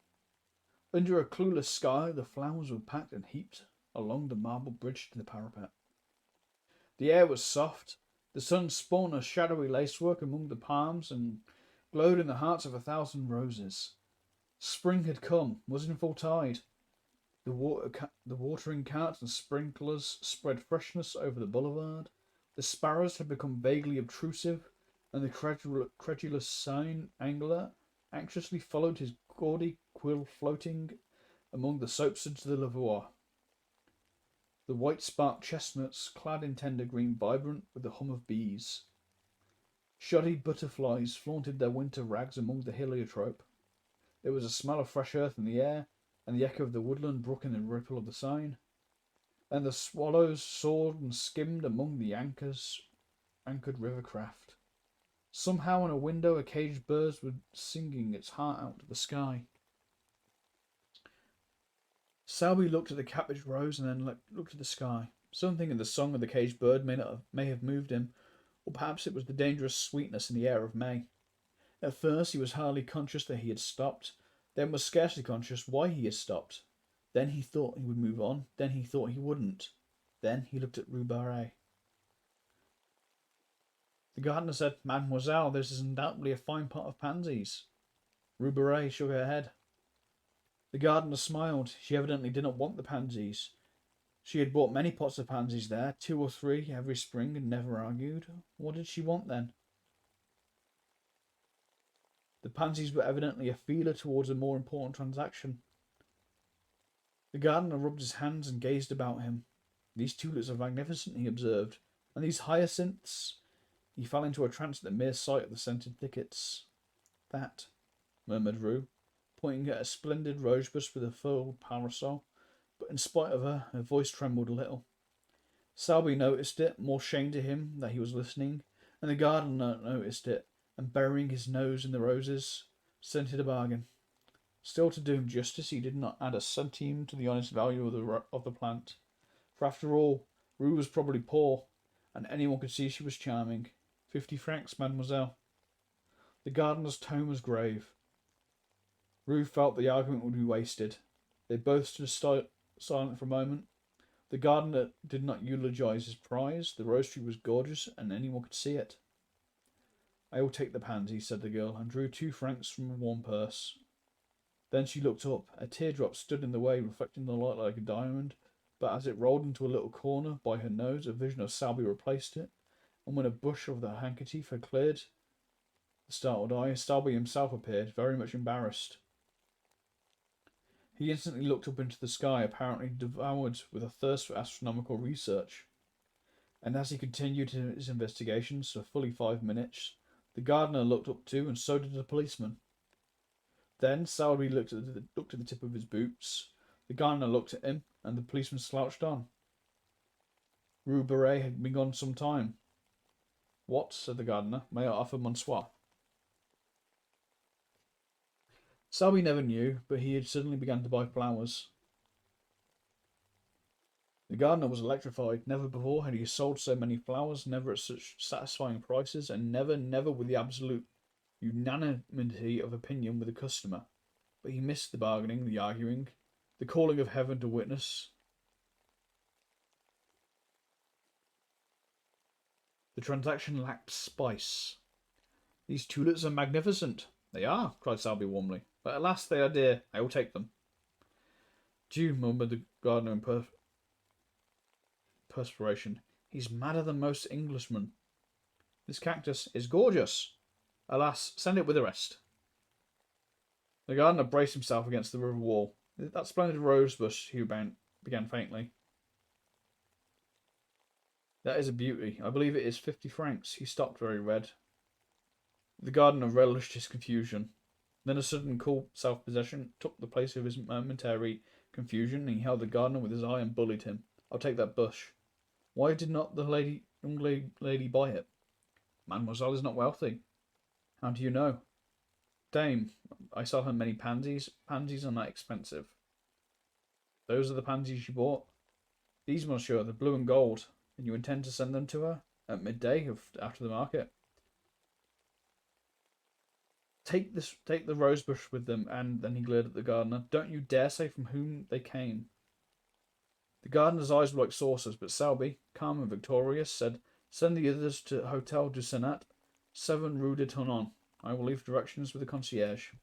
Under a clueless sky, the flowers were packed and heaped along the marble bridge to the parapet. The air was soft. The sun spun a shadowy lacework among the palms and glowed in the hearts of 1,000 roses. Spring had come, was in full tide. The watering carts and sprinklers spread freshness over the boulevard. The sparrows had become vaguely obtrusive, and the credulous sign angler anxiously followed his gaudy quill floating among the soapsuds of the Lavoie. The white spark chestnuts, clad in tender green, vibrant with the hum of bees. Shoddy butterflies flaunted their winter rags among the heliotrope. There was a smell of fresh earth in the air, and the echo of the woodland brook in the ripple of the Seine. And the swallows soared and skimmed among the anchored river craft. Somehow in a window a caged bird was singing its heart out to the sky. Selby looked at the cabbage rose and then looked at the sky. Something in the song of the caged bird may have moved him, or perhaps it was the dangerous sweetness in the air of May. At first he was hardly conscious that he had stopped, then was scarcely conscious why he had stopped. Then he thought he would move on, then he thought he wouldn't. Then he looked at Rue Barré. The gardener said, "Mademoiselle, this is undoubtedly a fine pot of pansies." Rue Barré shook her head. The gardener smiled. She evidently did not want the pansies. She had bought many pots of pansies there, 2 or 3 every spring, and never argued. What did she want then? The pansies were evidently a feeler towards a more important transaction. The gardener rubbed his hands and gazed about him. "These tulips are magnificent," he observed, "and these hyacinths." He fell into a trance at the mere sight of the scented thickets. "That," murmured Rue, pointing at a splendid rosebush with a furled parasol, but in spite of her, her voice trembled a little. Selby noticed it, more shame to him that he was listening, and the gardener noticed it, and burying his nose in the roses, scented a bargain. Still, to do him justice, he did not add a centime to the honest value of the plant. For after all, Rue was probably poor, and anyone could see she was charming. 50 francs, mademoiselle. The gardener's tone was grave. Rue felt the argument would be wasted. They both stood silent for a moment. The gardener did not eulogize his prize. The rose tree was gorgeous, and anyone could see it. "I will take the pansy," said the girl, and drew 2 francs from a warm purse. Then she looked up. A teardrop stood in the way, reflecting the light like a diamond, but as it rolled into a little corner by her nose, a vision of Selby replaced it, and when a bush of the handkerchief had cleared the startled eye, Selby himself appeared, very much embarrassed. He instantly looked up into the sky, apparently devoured with a thirst for astronomical research. And as he continued his investigations for fully 5 minutes, the gardener looked up too, and so did the policeman. Then Selby looked at the tip of his boots. The gardener looked at him, and the policeman slouched on. Rue Barré had been gone some time. "What," said the gardener, "may I offer Monsieur?" Selby never knew, but he had suddenly begun to buy flowers. The gardener was electrified. Never before had he sold so many flowers, never at such satisfying prices, and never with the absolute unanimity of opinion with the customer. But he missed the bargaining, the arguing, the calling of heaven to witness. The transaction lacked spice. "These tulips are magnificent." "They are," cried Selby warmly, "but alas, they are dear. I will take them." "Dieu," murmured the gardener in perspiration. "He's madder than most Englishmen. This cactus is gorgeous. Alas, send it with the rest." The gardener braced himself against the river wall. "That splendid rosebush," he began faintly. "That is a beauty. I believe it is 50 francs. He stopped, very red. The gardener relished his confusion. Then a sudden cool self-possession took the place of his momentary confusion, and he held the gardener with his eye and bullied him. "I'll take that bush." "Why did not the young lady buy it?" "Mademoiselle is not wealthy." "How do you know?" "Dame, I sell her many pansies. Pansies are not expensive." "Those are the pansies you bought?" "These, monsieur, the blue and gold. And you intend to send them to her at midday after the market?" Take the rosebush with them," and then he glared at the gardener. "Don't you dare say from whom they came." The gardener's eyes were like saucers, but Selby, calm and victorious, said, "Send the others to Hotel du Sénat, 7 Rue de Tournon. I will leave directions with the concierge."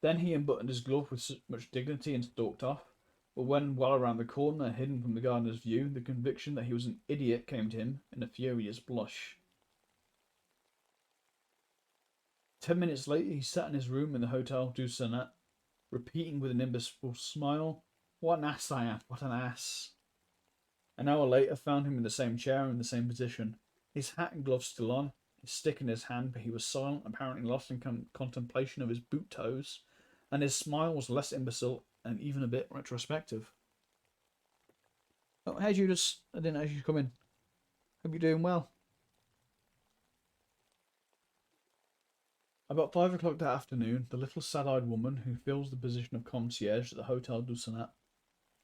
Then he unbuttoned his glove with much dignity and stalked off. But when well around the corner, hidden from the gardener's view, the conviction that he was an idiot came to him in a furious blush. 10 minutes later, he sat in his room in the Hotel du Sénat, repeating with an imbecile smile, "What an ass I am! What an ass!" An hour later found him in the same chair, in the same position, his hat and gloves still on, his stick in his hand, but he was silent, apparently lost in contemplation of his boot toes, and his smile was less imbecile and even a bit retrospective. "Oh, hey Judas, I didn't know you'd come in. Hope you're doing well." About 5 o'clock that afternoon, the little sad-eyed woman who fills the position of concierge at the Hotel du Sonnet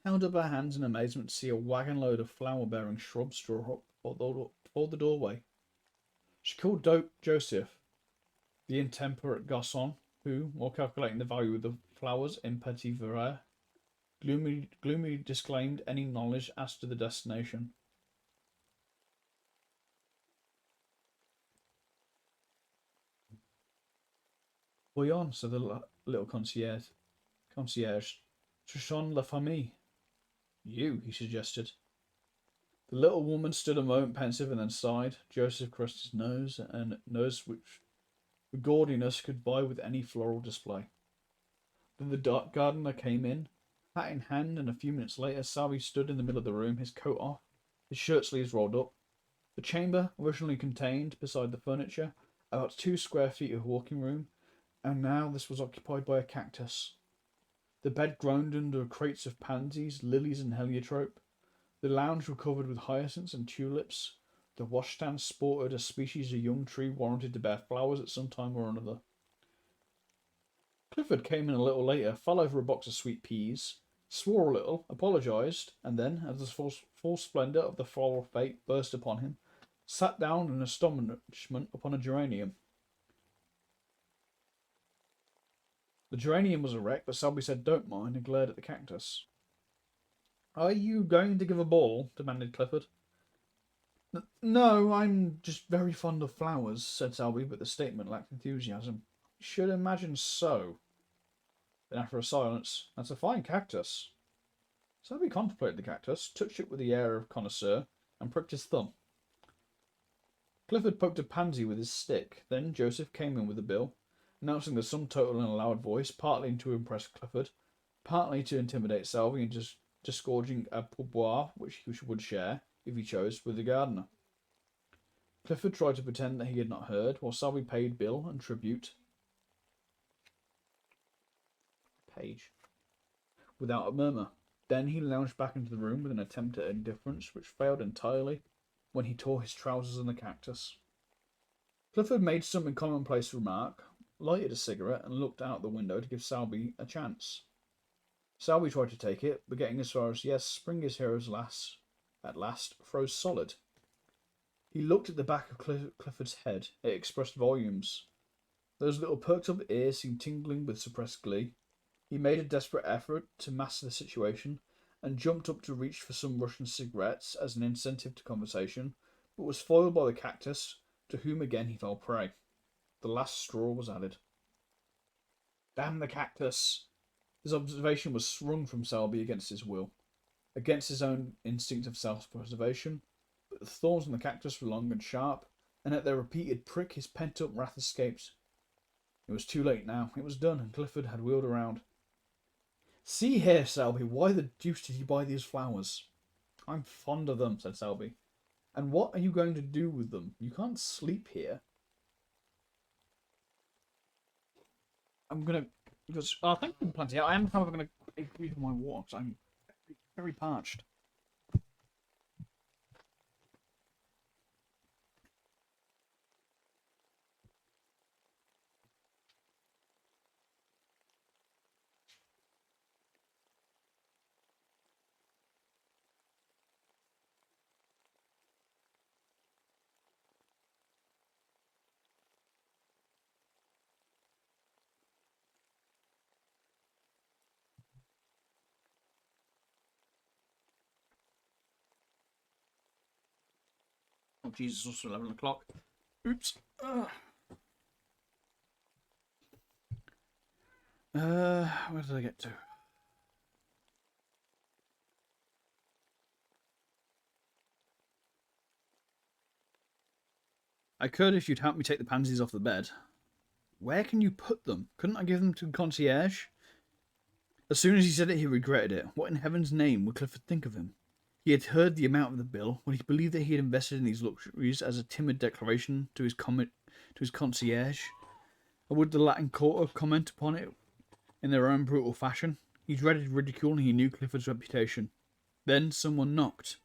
held up her hands in amazement to see a wagon load of flower-bearing shrubs draw up before the doorway. She called Joseph, the intemperate garçon, who, while calculating the value of the flowers in petit verre, gloomily disclaimed any knowledge as to the destination. Voyons, said the little concierge. Trishon la famille. You, he suggested. The little woman stood a moment pensive and then sighed. Joseph caressed his nose, and nose which the gaudiness could vie with any floral display. Then the gardener came in, hat in hand, and a few minutes later Salvi stood in the middle of the room, his coat off, his shirt sleeves rolled up. The chamber originally contained, beside the furniture, about 2 square feet of walking room, and now this was occupied by a cactus. The bed groaned under crates of pansies, lilies, and heliotrope. The lounge was covered with hyacinths and tulips. The washstand sported a species of young tree warranted to bear flowers at some time or another. Clifford came in a little later, fell over a box of sweet peas, swore a little, apologised, and then, as the full splendour of the floral fete burst upon him, sat down in astonishment upon a geranium. The geranium was erect, but Selby said, "Don't mind," and glared at the cactus. "Are you going to give a ball?" demanded Clifford. "No, I'm just very fond of flowers," said Selby, but the statement lacked enthusiasm. "Should imagine so." Then, after a silence, "That's a fine cactus." Selby contemplated the cactus, touched it with the air of connoisseur, and pricked his thumb. Clifford poked a pansy with his stick. Then Joseph came in with the bill, announcing the sum total in a loud voice, partly to impress Clifford, partly to intimidate Selby into disgorging a pourboire which he would share, if he chose, with the gardener. Clifford tried to pretend that he had not heard, while Selby paid bill and tribute without a murmur. Then he lounged back into the room with an attempt at indifference which failed entirely when he tore his trousers on the cactus. Clifford made some commonplace remark, lighted a cigarette, and looked out the window to give Selby a chance. Selby tried to take it, but getting as far as "Yes, spring is here at last," froze solid. He looked at the back of Clifford's head. It expressed volumes. Those little perked-up ears seemed tingling with suppressed glee. He made a desperate effort to master the situation, and jumped up to reach for some Russian cigarettes as an incentive to conversation, but was foiled by the cactus, to whom again he fell prey. The last straw was added. "Damn the cactus!" His observation was wrung from Selby against his will, against his own instinct of self-preservation, but the thorns on the cactus were long and sharp, and at their repeated prick his pent-up wrath escaped. It was too late now. It was done, and Clifford had wheeled around. "See here, Selby, why the deuce did you buy these flowers?" "I'm fond of them," said Selby. "And what are you going to do with them? You can't sleep here." "I'm gonna..." Because, thank you, plenty. I am, however, going to breathe my water because I'm very parched. Oh, Jesus, it's also 11 o'clock. Oops. Where did I get to? "I could if you'd help me take the pansies off the bed." "Where can you put them? Couldn't I give them to the concierge?" As soon as he said it, he regretted it. What in heaven's name would Clifford think of him? He had heard the amount of the bill. Would he believe that he had invested in these luxuries as a timid declaration to his concierge? Or would the Latin Quarter comment upon it in their own brutal fashion? He dreaded ridicule, and he knew Clifford's reputation. Then someone knocked.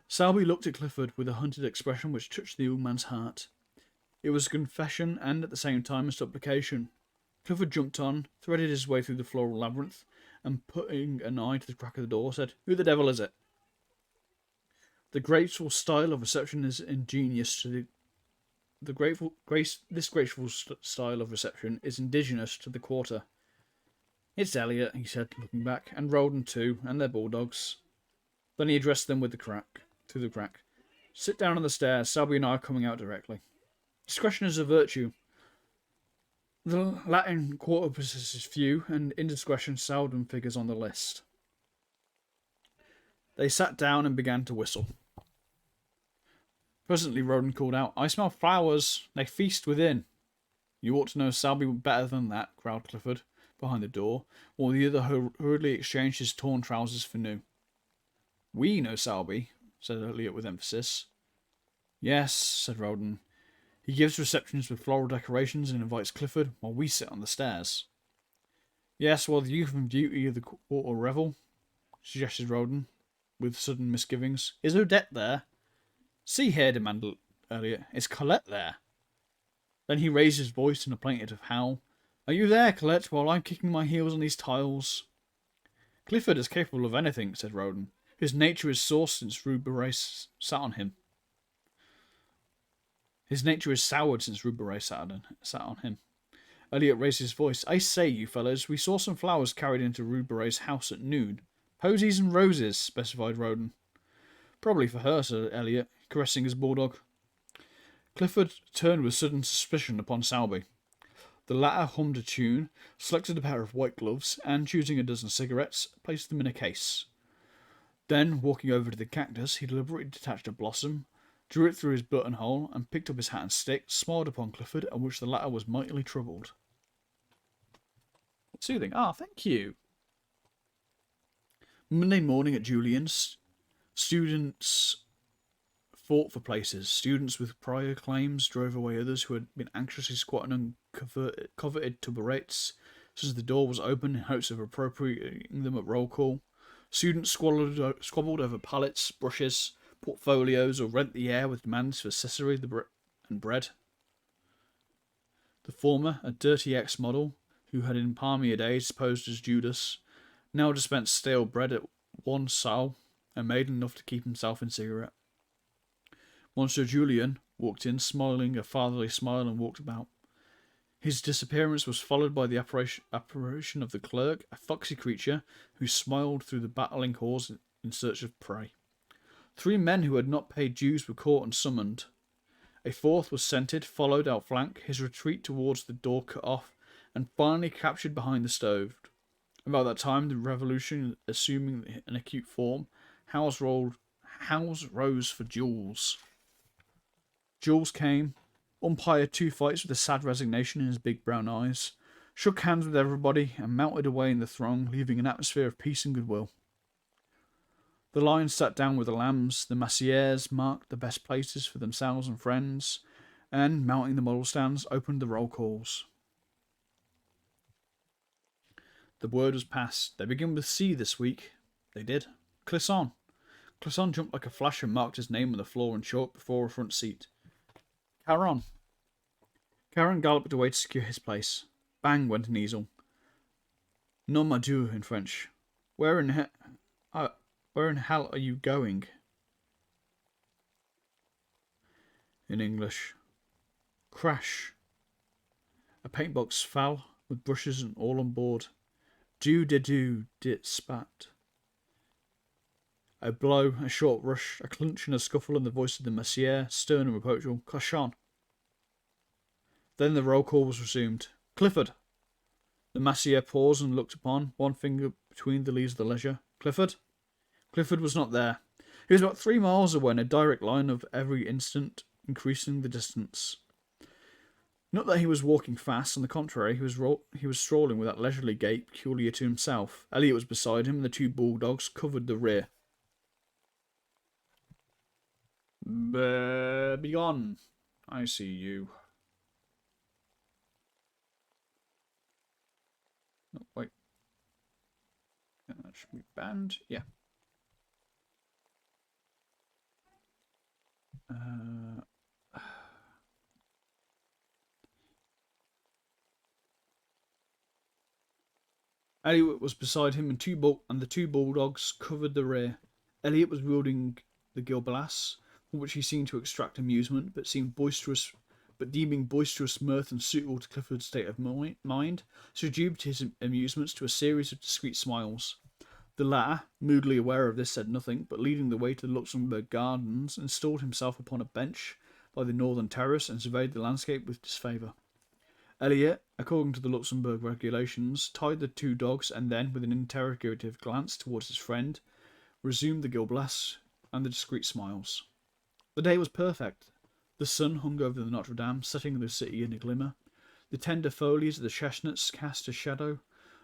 Selby looked at Clifford with a hunted expression which touched the old man's heart. It was a confession and at the same time a supplication. Clifford jumped on, threaded his way through the floral labyrinth, and putting an eye to the crack of the door, said, "Who the devil is it?" The graceful style of reception is ingenious to this graceful style of reception is indigenous to the quarter. "It's Elliot," he said, looking back, "and Roden too, and their bulldogs." Then he addressed them through the crack. "Sit down on the stairs. Selby and I are coming out directly. Discretion is a virtue. The Latin quarter possesses few, and indiscretion seldom figures on the list." They sat down and began to whistle. Presently Roden called out, "I smell flowers. They feast within." "You ought to know Selby better than that," growled Clifford, behind the door, while the other hurriedly exchanged his torn trousers for new. "We know Selby," said Elliot with emphasis. "Yes," said Roden. "He gives receptions with floral decorations and invites Clifford while we sit on the stairs." "Yes, well, the youth and beauty of the quarter revel," suggested Roden, with sudden misgivings. "Is Odette there?" "See here," demanded Elliot. "Is Colette there?" Then he raised his voice in a plaintive howl. "Are you there, Colette, while I'm kicking my heels on these tiles?" "Clifford is capable of anything," said Roden. "His nature is sauced since Rue Beret sat on him." "His nature is soured since Rue Beret sat on him." Elliot raised his voice. "I say, you fellows, we saw some flowers carried into Rue Beret's house at noon." "Posies and roses," specified Roden. "Probably for her," said Elliot, caressing his bulldog. Clifford turned with sudden suspicion upon Selby. The latter hummed a tune, selected a pair of white gloves, and, choosing a dozen cigarettes, placed them in a case. Then, walking over to the cactus, he deliberately detached a blossom, drew it through his buttonhole, and picked up his hat and stick, smiled upon Clifford, at which the latter was mightily troubled. Soothing. "Ah, thank you." Monday morning at Julian's, students fought for places. Students with prior claims drove away others who had been anxiously squatting on coveted taburets, since the door was open in hopes of appropriating them at roll call. Students squabbled over pallets, brushes, portfolios, or rent the air with demands for accessory and bread. The former, a dirty ex-model, who had in palmier days posed as Judas, now dispensed stale bread at one sol and made enough to keep himself in cigarette. Monsieur Julien walked in, smiling a fatherly smile, and walked about. His disappearance was followed by the apparition of the clerk, a foxy creature who smiled through the battling halls in search of prey. 3 men who had not paid dues were caught and summoned. A 4th was scented, followed, outflanked, his retreat towards the door cut off, and finally captured behind the stove. About that time, the revolution assuming an acute form, Howes rose for Jules. Jules came, umpired 2 fights with a sad resignation in his big brown eyes, shook hands with everybody, and mounted away in the throng, leaving an atmosphere of peace and goodwill. The lions sat down with the lambs, the massiers marked the best places for themselves and friends, and, mounting the model stands, opened the roll calls. The word was passed. "They begin with C this week." They did. Clisson. Clisson jumped like a flash and marked his name on the floor in chalk before a front seat. Caron. Caron galloped away to secure his place. Bang went an easel. "Nom à Dieu" in French. Where in hell are you going?" In English. Crash. A paintbox fell, with brushes and all on board. Do dit spat. A blow, a short rush, a clinch and a scuffle, and the voice of the Messier, stern and reproachful. "Cochon." Then the roll call was resumed. "Clifford." The Massier paused and looked upon, one finger between the leaves of the ledger. "Clifford?" Clifford was not there. He was about 3 miles away in a direct line of every instant increasing the distance. Not that he was walking fast, on the contrary, he was strolling with that leisurely gait peculiar to himself. Elliot was beside him, and the 2 bulldogs covered the rear. "Begone. I see you." Oh, wait. That should be banned. Yeah. Elliot was beside him, and the two bulldogs covered the rear. Elliot was wielding the Gil Blas, from which he seemed to extract amusement, but deeming boisterous mirth unsuitable to Clifford's state of mind, so reduced his amusements to a series of discreet smiles. The latter, moodily aware of this, said nothing, but leading the way to the Luxembourg Gardens, installed himself upon a bench by the northern terrace and surveyed the landscape with disfavour. Elliot, according to the Luxembourg regulations, tied the two dogs and then, with an interrogative glance towards his friend, resumed the Gil Blas and the discreet smiles. The day was perfect. The sun hung over the Notre Dame, setting the city in a glimmer. The tender foliage of the chestnuts cast a shadow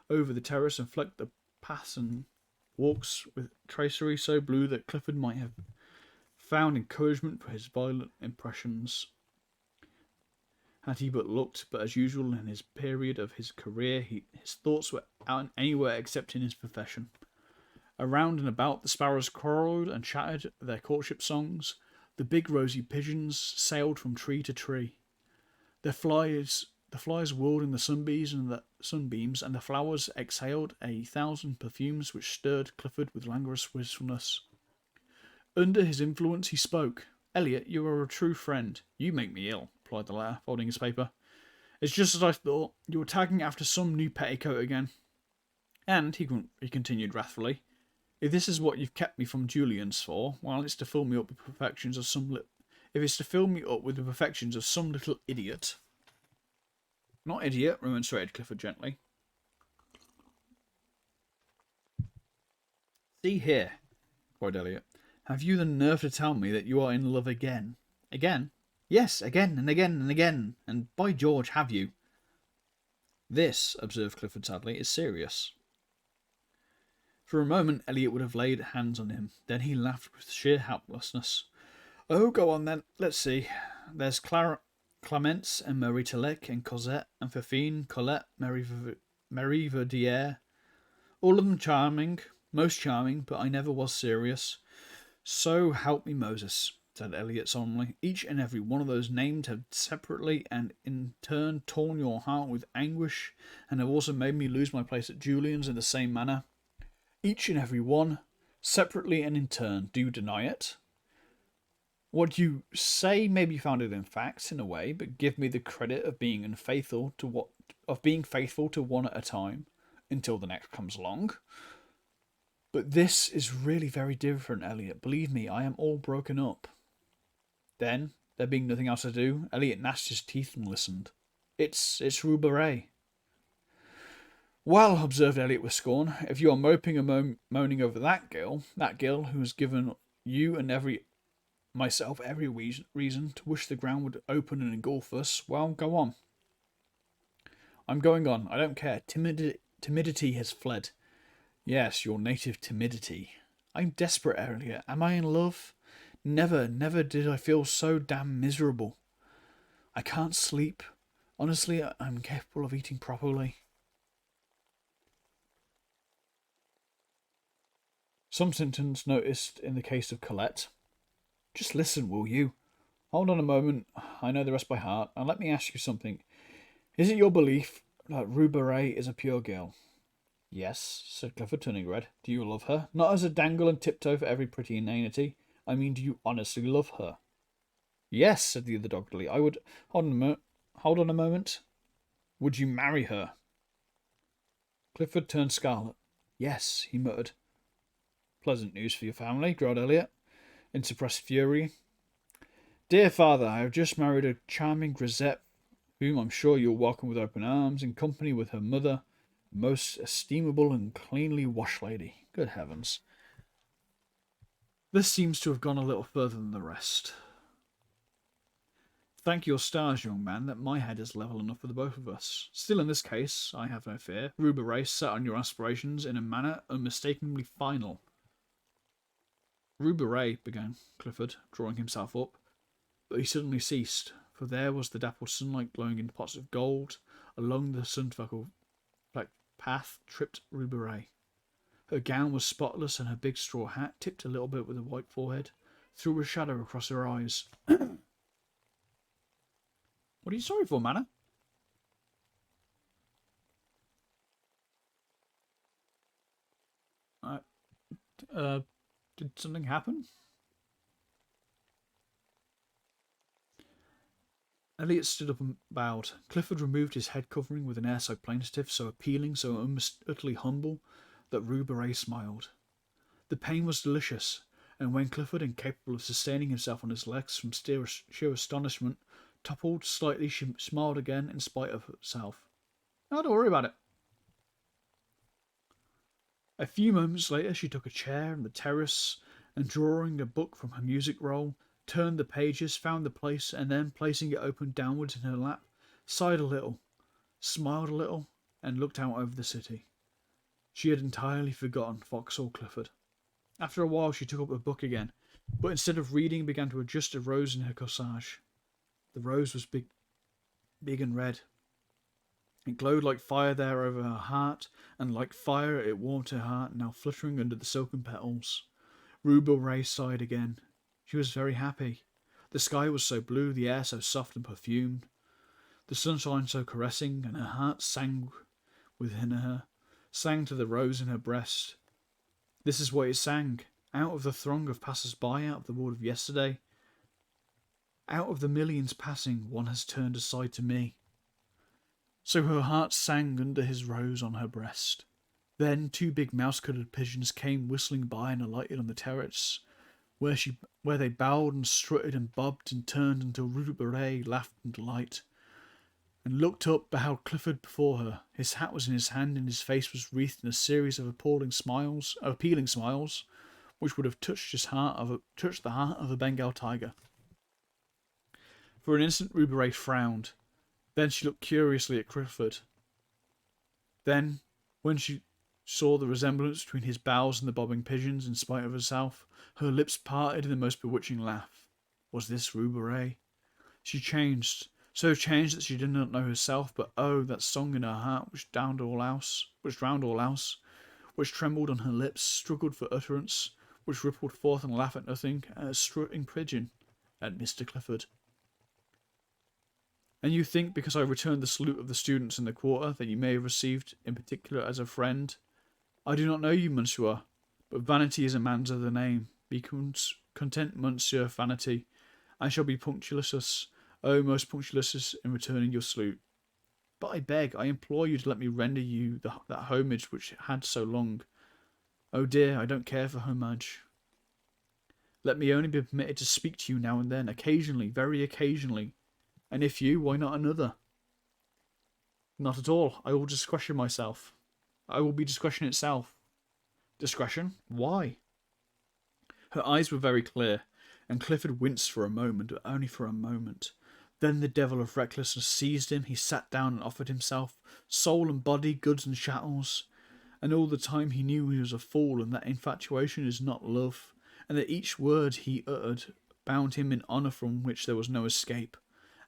over the terrace and flecked the paths and walks with tracery so blue that Clifford might have found encouragement for his violent impressions had he but looked. But as usual in his period of his career, his thoughts were out anywhere except in his profession. Around and about, the sparrows quarrelled and chattered their courtship songs. The big rosy pigeons sailed from tree to tree. The flies whirled in the sunbeams, and the flowers exhaled a thousand perfumes which stirred Clifford with languorous wistfulness. Under his influence, he spoke. "Elliot, you are a true friend." "You make me ill," replied the latter, folding his paper. "It's just as I thought. You were tagging after some new petticoat again." "And," he continued wrathfully, "if this is what you've kept me from Julian's for, well, it's to fill me up with the perfections of some little idiot." "Not idiot," remonstrated Clifford gently. "See here," cried Elliot. "Have you the nerve to tell me that you are in love again?" "Again?" "Yes, again and again and again. And by George, have you." "This," observed Clifford sadly, "is serious." For a moment Elliot would have laid hands on him. Then he laughed with sheer helplessness. "Oh, go on then. Let's see. There's Clemence and Marie Telec and Cosette and Fifine, Colette, Marie Verdier. All of them charming, most charming, but I never was serious. So help me Moses," said Elliot solemnly. "Each and every one of those named have separately and in turn torn your heart with anguish, and have also made me lose my place at Julian's in the same manner. Each and every one, separately and in turn. Do you deny it? What you say may be founded in facts, in a way, but give me the credit of being faithful to one at a time, until the next comes along. But this is really very different, Elliot. Believe me, I am all broken up." Then, there being nothing else to do, Elliot gnashed his teeth and listened. It's Rue Barré." "Well," observed Elliot with scorn, "if you are moping and moaning over that girl who has given you and myself every reason to wish the ground would open and engulf us, well, go on." "I'm going on. I don't care. Timidity has fled." "Yes, your native timidity." "I'm desperate, Elliot. Am I in love? Never, never did I feel so damn miserable. I can't sleep. Honestly, I'm incapable of eating properly." Some symptoms noticed in the case of Colette. "Just listen, will you? Hold on a moment. I know the rest by heart. And let me ask you something. Is it your belief that Rue Barré is a pure girl?" "Yes," said Clifford, turning red. "Do you love her? Not as a dangle and tiptoe for every pretty inanity. I mean, do you honestly love her?" "Yes," said the other doggedly. "I would." Hold on a moment. "Would you marry her?" Clifford turned scarlet. "Yes," he muttered. "Pleasant news for your family," growled Elliot, in suppressed fury. "Dear father, I have just married a charming grisette, whom I'm sure you'll welcome with open arms, in company with her mother, a most estimable and cleanly washed lady. Good heavens. This seems to have gone a little further than the rest. Thank your stars, young man, that my head is level enough for the both of us. Still, in this case, I have no fear. Rue Barré set on your aspirations in a manner unmistakably final." "Rue Barré," began Clifford, drawing himself up, but he suddenly ceased, for there was the dappled sunlight glowing in pots of gold. Along the sun-flecked path tripped Rue Barré. Her gown was spotless, and her big straw hat, tipped a little bit with a white forehead, threw a shadow across her eyes. "What are you sorry for, Manor?" Did something happen? Elliot stood up and bowed. Clifford removed his head covering with an air so plaintive, so appealing, so utterly humble, that Rue Beret smiled. The pain was delicious, and when Clifford, incapable of sustaining himself on his legs from sheer astonishment, toppled slightly, she smiled again in spite of herself. "Oh, don't worry about it." A few moments later, she took a chair on the terrace and, drawing a book from her music roll, turned the pages, found the place, and then, placing it open downwards in her lap, sighed a little, smiled a little, and looked out over the city. She had entirely forgotten Vauxhall Clifford. After a while, she took up the book again, but instead of reading, began to adjust a rose in her corsage. The rose was big and red. It glowed like fire there over her heart, and like fire it warmed her heart, now fluttering under the silken petals. Rue Beret sighed again. She was very happy. The sky was so blue, the air so soft and perfumed, the sunshine so caressing, and her heart sang within her, sang to the rose in her breast. This is what it sang, out of the throng of passers-by, out of the world of yesterday. Out of the millions passing, one has turned aside to me. So her heart sang under his rose on her breast. Then 2 big mouse-coloured pigeons came whistling by and alighted on the terrace, where they bowed and strutted and bobbed and turned until Rue Beret laughed in delight, and looked up, beheld Clifford before her. His hat was in his hand, and his face was wreathed in a series of appealing smiles, which would have touched the heart of a Bengal tiger. For an instant, Rue Beret frowned. Then she looked curiously at Clifford. Then, when she saw the resemblance between his bows and the bobbing pigeons, in spite of herself, her lips parted in the most bewitching laugh. Was this Rue Beret? She changed, so changed that she did not know herself, but oh, that song in her heart which drowned all else, which trembled on her lips, struggled for utterance, which rippled forth and laughed at nothing, at a strutting pigeon, at Mr. Clifford. And you think, because I returned the salute of the students in the quarter, that you may have received, in particular, as a friend? I do not know you, monsieur, but vanity is a man's other name. Be content, monsieur Vanity. I shall be punctilious, oh, most punctilious in returning your salute. But I beg, I implore you to let me render you that homage which had so long. Oh dear, I don't care for homage. Let me only be permitted to speak to you now and then, occasionally, very occasionally. And if you, why not another? Not at all. I will discretion myself. I will be discretion itself. Discretion? Why? Her eyes were very clear, and Clifford winced for a moment, but only for a moment. Then the devil of recklessness seized him. He sat down and offered himself, soul and body, goods and chattels. And all the time he knew he was a fool, and that infatuation is not love, and that each word he uttered bound him in honour from which there was no escape.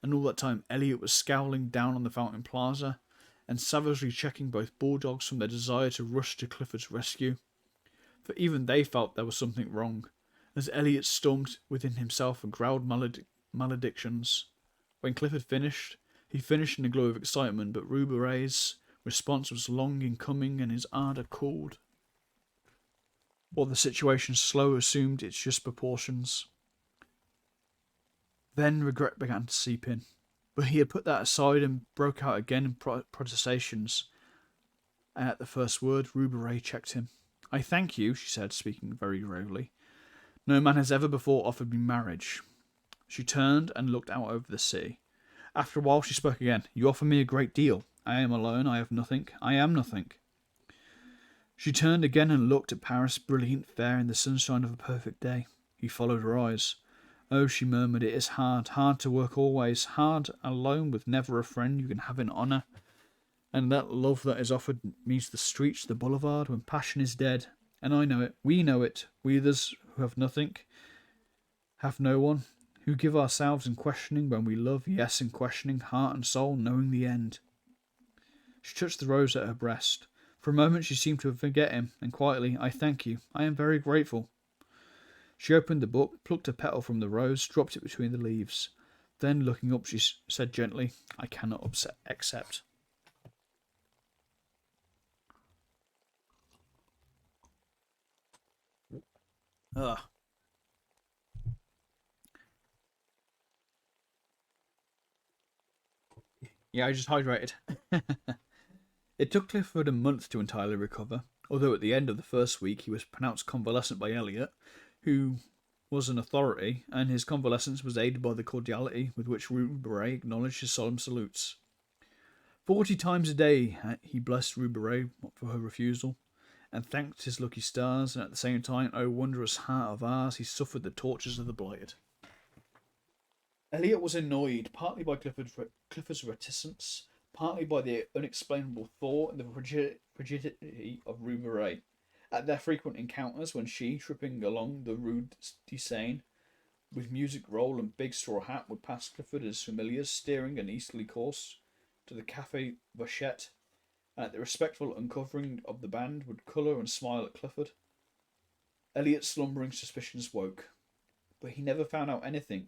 And all that time Elliot was scowling down on the Fountain Plaza, and savagely checking both bulldogs from their desire to rush to Clifford's rescue. For even they felt there was something wrong, as Elliot stormed within himself and growled maledictions. When Clifford finished, he finished in a glow of excitement, but Rue Beret's response was long in coming, and his ardour cooled, while the situation slowly assumed its just proportions. Then regret began to seep in, but he had put that aside and broke out again in protestations. And at the first word, Rue Beret checked him. I thank you, she said, speaking very gravely. No man has ever before offered me marriage. She turned and looked out over the sea. After a while she spoke again. You offer me a great deal. I am alone, I have nothing. I am nothing. She turned again and looked at Paris, brilliant, fair, in the sunshine of a perfect day. He followed her eyes. Oh, she murmured, it is hard to work always, hard alone with never a friend you can have in honour. And that love that is offered means the streets, the boulevard, when passion is dead. And I know it, we others who have nothing, have no one, who give ourselves in questioning when we love, yes, in questioning, heart and soul, knowing the end. She touched the rose at her breast. For a moment she seemed to forget him, and quietly, I thank you, I am very grateful. She opened the book, plucked a petal from the rose, dropped it between the leaves. Then, looking up, she said gently, I cannot accept. Ugh. Yeah, I just hydrated. It took Clifford a month to entirely recover, although at the end of the first week he was pronounced convalescent by Elliot, who was an authority, and his convalescence was aided by the cordiality with which Rue Beret acknowledged his solemn salutes. 40 times a day he blessed Rue Beret for her refusal, and thanked his lucky stars, and at the same time, O wondrous heart of ours, he suffered the tortures of the blighted. Elliot was annoyed, partly by Clifford's reticence, partly by the unexplainable thought and the frigidity of Rue Beret. At their frequent encounters, when she, tripping along the Rue de Seine, with music roll and big straw hat, would pass Clifford as familiars, steering an easterly course to the Café Vachette, and at the respectful uncovering of the band would colour and smile at Clifford. Elliot's slumbering suspicions woke, but he never found out anything,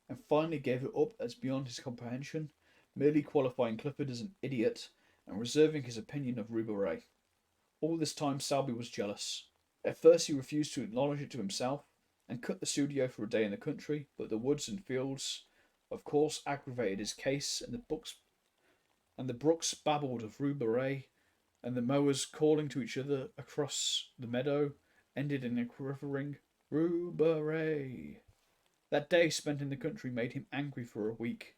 and finally gave it up as beyond his comprehension, merely qualifying Clifford as an idiot and reserving his opinion of Rue Beret. All this time Selby was jealous. At first he refused to acknowledge it to himself, and cut the studio for a day in the country, but the woods and fields of course aggravated his case, and the brooks babbled of Rue Beret, and the mowers calling to each other across the meadow ended in a quivering Rue Beret. That day spent in the country made him angry for a week,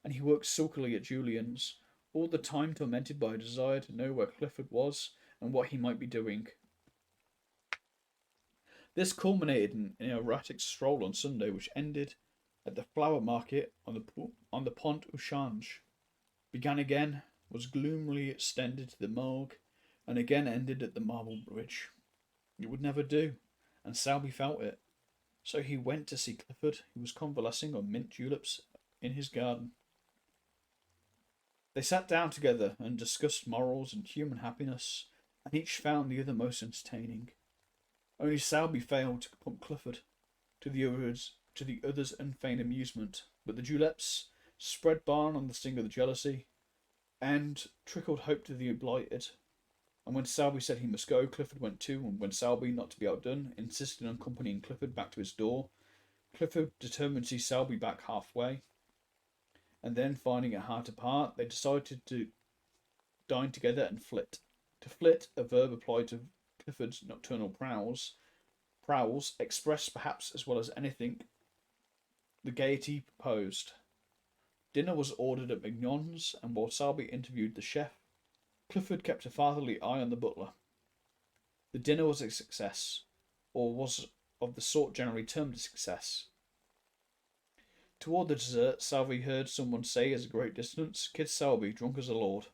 and he worked sulkily at Julian's, all the time tormented by a desire to know where Clifford was and what he might be doing. This culminated in an erratic stroll on Sunday, which ended at the flower market on the Pont au Change, began again, was gloomily extended to the Morgue, and again ended at the Marble Bridge. It would never do, and Selby felt it. So he went to see Clifford, who was convalescing on mint juleps in his garden. They sat down together and discussed morals and human happiness, and each found the other most entertaining. Only Selby failed to pump Clifford, to the other's unfeigned amusement, but the juleps spread barn on the sting of the jealousy, and trickled hope to the blighted. And when Selby said he must go, Clifford went too, and when Selby, not to be outdone, insisted on accompanying Clifford back to his door, Clifford determined to see Selby back halfway, and then, finding it hard to part, they decided to dine together and flit. To flit, a verb applied to Clifford's nocturnal prowls, expressed perhaps as well as anything the gaiety proposed. Dinner was ordered at Mignon's, and while Selby interviewed the chef, Clifford kept a fatherly eye on the butler. The dinner was a success, or was of the sort generally termed a success. Toward the dessert, Selby heard someone say at a great distance, "Kid Selby, drunk as a lord."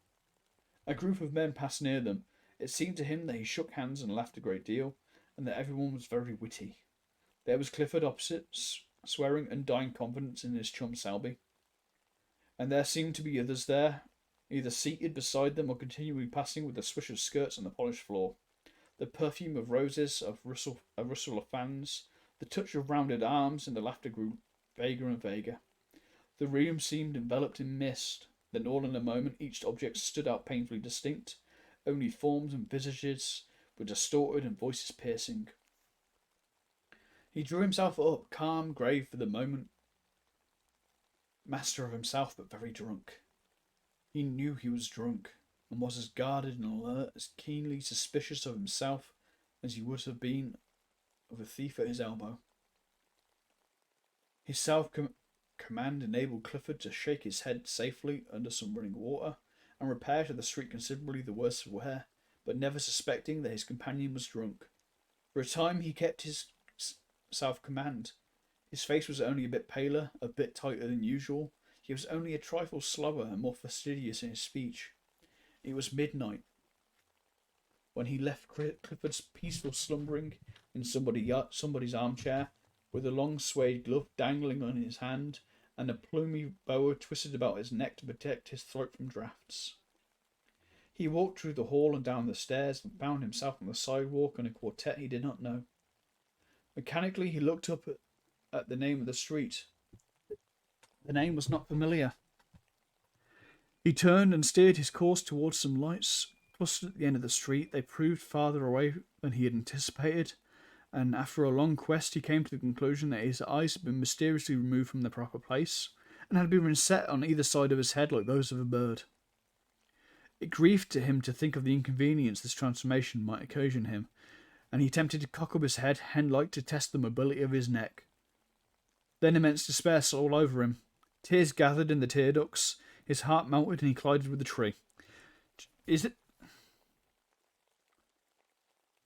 A group of men passed near them. It seemed to him that he shook hands and laughed a great deal, and that everyone was very witty. There was Clifford opposite, swearing undying confidence in his chum Selby. And there seemed to be others there, either seated beside them or continually passing with a swish of skirts on the polished floor. The perfume of roses, a rustle of fans, the touch of rounded arms, and the laughter grew vaguer and vaguer. The room seemed enveloped in mist. Then all in a moment each object stood out painfully distinct. Only forms and visages were distorted and voices piercing. He drew himself up, calm, grave for the moment, master of himself but very drunk. He knew he was drunk, and was as guarded and alert, as keenly suspicious of himself as he would have been of a thief at his elbow. His self-command enabled Clifford to shake his head safely under some running water, and repair to the street considerably the worse for wear, but never suspecting that his companion was drunk. For a time he kept his self-command. His face was only a bit paler, a bit tighter than usual. He was only a trifle slower and more fastidious in his speech. It was midnight when he left Clifford's peaceful slumbering in somebody's armchair, with a long suede glove dangling on his hand and a plumy boa twisted about his neck to protect his throat from draughts. He walked through the hall and down the stairs and found himself on the sidewalk in a quartet he did not know. Mechanically he looked up at the name of the street. The name was not familiar. He turned and steered his course towards some lights clustered at the end of the street. They proved farther away than he had anticipated, and after a long quest he came to the conclusion that his eyes had been mysteriously removed from their proper place, and had been reset on either side of his head like those of a bird. It grieved to him to think of the inconvenience this transformation might occasion him, and he attempted to cock up his head hen-like to test the mobility of his neck. Then immense despair stole over him. Tears gathered in the tear ducts, his heart melted, and he collided with the tree. Is it...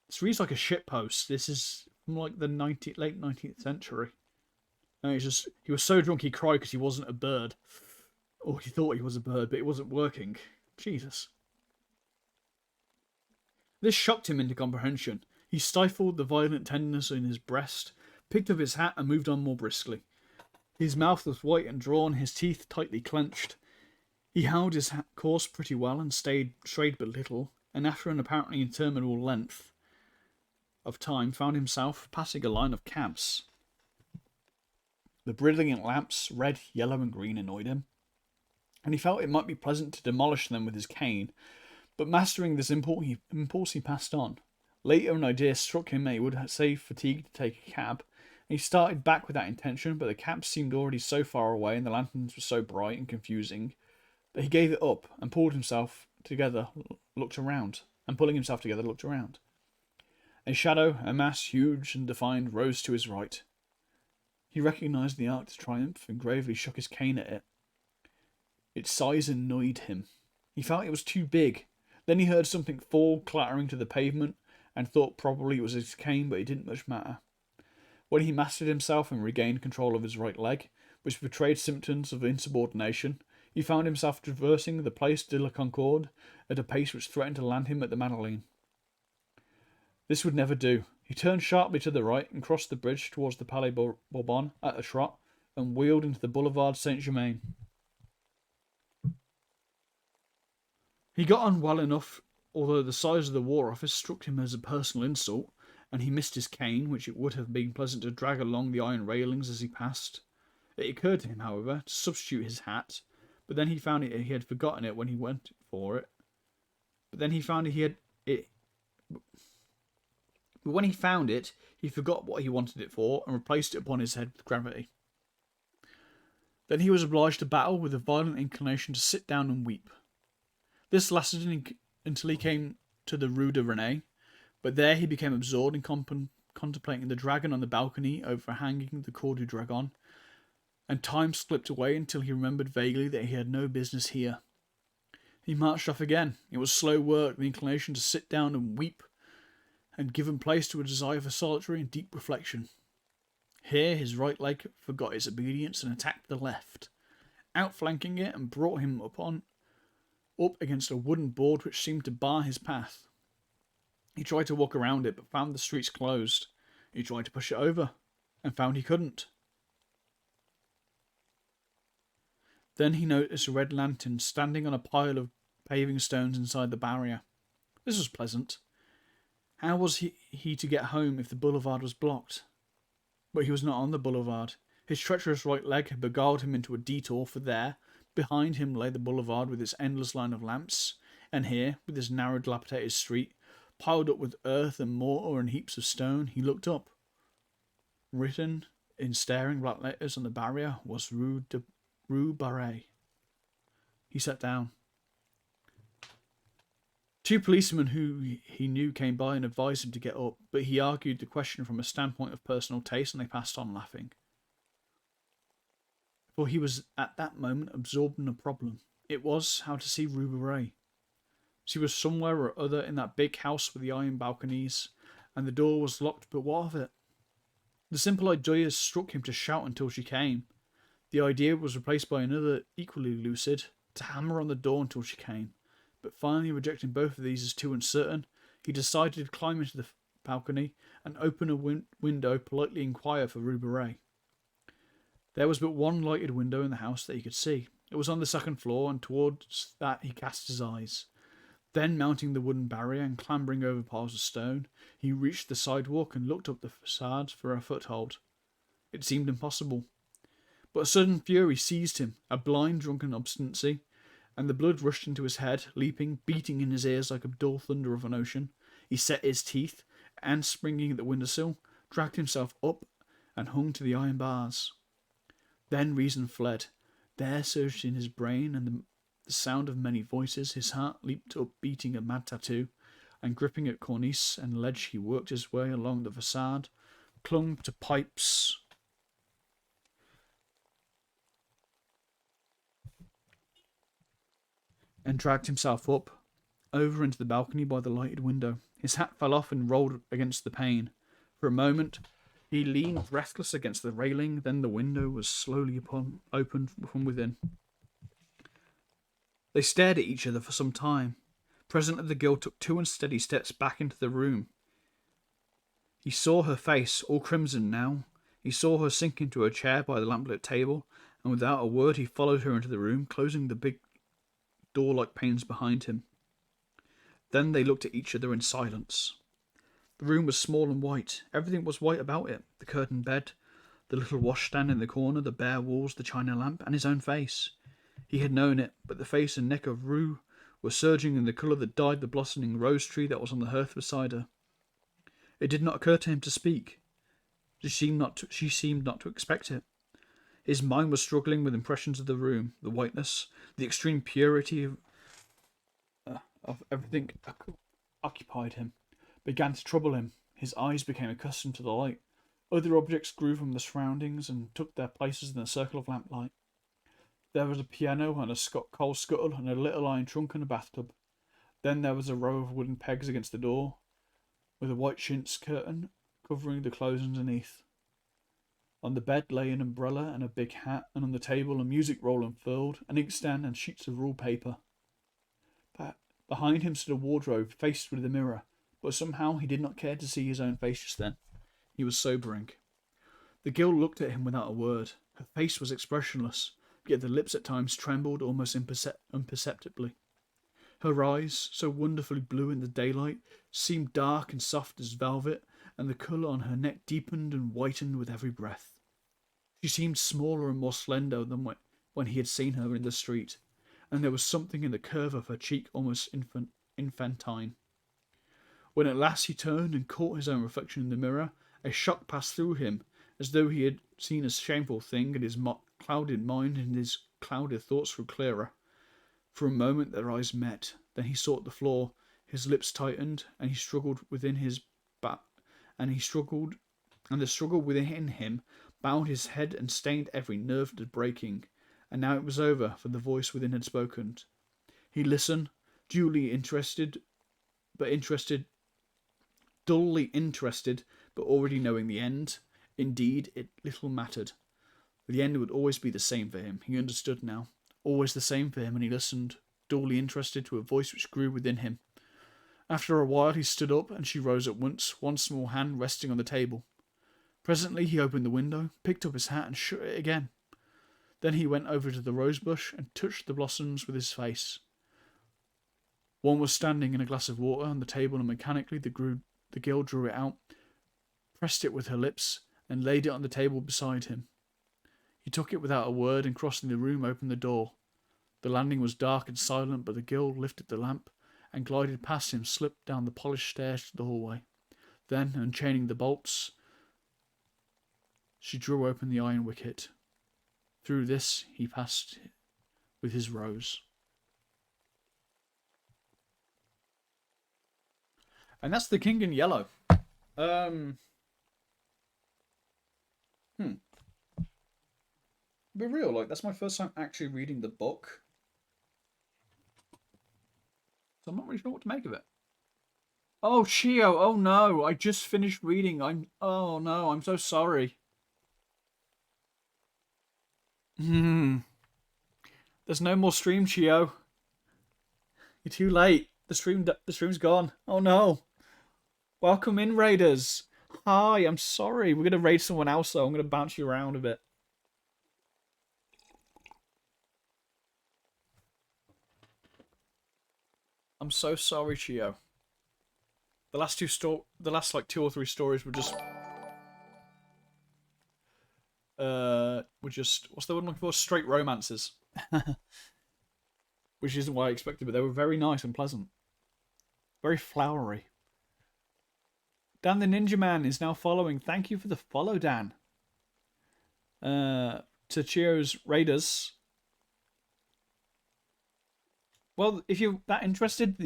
This reads like a shitpost. This is from like the late 19th century. And he was so drunk he cried because he wasn't a bird. Or he thought he was a bird, but it wasn't working. Jesus. This shocked him into comprehension. He stifled the violent tenderness in his breast, picked up his hat and moved on more briskly. His mouth was white and drawn, his teeth tightly clenched. He held his course pretty well and strayed but little, and after an apparently interminable length of time found himself passing a line of cabs. The brilliant lamps, red, yellow and green, annoyed him, and he felt it might be pleasant to demolish them with his cane, but mastering this impulse he passed on. Later an idea struck him that he would save fatigue to take a cab, and he started back with that intention, but the cabs seemed already so far away and the lanterns were so bright and confusing that he gave it up and pulling himself together, looked around. A shadow, a mass huge and defined, rose to his right. He recognised the Arc de Triomphe and gravely shook his cane at it. Its size annoyed him. He felt it was too big. Then he heard something fall clattering to the pavement and thought probably it was his cane, but it didn't much matter. When he mastered himself and regained control of his right leg, which betrayed symptoms of insubordination, he found himself traversing the Place de la Concorde at a pace which threatened to land him at the Madeleine. This would never do. He turned sharply to the right and crossed the bridge towards the Palais Bourbon at a trot and wheeled into the Boulevard Saint-Germain. He got on well enough, although the size of the War Office struck him as a personal insult, and he missed his cane, which it would have been pleasant to drag along the iron railings as he passed. It occurred to him, however, to substitute his hat, but then he found he had forgotten it when he went for it. But when he found it, he forgot what he wanted it for and replaced it upon his head with gravity. Then he was obliged to battle with a violent inclination to sit down and weep. This lasted until he came to the Rue de Renée, but there he became absorbed in contemplating the dragon on the balcony overhanging the Cour du Dragon, and time slipped away until he remembered vaguely that he had no business here. He marched off again. It was slow work, the inclination to sit down and weep had given place to a desire for solitary and deep reflection. Here his right leg forgot its obedience and attacked the left, outflanking it and brought him up against a wooden board which seemed to bar his path. He tried to walk around it, but found the streets closed. He tried to push it over, and found he couldn't. Then he noticed a red lantern standing on a pile of paving stones inside the barrier. This was pleasant. How was he to get home if the boulevard was blocked? But he was not on the boulevard. His treacherous right leg had beguiled him into a detour, for there, behind him, lay the boulevard with its endless line of lamps, and here, with his narrow dilapidated street, piled up with earth and mortar and heaps of stone, he looked up. Written in staring black letters on the barrier was Rue Barré. He sat down. Two policemen who he knew came by and advised him to get up, but he argued the question from a standpoint of personal taste, and they passed on laughing. For he was at that moment absorbed in a problem. It was how to see Rue Barré. She was somewhere or other in that big house with the iron balconies, and the door was locked, but what of it? The simple idea struck him to shout until she came. The idea was replaced by another equally lucid, to hammer on the door until she came. But finally, rejecting both of these as too uncertain, he decided to climb into the balcony and open a window, politely inquire for Rue Barré. There was but one lighted window in the house that he could see. It was on the second floor, and towards that he cast his eyes. Then, mounting the wooden barrier and clambering over piles of stone, he reached the sidewalk and looked up the facade for a foothold. It seemed impossible. But a sudden fury seized him, a blind, drunken obstinacy, and the blood rushed into his head, leaping, beating in his ears like a dull thunder of an ocean. He set his teeth, and, springing at the windowsill, dragged himself up, and hung to the iron bars. Then reason fled. There surged in his brain, and the sound of many voices. His heart leaped up, beating a mad tattoo, and gripping at cornice and ledge, he worked his way along the facade, clung to pipes, and dragged himself up, over into the balcony by the lighted window. His hat fell off and rolled against the pane. For a moment, he leaned breathless against the railing, then the window was slowly opened from within. They stared at each other for some time. Presently the girl took 2 unsteady steps back into the room. He saw her face, all crimson now. He saw her sink into a chair by the lamplit table, and without a word he followed her into the room, closing the big door-like panes behind him. Then they looked at each other in silence. The room was small and white. Everything was white about it. The curtained bed, the little washstand in the corner, the bare walls, the china lamp, and his own face. He had known it, but the face and neck of Rue were surging in the colour that dyed the blossoming rose tree that was on the hearth beside her. It did not occur to him to speak. She seemed not to expect it. His mind was struggling with impressions of the room, the whiteness, the extreme purity of everything occupied him, began to trouble him. His eyes became accustomed to the light. Other objects grew from the surroundings and took their places in the circle of lamplight. There was a piano and a coal scuttle and a little iron trunk and a bathtub. Then there was a row of wooden pegs against the door, with a white chintz curtain covering the clothes underneath. On the bed lay an umbrella and a big hat, and on the table a music roll unfurled, an inkstand and sheets of rule paper. Behind him stood a wardrobe faced with a mirror, but somehow he did not care to see his own face just then. He was sobering. The girl looked at him without a word. Her face was expressionless, yet the lips at times trembled almost imperceptibly. Her eyes, so wonderfully blue in the daylight, seemed dark and soft as velvet, and the colour on her neck deepened and whitened with every breath. She seemed smaller and more slender than when he had seen her in the street, and there was something in the curve of her cheek almost infantine. When at last he turned and caught his own reflection in the mirror, a shock passed through him, as though he had seen a shameful thing, and his clouded mind and his clouded thoughts grew clearer. For a moment their eyes met. Then he sought the floor. His lips tightened, and he struggled within his the struggle within him bowed his head and stained every nerve to breaking. And now it was over, for the voice within had spoken. He listened, dully interested, but already knowing the end. Indeed, it little mattered. The end would always be the same for him. He understood now. Always the same for him, and he listened, dully interested, to a voice which grew within him. After a while he stood up, and she rose at once, one small hand resting on the table. Presently he opened the window, picked up his hat, and shut it again. Then he went over to the rosebush and touched the blossoms with his face. One was standing in a glass of water on the table, and mechanically the girl drew it out, pressed it with her lips, and laid it on the table beside him. He took it without a word, and crossing the room opened the door. The landing was dark and silent, but the girl lifted the lamp and glided past him, slipped down the polished stairs to the hallway. Then, unchaining the bolts, she drew open the iron wicket. Through this he passed with his rose. And that's The King in Yellow. Be real, like, that's my first time actually reading the book. So I'm not really sure what to make of it. Oh, Chio, oh no, I just finished reading. Oh no, I'm so sorry. There's no more stream, Chio. You're too late. The stream's gone. Oh no. Welcome in, raiders. Hi, I'm sorry. We're gonna raid someone else though. I'm gonna bounce you around a bit. I'm so sorry, Chio. The last 2 or 3 stories were just what's the word I'm looking for? Straight romances. Which isn't what I expected, but they were very nice and pleasant. Very flowery. Dan the Ninja Man is now following. Thank you for the follow, Dan. To Cheers Raiders. Well, if you're that interested,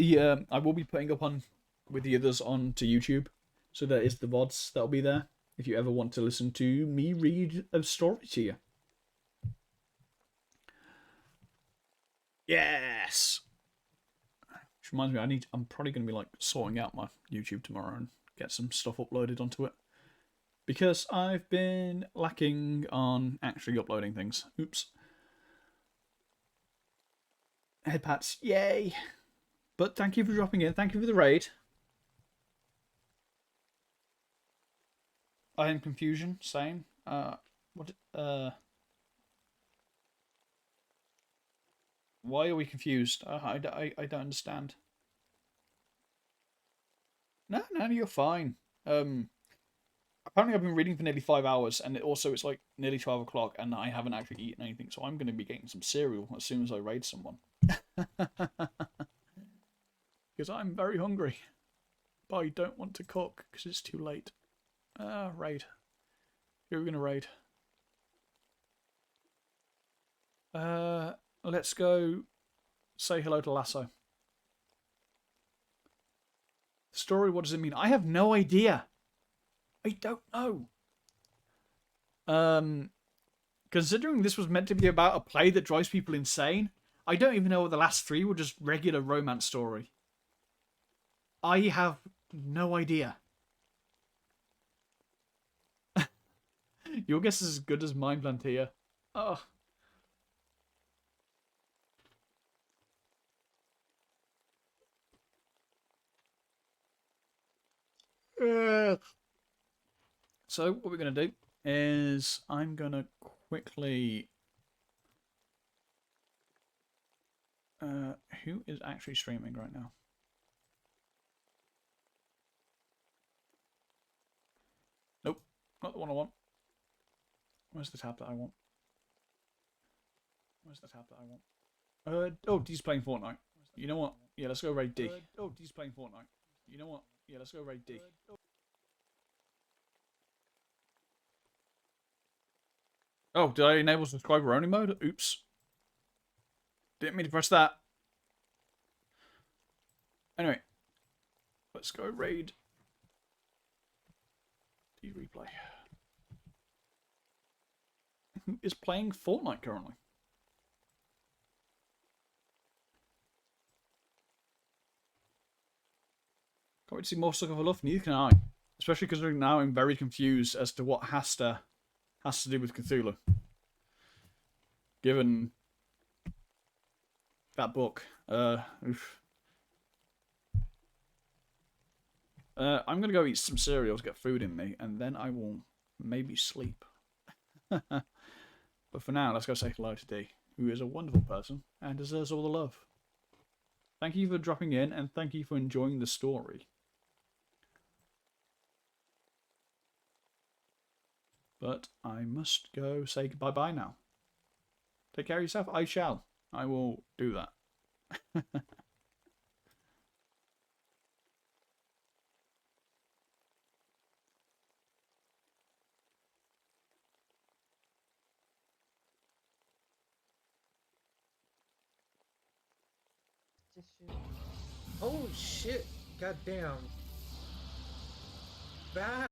I will be putting up on with the others onto YouTube. So there is the VODs that'll be there. If you ever want to listen to me read a story to you. Yes. Which reminds me, I'm probably going to be like sorting out my YouTube tomorrow and get some stuff uploaded onto it. Because I've been lacking on actually uploading things. Oops. Headpats, yay! But thank you for dropping in. Thank you for the raid. I am confusion. Same. What? Why are we confused? I don't understand. No, you're fine. Apparently I've been reading for nearly 5 hours, and it's like nearly 12 o'clock, and I haven't actually eaten anything, so I'm going to be getting some cereal as soon as I raid someone. Because I'm very hungry. But I don't want to cook, because it's too late. Raid. Who are we going to raid? Let's go say hello to Lasso. The story, what does it mean? I have no idea. I don't know. Considering this was meant to be about a play that drives people insane, I don't even know what the last 3 were just regular romance story. I have no idea. Your guess is as good as mine, Plantia. Oh. So what we're going to do is I'm going to quickly... who is actually streaming right now? Nope, not the one I want. Where's the tab that I want? Where's the tab that I want? Oh, D's playing Fortnite. You know what? Yeah, let's go raid D. Oh, D's playing Fortnite. You know what? Yeah, let's go raid D. Oh, did I enable subscriber only mode? Oops. Didn't mean to press that. Anyway, let's go raid D replay. Who is playing Fortnite currently? Can't wait to see more Sucker for Love. Neither can I. Especially because now I'm very confused as to what has to do with Cthulhu. Given that book. Oof. I'm going to go eat some cereal to get food in me, and then I will maybe sleep. But for now, let's go say hello to D, who is a wonderful person and deserves all the love. Thank you for dropping in, and thank you for enjoying the story. But I must go say bye-bye now. Take care of yourself. I shall. I will do that. Oh shit! Goddamn! Bad.